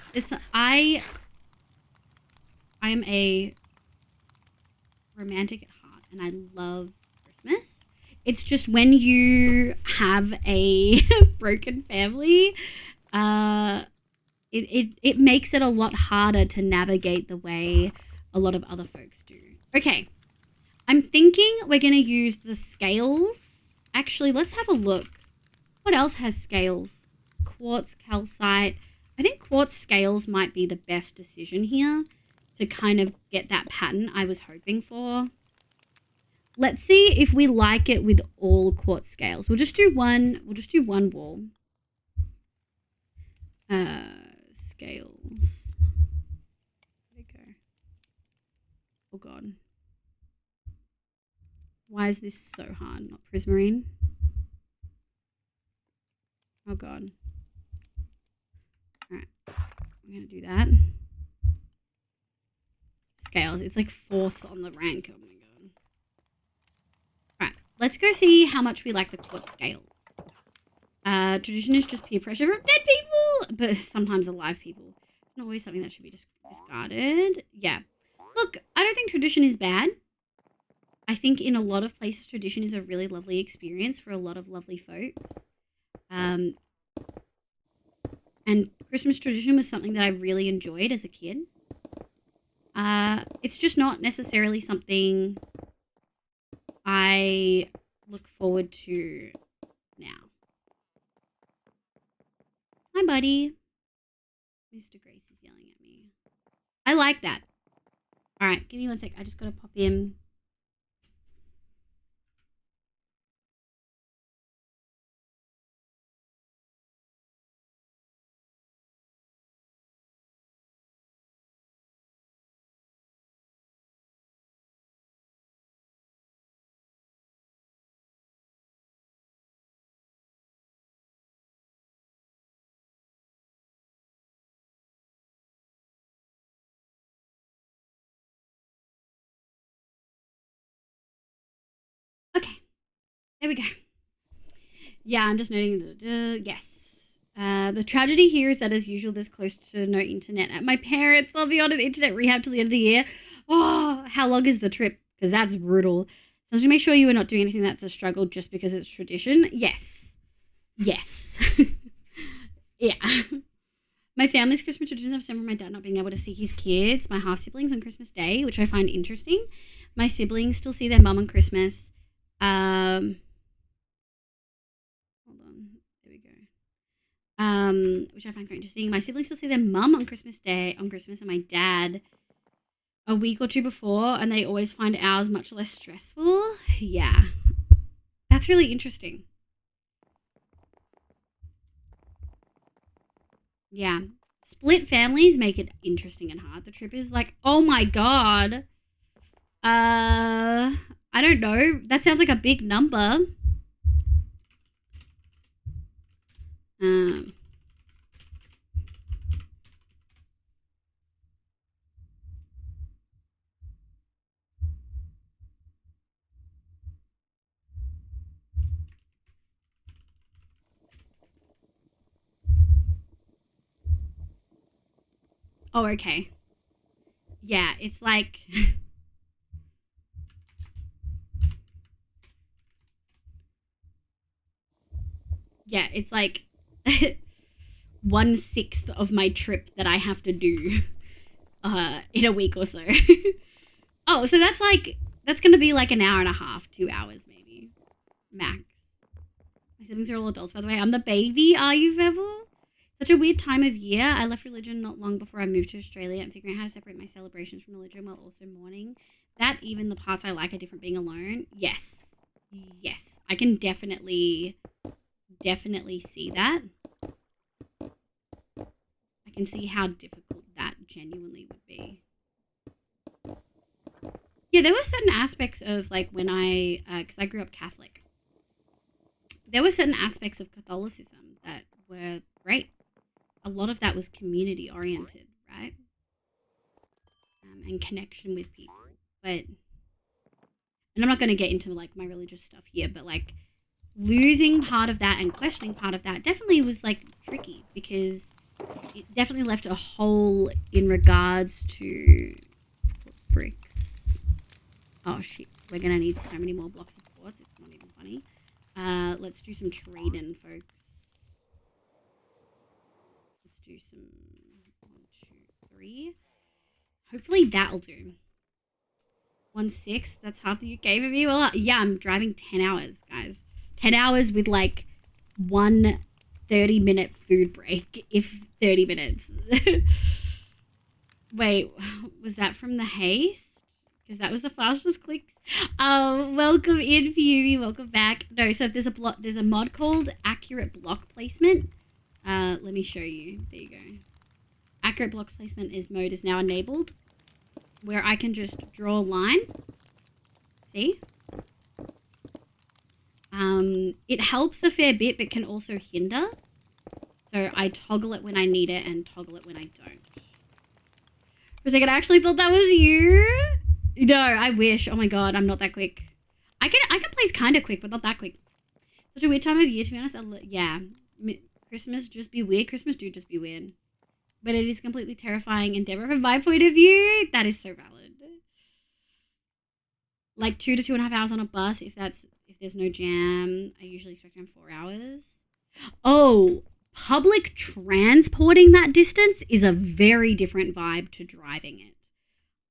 I am a romantic at heart and I love Christmas. It's just when you have a broken family, it makes it a lot harder to navigate the way a lot of other folks do. Okay. I'm thinking we're going to use the scales. Actually, let's have a look. What else has scales? Quartz, calcite. I think quartz scales might be the best decision here to kind of get that pattern I was hoping for. Let's see if we like it with all quartz scales. We'll just do one wall. scales. There we go. Oh god. Why is this so hard? Not prismarine. Oh god. Alright. I'm gonna do that. Scales. It's like 4th on the rank. Oh my god. Alright. Let's go see how much we like the quartz scales. Tradition is just peer pressure from dead people, but sometimes alive people. Not always something that should be discarded. Yeah. Look, I don't think tradition is bad. I think in a lot of places, tradition is a really lovely experience for a lot of lovely folks. And Christmas tradition was something that I really enjoyed as a kid. It's just not necessarily something I look forward to now. Hi, buddy. Mr. Grace is yelling at me. I like that. All right, give me 1 sec. I just got to pop in. Okay, there we go. Yeah, I'm just noting that, yes. The tragedy here is that as usual, there's close to no internet at my parents'. I'll be on an internet rehab till the end of the year. Oh, how long is the trip? Because that's brutal. So to make sure you are not doing anything that's a struggle just because it's tradition. Yes. Yes. Yeah. My family's Christmas traditions have stemmed from my dad not being able to see his kids, my half-siblings, on Christmas Day, which I find interesting. My siblings still see their mum on Christmas. Hold on. There we go. Which I find quite interesting. My siblings still see their mum on Christmas Day, and my dad a week or two before, and they always find ours much less stressful. Yeah. That's really interesting. Yeah. Split families make it interesting and hard. The trip is like, oh my god. I don't know. That sounds like a big number. Oh, okay. Yeah, it's like... yeah, it's like 1/6 of my trip that I have to do in a week or so. Oh, so that's gonna be like an hour and a half, 2 hours maybe, max. My siblings are all adults, by the way. I'm the baby. Are you, Vevel? Such a weird time of year. I left religion not long before I moved to Australia and figuring out how to separate my celebrations from religion while also mourning. That even the parts I like are different being alone. Yes. Yes. I can definitely see that. I can see how difficult that genuinely would be. Yeah, there were certain aspects of like when because I grew up Catholic. There were certain aspects of Catholicism that were great. A lot of that was community oriented, right? And connection with people. And I'm not going to get into like my religious stuff here, but like losing part of that and questioning part of that definitely was like tricky because it definitely left a hole in regards to bricks. Oh shit, we're going to need so many more blocks of quartz. It's not even funny. Let's do some trading, folks. Let's do some 1, 2, 3. Hopefully that'll do. 1/6. That's half the UK for me. Well, yeah, I'm driving 10 hours, guys. 10 hours with like 1 30-minute food break, if 30 minutes. Wait, was that from the haste? Because that was the fastest clicks. Welcome in, Fumy. Welcome back. No, so if there's a mod called Accurate Block Placement. Let me show you. There you go. accurate block placement mode is now enabled, where I can just draw a line. See? It helps a fair bit, but can also hinder. So I toggle it when I need it and toggle it when I don't. For a second, I actually thought that was you. No, I wish. Oh my god, I'm not that quick. I can place kind of quick, but not that quick. Such a weird time of year, to be honest. Yeah, Christmas just be weird. Christmas do just be weird. But it is completely terrifying endeavor from my point of view. That is so valid. Like 2 to 2.5 hours on a bus if there's no jam. I usually expect around 4 hours. Oh, public transporting that distance is a very different vibe to driving it.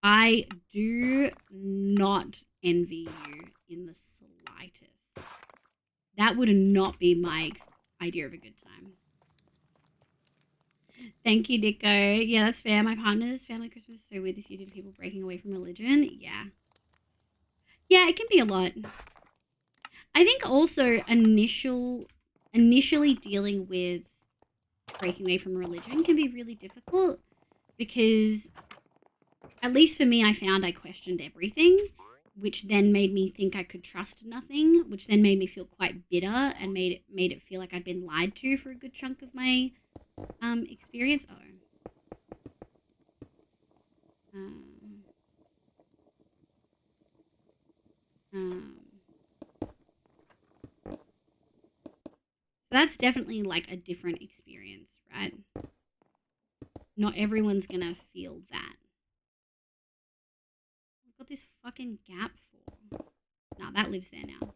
I do not envy you in the slightest. That would not be my idea of a good time. Thank you, Nico. Yeah, that's fair. My partner's family Christmas is so weird this year due to people breaking away from religion. Yeah. Yeah, it can be a lot. I think also initially dealing with breaking away from religion can be really difficult because, at least for me, I found I questioned everything, which then made me think I could trust nothing, which then made me feel quite bitter and made it feel like I'd been lied to for a good chunk of my experience. So that's definitely like a different experience, right? Not everyone's gonna feel that. I've got this fucking gap for. Nah, that lives there now.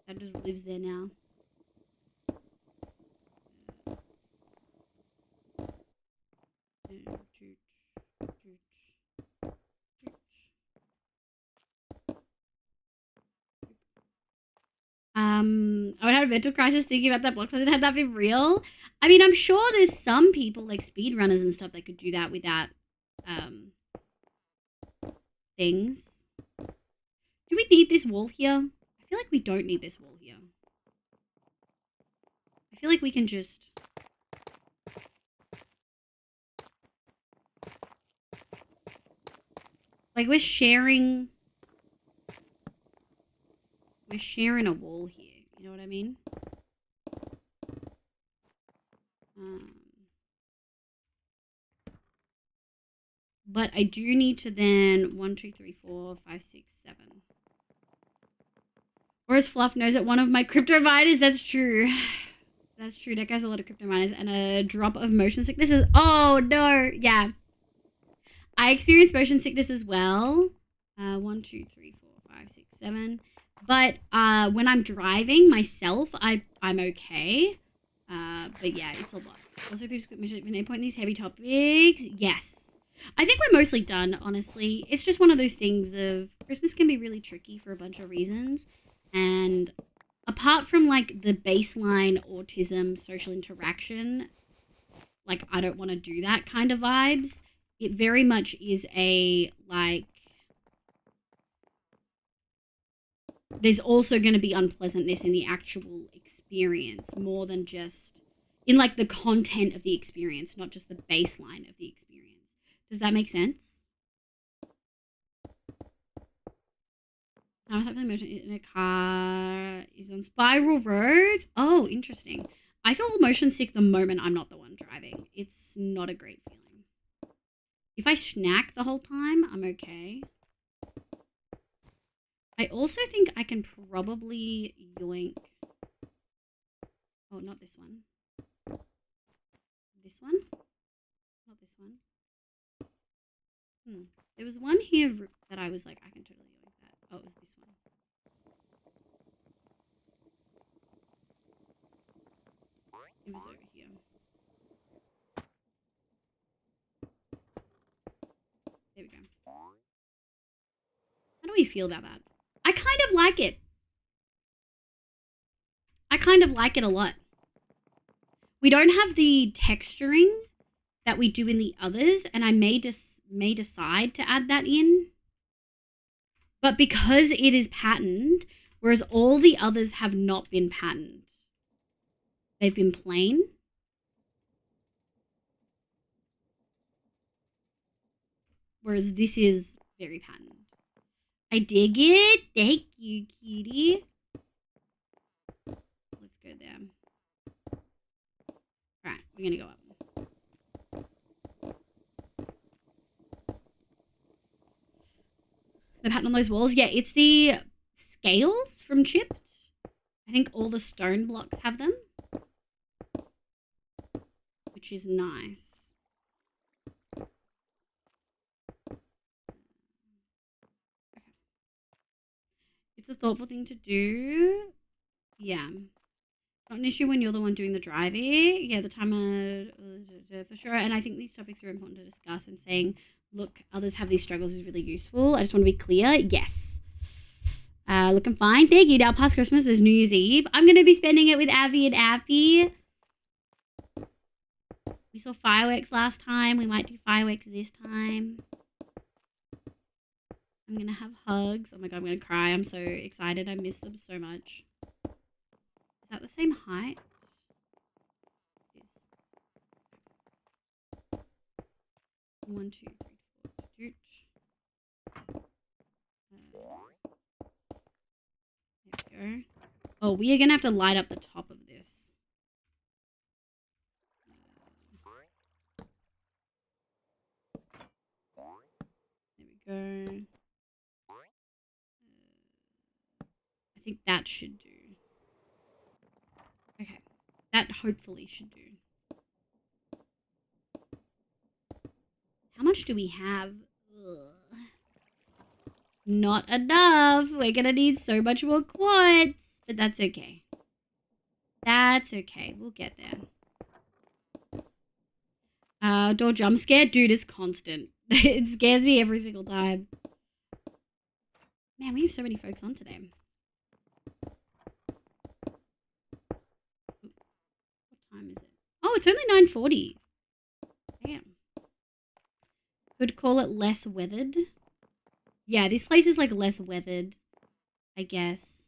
That just lives there now. I would have a mental crisis thinking about that block closet. Had that been real? I mean, I'm sure there's some people like speedrunners and stuff that could do that without things. Do we need this wall here? I feel like we don't need this wall here. I feel like we can just... Like, we're sharing a wall here. You know what I mean? But I do need to then 1, 2, 3, 4, 5, 6, 7. Or as Fluff knows it, one of my crypto miners. That's true. That's true. That guy's a lot of crypto miners and a drop of motion sickness. Oh no! Yeah, I experienced motion sickness as well. 1, 2, 3, 4, 5, 6, 7. But when I'm driving myself, I'm okay. But yeah, it's a lot. Also, people quit mission at any point in these heavy topics. Yes. I think we're mostly done, honestly. It's just one of those things of Christmas can be really tricky for a bunch of reasons. And apart from like the baseline autism social interaction, like I don't want to do that kind of vibes, it very much is a like, there's also going to be unpleasantness in the actual experience more than just in like the content of the experience, not just the baseline of the experience. Does that make sense? Now I'm motion in a car is on spiral roads. Oh, interesting. I feel motion sick the moment I'm not the one driving. It's not a great feeling. If I snack the whole time, I'm okay. I also think I can probably yoink. Oh, not this one. This one? Not this one. There was one here that I was like, I can totally yoink that. Oh, it was this one. It was over here. There we go. How do we feel about that? I kind of like it. I kind of like it a lot. We don't have the texturing that we do in the others, and I may decide to add that in. But because it is patterned, Whereas all the others have not been patterned. They've been plain. Whereas this is very patterned. I dig it. Thank you, cutie. Let's go there. Right, we're gonna go up. The pattern on those walls, yeah, it's the scales from Chipped. I think all the stone blocks have them, which is nice. Okay. It's a thoughtful thing to do. Yeah. Not an issue when you're the one doing the driving. Yeah, the timer for sure. And I think these topics are important to discuss, and saying, look, others have these struggles is really useful. I just want to be clear. Yes. Looking fine. Thank you. Now past Christmas, there's New Year's Eve. I'm going to be spending it with Avi and Appy. We saw fireworks last time. We might do fireworks this time. I'm going to have hugs. Oh my God, I'm going to cry. I'm so excited. I miss them so much. Is that the same height? It is. 1, 2, 3, 4. There we go. Oh, we are going to have to light up the top of this. There we go. I think that should do. Okay. That hopefully should do. How much do we have? Ugh. Not enough. We're gonna need so much more quartz. But that's okay. That's okay. We'll get there. Door jump scare? Dude, it's constant. It scares me every single time. Man, we have so many folks on today. What time is it? Oh, it's only 9:40. Damn. Could call it less weathered. Yeah, this place is like less weathered, I guess.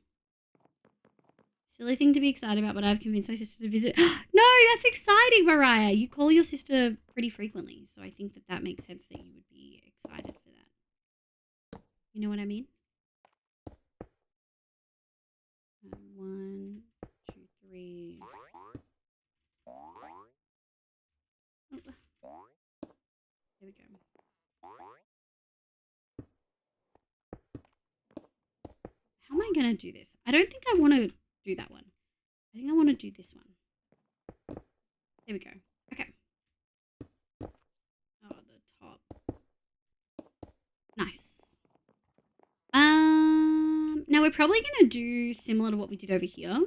Silly thing to be excited about, but I've convinced my sister to visit. No, that's exciting, Mariah. You call your sister pretty frequently, so I think that makes sense that you would be excited for that. You know what I mean? 1, 2, 3. Oh. There we go. How am I going to do this? I don't think I want to do that one. I think I want to do this one. There we go. Okay. Oh, the top. Nice. Now we're probably going to do similar to what we did over here.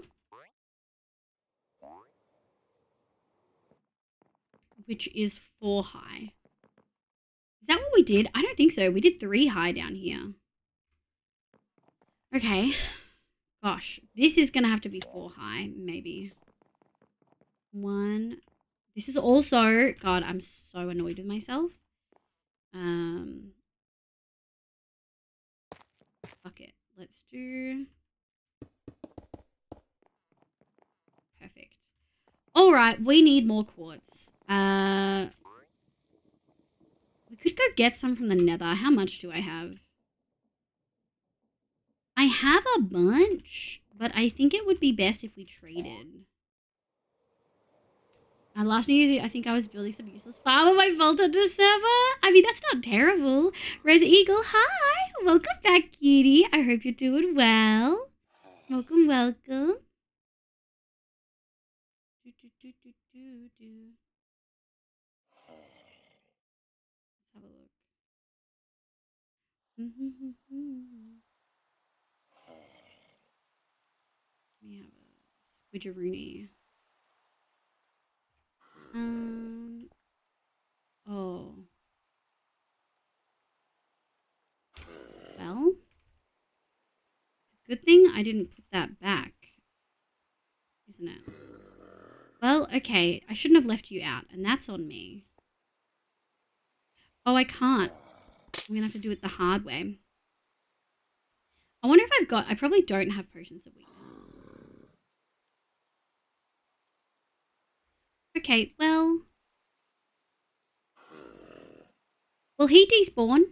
Which is 4 high. Is that what we did? I don't think so. We did 3 high down here. Okay. Gosh, this is going to have to be 4 high, maybe. 1. This is also... God, I'm so annoyed with myself. Fuck it. Let's do... Perfect. All right, we need more quartz. We could go get some from the nether. How much do I have? I have a bunch, but I think it would be best if we traded. Last New Year's Eve, I think I was building some useless farm on my vault under server. I mean, that's not terrible. Res Eagle, hi. Welcome back, cutie. I hope you're doing well. Welcome, welcome. Let's have a look. We have a squidgeroony. Oh. Well, it's a good thing I didn't put that back, isn't it? Well, okay, I shouldn't have left you out, and that's on me. Oh, I can't. I'm gonna have to do it the hard way. I wonder if I probably don't have potions of weakness. Okay, well. Will he despawn?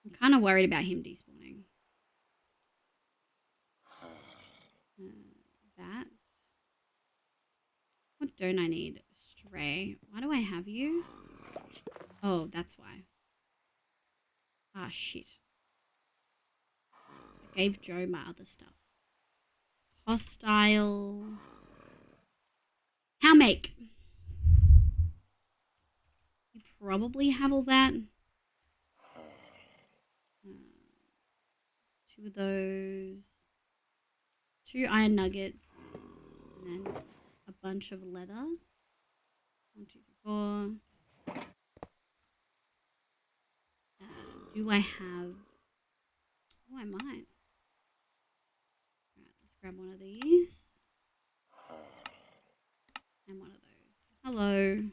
I'm kind of worried about him despawning. That. What don't I need? Stray. Why do I have you? Oh, that's why. Ah, shit. I gave Joe my other stuff. Hostile. How make? You probably have all that. Two of those. 2 iron nuggets. And then a bunch of leather. 1, 2, 3, 4. Do I have... Oh, I might. Alright, let's grab one of these. And one of those. Hello.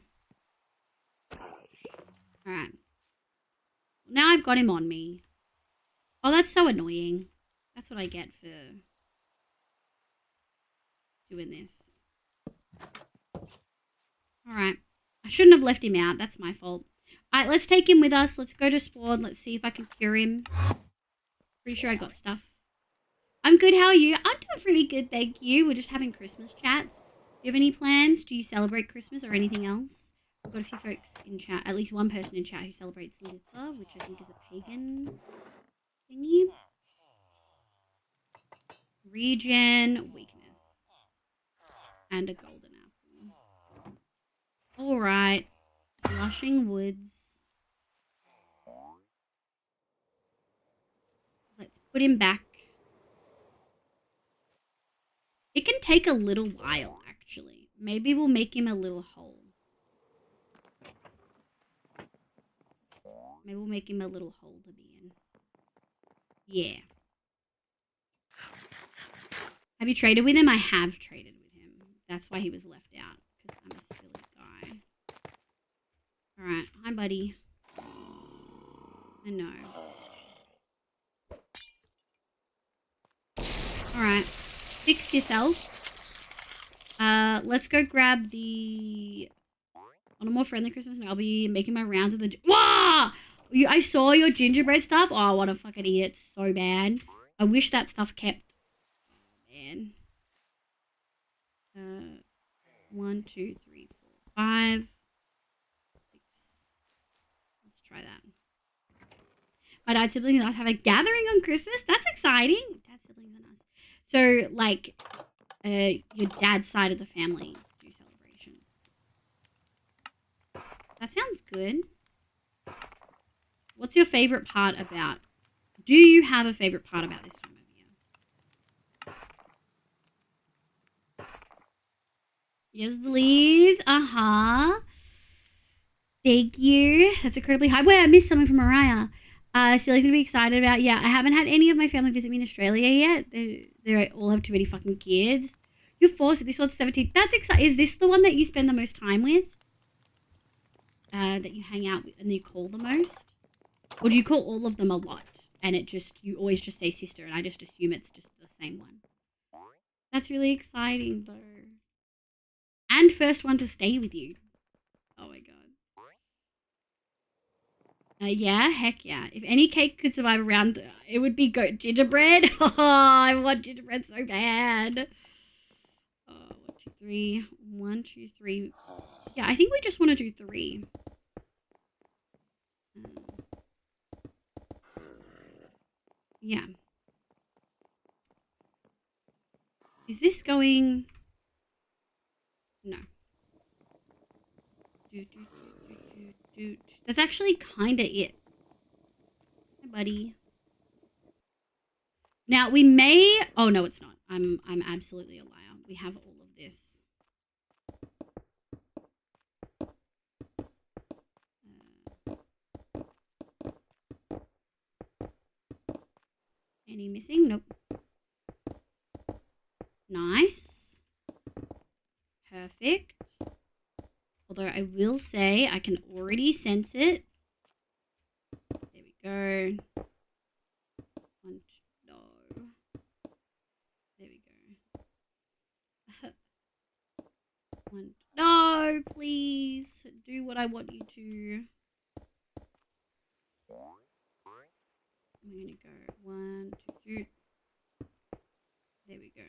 Alright. Now I've got him on me. Oh, that's so annoying. That's what I get for doing this. Alright. I shouldn't have left him out. That's my fault. Alright, let's take him with us. Let's go to spawn. Let's see if I can cure him. Pretty sure I got stuff. I'm good. How are you? I'm doing pretty good, thank you. We're just having Christmas chats. Do you have any plans? Do you celebrate Christmas or anything else? We've got a few folks in chat. At least one person in chat who celebrates Litha, which I think is a pagan thingy. Regen, weakness. And a golden apple. Alright. Blushing Woods. Let's put him back. It can take a little while, actually. Maybe we'll make him a little hole. Maybe we'll make him a little hole to be in. Yeah. Have you traded with him? I have traded with him. That's why he was left out. Because I'm a silly guy. Alright. Hi, buddy. I know. Alright. Fix yourself. Let's go grab the... On a more friendly Christmas, and I'll be making my rounds of the... Wah! I saw your gingerbread stuff. Oh, I want to fucking eat it so bad. I wish that stuff kept... Oh, man. 1, 2, 3, 4, 5, 6. Let's try that. My dad's siblings have a gathering on Christmas. That's exciting. Dad's siblings and us. So, like, your dad's side of the family do celebrations. That sounds good. What's your favorite part about... Do you have a favorite part about this time of year? Yes, please. Uh-huh. Thank you. That's incredibly high. Wait, I missed something from Mariah. Silly thing to be excited about. Yeah, I haven't had any of my family visit me in Australia yet. They all have too many fucking kids. You're 4, so this one's 17. That's exciting. Is this the one that you spend the most time with? That you hang out with and you call the most? Or do you call all of them a lot? And you always just say sister, and I just assume it's just the same one. That's really exciting, though. And first one to stay with you. Oh my god. Yeah, heck yeah. If any cake could survive around, it would be goat gingerbread. Oh, I want gingerbread so bad. 1, 2, 3. 1, 2, 3. Yeah, I think we just want to do 3. Yeah. Is this going... No. That's actually kind of it. Hi, buddy. Now, we may... Oh, no, it's not. I'm absolutely a liar. We have all of this. Any missing? Nope. Nice. Perfect. Although I will say I can already sense it. There we go. No, please do what I want you to. I'm gonna go 1, 2, 2. There we go.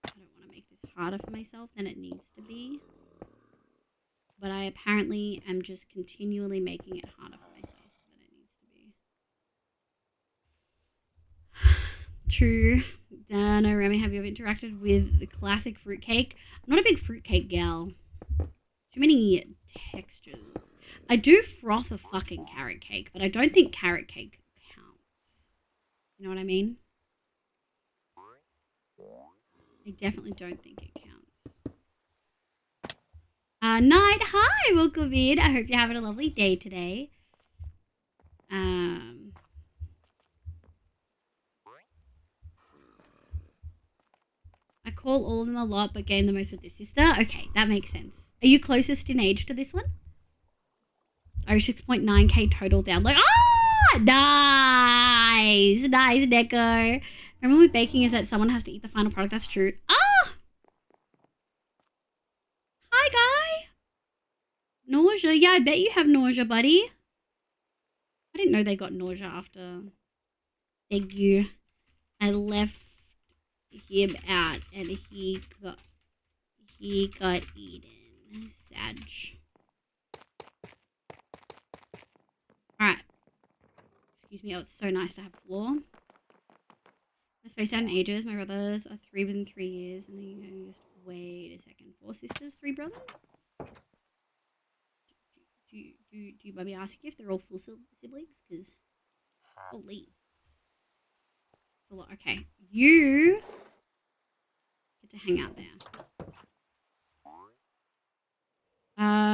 I don't want to make this harder for myself than it needs to be. But I apparently am just continually making it harder for myself than it needs to be. True. Dana, Remy, have you ever interacted with the classic fruitcake? I'm not a big fruitcake gal. Too many textures. I do froth a fucking carrot cake, but I don't think carrot cake counts. You know what I mean? I definitely don't think it counts. Night, hi, welcome in. I hope you're having a lovely day today. I call all of them a lot, but game the most with this sister. Okay, that makes sense. Are you closest in age to this one? Irish 6.9k total download. Ah, nice, nice, Neko. Remember with baking is that someone has to eat the final product. That's true. Ah, hi, guy. Nausea. Yeah, I bet you have nausea, buddy. I didn't know they got nausea after I left him out and he got eaten. Sad. Alright. Excuse me, oh, it's so nice to have floor. I spaced out in ages. My brothers are 3 within 3 years, and then you just wait a second. 4 sisters, 3 brothers? Do you mind me asking if they're all full siblings? Because holy, it's a lot. Okay, you get to hang out there.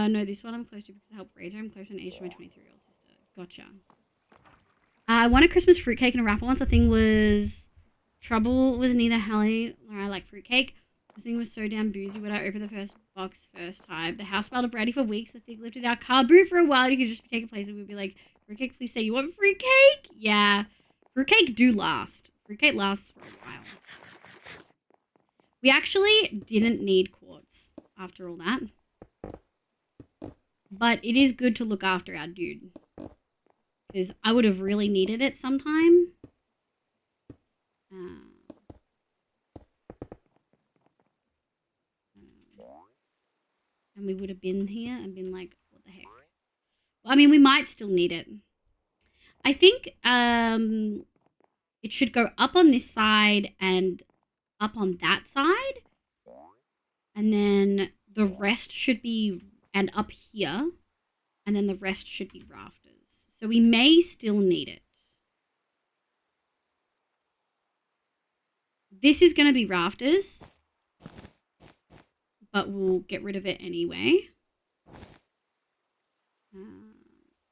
No, this one I'm close to because I helped raise her. I'm close in age to my 23-year-old sister. Gotcha. I won a Christmas fruitcake and a raffle once. The thing was, trouble was neither Hallie nor I like fruitcake. The thing was so damn boozy when I opened the first box first time. The house smelled of brandy for weeks. The thing lived in our car boot for a while. You could just take a place and we'd be like, fruitcake, please say you want fruitcake? Yeah. Fruitcake do last. Fruitcake lasts for a while. We actually didn't need quartz after all that. But it is good to look after our dude. Because I would have really needed it sometime. And we would have been here and been like, what the heck? Well, I mean, we might still need it. I think it should go up on this side and up on that side. And then the rest should be, and up here. And then the rest should be rafters. So we may still need it. This is going to be rafters. But we'll get rid of it anyway.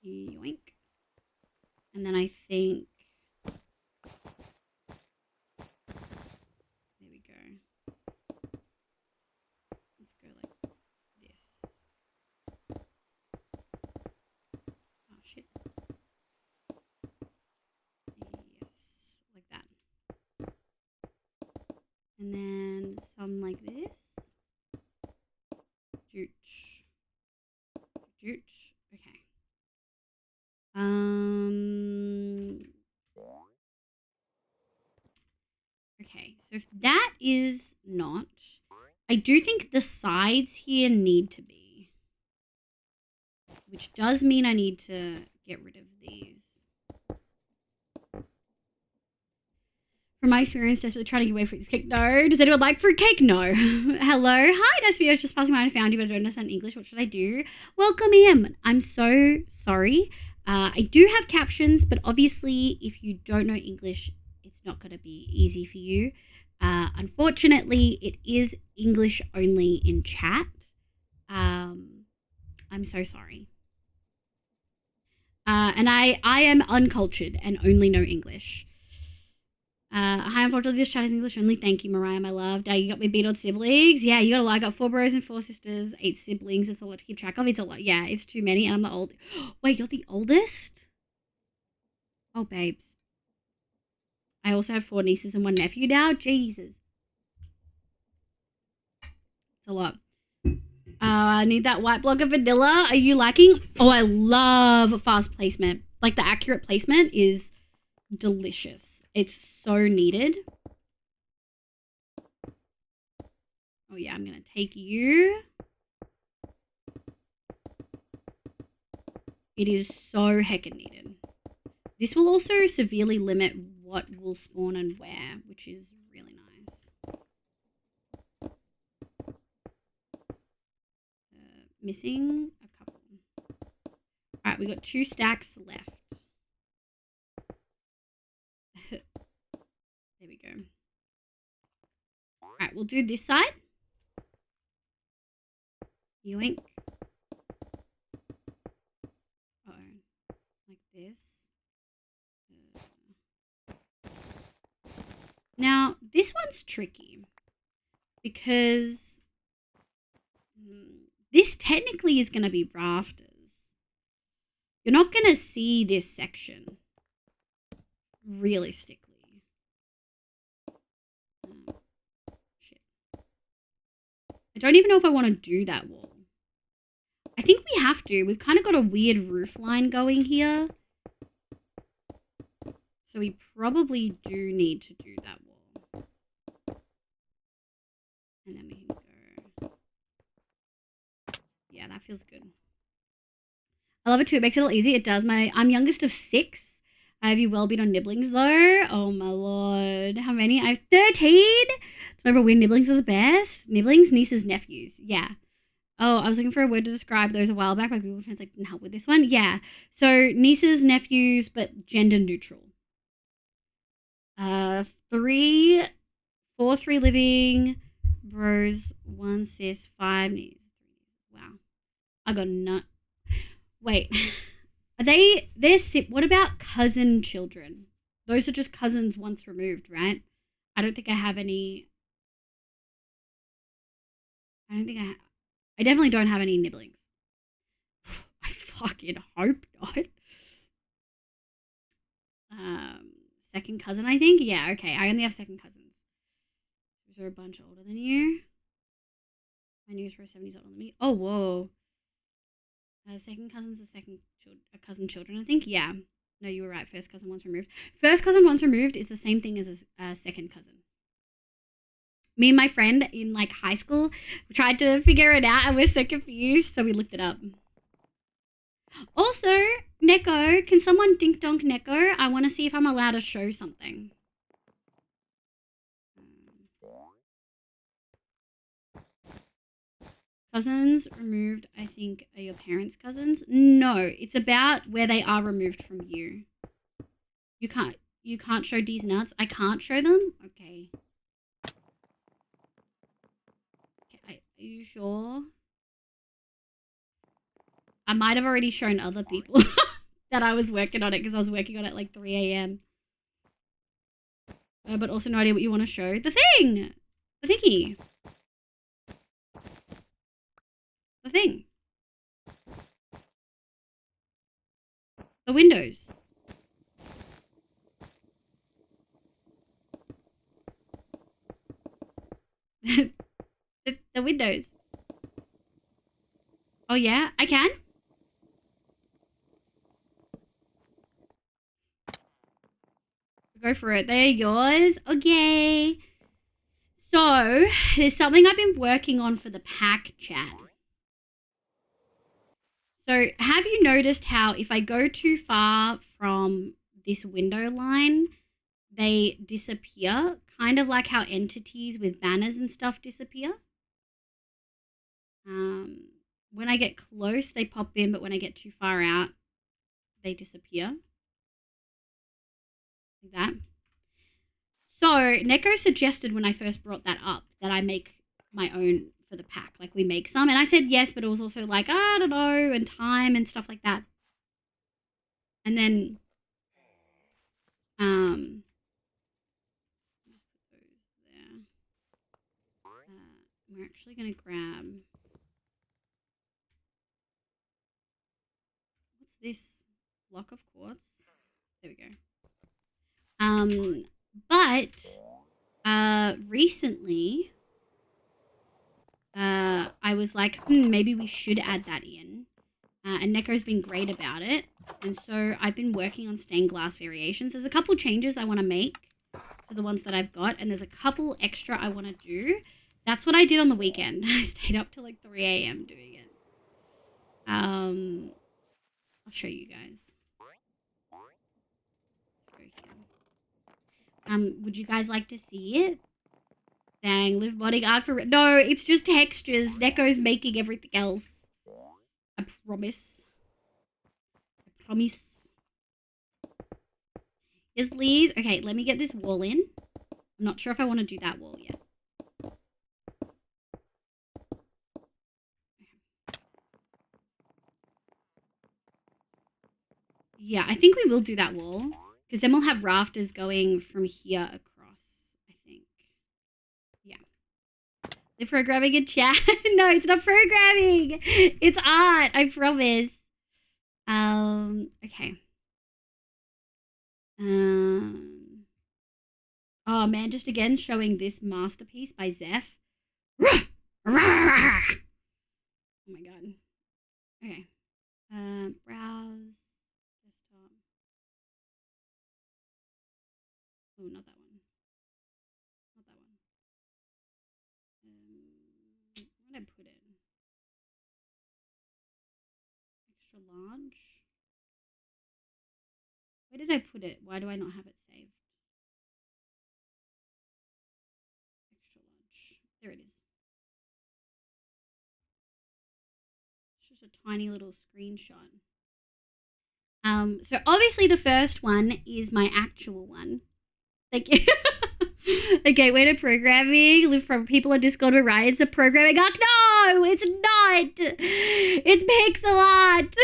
Yoink. And then I think... There we go. Let's go like this. Oh, shit. Yes, like that. And then some like this. Okay. Okay, so if that is not, I do think the sides here need to be, which does mean I need to get rid of these. From my experience, desperately trying to get away from this cake. No. Does anyone like fruitcake? No. Hello. Hi, nice video. I was just passing by and found you, but I don't understand English. What should I do? Welcome in. I'm so sorry. I do have captions, but obviously, if you don't know English, it's not going to be easy for you. Unfortunately, it is English only in chat. I'm so sorry. And I am uncultured and only know English. Hi, unfortunately, this chat is English only. Thank you, Mariah, my love. You got me beat on siblings. Yeah, you got a lot. I got 4 bros and 4 sisters, 8 siblings. It's a lot to keep track of. It's a lot. Yeah, it's too many. And I'm the old. Wait, you're the oldest? Oh, babes. I also have 4 nieces and 1 nephew now. Jesus. It's a lot. I need that white block of vanilla. Are you liking? Oh, I love fast placement. Like the accurate placement is delicious. It's so needed. Oh yeah, I'm gonna take you. It is so heckin' needed. This will also severely limit what will spawn and where, which is really nice. Missing a couple. All right, we got 2 stacks left. There we go. All right, we'll do this side. Yoink. Uh-oh. Like this. Now, this one's tricky because this technically is going to be rafters. You're not going to see this section realistically. Shit. I don't even know if I want to do that wall. I think we have to. We've kind of got a weird roof line going here. So we probably do need to do that wall. And then we can go. Yeah, that feels good. I love it too. It makes it all easy. It does. I'm youngest of 6. I have you well been on nibblings though. Oh my lord. How many? I have 13. Over weird nibblings are the best. Nibblings, nieces, nephews. Yeah. Oh, I was looking for a word to describe those a while back, but Google Translate didn't help with this one. Yeah. So nieces, nephews, but gender neutral. 3, 4, 3 living, bros, 1 sis, 5 nieces. Wow. I got none. Wait. Are what about cousin children? Those are just cousins once removed, right? I don't think I have any. I definitely don't have any nibblings. I fucking hope not. Second cousin, I think. Yeah, okay. I only have second cousins. Those are a bunch older than you. My news were 70s older than me. Oh, whoa. Second cousins are cousin children, I think. Yeah. No, you were right. First cousin once removed. First cousin once removed is the same thing as a second cousin. Me and my friend in like high school tried to figure it out and we're so confused, so we looked it up. Also, Neko, can someone dink donk Neko? I want to see if I'm allowed to show something. Cousins removed, I think, are your parents' cousins? No, it's about where they are removed from you. You can't show these nuts? I can't show them? Okay. Are you sure? I might have already shown other people that I was working on it because I was working on it like 3 a.m. But also no idea what you want to show. The thing! The thingy. The thing. The windows. the windows. Oh yeah, I can? Go for it. They're yours. Okay. So, there's something I've been working on for the pack chat. So, have you noticed how if I go too far from this window line, they disappear? Kind of like how entities with banners and stuff disappear. When I get close, they pop in, but when I get too far out, they disappear. Like that. So, Neko suggested when I first brought that up that I make my own for the pack. Like, we make some. And I said yes, but it was also like, I don't know, and time and stuff like that. And then, just put those there. We're actually going to grab... What's this? Block of quartz? There we go. But recently I was like, maybe we should add that in. And Neko's been great about it. And so I've been working on stained glass variations. There's a couple changes I want to make to the ones that I've got. And there's a couple extra I want to do. That's what I did on the weekend. I stayed up till like 3 a.m. doing it. I'll show you guys. Let's go here. Would you guys like to see it? Dang, live modding arc for... No, it's just textures. Neko's making everything else. I promise. I promise. Yes, please. Okay, let me get this wall in. I'm not sure if I want to do that wall yet. Yeah, I think we will do that wall. Because then we'll have rafters going from here across, I think. Yeah. They're programming in chat. No, it's not programming. It's art, I promise. Okay. Oh man, just again showing this masterpiece by Zeph. Oh my god. Okay. Browse. Desktop. Oh, not that one. Not that one. Where did I put it? Extra large. Where did I put it? Why do I not have it saved? Extra large. There it is. It's just a tiny little screenshot. So obviously the first one is my actual one. Thank you. Okay, way to programming. Live from people on Discord were right. It's a programming arc. No, it's not. It's pixel art.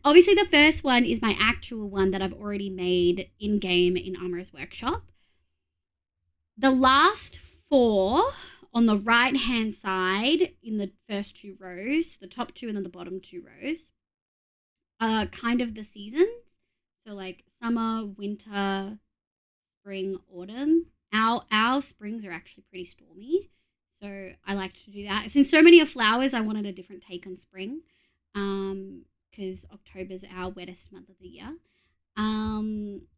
Obviously the first one is my actual one that I've already made in game in Amra's workshop. The last 4 on the right hand side in the first 2 rows, the top 2 and then the bottom 2 rows, are kind of the seasons. So like summer, winter, spring, autumn. Our springs are actually pretty stormy, so I like to do that. Since so many are flowers, I wanted a different take on spring, because October's our wettest month of the year.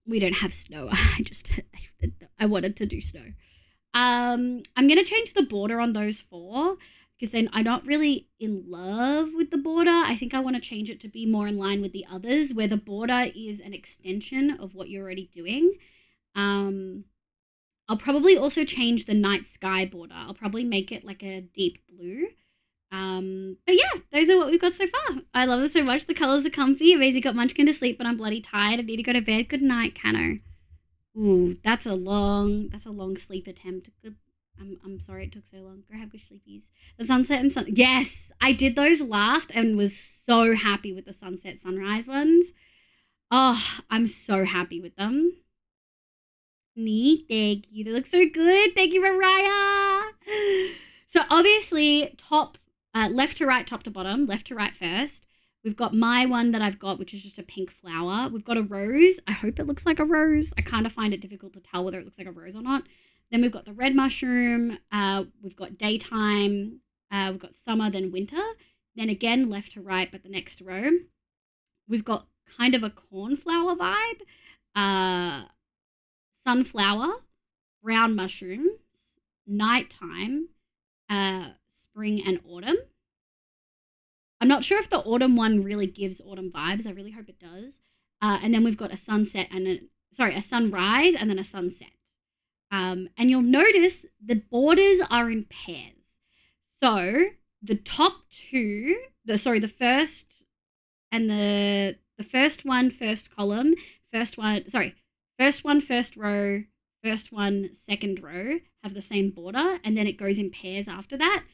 We don't have snow. I wanted to do snow. I'm gonna change the border on those 4, because then I'm not really in love with the border. I think I want to change it to be more in line with the others, where the border is an extension of what you're already doing. I'll probably also change the night sky border. I'll probably make it like a deep blue. But yeah, those are what we've got so far. I love it so much. The colors are comfy. Amazing. Got Munchkin to sleep, but I'm bloody tired. I need to go to bed. Good night, Cano. Ooh, that's a long sleep attempt. Good. I'm sorry it took so long. Go have good sleepies. The sunset and sun. Yes, I did those last and was so happy with the sunset sunrise ones. Oh, I'm so happy with them. Neat, thank you. They look so good. Thank you, Mariah. So obviously, left to right, top to bottom, left to right first. We've got my one that I've got, which is just a pink flower. We've got a rose. I hope it looks like a rose. I kind of find it difficult to tell whether it looks like a rose or not. Then we've got the red mushroom. We've got daytime. We've got summer, then winter. Then again, left to right, but the next row. We've got kind of a cornflower vibe. Sunflower, brown mushrooms, nighttime, spring and autumn. I'm not sure if the autumn one really gives autumn vibes. I really hope it does. And then we've got a sunset and a sunrise and then a sunset. And you'll notice the borders are in pairs. So the top 2, the first and the first one, first column, first one, first row, first one, second row have the same border, and then it goes in pairs after that.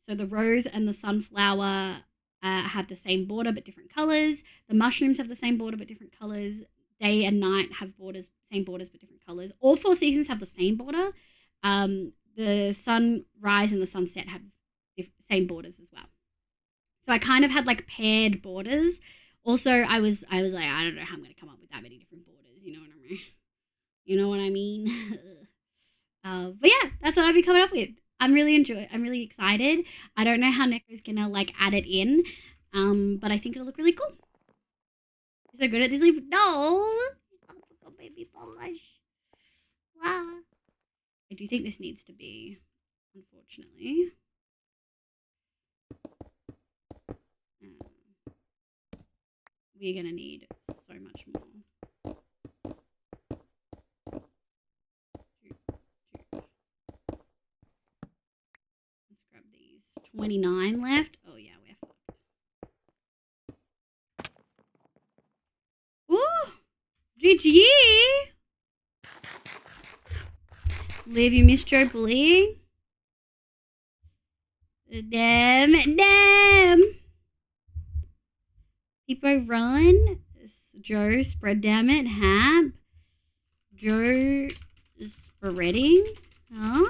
So the rose and the sunflower have the same border but different colors. The mushrooms have the same border but different colors. Day and night have same borders but different colors. All 4 seasons have the same border. The sunrise and the sunset have same borders as well. So I kind of had like paired borders. Also, I was like, I don't know how I'm going to come up with that many different borders. You know what I mean? You know what I mean? But yeah, that's what I've been coming up with. I'm really excited. I don't know how Neko's gonna like add it in, but I think it'll look really cool. You're so good at this leaf. No, oh, baby polish. Wow. I do think this needs to be, unfortunately. We're gonna need so much more. Let's grab these. 29 left. Oh yeah, we're fucked. Ooh! GG! Liv, you missed Joe bullying? Damn! People run. Joe spread damn it. Hap. Joe spreading. Huh?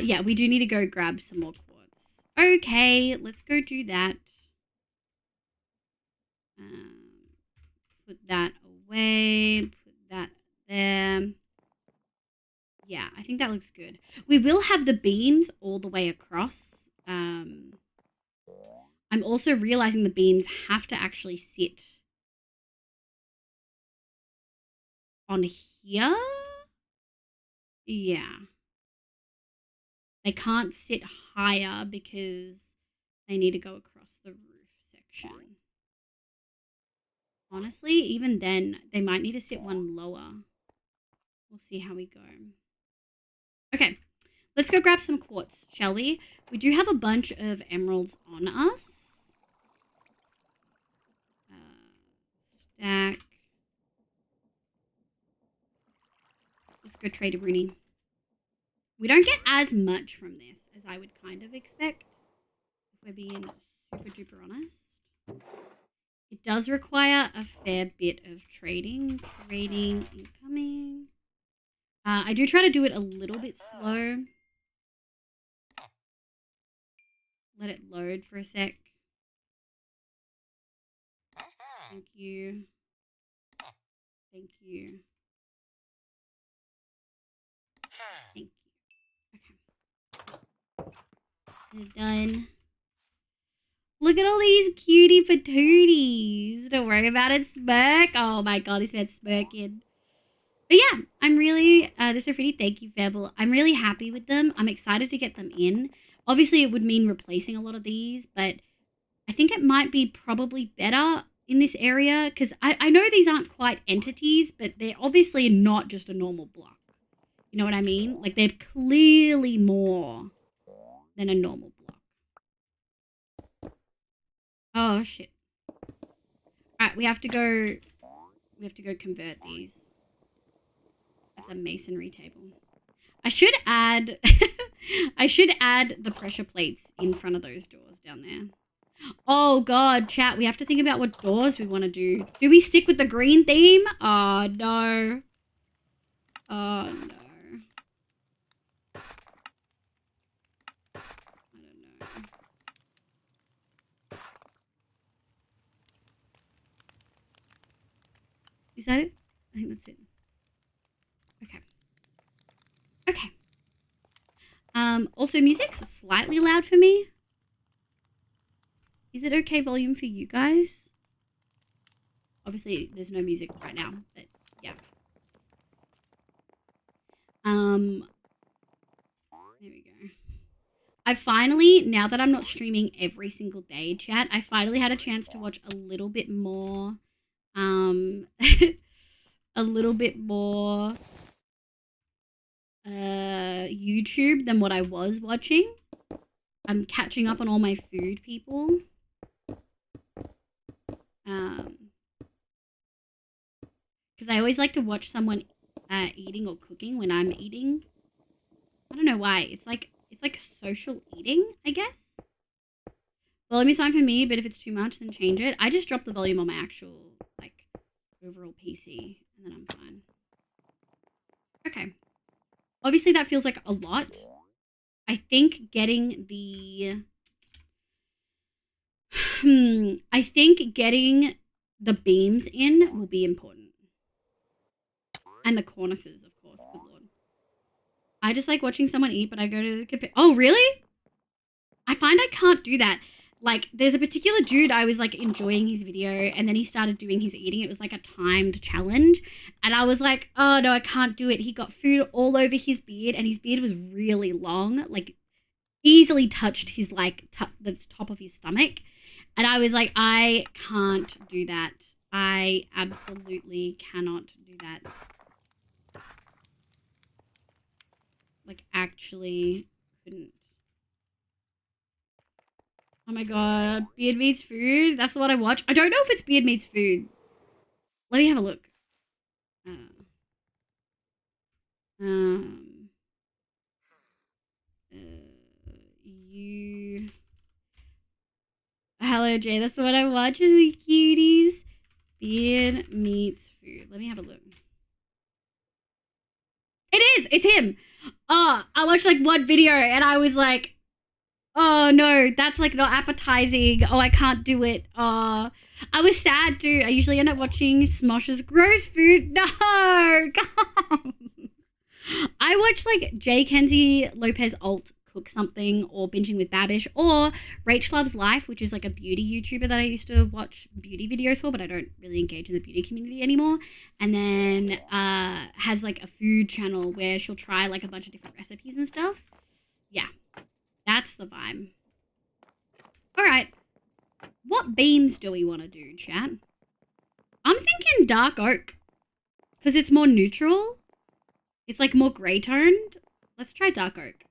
Yeah, we do need to go grab some more quartz. Okay, let's go do that. Put that away. Put that there. Yeah, I think that looks good. We will have the beams all the way across. I'm also realizing the beams have to actually sit on here. Yeah. They can't sit higher because they need to go across the roof section. Honestly, even then, they might need to sit one lower. We'll see how we go. Okay, let's go grab some quartz, shall we? We do have a bunch of emeralds on us. Stack. Let's go trade a Rooney. We don't get as much from this as I would kind of expect, if we're being super duper honest. It does require a fair bit of trading. Trading incoming. I do try to do it a little bit slow. Let it load for a sec. Thank you. Thank you. Thank you. Okay. Done. Look at all these cutie patooties. Don't worry about it, Smirk. Oh my god, this man's smirking. But yeah, I'm really, this are pretty, thank you, Fable. I'm really happy with them. I'm excited to get them in. Obviously, it would mean replacing a lot of these, but I think it might be probably better in this area because I know these aren't quite entities, but they're obviously not just a normal block. You know what I mean? Like, they're clearly more than a normal block. Oh, shit. Alright, we have to go convert these at the masonry table. I should add I should add the pressure plates in front of those doors down there. Oh god, chat, we have to think about what doors we want to do. Do we stick with the green theme? Oh no. Oh no. I don't know. Is that it? I think that's it. Okay. Okay. Also music's slightly loud for me. Is it okay volume for you guys? Obviously, there's no music right now, but yeah. There we go. I finally, now that I'm not streaming every single day, chat, I finally had a chance to watch a little bit more, a little bit more, YouTube than what I was watching. I'm catching up on all my food people. Because I always like to watch someone eating or cooking when I'm eating. I don't know why. It's like social eating, I guess. Volume is fine for me, but if it's too much, then change it. I just dropped the volume on my actual, like, overall PC, and then I'm fine. Okay. Obviously, that feels like a lot. I think getting the... I think getting the beams in will be important. And the cornices, of course. Put I just like watching someone eat, but I go to the Oh, really? I find I can't do that. Like, there's a particular dude, I was like enjoying his video, and then he started doing his eating. It was like a timed challenge. And I was like, oh no, I can't do it. He got food all over his beard, and his beard was really long, like easily touched his like the top of his stomach. And I was like, I can't do that. I absolutely cannot do that. Like, actually couldn't. Oh my god, Beard Meets Food. That's the one I watch. I don't know if it's Beard Meets Food. Let me have a look. You. Hello, Jay. That's the one I watch. Really cuties. Beard Meets Food. Let me have a look. It is. It's him. Oh, I watched like one video and I was like, oh no, that's like not appetizing. Oh, I can't do it. Oh, I was sad too. I usually end up watching Smosh's gross food. No, God. I watch like J. Kenzie Lopez Alt cook something, or Binging with Babish, or Rach Loves Life, which is like a beauty YouTuber that I used to watch beauty videos for, but I don't really engage in the beauty community anymore. And then has like a food channel where she'll try like a bunch of different recipes and stuff. Yeah, that's the vibe. All right, what beams do we want to do, chat? I'm thinking dark oak because it's more neutral. It's like more grey toned. Let's try dark oak.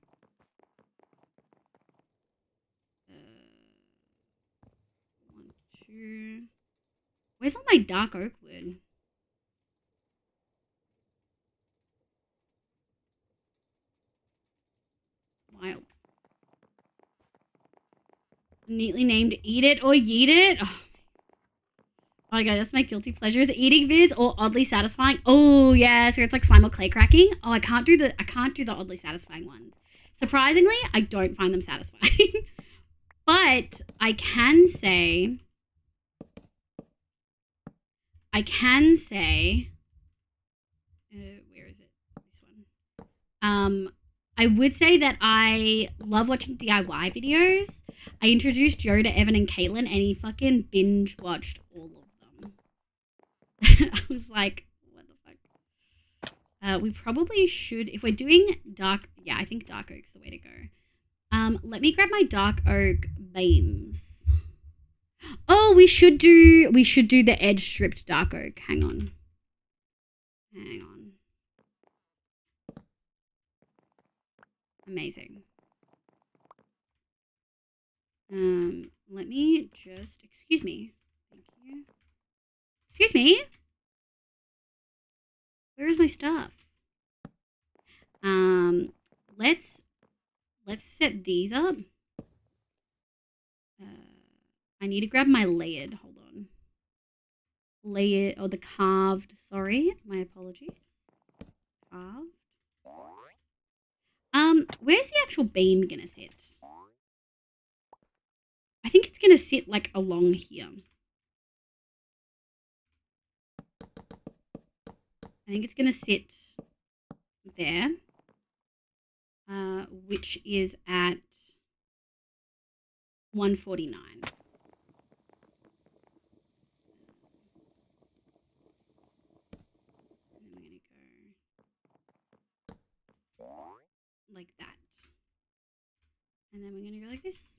1, 2. Where's all my dark oak wood? Wild. Neatly named Eat It or Yeet It. Oh my god, that's my guilty pleasures. Eating vids or oddly satisfying. Oh yeah, so it's like slime or clay cracking. Oh, I can't do the oddly satisfying ones. Surprisingly, I don't find them satisfying. But I can say where is it? This one. I would say that I love watching DIY videos. I introduced Joe to Evan and Caitlin, and he fucking binge watched all of them. I was like, what the fuck? We probably should, if we're doing dark, yeah, I think dark oak's the way to go. Let me grab my dark oak beams. Oh, we should do the edge stripped dark oak. Hang on. Amazing. Let me just, excuse me. Thank you. Excuse me. Where is my stuff? Let's set these up. I need to grab my layered. Hold on. Layered, or the carved. Sorry, my apologies. Carved. Where's the actual beam gonna sit? I think it's gonna sit like along here. I think it's gonna sit there, which is at 149. And I'm gonna go like that, and then we're gonna go like this,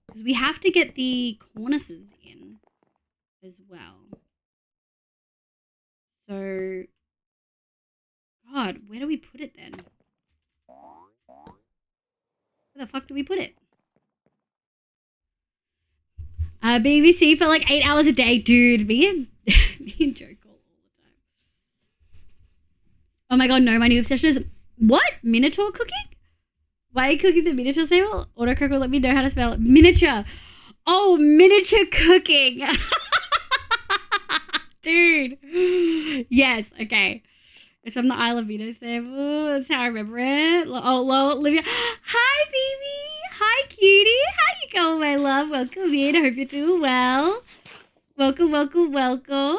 because we have to get the cornices in as well. So, God, where do we put it then? Where the fuck do we put it? BBC for like 8 hours a day, dude. Me and Joe call all the time. Oh my god, no, my new obsession is what? Minotaur cooking? Why are you cooking the miniature sable? Autocorrect will let me know how to spell it. Miniature. Oh, miniature cooking. Dude. Yes, okay. It's from the Isle of Vito sable. That's how I remember it. Oh, lol, Olivia. Hi, baby. Hi, cutie. How you going, my love? Welcome in. I hope you're doing well. Welcome, welcome, welcome.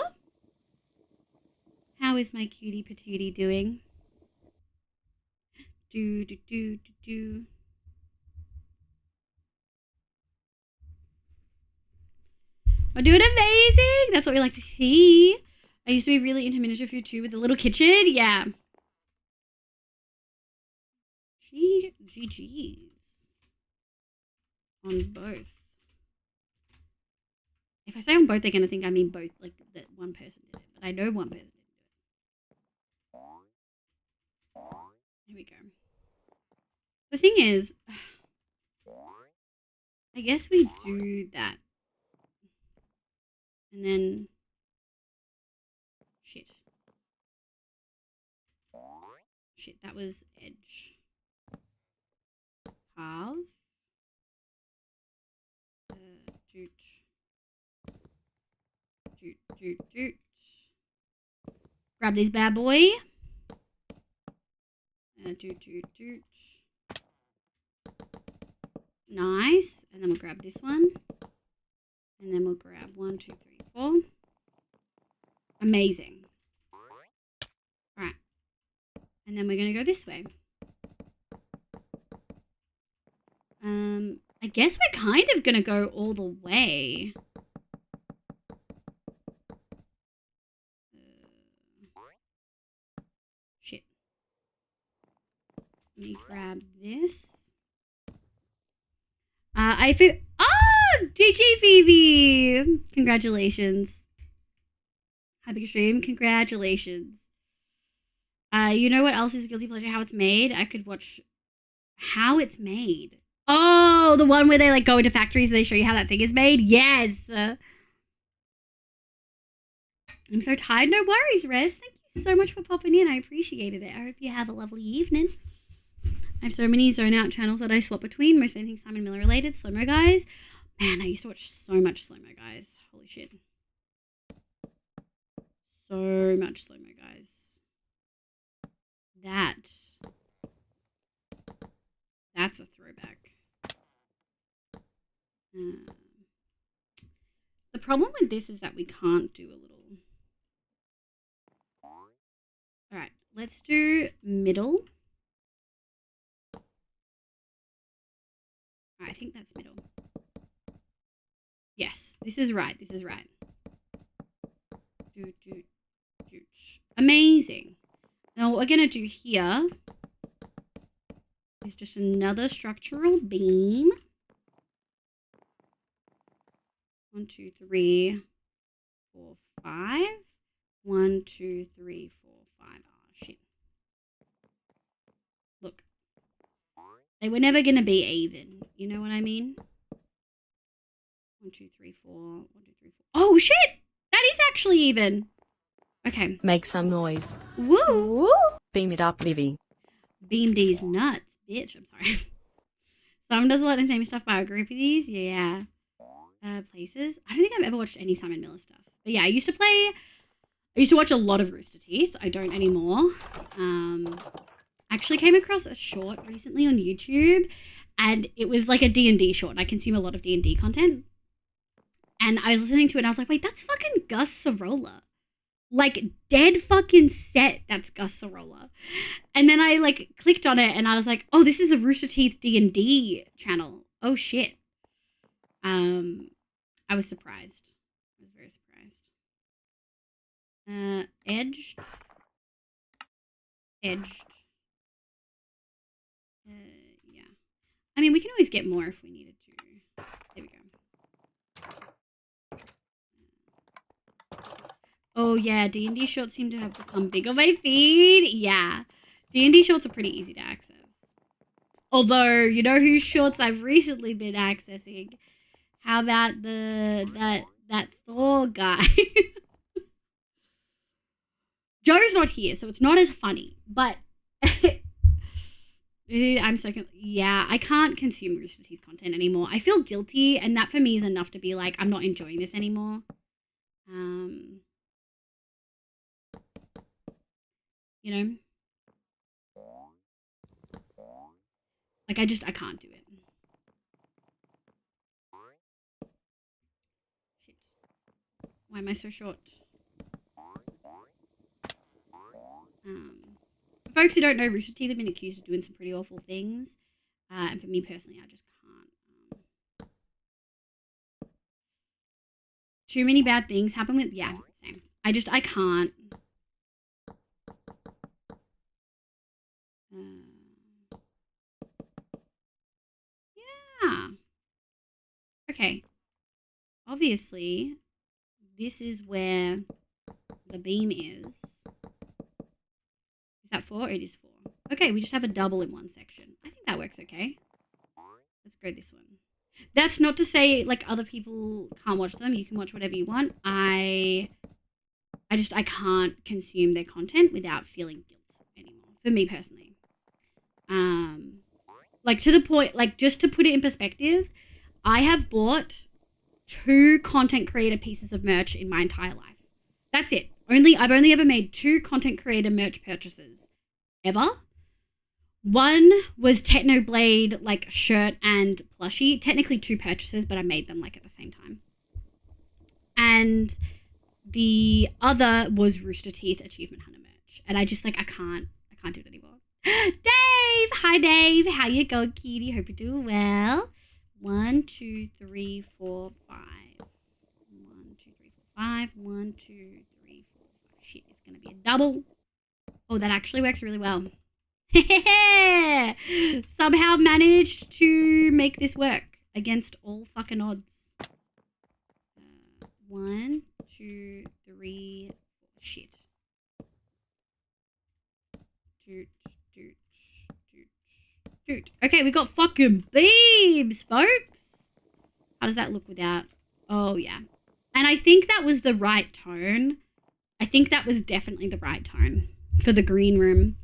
How is my cutie patootie doing? We're doing amazing. That's what we like to see. I used to be really into miniature food too with the little kitchen. Yeah. GG's on both. If I say on both, they're gonna think I mean both, like that one person did it. But I know one person didn't do it. Here we go. The thing is, I guess we do that. And then shit. Shit, that was edge. Half. Doot. Doot, doot, doot. Grab this bad boy. Doot, doot, doot. Nice. And then we'll grab this one. And then we'll grab 1, 2, 3, 4. Amazing. Alright. And then we're going to go this way. I guess we're kind of going to go all the way. Shit. Let me grab this. I feel... Oh! GG, Phoebe! Congratulations. Happy stream. Congratulations. You know what else is guilty pleasure? How it's made? I could watch how it's made. Oh, the one where they like go into factories and they show you how that thing is made? Yes. I'm so tired. No worries, Rez. Thank you so much for popping in. I appreciated it. I hope you have a lovely evening. I have so many zone out channels that I swap between. Most anything Simon Miller related. Slow-mo guys. Man, I used to watch so much slow-mo guys. Holy shit. So much slow-mo guys. That's a throwback. The problem with this is that we can't do a little. Alright, let's do middle. I think that's middle. Yes, this is right. This is right. Amazing. Now what we're going to do here is just another structural beam. 1, 2, 3, 4, 5. 1, 2, 3, 4, 5. Oh, shit. Look. They were never going to be even. You know what I mean? 1, 2, 3, 4. 1, 2, 3, 4. Oh, shit! That is actually even. Okay. Make some noise. Woo! Beam it up, Livy. Beam these nuts, bitch. I'm sorry. Simon does a lot of entertainment stuff, biographies. Yeah. Places. I don't think I've ever watched any Simon Miller stuff. But yeah, I used to watch a lot of Rooster Teeth. I don't anymore. Actually came across a short recently on YouTube, and it was like a D&D short. And I consume a lot of D&D content. And I was listening to it and I was like, wait, that's fucking Gus Sorolla. Like, dead fucking set, that's Gus Sorolla. And then I, like, clicked on it and I was like, oh, this is a Rooster Teeth D&D channel. Oh, shit. I was surprised. I was very surprised. Edged. Edged. Yeah. I mean, we can always get more if we needed to. There we go. Oh, yeah. D&D shorts seem to have become big on my feed. Yeah. D&D shorts are pretty easy to access. Although, you know whose shorts I've recently been accessing? How about that Thor guy? Joe's not here, so it's not as funny. But I'm so yeah, I can't consume Rooster Teeth content anymore. I feel guilty, and that for me is enough to be like, I'm not enjoying this anymore. You know, like I can't do it. Shit. Why am I so short? folks who don't know, Rooster Teeth have been accused of doing some pretty awful things. And for me personally, I just can't. Too many bad things happen with, yeah, same. I can't. Yeah. Okay. Obviously, this is where the beam is. Is that 4? It is 4. Okay, we just have a double in one section. I think that works okay. Let's go this one. That's not to say, like, other people can't watch them. You can watch whatever you want. I can't consume their content without feeling guilt anymore. For me personally. Like, to the point, like, just to put it in perspective, I have bought 2 content creator pieces of merch in my entire life. That's it. I've only ever made 2 content creator merch purchases. Ever. One was Technoblade, like, shirt and plushie. Technically 2 purchases, but I made them, like, at the same time. And the other was Rooster Teeth Achievement Hunter merch. And I just, like, I can't do it anymore. Dave! Hi, Dave. How you going, kitty? Hope you're doing well. 1, 2, 3, 4, 5. 1, 2, 3, 4, 5. 1, 2, 3, 4, 5. Shit, it's going to be a double. Oh, that actually works really well. Somehow managed to make this work against all fucking odds. 1, 2, 3, 4. Shit. Doot. Okay, we got fucking beams, folks. How does that look without? Oh, yeah. And I think that was the right tone. I think that was definitely the right tone for the green room.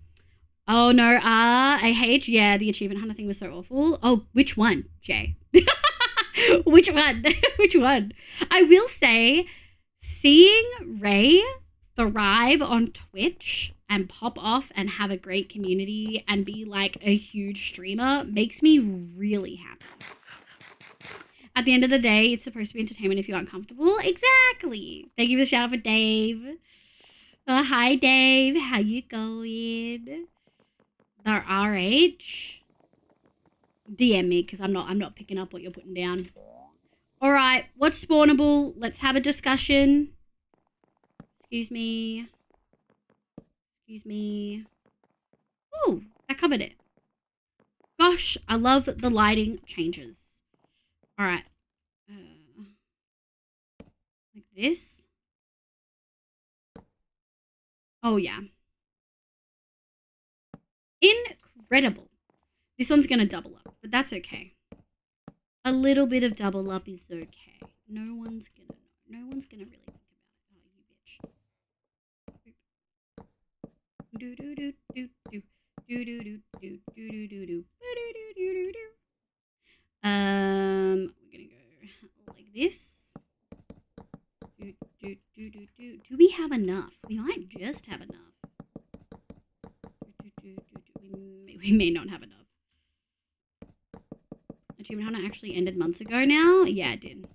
Oh, no. AH. Yeah, the Achievement Hunter thing was so awful. Oh, which one, Jay? Which one? Which one? I will say, seeing Ray thrive on Twitch and pop off and have a great community and be like a huge streamer makes me really happy. At the end of the day, it's supposed to be entertainment if you're uncomfortable. Exactly. Thank you for the shout out for Dave. Hi, Dave. How you going? The RH. DM me because I'm not picking up what you're putting down. All right, what's spawnable? Let's have a discussion. Excuse me. Oh, I covered it. Gosh, I love the lighting changes. All right. Like this. Oh, yeah. Incredible. This one's going to double up, but that's okay. A little bit of double up is okay. No one's going to really think about it. Oh, you bitch. Do do do do do do do do do do do do do. We're gonna go like this. Do we have enough? We might just have enough. We may not have enough. Achievement Hunter actually ended months ago now. Yeah, it did.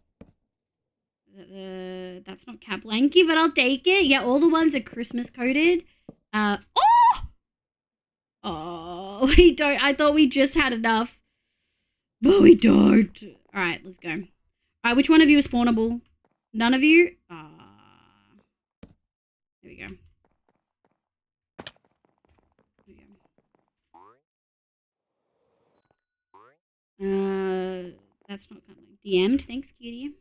That's not Cap Lanky, but I'll take it. Yeah, all the ones are Christmas coded. Oh, we don't. I thought we just had enough. But we don't. All right, let's go. All right, which one of you is spawnable? None of you? There we go. That's not coming. DM'd. Thanks, cutie.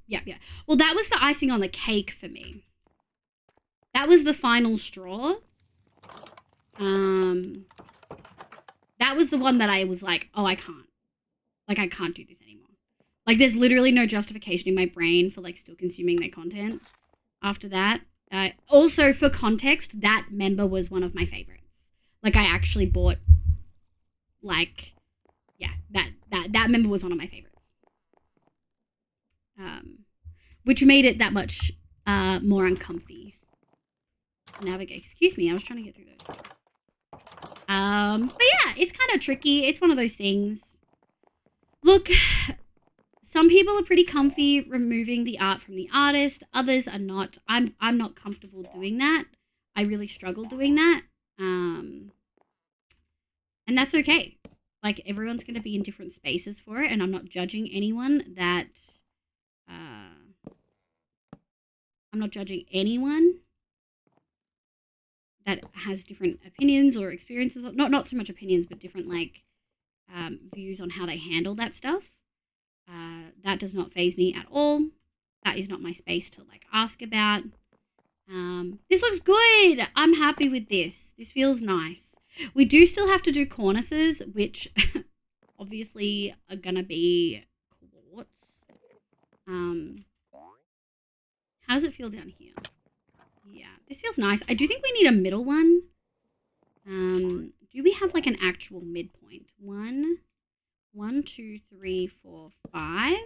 Yeah. Well, that was the icing on the cake for me. That was the final straw. That was the one that I was like, oh, I can't. Like, I can't do this anymore. Like, there's literally no justification in my brain for, like, still consuming their content after that. Also, for context, that member was one of my favorites. Like, I actually bought, like, yeah, that member was one of my favorites. Which made it that much more uncomfy. Navigate. Excuse me, I was trying to get through those. But yeah, it's kind of tricky. It's one of those things. Look, some people are pretty comfy removing the art from the artist. Others are not. I'm not comfortable doing that. I really struggle doing that. And that's okay. Like, everyone's going to be in different spaces for it, and I'm not judging anyone that has different opinions or experiences. Not so much opinions, but different like views on how they handle that stuff. That does not faze me at all. That is not my space to like ask about. This looks good. I'm happy with this. This feels nice. We do still have to do cornices, which obviously are gonna be quartz. How does it feel down here? Yeah, this feels nice. I do think we need a middle one. Do we have like an actual midpoint? 1, 2, 3, 4, 5.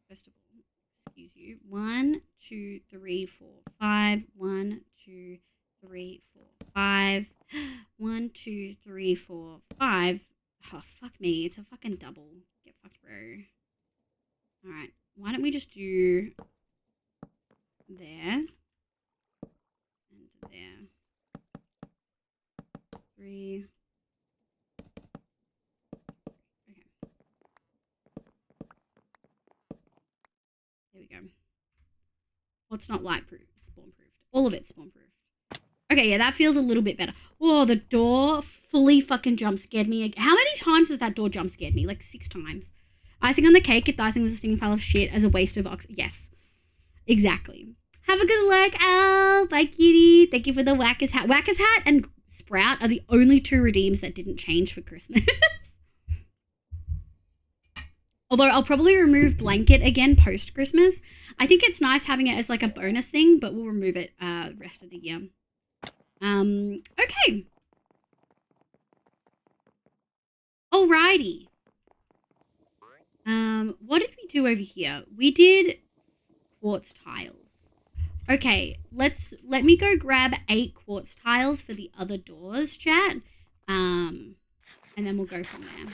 First of all, excuse you. 1, 2, 3, 4, 5. 1, 2, 3, 4, 5. 1, 2, 3, 4, 5. Oh, fuck me. It's a fucking double. Get fucked, bro. Alright. Why don't we just do there and there. 3. Okay. There we go. What's not light proof? Spawn proofed. All of it's spawn proofed. Okay, yeah, that feels a little bit better. Oh, the door fully fucking jump scared me. How many times has that door jump scared me? Like 6 times. Icing on the cake if the icing was a stinging pile of shit as a waste of oxygen. Yes. Exactly. Have a good look, Al. Bye, cutie. Thank you for the Whackers hat. Whackers hat and Sprout are the only 2 redeems that didn't change for Christmas. Although I'll probably remove Blanket again post-Christmas. I think it's nice having it as like a bonus thing, but we'll remove it rest of the year. Okay. Alrighty. What did we do over here? We did quartz tiles. Okay, let me go grab 8 quartz tiles for the other doors, chat. And then we'll go from there.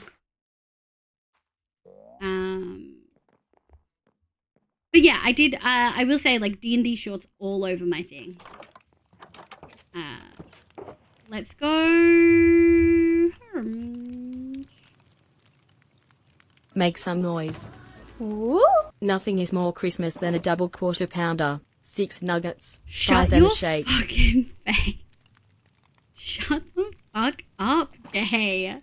But yeah, I did, I will say, like, D&D shorts all over my thing. Let's go. Make some noise. Ooh. Nothing is more Christmas than a double quarter pounder, 6 nuggets, Shut fries and your a shake. fucking face. Shut the fuck up, gay.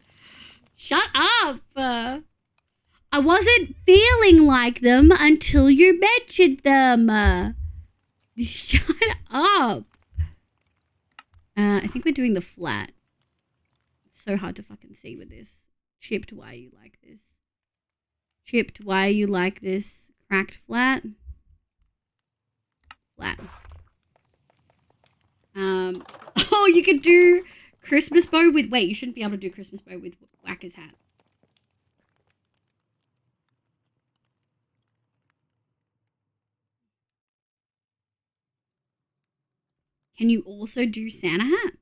Shut up. I wasn't feeling like them until you mentioned them. Shut up. I think we're doing the flat. It's so hard to fucking see with this. Chipped, why are you like this? Chipped, why are you like this? Cracked flat. Flat. Oh, you could do Christmas bow with... Wait, you shouldn't be able to do Christmas bow with Whacker's hat. Can you also do Santa hat?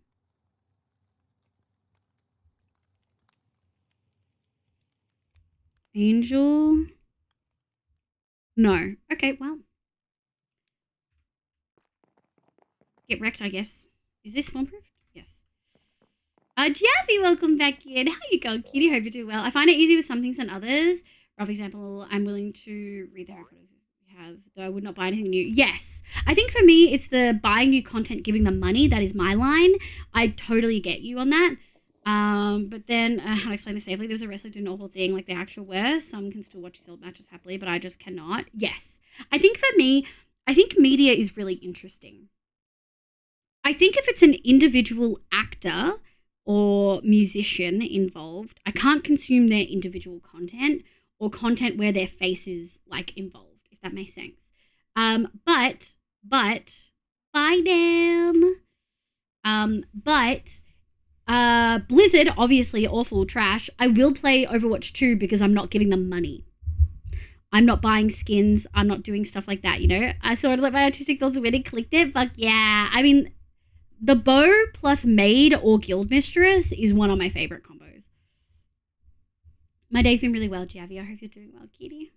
Angel? No. Okay, well. Get wrecked, I guess. Is this spawn-proof? Yes. Jaffy, welcome back in. How you going, kitty? Hope you do well. I find it easy with some things than others. For example, I'm willing to read the Harry Potter we have, though I would not buy anything new. Yes. I think for me, it's the buying new content, giving them money. That is my line. I totally get you on that. But then, how to explain this safely? There's a wrestler doing an awful thing like the actual worst. Some can still watch these old matches happily, but I just cannot. Yes. I think for me, I think media is really interesting. I think if it's an individual actor or musician involved, I can't consume their individual content or content where their face is like involved, if that makes sense. But bye damn. Blizzard, obviously awful trash. I will play Overwatch 2 because I'm not giving them money. I'm not buying skins. I'm not doing stuff like that, you know? I saw it, let my artistic thoughts win and clicked it. Fuck yeah. I mean, the bow plus maid or guild mistress is one of my favorite combos. My day's been really well, Javi. I hope you're doing well, kitty.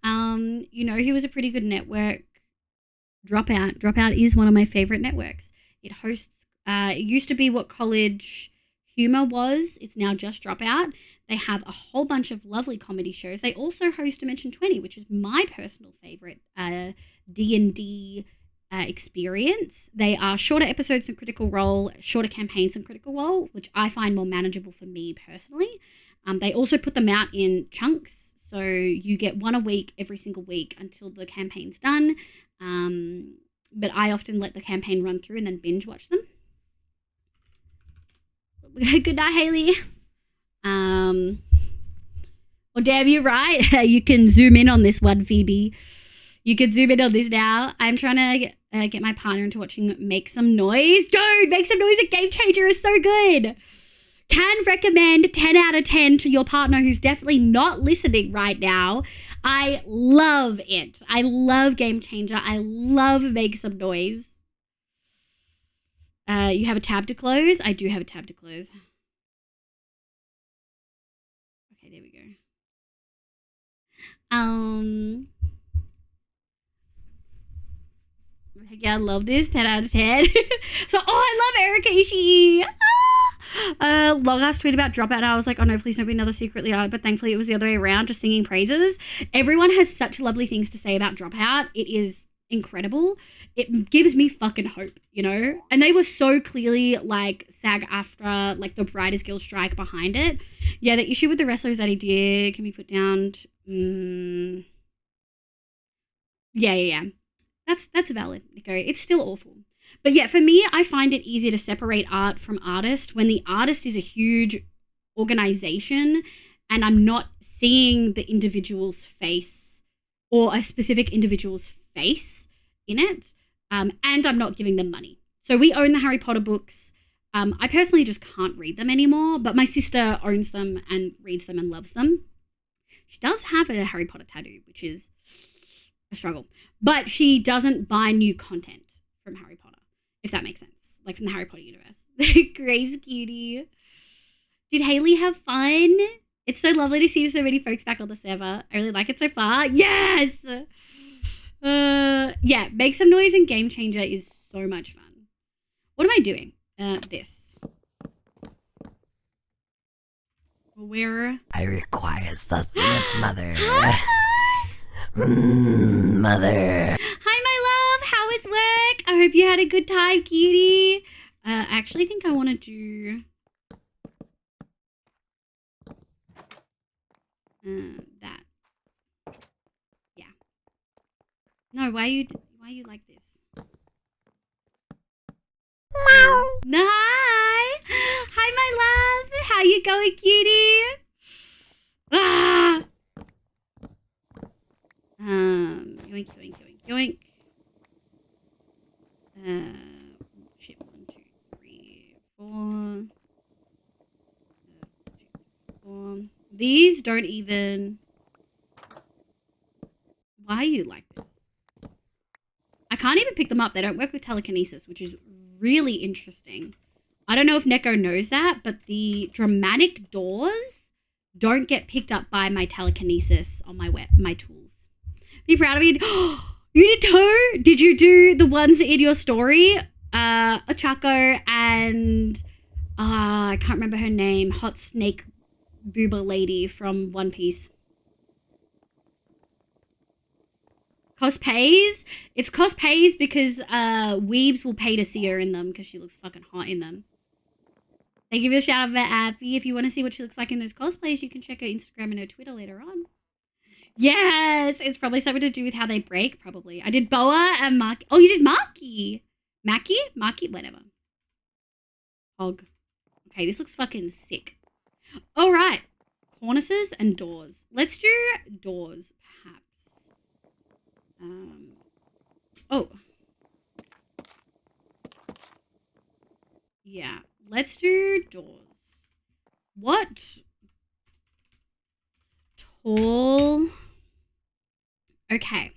You know who was a pretty good network? Dropout. Dropout is one of my favorite networks. It hosts, it used to be what College Humor was. It's now just Dropout. They have a whole bunch of lovely comedy shows. They also host Dimension 20, which is my personal favorite D&D experience. They are shorter episodes than Critical Role, shorter campaigns than Critical Role, which I find more manageable for me personally. They also put them out in chunks, so you get one a week every single week until the campaign's done. But I often let the campaign run through and then binge watch them. Good night, Haley. Well, damn you right. You can zoom in on this one, Phoebe. You can zoom in on this now. I'm trying to get my partner into watching Make Some Noise. Dude, Make Some Noise, a game changer, is so good. Can recommend 10 out of 10 to your partner who's definitely not listening right now. I love it. I love Game Changer. I love Make Some Noise. You have a tab to close? I do have a tab to close. Okay, there we go. Yeah, I love this. 10 out of 10. So, I love Erika Ishii. Long ass tweet about Dropout, and I was like, oh no, please don't be another Secretly Odd, but thankfully it was the other way around, just singing praises. Everyone has such lovely things to say about Dropout. It is incredible. It gives me fucking hope, you know? And they were so clearly like SAG-AFTRA, like the Writers Guild strike behind it. Yeah, the issue with the wrestlers that he did can be put down to, yeah. That's valid, Nico. It's still awful. But yeah, for me, I find it easier to separate art from artist when the artist is a huge organization and I'm not seeing the individual's face or a specific individual's face in it, and I'm not giving them money. So we own the Harry Potter books. I personally just can't read them anymore, but my sister owns them and reads them and loves them. She does have a Harry Potter tattoo, which is a struggle, but she doesn't buy new content from Harry Potter, if that makes sense, like from the Harry Potter universe. Grace cutie. Did Haley have fun? It's so lovely to see so many folks back on the server. I really like it so far. Yes! Yeah, Make Some Noise and Game Changer is so much fun. What am I doing? This. Where? I require sustenance, mother. Hi, Mother. my love. How was work? I hope you had a good time, cutie. I actually think I want to do that. Yeah. No, why you like this? No, hi. Hi, my love. How you going, cutie? Ah. Yoink, yoink, yoink, yoink. Shit, 1, 2, 3, 4. 4. These don't even. Why are you like this? I can't even pick them up. They don't work with telekinesis, which is really interesting. I don't know if Neko knows that, but the dramatic doors don't get picked up by my telekinesis on my tools. Be proud of me. You did too? Did you do the ones in your story? Ochako and I can't remember her name. Hot snake boober lady from One Piece. Cosplays? It's cosplays because weebs will pay to see her in them because she looks fucking hot in them. They give you a shout out for Abby. If you want to see what she looks like in those cosplays, you can check her Instagram and her Twitter later on. Yes, it's probably something to do with how they break, probably. I did Boa and Maki. Oh, you did Maki. Maki? Whatever. Hog. Okay, this looks fucking sick. All right. Cornices and doors. Let's do doors, perhaps. Oh. Yeah, let's do doors. What? Tall. Okay.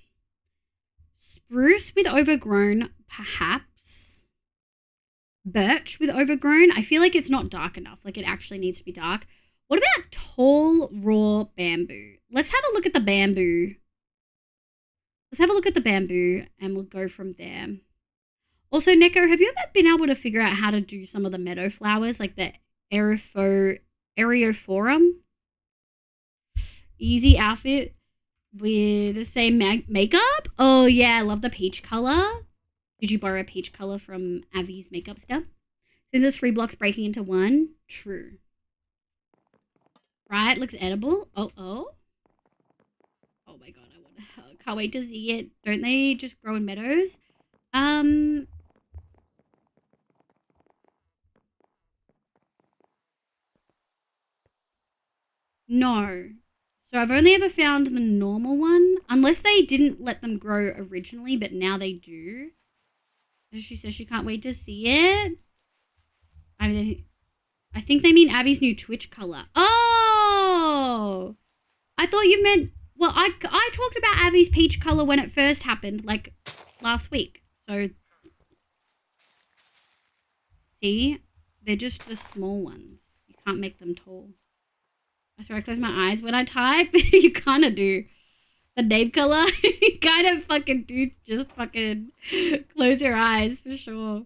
Spruce with overgrown, perhaps. Birch with overgrown. I feel like it's not dark enough. Like it actually needs to be dark. What about tall, raw bamboo? Let's have a look at the bamboo. Let's have a look at the bamboo and we'll go from there. Also, Neko, have you ever been able to figure out how to do some of the meadow flowers, like the Aerophorum? Easy outfit with the same makeup? Oh, yeah, I love the peach color. Did you borrow a peach color from Avi's makeup stuff? Since it's 3 blocks breaking into 1? True. Right, looks edible. Oh. Oh my god, can't wait to see it. Don't they just grow in meadows? No. So I've only ever found the normal one. Unless they didn't let them grow originally, but now they do. She says she can't wait to see it. I mean, I think they mean Abby's new Twitch color. Oh! I thought you meant... Well, I talked about Abby's peach color when it first happened, like, last week. So... See? They're just the small ones. You can't make them tall. I swear I close my eyes when I type. You kind of do. The name color, you kind of fucking do just fucking close your eyes for sure.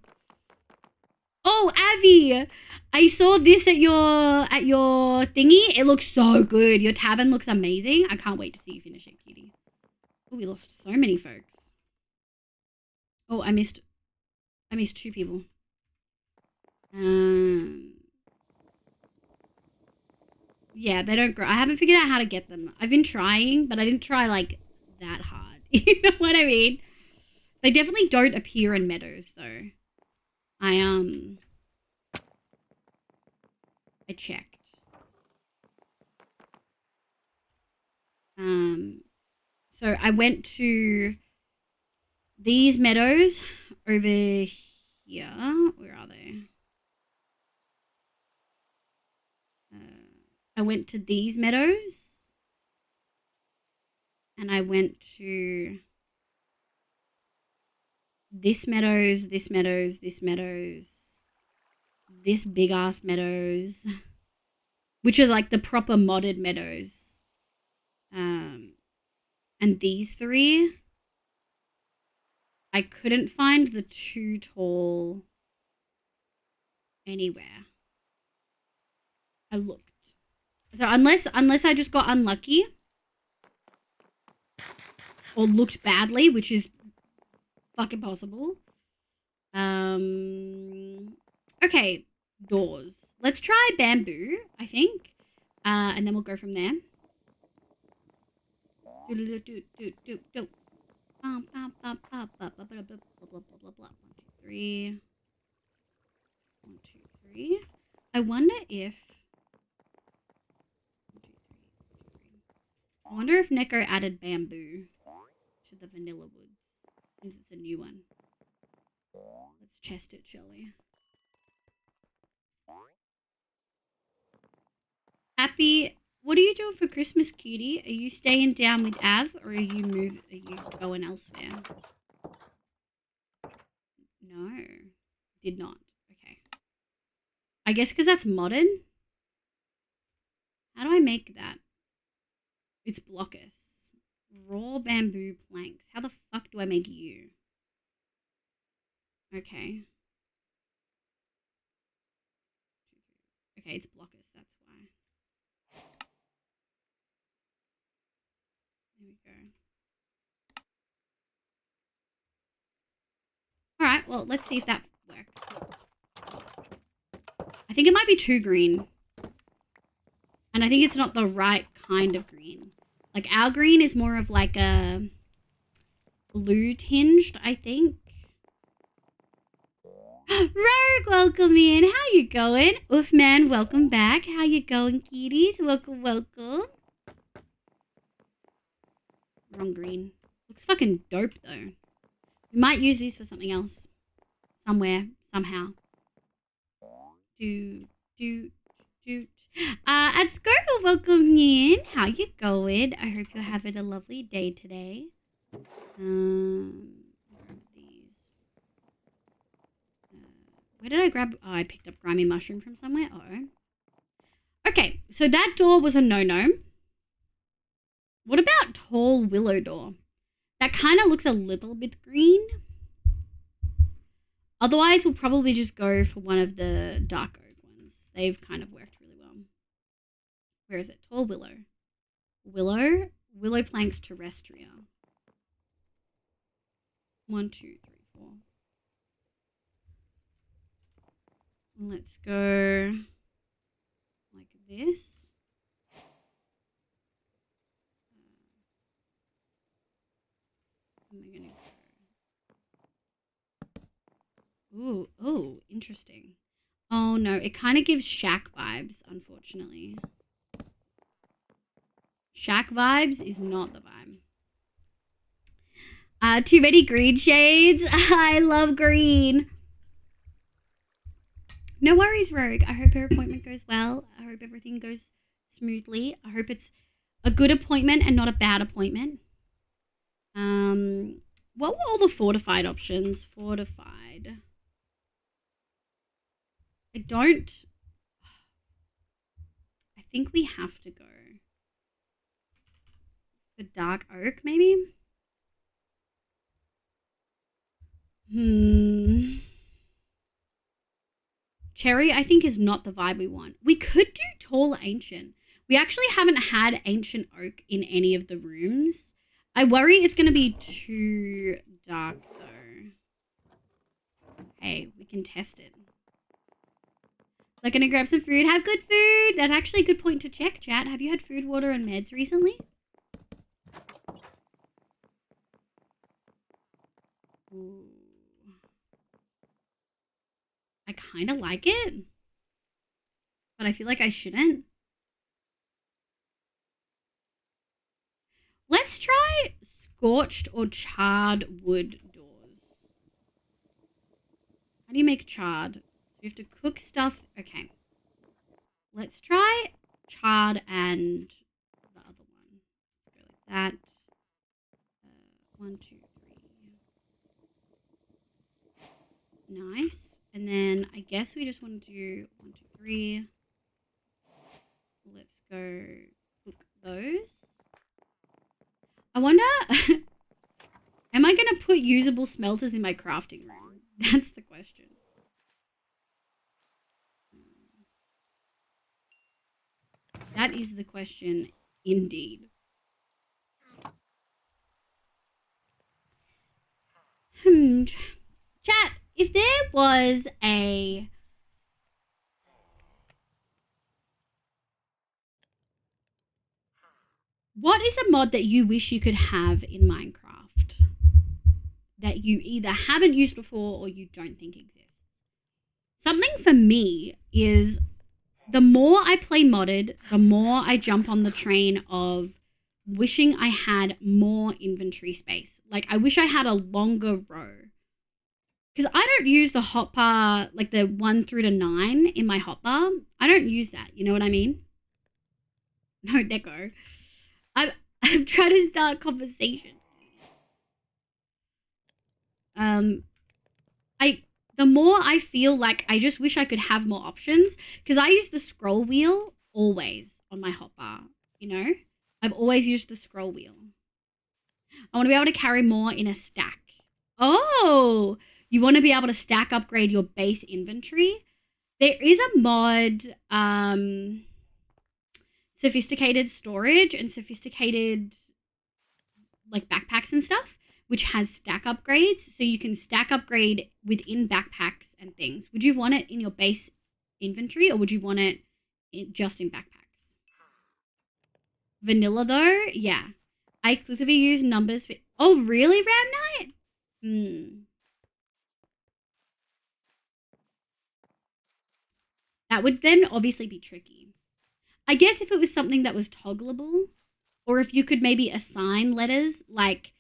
Oh, Avi! I saw this at your thingy. It looks so good. Your tavern looks amazing. I can't wait to see you finish it, cutie. Oh, we lost so many folks. Oh, I missed 2 people. Yeah, they don't grow. I haven't figured out how to get them. I've been trying, but I didn't try, like, that hard. You know what I mean? They definitely don't appear in meadows, though. I checked. So I went to these meadows over here. Where are they? I went to these meadows. And I went to this meadows, this meadows, this meadows, this big ass meadows, which are like the proper modded meadows. And these 3, I couldn't find the too tall anywhere. I looked. So unless I just got unlucky or looked badly, which is fucking possible. Okay, doors. Let's try bamboo, I think. And then we'll go from there. 1, 2, 3. 1, 2, 3. I wonder if... I wonder if Neko added bamboo to the vanilla woods, since it's a new one. Let's test it, shall we? Happy, what are you doing for Christmas, cutie? Are you staying down with Av, or are you going elsewhere? No, did not. Okay. I guess because that's modded. How do I make that? It's Blockus. Raw bamboo planks. How the fuck do I make you? Okay. Okay, it's Blockus, that's why. There we go. Alright, well, let's see if that works. I think it might be too green. And I think it's not the right kind of green. Like, our green is more of like a blue tinged, I think. Rogue, welcome in. How you going? Oofman, welcome back. How you going, kitties? Welcome, welcome. Wrong green. Looks fucking dope, though. We might use these for something else. Somewhere, somehow. At Squirtle, welcome in. How you going? I hope you're having a lovely day today. Where did I grab? Oh, I picked up grimy mushroom from somewhere. Oh. Okay, so that door was a no-no. What about tall willow door? That kind of looks a little bit green. Otherwise, we'll probably just go for one of the dark oak ones. They've kind of worked really well. Where is it? Tall willow. Willow planks terrestria. 1, 2, 3, 4. Let's go like this. And we're gonna go. Ooh, interesting. Oh no, it kind of gives shack vibes, unfortunately. Shack vibes is not the vibe. Too many green shades. I love green. No worries, Rogue. I hope her appointment goes well. I hope everything goes smoothly. I hope it's a good appointment and not a bad appointment. What were all the fortified options? Fortified. I think we have to go for dark oak, maybe? Cherry, I think, is not the vibe we want. We could do tall ancient. We actually haven't had ancient oak in any of the rooms. I worry it's going to be too dark, though. Hey, we can test it. Like, gonna grab some food. Have good food. That's actually a good point to check, chat. Have you had food, water, and meds recently? Ooh. I kind of like it, but I feel like I shouldn't. Let's try scorched or charred wood doors. How do you make charred? So you have to cook stuff. Okay. Let's try charred and the other one. Let's go like that. 1, 2, 3. Nice. And then I guess we just want to do 1, 2, 3. Let's go cook those. I wonder, am I going to put usable smelters in my crafting room? That's the question. That is the question, indeed. Chat, if there was a... What is a mod that you wish you could have in Minecraft that you either haven't used before or you don't think exists? Something for me is the more I play modded, the more I jump on the train of wishing I had more inventory space. Like, I wish I had a longer row. Because I don't use the hotbar, like the 1 through to 9 in my hotbar. I don't use that. You know what I mean? No, Deco. I'm trying to start conversation. The more I feel like I just wish I could have more options, because I use the scroll wheel always on my hotbar, you know? I've always used the scroll wheel. I want to be able to carry more in a stack. Oh, you want to be able to stack upgrade your base inventory? There is a mod, sophisticated storage and sophisticated like backpacks and stuff, which has stack upgrades. So you can stack upgrade within backpacks and things. Would you want it in your base inventory or would you want it just in backpacks? Vanilla though? Yeah. I exclusively use numbers for... Oh, really, Ram Knight? That would then obviously be tricky. I guess if it was something that was toggleable, or if you could maybe assign letters, like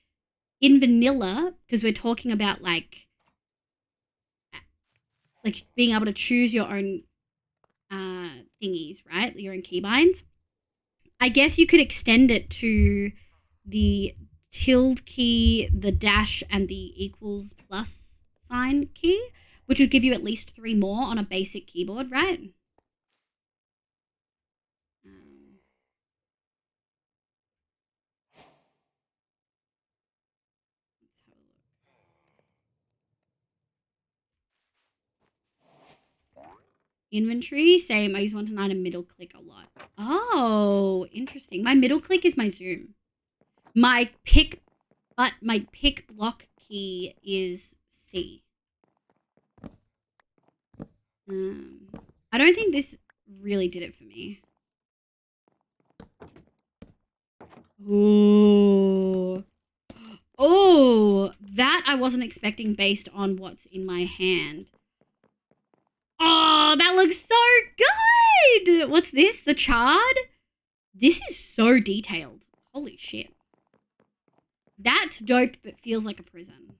in vanilla, because we're talking about like being able to choose your own thingies, right? Your own keybinds. I guess you could extend it to the tilde key, the dash, and the equals plus sign key, which would give you at least 3 more on a basic keyboard, right? Inventory, same. I use 1 to 9 and middle click a lot. Oh, interesting. My middle click is my zoom. My pick block key is C. I don't think this really did it for me. Ooh. Oh, that I wasn't expecting based on what's in my hand. Oh, that looks so good. What's this? The chard? This is so detailed. Holy shit. That's dope, but feels like a prison.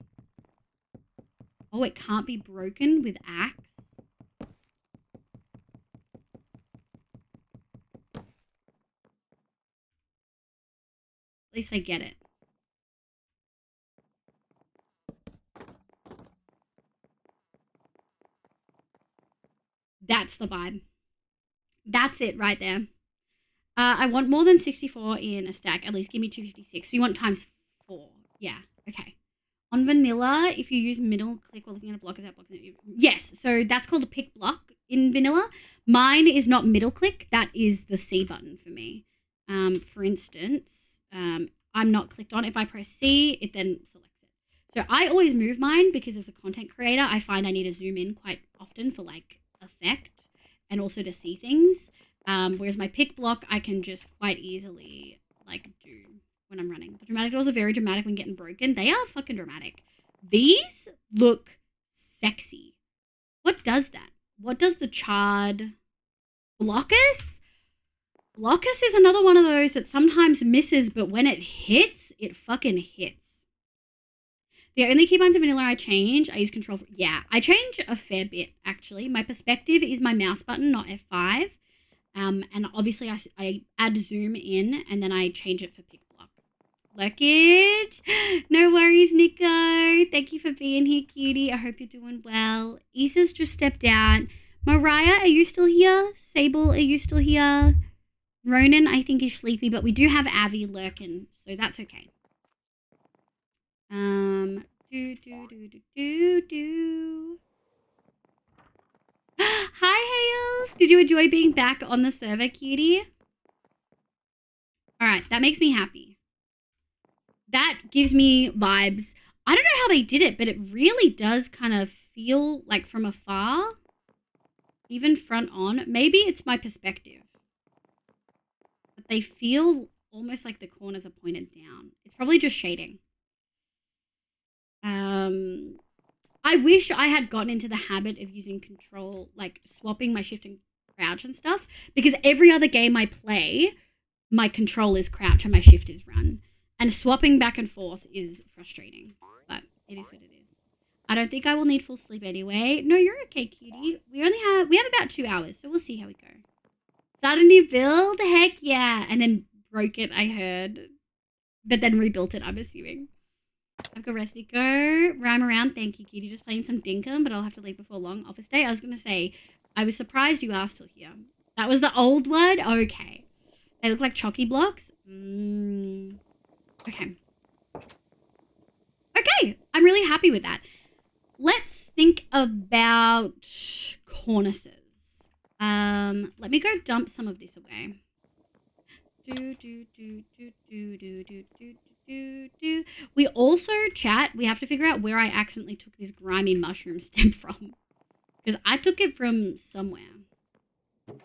Oh, it can't be broken with axe. At least I get it. That's the vibe. That's it right there. I want more than 64 in a stack. At least give me 256. So you want times 4. Yeah, okay. On vanilla, if you use middle click while looking at a block, is that block? Yes, so that's called a pick block in vanilla. Mine is not middle click. That is the C button for me. For instance, I'm not clicked on. If I press C, it then selects it. So I always move mine because as a content creator, I find I need to zoom in quite often for like effect and also to see things. Whereas my pick block, I can just quite easily like do when I'm running. The dramatic doors are very dramatic when getting broken. They are fucking dramatic. These look sexy. What does that? What does the charred Blockus? Blockus is another one of those that sometimes misses, but when it hits, it fucking hits. The only keybinds in vanilla I change, I use control. Yeah, I change a fair bit, actually. My perspective is my mouse button, not F5. And obviously I add zoom in, and then I change it for pick block. Luckage. No worries, Nico. Thank you for being here, cutie. I hope you're doing well. Issa's just stepped out. Mariah, are you still here? Sable, are you still here? Ronan, I think, is sleepy, but we do have Avi lurking, so that's okay. Hi, Hales. Did you enjoy being back on the server, cutie? All right, that makes me happy. That gives me vibes. I don't know how they did it, but it really does kind of feel like from afar, even front on. Maybe it's my perspective. But they feel almost like the corners are pointed down. It's probably just shading. I wish I had gotten into the habit of using control, like swapping my shift and crouch and stuff, because every other game I play, my control is crouch and my shift is run. And swapping back and forth is frustrating, but it is what it is. I don't think I will need full sleep anyway. No, you're okay, cutie. We have about 2 hours, so we'll see how we go. Start a new build? Heck yeah. And then broke it, I heard. But then rebuilt it, I'm assuming. I've got rest, Nico. Rhyme around. Thank you, cutie. Just playing some Dinkum, but I'll have to leave before long. Office day. I was going to say, I was surprised you are still here. That was the old word? Okay. They look like chalky blocks. Okay. Okay. I'm really happy with that. Let's think about cornices. Let me go dump some of this away. We also, chat, we have to figure out where I accidentally took this grimy mushroom stem from. Because I took it from somewhere. Put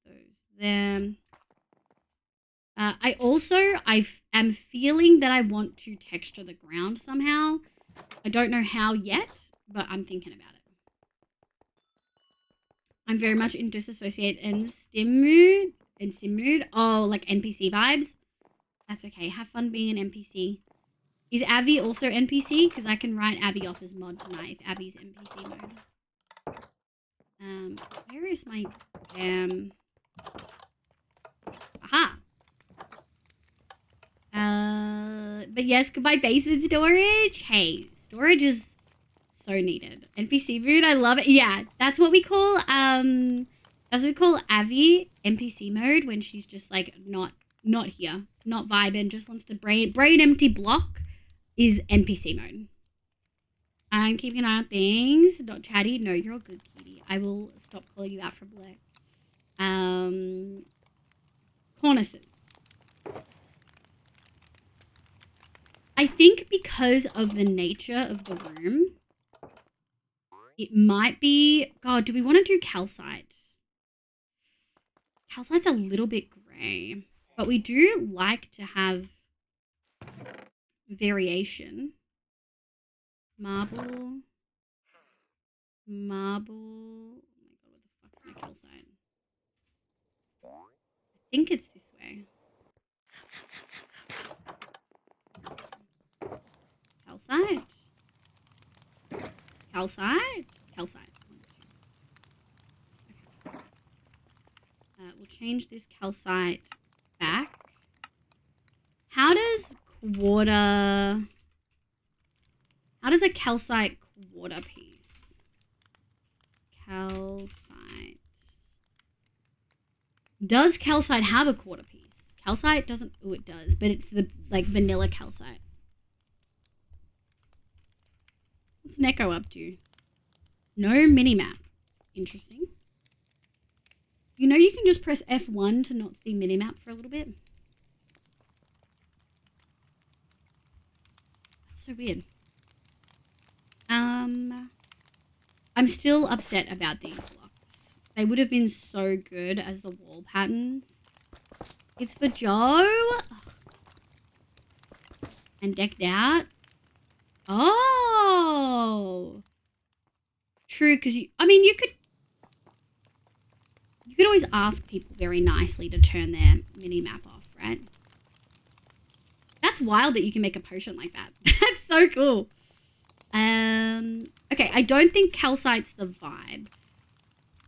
those there. I am feeling that I want to texture the ground somehow. I don't know how yet, but I'm thinking about it. I'm very much in disassociate and sim mood. Oh, like NPC vibes. That's okay. Have fun being an NPC. Is Avi also NPC? Because I can write Avi off as mod tonight if Avi's NPC mode. Where is my aha. But yes, goodbye basement storage. Hey, storage is so needed. NPC mood, I love it. Yeah, that's what we call Avi NPC mode when she's just like not here, not vibing, just wants to brain empty block is NPC mode. I'm keeping an eye on things. Not chatty. No, you're all good, kitty. I will stop calling you out for black. Cornices. I think because of the nature of the room, it might be... God, do we want to do calcite? Calcite's a little bit grey. But we do like to have variation. Marble. Marble. Oh my god, what the fuck's my calcite? I think it's this way. Calcite. Calcite. Calcite. Okay. We'll change this calcite back. How does a calcite quarter piece? Calcite. Does calcite have a quarter piece? Calcite doesn't. Oh, it does, but it's the like vanilla calcite. What's Neko up to? No minimap. Interesting. You know you can just press F1 to not see minimap for a little bit. That's so weird. I'm still upset about these blocks. They would have been so good as the wall patterns. It's for Joe. Ugh. And decked out. Oh. True, because you could always ask people very nicely to turn their mini-map off, right? That's wild that you can make a potion like that. That's so cool. Okay, I don't think calcite's the vibe.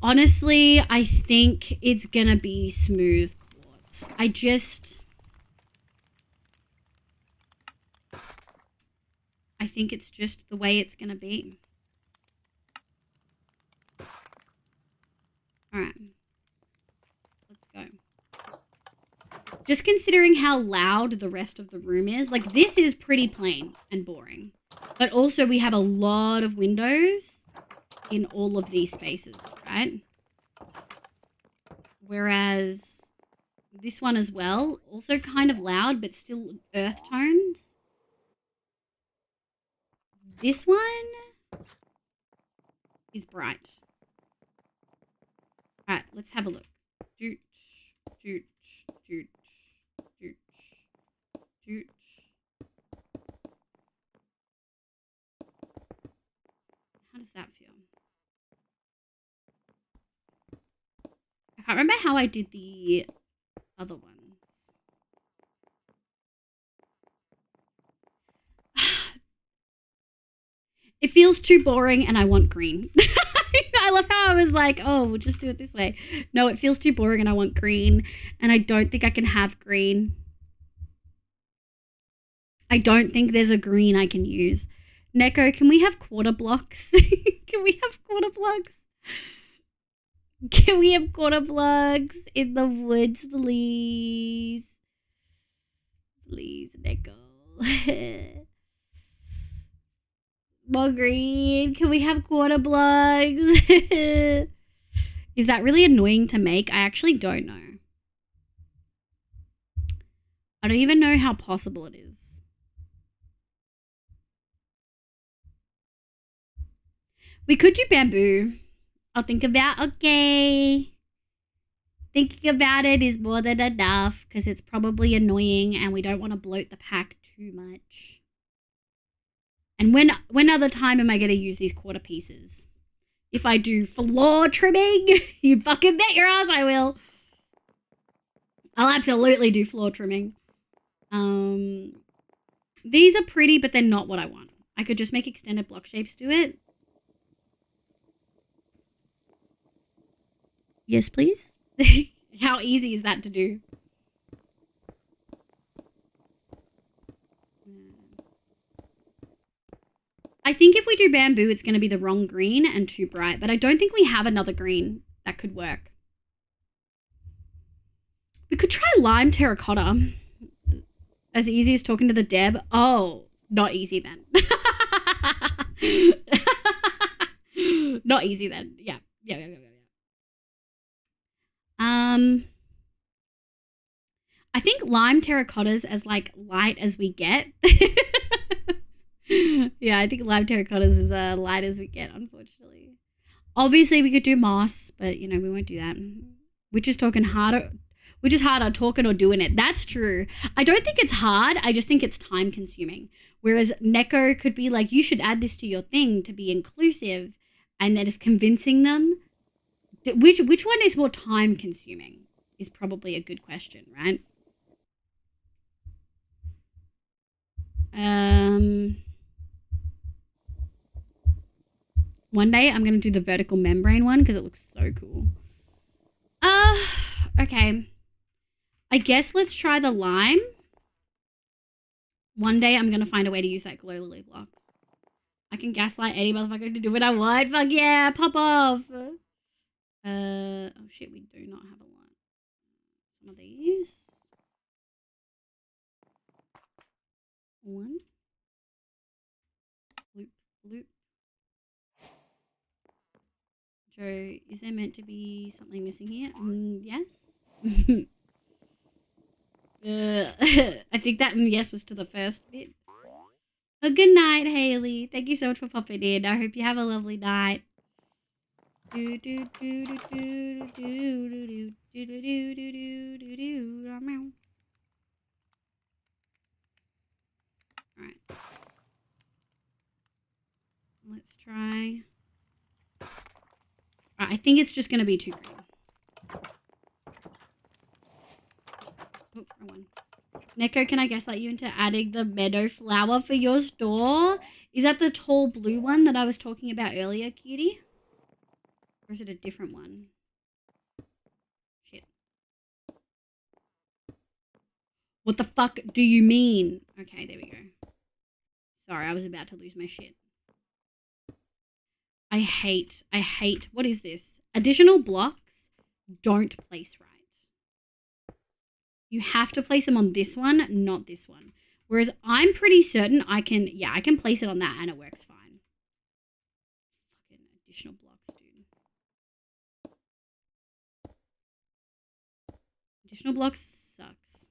Honestly, I think it's gonna be smooth quartz. I think it's just the way it's gonna be. Alright. Let's go. Just considering how loud the rest of the room is, like this is pretty plain and boring. But also we have a lot of windows in all of these spaces, right? Whereas this one as well, also kind of loud, but still earth tones. This one is bright. All right, let's have a look. Doot, doot, doot, doot, doot. How does that feel? I can't remember how I did the other ones. It feels too boring and I want green. I love how I was like, oh, we'll just do it this way. No, it feels too boring and I want green. And I don't think I can have green. I don't think there's a green I can use. Neko, can we have quarter blocks? Can we have quarter blocks? Can we have quarter blocks in the woods, please? Please, Neko. More green. Can we have quarter blocks? Is that really annoying to make? I actually don't know. I don't even know how possible it is. We could do bamboo. I'll think about, okay. Thinking about it is more than enough because it's probably annoying and we don't want to bloat the pack too much. And when other time am I going to use these quarter pieces? If I do floor trimming, you fucking bet your ass I will. I'll absolutely do floor trimming. These are pretty, but they're not what I want. I could just make extended block shapes do it. Yes, please. How easy is that to do? I think if we do bamboo, it's going to be the wrong green and too bright. But I don't think we have another green that could work. We could try lime terracotta. As easy as talking to the Deb. Oh, Not easy then. Not easy then. Yeah. I think lime terracottas as like light as we get. Yeah, I think lime terracottas is light as we get, unfortunately. Obviously, we could do moss, but you know we won't do that. Which is harder, talking or doing it. That's true. I don't think it's hard. I just think it's time consuming. Whereas Neko could be like, you should add this to your thing to be inclusive, and then it's convincing them. Which one is more time consuming is probably a good question, right? One day I'm going to do the vertical membrane one because it looks so cool. Okay. I guess let's try the lime. One day I'm going to find a way to use that glow lily block. I can gaslight any motherfucker to do what I want. Fuck yeah, pop off. Oh shit, we do not have a lot. Some of these. One. Loop. Joe, is there meant to be something missing here? Yes. I think that yes was to the first bit. Oh, good night, Haley. Thank you so much for popping in. I hope you have a lovely night. Alright. Let's try. I think it's just going to be too green. Oh, wrong one. Neko, can I gaslight you into adding the meadow flower for your store? Is that the tall blue one that I was talking about earlier, cutie? Or is it a different one? Shit. What the fuck do you mean? Okay, there we go. Sorry, I was about to lose my shit. I hate, what is this? Additional blocks don't place right. You have to place them on this one, not this one. Whereas I'm pretty certain I can place it on that and it works fine. Fucking additional blocks, dude. Additional blocks sucks.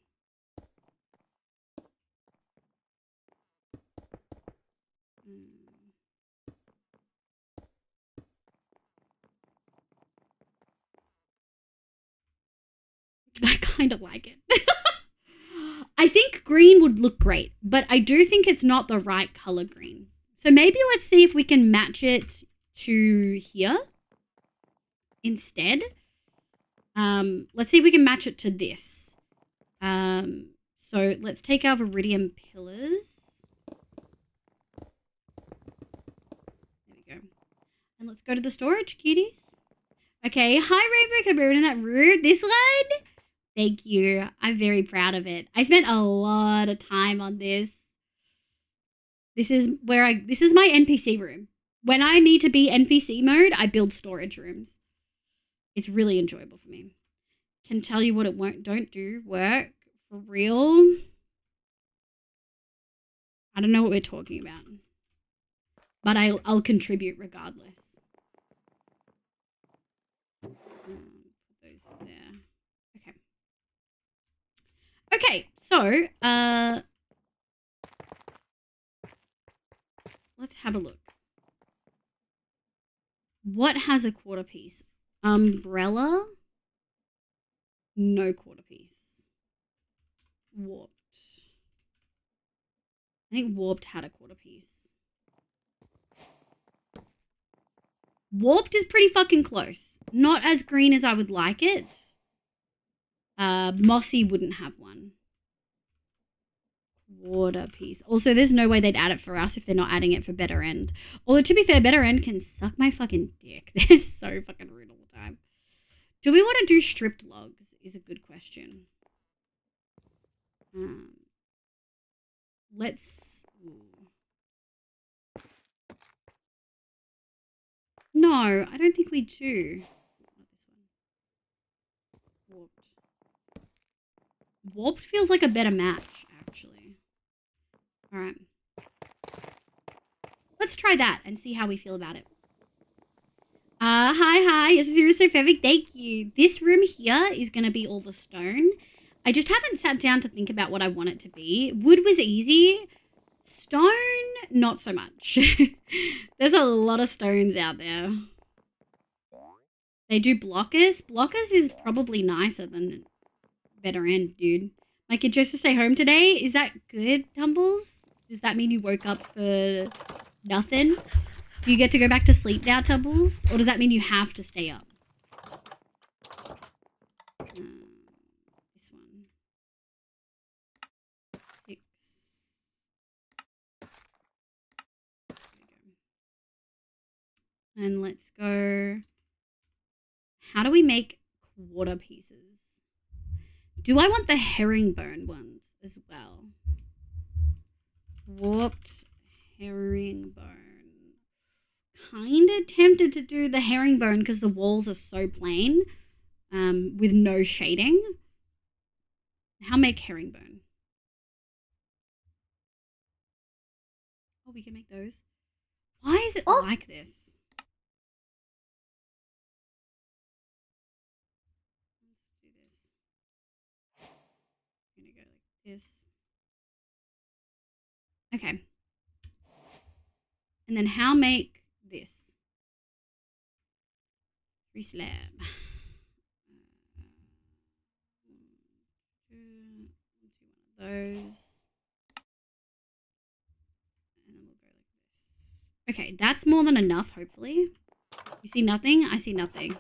I kind of like it. I think green would look great, but I do think it's not the right color green. So maybe let's see if we can match it to here instead. Let's see if we can match it to this. So let's take our Viridian pillars. There we go. And let's go to the storage, cuties. Okay, hi Rainbow, I'm in that room. This one? Thank you. I'm very proud of it. I spent a lot of time on this. This is my NPC room. When I need to be NPC mode, I build storage rooms. It's really enjoyable for me. Can tell you what it don't do. Work for real. I don't know what we're talking about. But I'll contribute regardless. Put those there. Okay, so let's have a look. What has a quarter piece? Umbrella? No quarter piece. Warped. I think Warped had a quarter piece. Warped is pretty fucking close. Not as green as I would like it. Mossy wouldn't have one. Quarter piece. Also, there's no way they'd add it for us if they're not adding it for Better End. Although, to be fair, Better End can suck my fucking dick. They're so fucking rude all the time. Do we want to do stripped logs is a good question. Let's... No, I don't think we do. Warped. Warped feels like a better match, actually. Alright. Let's try that and see how we feel about it. Hi. This is so perfect. Thank you. This room here is going to be all the stone. I just haven't sat down to think about what I want it to be. Wood was easy. Stone, not so much. There's a lot of stones out there. They do blockers. Blockers is probably nicer than better end, dude. My kid chose to stay home today. Is that good, Tumbles? Does that mean you woke up for nothing? Do you get to go back to sleep now, Tumbles? Or does that mean you have to stay up? This one. 6. There we go. And let's go. How do we make quarter pieces? Do I want the herringbone ones as well? Warped herringbone. Kind of tempted to do the herringbone because the walls are so plain with no shading. How make herringbone? Oh, we can make those. Why is it like this? Let's do this. I'm gonna go like this. Okay. And then how make this? 3 slab. 1, 2, one of those. And then we'll go like this. Okay, that's more than enough, hopefully. You see nothing? I see nothing.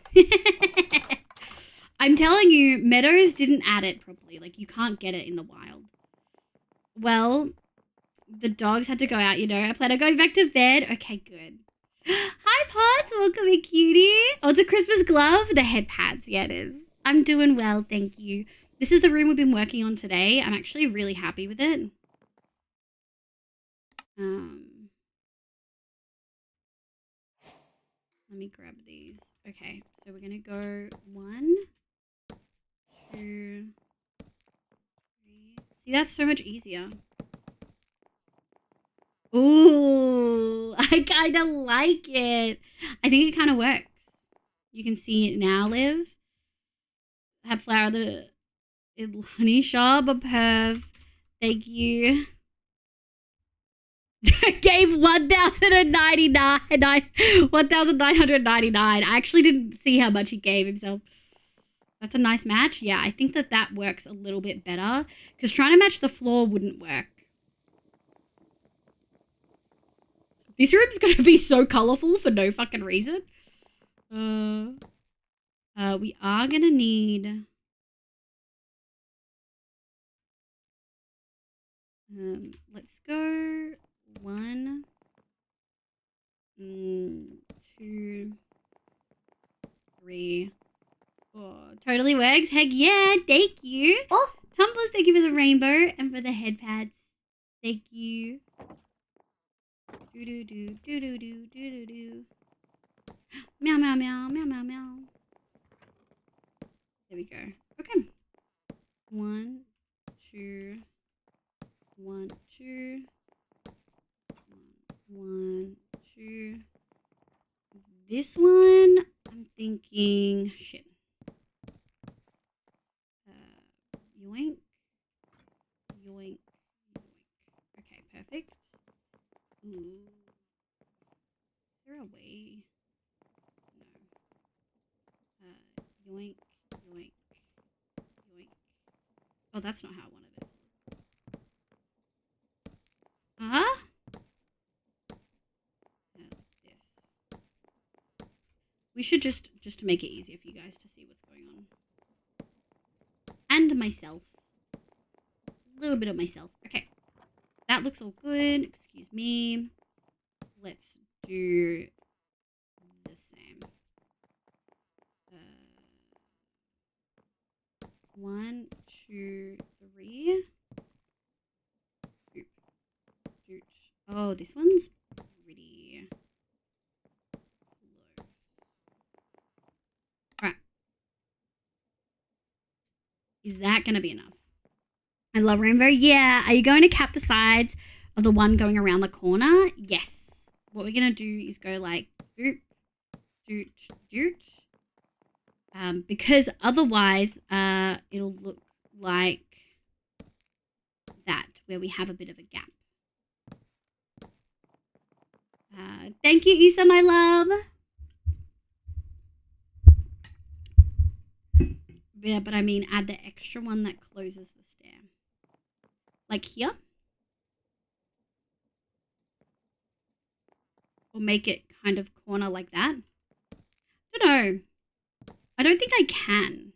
I'm telling you, Meadows didn't add it properly. Like, you can't get it in the wild. Well, the dogs had to go out, you know. I plan on going back to bed. Okay, good. Hi, Pots. Welcome in, cutie. Oh, it's a Christmas glove. The head pads. Yeah, it is. I'm doing well, thank you. This is the room we've been working on today. I'm actually really happy with it. Let me grab these. Okay, so we're gonna go 1, 2, 3. See, that's so much easier. Ooh, I kind of like it. I think it kind of works. You can see it now, Liv. Had flower the honey shop a perv. Thank you. Gave 1,099. 1,999. I actually didn't see how much he gave himself. That's a nice match. Yeah, I think that works a little bit better because trying to match the floor wouldn't work. This room's gonna be so colorful for no fucking reason. We are gonna need let's go 1, 2, 3, 4. Totally works. Heck yeah, thank you. Oh, Tumblers, thank you for the rainbow and for the head pads. Thank you. Do do do do do do do do. Meow meow meow meow meow meow. There we go. Okay. 1, 2, 1, 2, 1, 2. This one, I'm thinking shit. Yoink, yoink, yoink. Okay, perfect. Ooh. Is there a way? No. Yoink, yoink, yoink. Oh, that's not how I wanted it. Like this. We should just to make it easier for you guys to see what's going on. And myself. A little bit of myself. Okay. That looks all good. Excuse me. Let's do the same. 1, 2, 3. Oh, this one's pretty low. Alright. Is that going to be enough? I love rainbow. Yeah. Are you going to cap the sides of the one going around the corner? Yes. what we're going to do is go like boop, doot, doot. Because otherwise it'll look like that, where we have a bit of a gap. Thank you, Issa, my love. Yeah, but I mean add the extra one that closes the stair. Like here. Or make it kind of corner like that. I don't know. I don't think I can.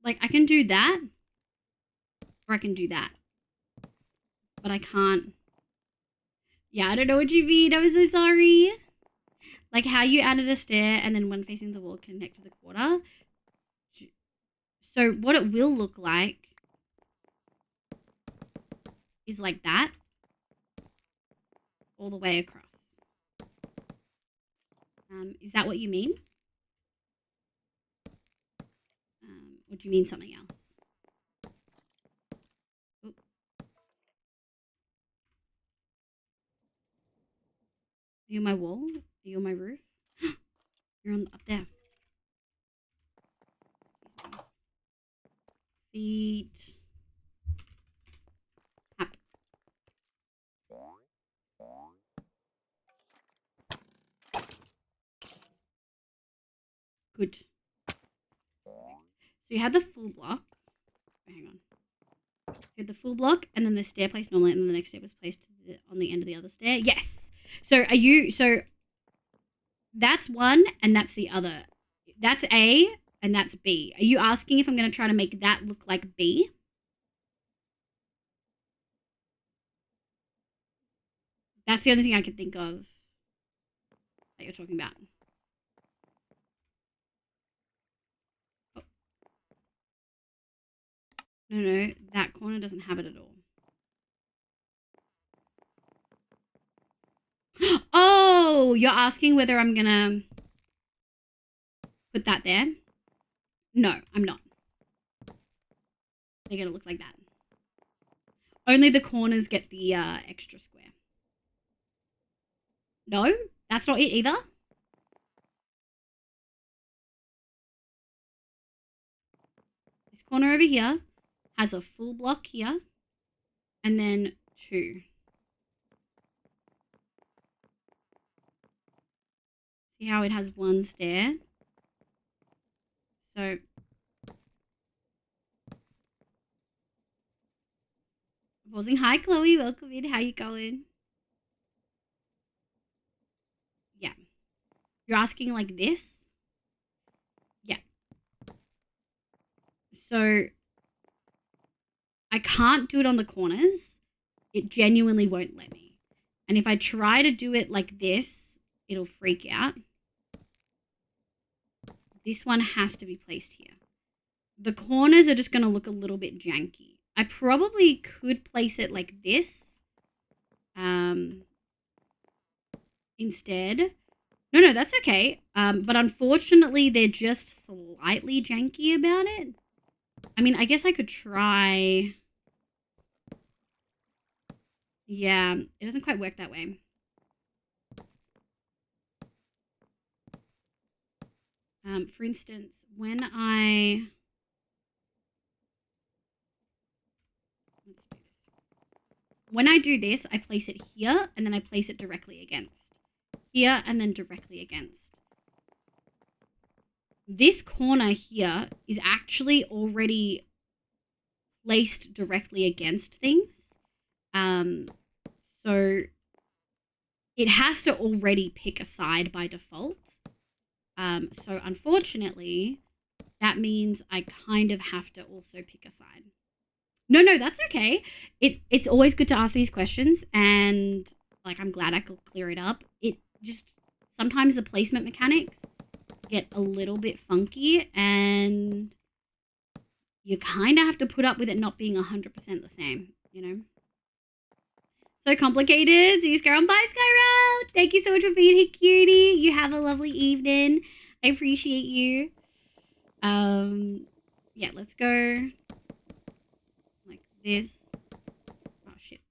Like, I can do that. Or I can do that. But I can't. Yeah, I don't know what you mean. I'm so sorry. Like how you added a stair and then one facing the wall connect to the quarter. So what it will look like is like that. All the way across. Is that what you mean? Or do you mean something else? Oh. Are you on my wall? Are you on my roof? You're on up there. Feet. Up. Good. So you had the full block. Oh, hang on. You had the full block, and then the stair placed normally, and then the next stair was placed on the end of the other stair. Yes. So are you? So that's one, and that's the other. That's A, and that's B. Are you asking if I'm going to try to make that look like B? That's the only thing I could think of that you're talking about. Oh. No, that corner doesn't have it at all. Oh, you're asking whether I'm gonna put that there? No, I'm not. They're gonna look like that. Only the corners get the extra square. No, that's not it either. This corner over here has a full block here, and then 2. See how it has 1 stair? So pausing. Hi, Chloe. Welcome in. How you going? Yeah. You're asking like this? Yeah. So I can't do it on the corners. It genuinely won't let me. And if I try to do it like this, it'll freak out. This one has to be placed here. The corners are just going to look a little bit janky. I probably could place it like this instead. No, that's okay. But unfortunately, they're just slightly janky about it. I mean, I guess I could try. Yeah, it doesn't quite work that way. For instance, when I... Let's do this. When I do this, I place it here, and then I place it directly against. Here, and then directly against. This corner here is actually already placed directly against things. So it has to already pick a side by default. So unfortunately, that means I kind of have to also pick a side. No, that's okay. It's always good to ask these questions, and like I'm glad I could clear it up. It just sometimes the placement mechanics get a little bit funky, and you kind of have to put up with it not being 100% the same, you know? So complicated. See you, Skyrim. Bye, Skyrim. Thank you so much for being here, cutie. You have a lovely evening. I appreciate you. Yeah, let's go like this. Oh, shit.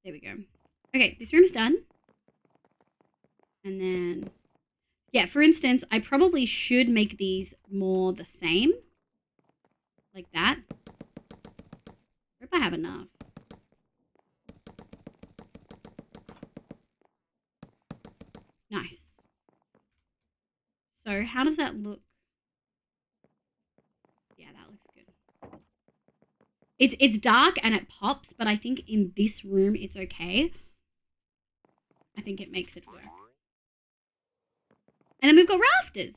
There we go. Okay, this room's done. And then, yeah, for instance, I probably should make these more the same. Like that. Hope I have enough. Nice. So how does that look? Yeah, that looks good. It's dark and it pops, but I think in this room it's okay. I think it makes it work. And then we've got rafters,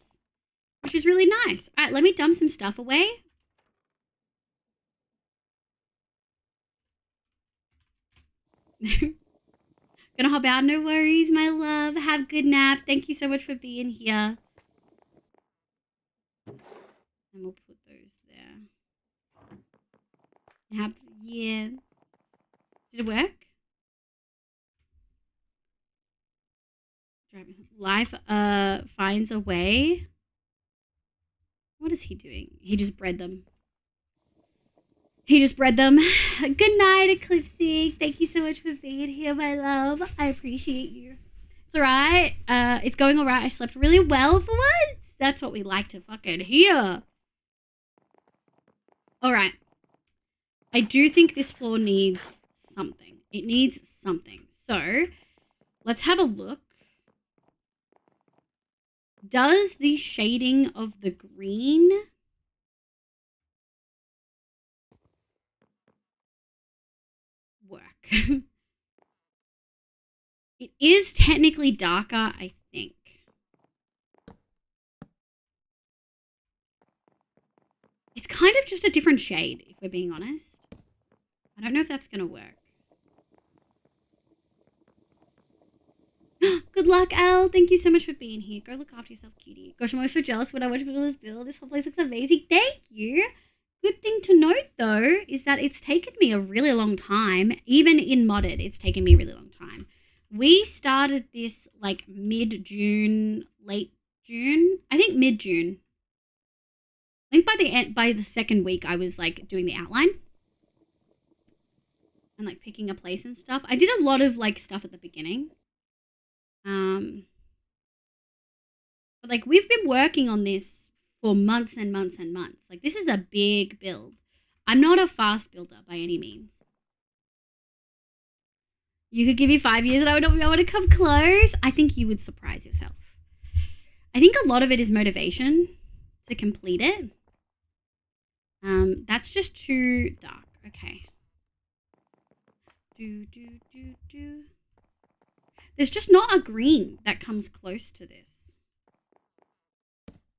which is really nice. All right, let me dump some stuff away. Gonna hop out, no worries, my love. Have a good nap. Thank you so much for being here. And we'll put those there. Yeah. Did it work? Life finds a way. What is he doing? He just bred them. Good night, Eclipsing. Thank you so much for being here, my love. I appreciate you. It's alright. It's going alright. I slept really well for once. That's what we like to fucking hear. Alright. I do think this floor needs something. It needs something. So, let's have a look. Does the shading of the green work? It is technically darker, I think. It's kind of just a different shade, if we're being honest. I don't know if that's going to work. Good luck, Elle. Thank you so much for being here. Go look after yourself, cutie. Gosh, I'm always so jealous when I watch people's build. This whole place looks amazing. Thank you. Good thing to note, though, is that it's taken me a really long time. Even in modded, it's taken me a really long time. We started this like mid-June, late June. I think mid-June. I think by the second week, I was like doing the outline and like picking a place and stuff. I did a lot of like stuff at the beginning. But like we've been working on this for months and months and months. Like this is a big build. I'm not a fast builder by any means. You could give me 5 years and I would not be able to come close. I think you would surprise yourself. I think a lot of it is motivation to complete it. That's just too dark. Okay. There's just not a green that comes close to this.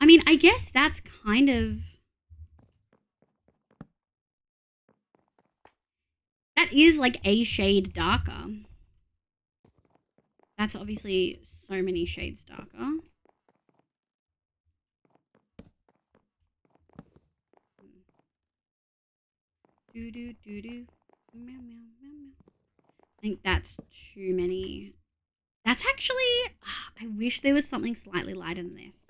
I mean, I guess that's kind of... That is like a shade darker. That's obviously so many shades darker. I think that's too many. That's actually... I wish there was something slightly lighter than this.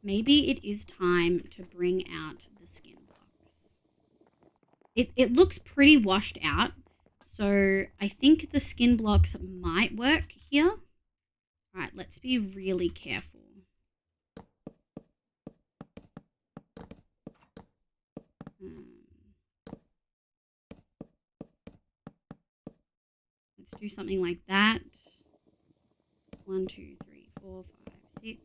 Maybe it is time to bring out the skin blocks. It looks pretty washed out. So I think the skin blocks might work here. All right, let's be really careful. Let's do something like that. 1, 2, 3, 4, 5, 6.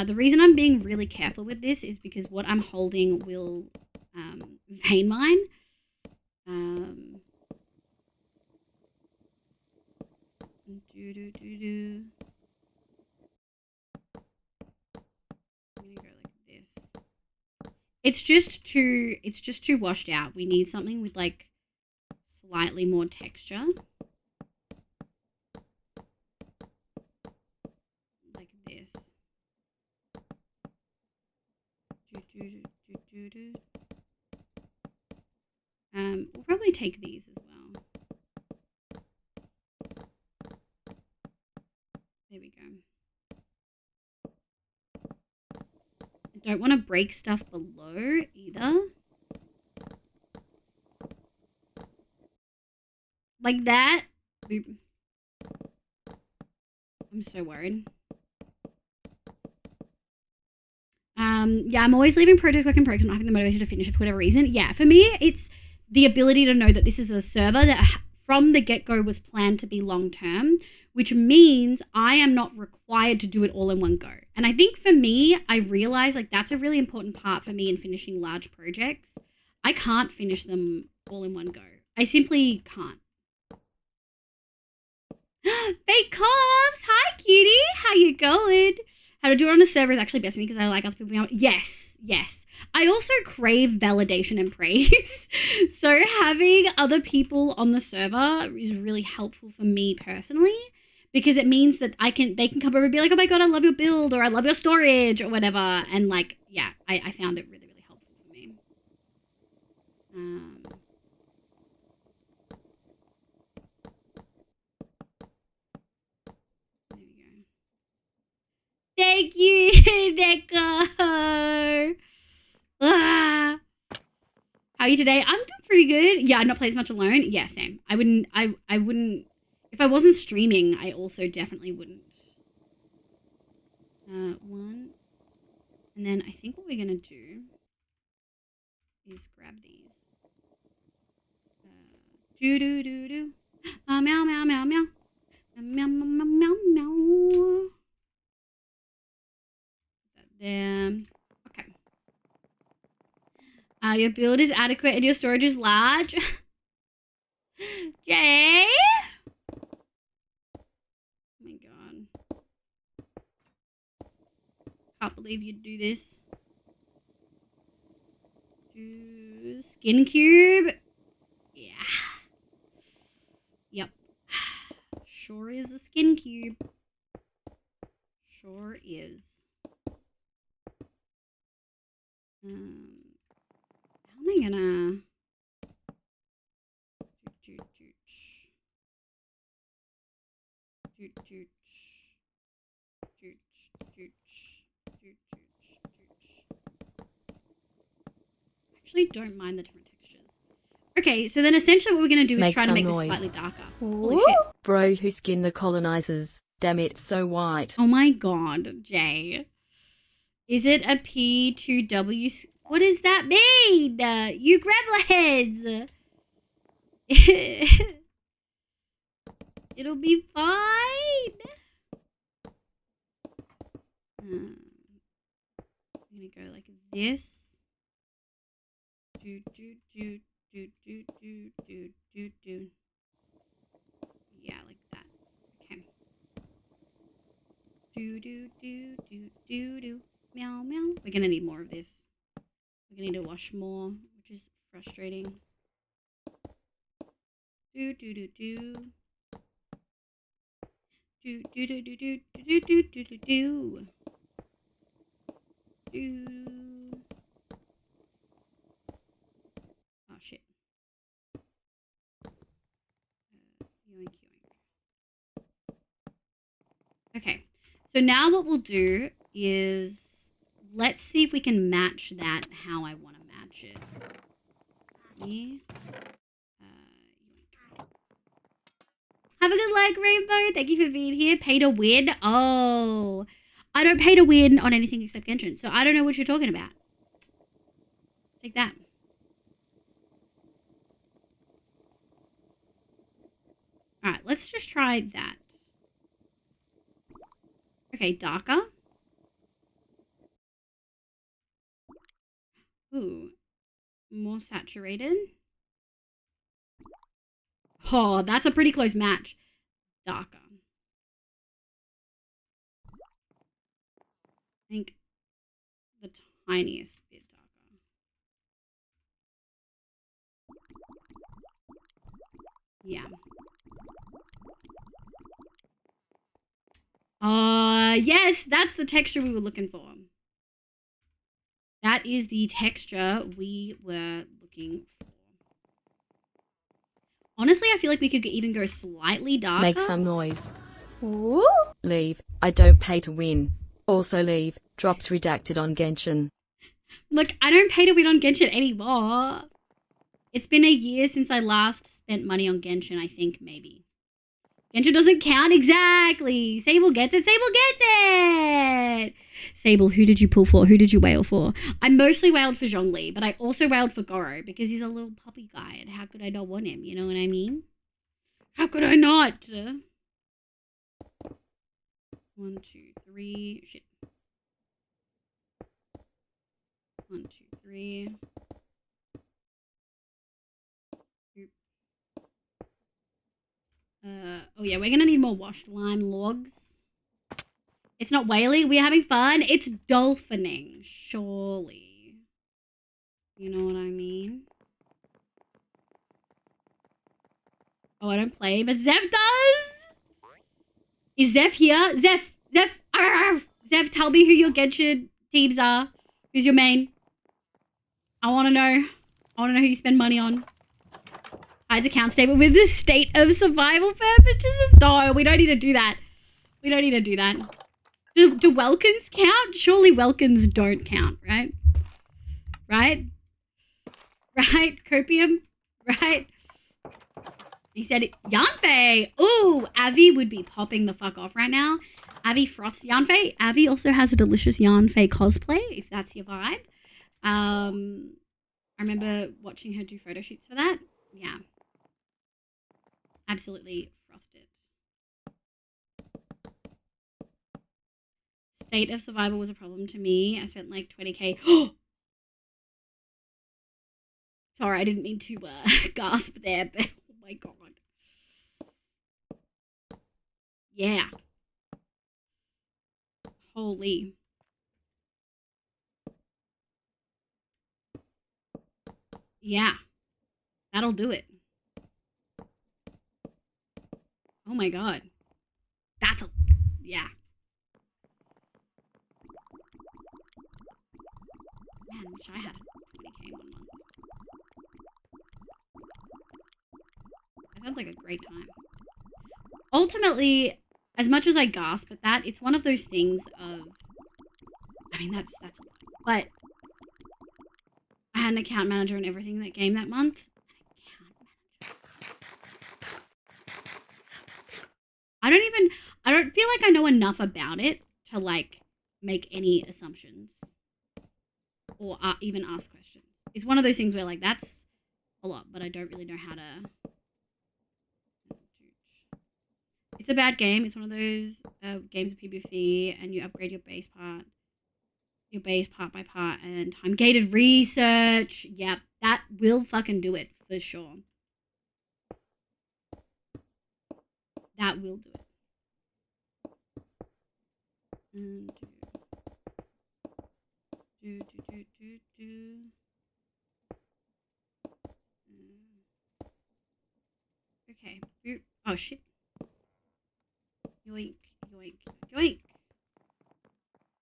The reason I'm being really careful with this is because what I'm holding will vein mine. I'm gonna go like this. It's just too washed out. We need something with like slightly more texture. Like this. We'll probably take these as well. There don't want to break stuff below either. Like that. Boop. I'm so worried. Yeah, I'm always leaving project work in progress and not having the motivation to finish it for whatever reason. Yeah, for me, it's the ability to know that this is a server that from the get-go was planned to be long-term, which means I am not required to do it all in one go. And I think for me, I realize like that's a really important part for me in finishing large projects. I can't finish them all in one go. I simply can't. Fake Cobbs! Hi, cutie! How you going? How to do it on a server is actually best for me because I like other people being able. Yes. I also crave validation and praise. So having other people on the server is really helpful for me personally because it means that they can come over and be like, oh my God, I love your build or I love your storage or whatever. And like, yeah, I found it really, really helpful for me. There we go. Thank you, Neko. Ah. How are you today? I'm doing pretty good. Yeah, I'd not play as much alone. Yeah, same. I wouldn't if I wasn't streaming, I also definitely wouldn't. One. And then I think what we're gonna do is grab these. Do. Meow meow meow meow. Meow meow meow meow meow. That there. Okay. Your build is adequate and your storage is large. Jay? Oh my God. Can't believe you'd do this. Skin cube. Yeah. Yep. Sure is a skin cube. Sure is. How am I gonna... Actually don't mind the different textures. Okay, so then essentially what we're gonna do is try to make this slightly darker. Holy shit. Bro who skinned the colonizers. Damn it, so white. Oh my God, Jay. Is it a P2W? What does that mean? You grab heads. It'll be fine. I'm gonna go like this. Do. Yeah, like that. Okay. Do. Meow meow. We're gonna need more of this. We're gonna need to wash more, which is frustrating. Do. Do. Oh shit. Yoink. Okay, so now what we'll do is let's see if we can match that how I want to match it. Yeah. Have a good luck, Rainbow. Thank you for being here. Pay to win. Oh, I don't pay to win on anything except Genshin, so I don't know what you're talking about. Take that. All right, let's just try that. Okay, darker. Ooh, more saturated. Oh, that's a pretty close match. Darker. I think the tiniest bit darker. Yeah. Yes, that's the texture we were looking for. That is the texture we were looking for. Honestly, I feel like we could even go slightly darker. Make some noise. Ooh. Leave. I don't pay to win. Also leave. Drops redacted on Genshin. Look, I don't pay to win on Genshin anymore. It's been a year since I last spent money on Genshin, I think, maybe. Genshin doesn't count exactly. Sable gets it. Sable gets it. Sable, who did you pull for? Who did you wail for? I mostly wailed for Zhongli, but I also wailed for Goro because he's a little puppy guy, and how could I not want him? You know what I mean? How could I not? 1, 2, 3. Shit. 1, 2, 3. Oh yeah, we're gonna need more washed lime logs. It's not whaling, we're having fun. It's dolphining, surely. You know what I mean? Oh, I don't play, but Zev does? Is Zev here? Zev, arr! Zev, tell me who your Genshin teams are. Who's your main? I wanna know. I wanna know who you spend money on. Hides account statement with the state of survival purposes. No, we don't need to do that. We don't need to do that. Do Welkins count? Surely Welkins don't count, right? Right? Right? Copium? Right? He said, Yanfei. Ooh, Avi would be popping the fuck off right now. Avi froths Yanfei. Avi also has a delicious Yanfei cosplay, if that's your vibe. I remember watching her do photo shoots for that. Yeah. Absolutely frothed it. State of survival was a problem to me. I spent like 20k. Sorry, I didn't mean to gasp there, but oh my god. Yeah. Holy. Yeah. That'll do it. Oh my god. That's a... Yeah. Man, I wish I had 20k in 1 month. That sounds like a great time. Ultimately, as much as I gasp at that, it's one of those things of... I mean, that's a lot. But I had an account manager and everything that game that month. I don't feel like I know enough about it to like make any assumptions or even ask questions. It's one of those things where like that's a lot, but I don't really know how to. It's a bad game. It's one of those games of PvP, and you upgrade your base part by part, and time gated research. Yep, that will fucking do it for sure. That will do it. Okay. Oh shit. Yoink, yoink, yoink.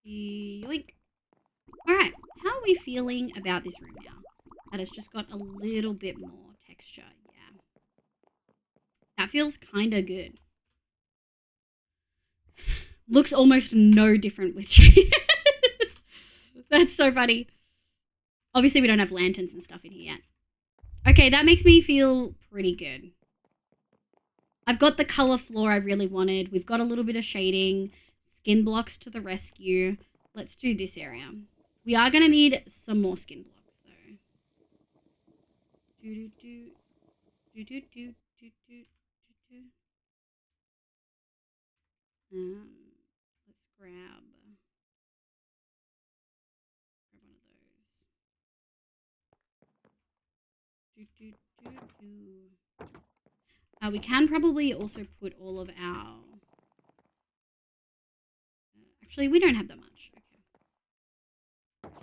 Yoink. Alright, how are we feeling about this room now? That has just got a little bit more texture, yeah. That feels kinda good. Looks almost no different with changes. That's so funny. Obviously, we don't have lanterns and stuff in here yet. Okay, that makes me feel pretty good. I've got the color floor I really wanted. We've got a little bit of shading. Skin blocks to the rescue. Let's do this area. We are going to need some more skin blocks, though. Let's grab one of those. We can probably also put all of our... actually, we don't have that much. Okay.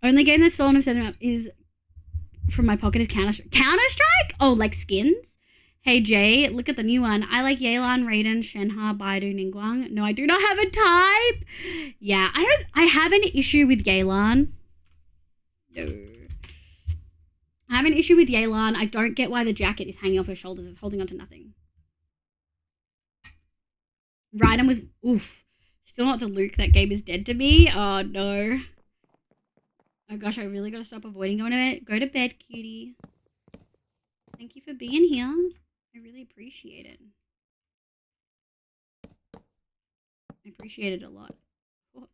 Only game that's stolen of setting up is from my pocket is Counter-Strike. Counter-Strike? Oh, like skins? Hey Jay, look at the new one. I like Yelan, Raiden, Shenhe, Baidu, Ningguang. No, I do not have a type. Yeah, I have an issue with Yelan. No. I have an issue with Yelan. I don't get why the jacket is hanging off her shoulders. It's holding onto nothing. Raiden was... oof. Still not to Luke, that game is dead to me. Oh, no. Oh, gosh, I really got to stop avoiding going to bed. Go to bed, cutie. Thank you for being here. I really appreciate it. I appreciate it a lot. Oh.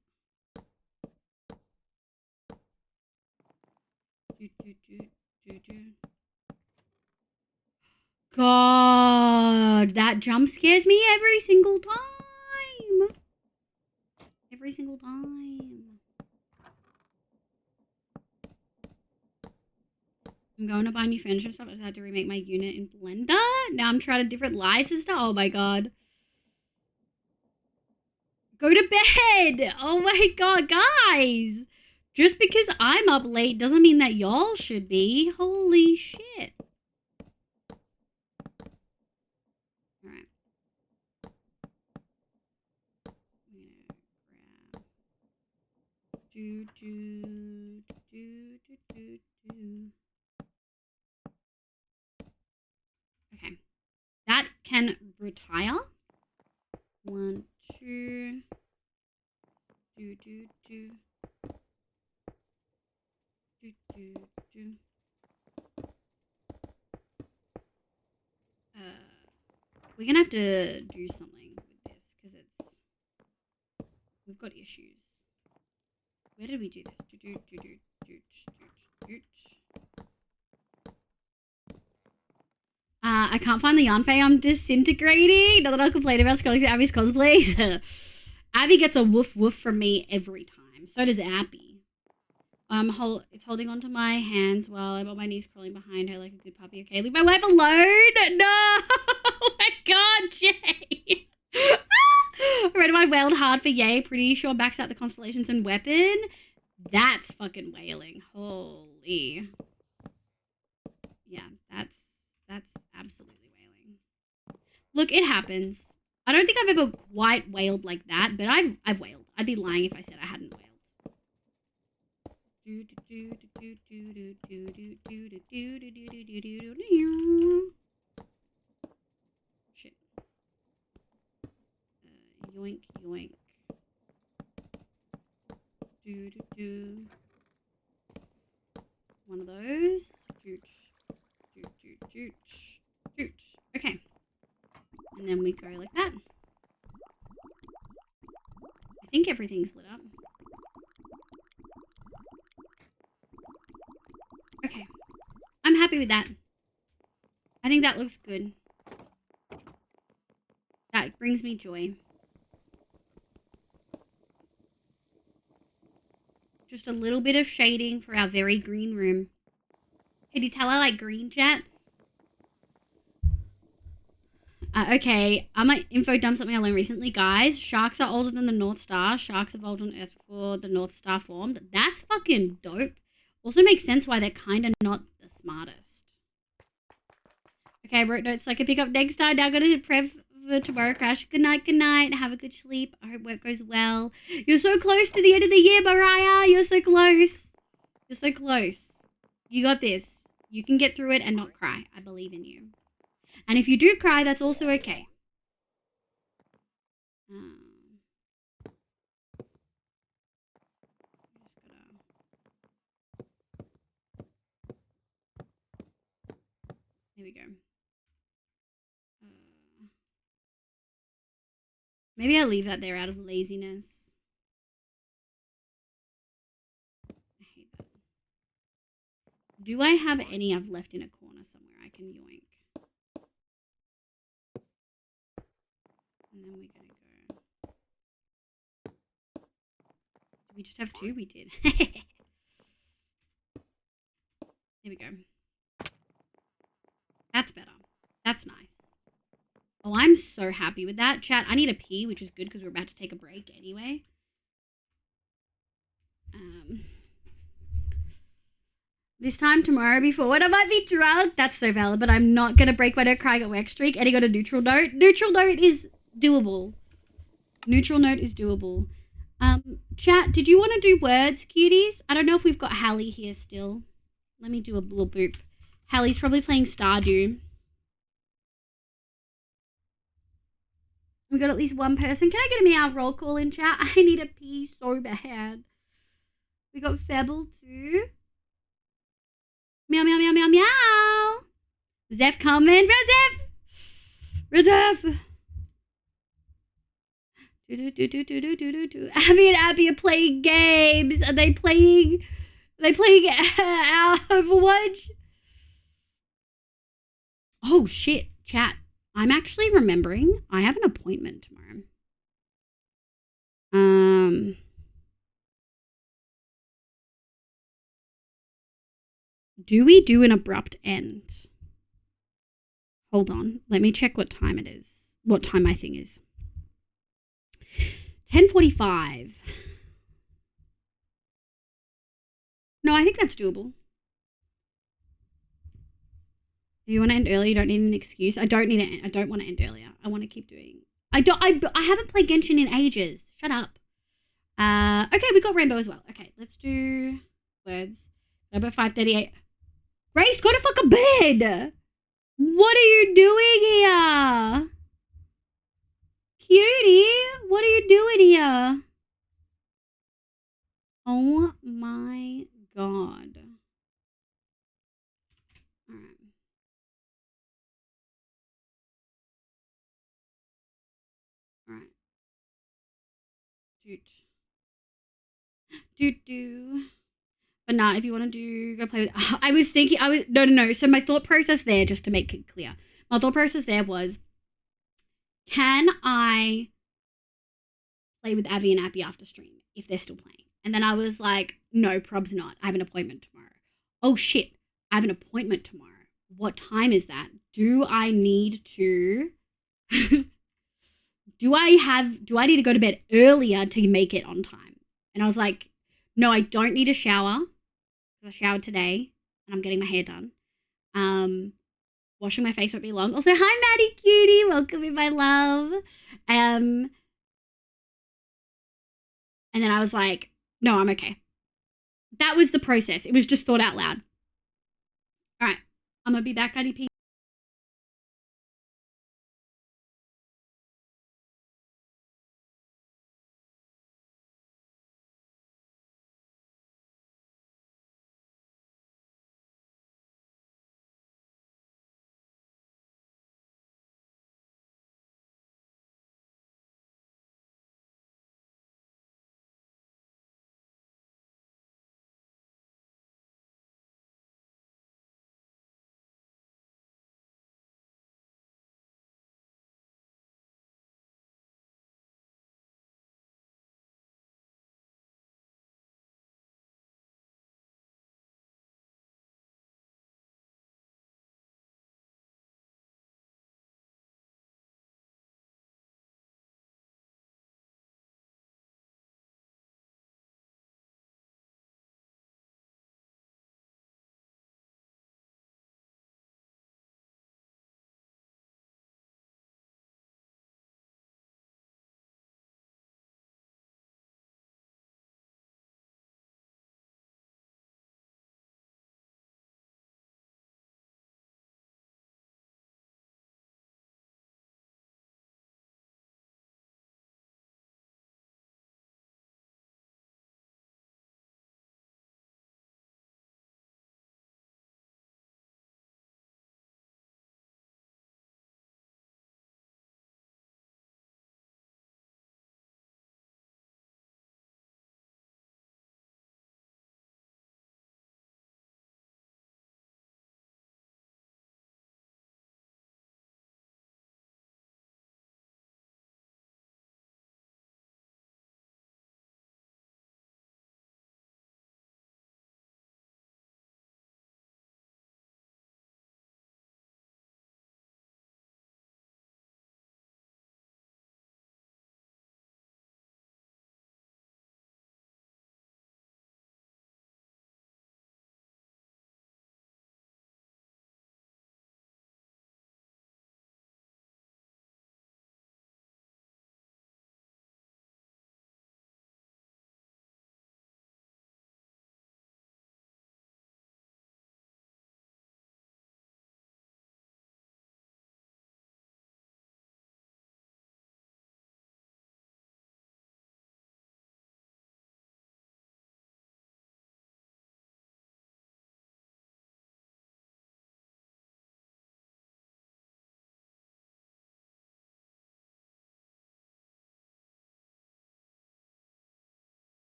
God, that jump scares me every single time. Every single time. I'm going to buy new furniture and stuff. I just had to remake my unit in Blender. Now I'm trying different lights and stuff. Oh my god. Go to bed. Oh my god, guys. Just because I'm up late doesn't mean that y'all should be. Holy shit. Alright. Okay. That can retire. 1, 2. We're gonna have to do something with this because we've got issues. Where did we do this? I can't find the yarn fay. I'm disintegrating. Not that I'll complain about scrolling through Abby's cosplays. Abby gets a woof woof from me every time. So does Abby. It's holding onto my hands while I'm on my knees crawling behind her like a good puppy. Okay, leave my wife alone. No. Oh my god, Jay. Red Wine wailed hard for yay. Pretty sure backs out the constellations and weapon. That's fucking wailing. Holy. Yeah, that's absolutely wailing. Look, it happens. I don't think I've ever quite wailed like that, but I've wailed. I'd be lying if I said I hadn't wailed. Shit. Yoink, yoink. One of those. Okay. And then we go like that. I think everything's lit up. Okay. I'm happy with that. I think that looks good. That brings me joy. Just a little bit of shading for our very green room. Can you tell I like green, chat? Okay, I'm gonna info dump something I learned recently. Guys, sharks are older than the North Star. Sharks evolved on Earth before the North Star formed. That's fucking dope. Also makes sense why they're kind of not the smartest. Okay, I wrote notes so I can pick up next time. Now I'm gonna prep for tomorrow crash. Good night, good night. Have a good sleep. I hope work goes well. You're so close to the end of the year, Mariah. You're so close. You're so close. You got this. You can get through it and not cry. I believe in you. And if you do cry, that's also okay. Here we go. Maybe I'll leave that there out of laziness. I hate that. Do I have any I've left in a corner somewhere I can yoink? And then we're gonna go. Did we just have 2? We did. Here we go. That's better. That's nice. Oh, I'm so happy with that. Chat, I need a pee, which is good because we're about to take a break anyway. This time tomorrow before when I might be drunk. That's so valid, but I'm not going to break my no crying at work streak. And he got a neutral note. Neutral note is doable. Neutral note is doable. Chat, did you want to do words, cuties? I don't know if we've got Hallie here still. Let me do a little boop. Hallie's probably playing Stardew. got at least one person. Can I get a meow roll call in chat? I need a pee so bad. We got Febble too. Meow, meow, meow, meow, meow. Zeph coming. Zeph. Abby and Abby are playing games. Are they playing our Overwatch? Oh shit, chat. I'm actually remembering I have an appointment tomorrow. Do we do an abrupt end? Hold on. Let me check what time it is. What time my thing is. 10:45. No, I think that's doable. Do you want to end early? You don't need an excuse. I don't want to end earlier. I want to keep doing. I haven't played Genshin in ages. Shut up. Okay, we got Rainbow as well. Okay, let's do words. Number 5:38. Grace, go to fucking bed. What are you doing here? Cutie, what are you doing here? Oh my god. Alright. Alright. Doot. But nah, if you want to go play with... I was thinking... No. So my thought process there, just to make it clear. My thought process there was... Can I play with Avi and Appy after stream if they're still playing? And then I was like, no, prob's not. I have an appointment tomorrow. Oh shit, I have an appointment tomorrow. What time is that? Do I need to... do I need to go to bed earlier to make it on time? And I was like, no, I don't need a shower. I showered today and I'm getting my hair done. Washing my face won't be long. Also, hi Maddie Cutie, welcome in my love. And then I was like, no, I'm okay. That was the process. It was just thought out loud. All right, I'm gonna be back, IDP.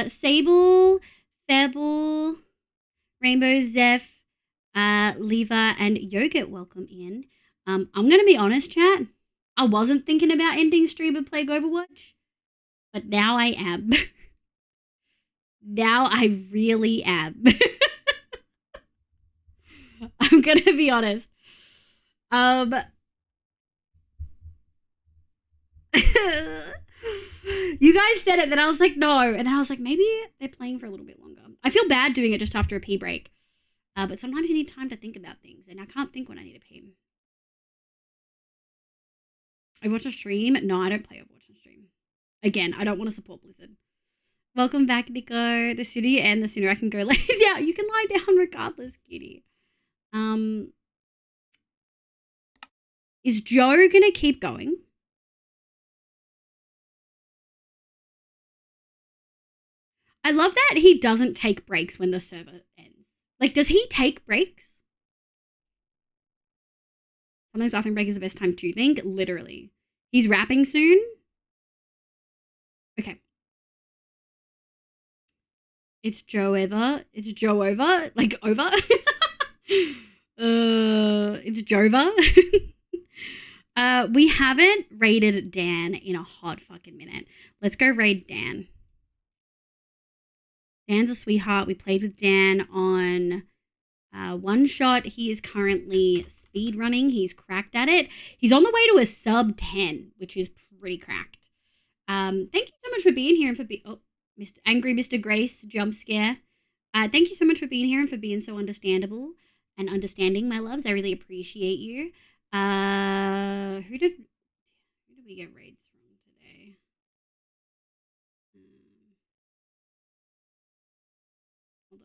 Sable, Fable, Rainbow, Zeph, Leva, and Yogurt, welcome in. I'm gonna be honest, chat. I wasn't thinking about ending stream and playing Overwatch, but now I am. Now I really am. I'm gonna be honest. You guys said it, then I was like, no. And then I was like, maybe they're playing for a little bit longer. I feel bad doing it just after a pee break. But sometimes you need time to think about things, and I can't think when I need a pee. I watch a stream. No, I don't play Overwatch on stream. Again, I don't want to support Blizzard. Welcome back, Nico. The sooner you end, the sooner I can go lay down. You can lie down regardless, cutie. Is Joe gonna keep going? I love that he doesn't take breaks when the server ends. Like, does he take breaks? Sometimes bathroom break is the best time to think. Literally. He's rapping soon. Okay. It's Joe over. It's Joe over. Like, over? It's Jova. We haven't raided Dan in a hot fucking minute. Let's go raid Dan. Dan's a sweetheart. We played with Dan on one shot. He is currently speed running. He's cracked at it. He's on the way to a sub 10, which is pretty cracked. Thank you so much for being here and for Angry Mr. Grace jump scare. Thank you so much for being here and for being so understandable and understanding, my loves. I really appreciate you. Who did we get raids from today? Hold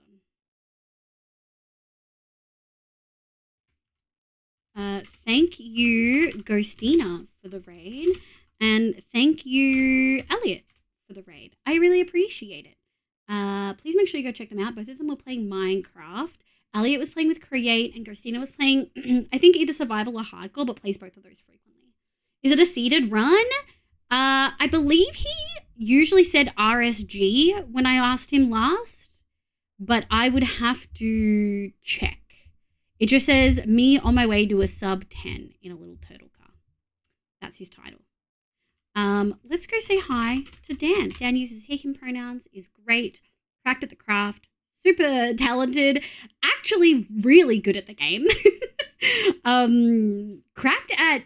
on. Thank you, Ghostina, for the raid. And thank you, Elliot, for the raid. I really appreciate it. Please make sure you go check them out. Both of them were playing Minecraft. Elliot was playing with Create, and Ghostina was playing, I think, either Survival or Hardcore, but plays both of those frequently. Is it a seeded run? I believe he usually said RSG when I asked him last, but I would have to check. It just says, me on my way to a sub 10 in a little turtle car. That's his title. Let's go say hi to Dan. Dan uses he, him pronouns, is great, cracked at the craft, super talented, actually really good at the game. Cracked at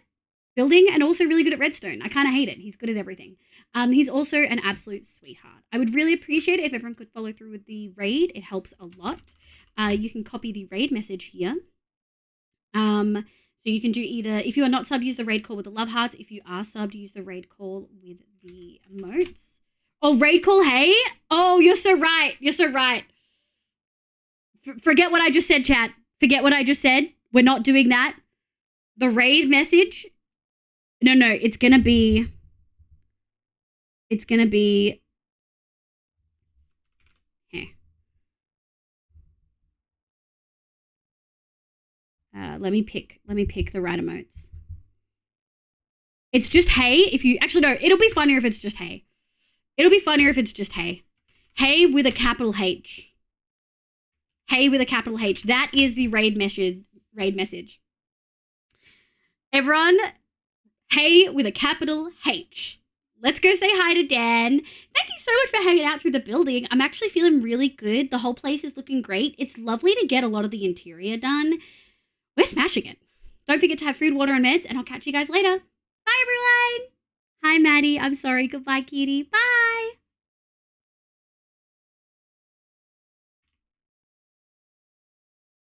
building and also really good at redstone. I kind of hate it. He's good at everything. He's also an absolute sweetheart. I would really appreciate it if everyone could follow through with the raid. It helps a lot. You can copy the raid message here. So you can do either, if you are not subbed, use the raid call with the love hearts. If you are subbed, use the raid call with the emotes. Oh, raid call, hey? Oh, you're so right. You're so right. Forget what I just said, chat. Forget what I just said. We're not doing that. The raid message. No, it's going to be. Here. Let me pick the right emotes. It's just hey. If you actually no, it'll be funnier if it's just hey. It'll be funnier if it's just hey. Hey with a capital H. Hey with a capital H. That is the raid message. Everyone, hey with a capital H. Let's go say hi to Dan. Thank you so much for hanging out through the building. I'm actually feeling really good. The whole place is looking great. It's lovely to get a lot of the interior done. We're smashing it. Don't forget to have food, water, and meds, and I'll catch you guys later. Bye, everyone. Hi, Maddie. I'm sorry. Goodbye, kitty. Bye.